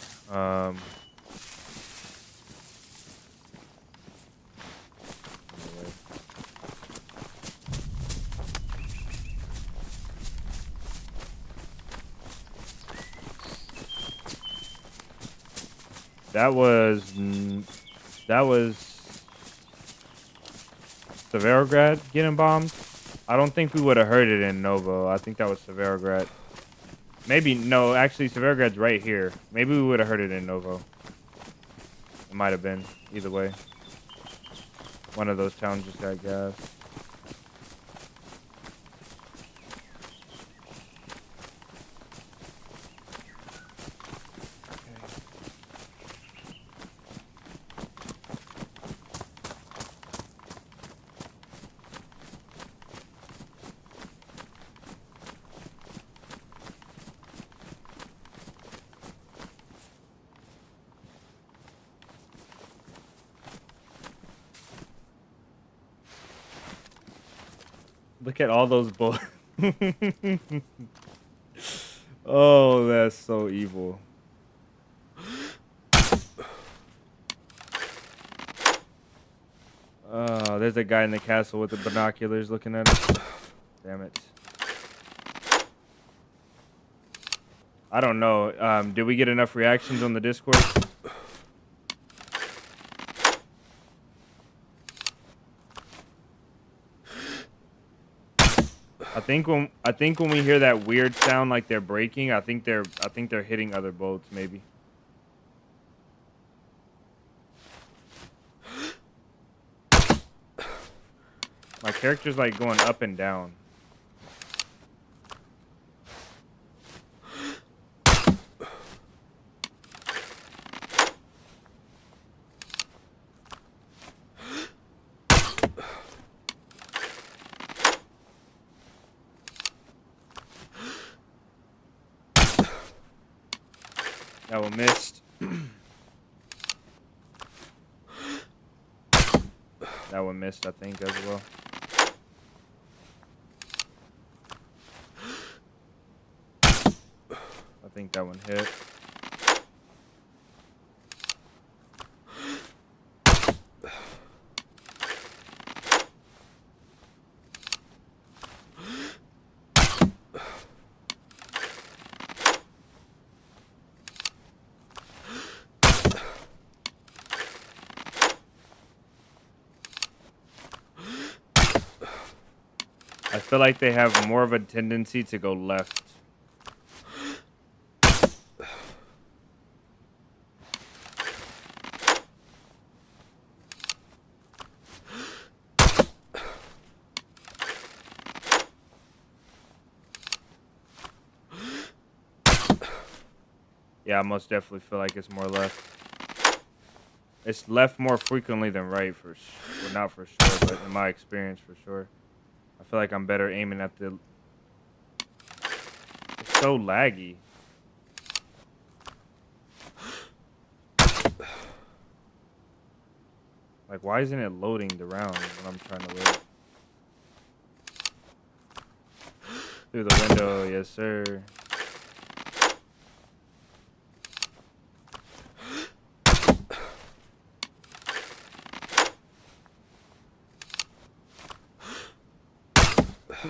That was Severograd getting bombed. I don't think we would have heard it in Novo. I think that was Severograd. Maybe no, actually Severograd's right here. Maybe we would have heard it in Novo. It might have been either way. One of those towns just got gas. Look at all those bullets. Oh, that's so evil. Oh, there's a guy in the castle with the binoculars looking at us. Damn it. I don't know. Did we get enough reactions on the Discord? I think when we hear that weird sound like they're breaking, I think they're hitting other boats maybe. My character's like going up and down. That one missed. That one missed, I think, as well. I think that one hit. I feel like they have more of a tendency to go left. Yeah, I most definitely feel like it's more left. It's left more frequently than right, well, not for sure, but in my experience, for sure. I feel like I'm better aiming at the... It's so laggy. Like, why isn't it loading the round when I'm trying to load? Through the window, yes sir.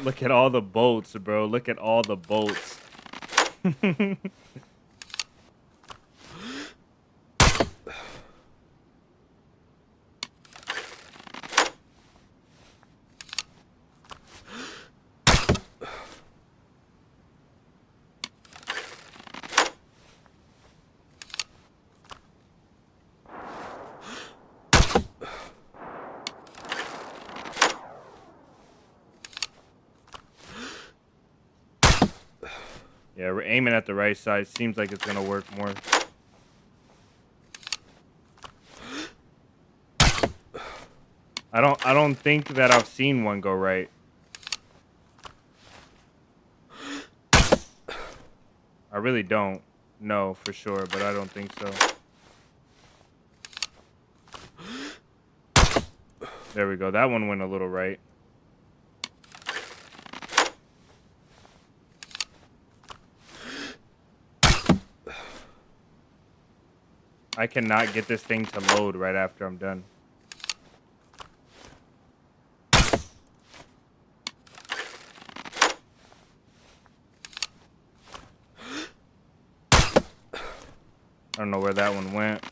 Look at all the boats, bro. Look at all the boats. Yeah, we're aiming at the right side. Seems like it's gonna work more. I don't think that I've seen one go right. I really don't know for sure, but I don't think so. There we go. That one went a little right. I cannot get this thing to load right after I'm done. I don't know where that one went.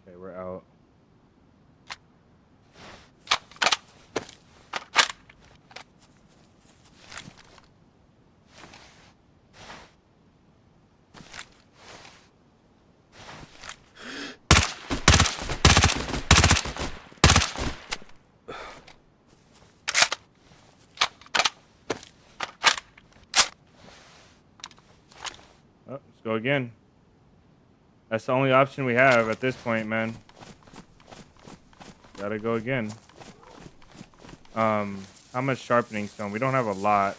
Okay, we're out. Oh, let's go again. That's the only option we have at this point, man. Gotta go again. How much sharpening stone? We don't have a lot.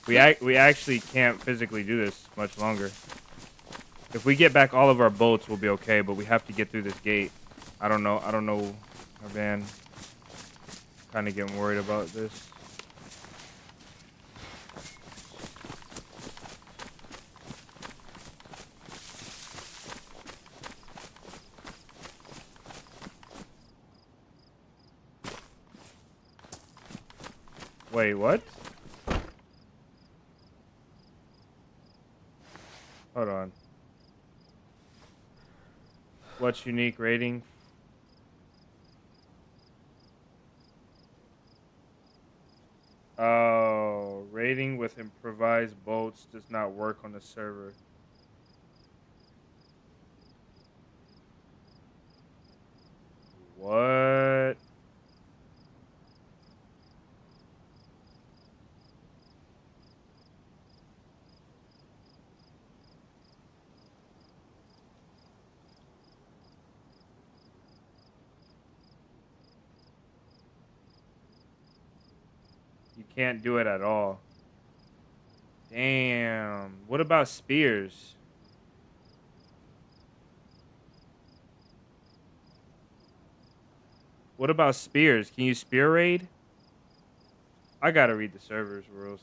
We actually can't physically do this much longer. If we get back all of our bolts, we'll be okay, but we have to get through this gate. I don't know. Our van. Kind of getting worried about this. Wait, what? Hold on. What's unique rating? Oh, rating with improvised bolts does not work on the server. What? You can't do it at all. Damn. What about spears? What about spears? Can you spear raid? I gotta read the server's rules.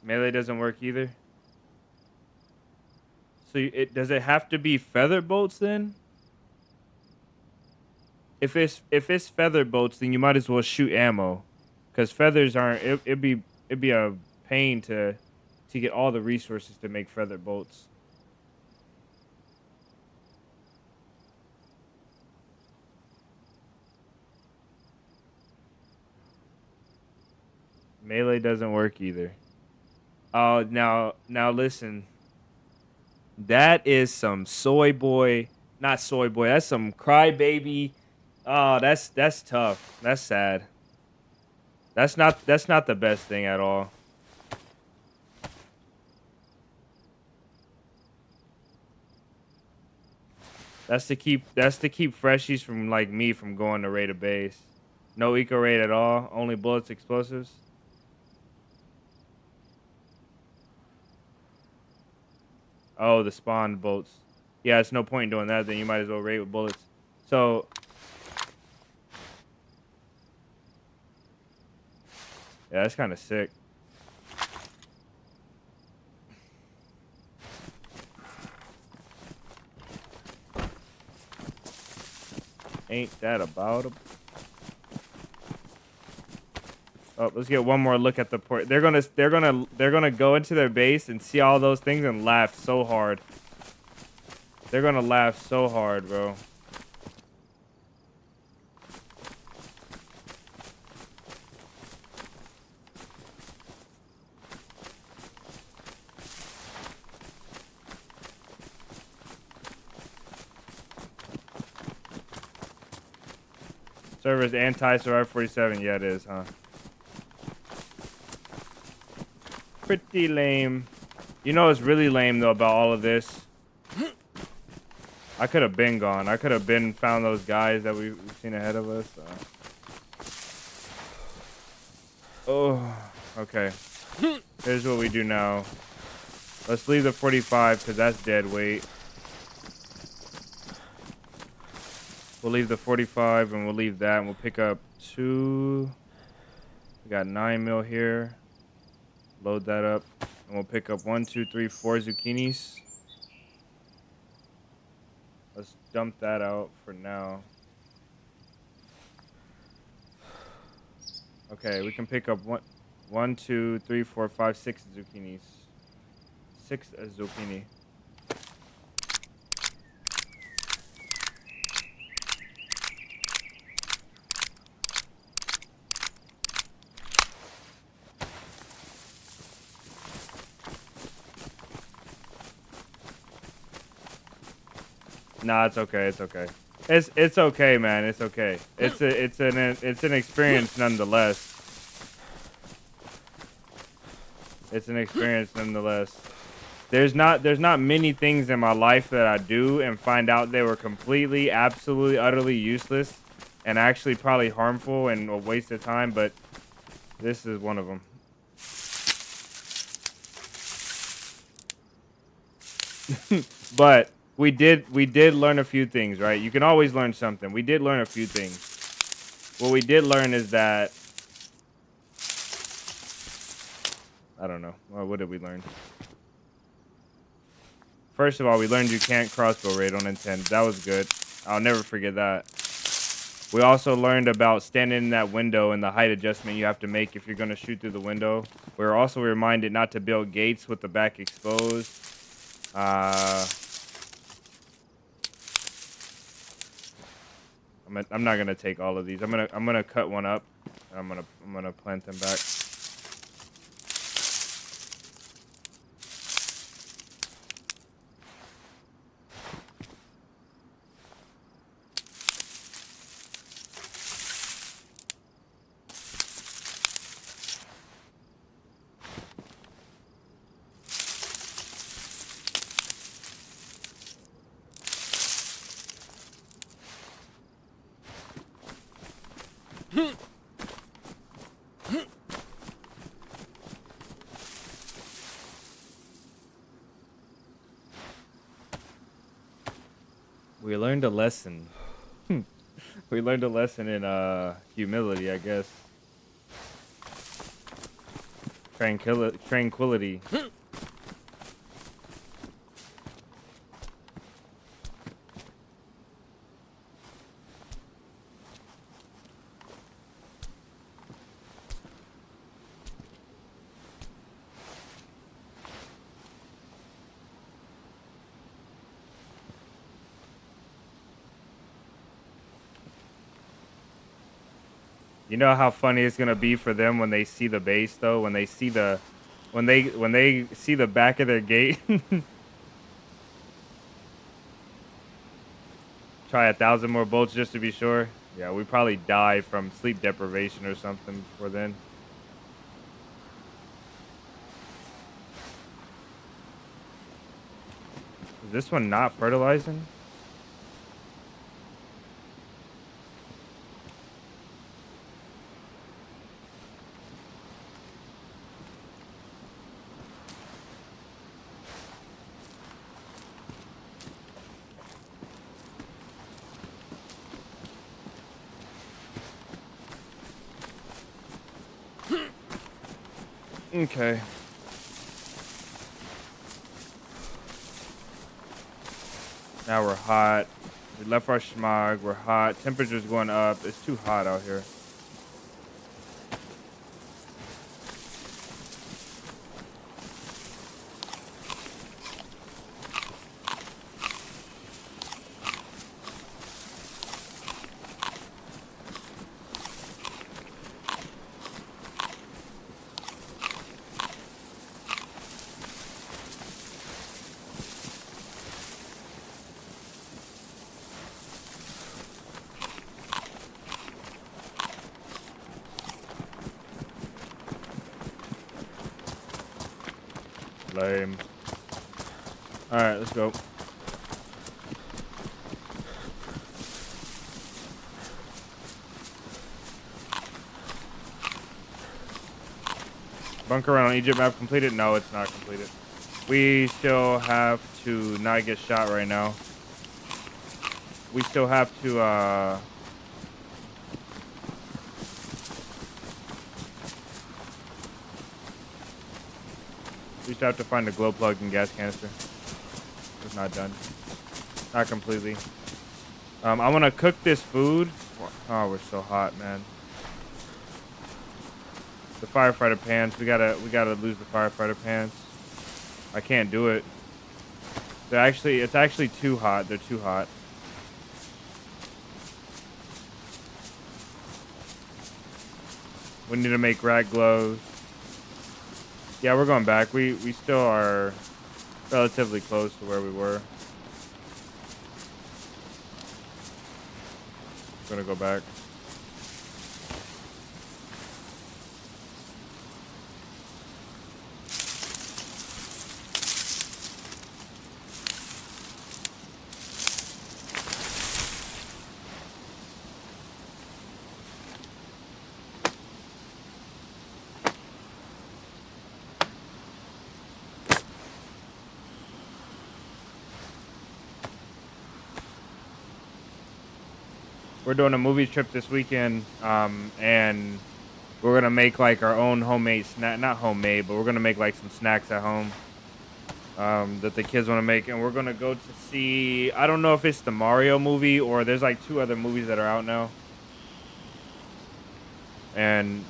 Melee doesn't work either. So does it have to be feather bolts then? If it's feather bolts, then you might as well shoot ammo, because feathers aren't. It'd be a pain to get all the resources to make feather bolts. Melee doesn't work either. Oh, now listen. That is some soy boy, not soy boy. That's some crybaby. Oh, that's tough. That's sad. That's not the best thing at all. That's to keep freshies from like me from going to raid a base. No eco raid at all. Only bullets, explosives. Oh, the spawn bolts. Yeah, it's no point in doing that. Then you might as well raid with bullets. So. Yeah, that's kind of sick. Ain't that about 'em? Oh, let's get one more look at the port. They're gonna go into their base and see all those things and laugh so hard. They're gonna laugh so hard, bro. Server's anti-Survivor 47. Yeah, it is, huh? Pretty lame. You know what's really lame, though, about all of this? I could have been gone. I could have been found those guys that we've seen ahead of us. Oh, okay. Here's what we do now. Let's leave the 45 because that's dead weight. We'll leave the 45 and we'll leave that and we'll pick up 2. We got 9 mil here. Load that up and we'll pick up 1, 2, 3, 4 zucchinis. Let's dump that out for now. Okay, we can pick up 1, 2, 3, 4, 5, 6 zucchinis. 6 zucchini. Nah, it's okay. It's okay. It's okay, man. It's okay. It's an experience nonetheless. It's an experience nonetheless. There's not many things in my life that I do and find out they were completely, absolutely, utterly useless and actually probably harmful and a waste of time, but this is one of them. But we did learn a few things, right? You can always learn something. We did learn a few things. What we did learn is that I don't know. Well, what did we learn? First of all, we learned you can't crossbow raid on intent. That was good. I'll never forget that. We also learned about standing in that window and the height adjustment you have to make if you're going to shoot through the window. We were also reminded not to build gates with the back exposed. I'm not gonna take all of these. I'm gonna cut one up. I'm gonna plant them back. We learned a lesson. We learned a lesson in humility, I guess. Tranquility. You know how funny it's gonna be for them when they see the base, though. When they see the back of their gate. Try 1,000 more bolts just to be sure. Yeah, we probably die from sleep deprivation or something before then. Is this one not fertilizing? Okay. Now we're hot. We left our schmog. We're hot. Temperature's going up. It's too hot out here. Lame. Alright, let's go. Bunker run on Egypt map completed? No, it's not completed. We still have to not get shot right now. We still have to, we still have to find a glow plug and gas canister. It's not done. Not completely. I want to cook this food. Oh, we're so hot, man. The firefighter pants. We gotta lose the firefighter pants. I can't do it. It's actually too hot. They're too hot. We need to make rag gloves. Yeah, we're going back. We still are relatively close to where we were. We're gonna go back. We're doing a movie trip this weekend, and we're gonna make like our own homemade snack. Not homemade, but we're gonna make like some snacks at home that the kids want to make. And we're gonna go to see. I don't know if it's the Mario movie or there's like 2 other movies that are out now. And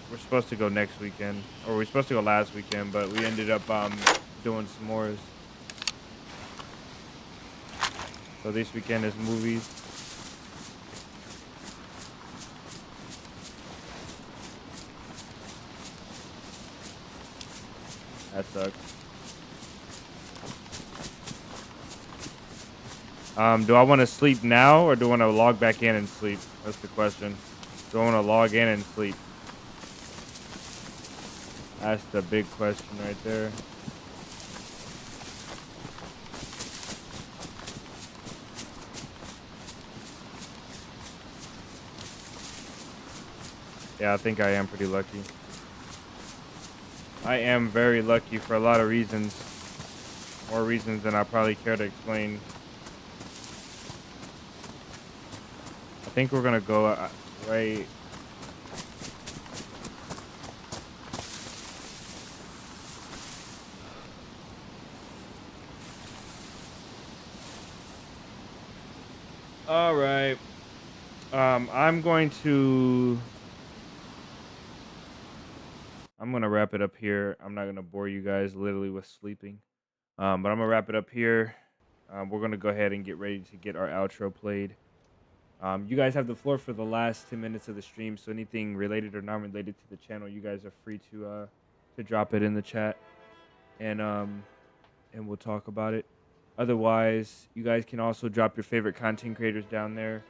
we're supposed to go next weekend, or we're supposed to go last weekend, but we ended up doing s'mores. So this weekend is movies. That sucks. Do I want to sleep now or do I want to log back in and sleep? That's the question. Do I want to log in and sleep? That's the big question right there. Yeah, I think I am pretty lucky. I am very lucky for a lot of reasons. More reasons than I probably care to explain. I think we're gonna go right. All right. I'm gonna wrap it up here. I'm not gonna bore you guys literally with sleeping. But I'm gonna wrap it up here. We're gonna go ahead and get ready to get our outro played. You guys have the floor for the last 10 minutes of the stream, so anything related or non-related to the channel, you guys are free to drop it in the chat, and we'll talk about it. Otherwise, you guys can also drop your favorite content creators down there.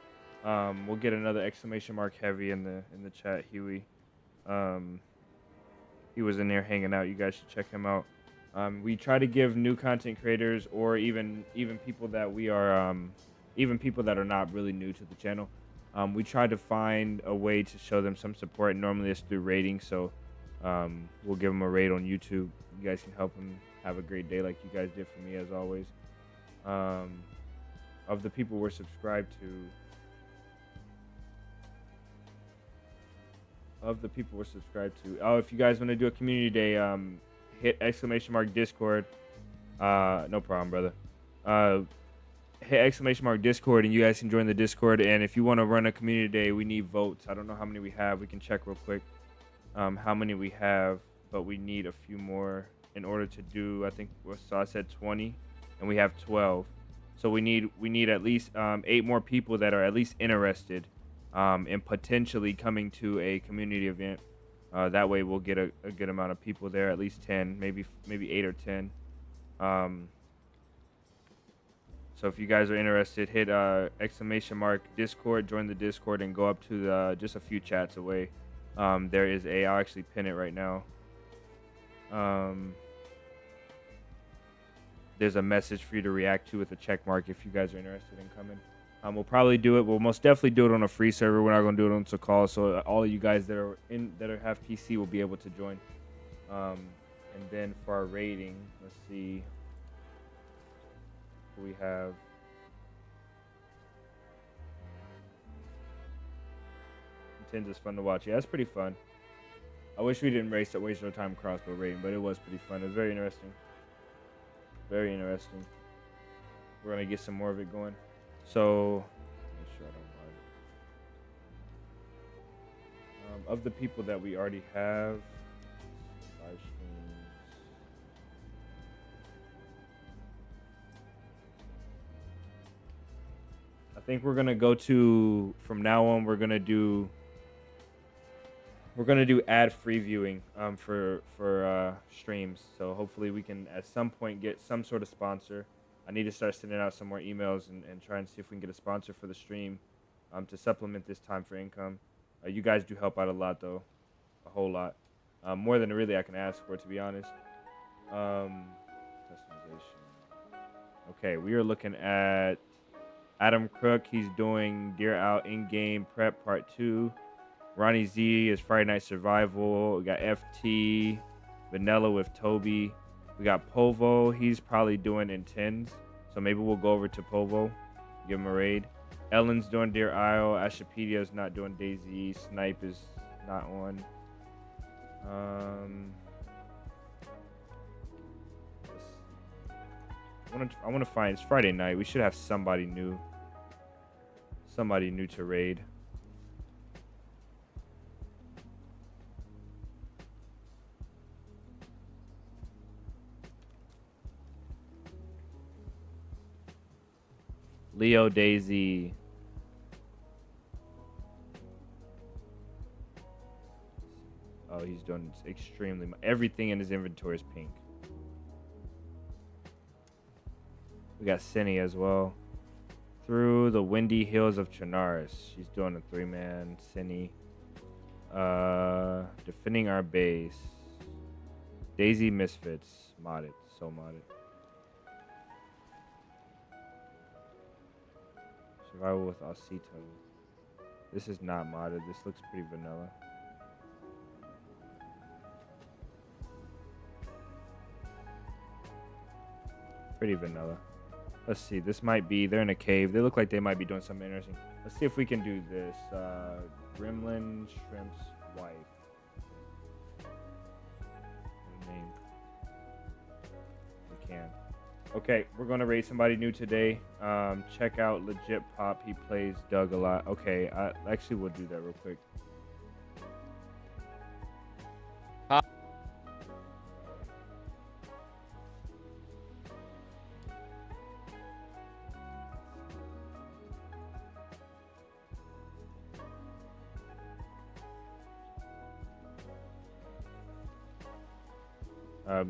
We'll get another exclamation mark heavy in the chat. Huey, he was in there hanging out. You guys should check him out. We try to give new content creators, or even people that we are, even people that are not really new to the channel. We try to find a way to show them some support. Normally it's through ratings, so we'll give them a rate on YouTube. You guys can help them have a great day like you guys did for me, as always. Of the people we're subscribed to, oh, if you guys want to do a community day, hit exclamation mark Discord. No problem, brother. Hit exclamation mark Discord, and you guys can join the Discord. And if you want to run a community day, we need votes. I don't know how many we have. We can check real quick how many we have, but we need a few more in order to do, I think, so I said 20, and we have 12. So we need at least 8 more people that are at least interested in potentially coming to a community event. That way we'll get a good amount of people there, at least 10, maybe 8 or 10. So if you guys are interested, hit exclamation mark Discord, join the Discord, and go up to just a few chats away. There is I'll actually pin it right now. there's a message for you to react to with a check mark if you guys are interested in coming. We'll probably do it. We'll most definitely do it on a free server. We're not gonna do it on Sakal, so all of you guys that have PC will be able to join. And then for our rating, let's see who we have. Tens is fun to watch. Yeah, it's pretty fun. I wish we didn't waste our time crossbow rating, but it was pretty fun. It was very interesting. Very interesting. We're gonna get some more of it going. So, make sure I don't lie. Of the people that we already have, live streams. I think we're gonna go to, from now on, we're gonna do ad free viewing for streams. So hopefully we can at some point get some sort of sponsor. I need to start sending out some more emails and try and see if we can get a sponsor for the stream to supplement this time for income. You guys do help out a lot though, a whole lot, more than really I can ask for, to be honest. Customization. Okay, we are looking at Adam Crook. He's doing Deer Out in-game prep part 2. Ronnie Z is Friday Night Survival. We got FT, Vanilla with Toby. We got Povo. He's probably doing Intens. So maybe we'll go over to Povo, give him a raid. Ellen's doing Deer Isle. Ashapedia's not doing DayZ. Snipe is not on. I want to find, it's Friday night. We should have somebody new. Somebody new to raid. Leo DayZ. Oh, he's doing extremely. Everything in his inventory is pink. We got Cinny as well. Through the windy hills of Chinaris. She's doing a 3-man. Cinny. Defending our base. DayZ Misfits. Modded. So modded. Survival with Osito. This is not modded. This looks pretty vanilla. Pretty vanilla. Let's see. This might be... They're in a cave. They look like they might be doing something interesting. Let's see if we can do this. Gremlin Shrimp's wife. Name. We can. Okay, we're going to raid somebody new today. Check out Legit Pop. He plays Doug a lot. Okay, actually, we'll do that real quick.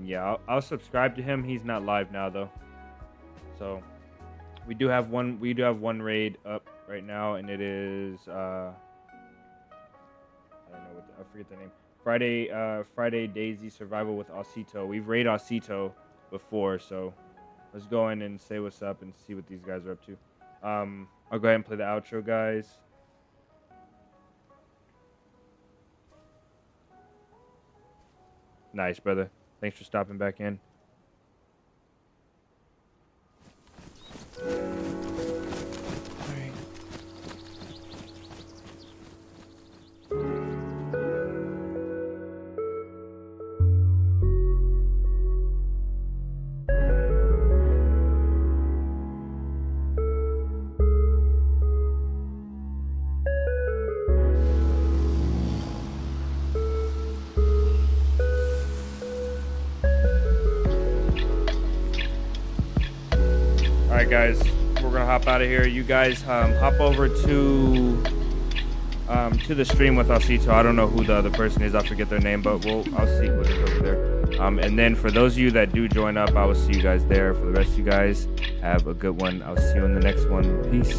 Yeah, I'll subscribe to him. He's not live now though, so we do have one raid up right now, and it is I don't know I forget the name. Friday DayZ Survival with Osito. We've raided Osito before, so let's go in and say what's up and see what these guys are up to. I'll go ahead and play the outro, guys. Nice, brother. Thanks for stopping back in. Alright guys, we're gonna hop out of here. You guys hop over to the stream with Osito. I don't know who the other person is, I forget their name, but I'll see who it is over there. And then for those of you that do join up, I will see you guys there. For the rest of you guys, have a good one. I'll see you in the next one. Peace.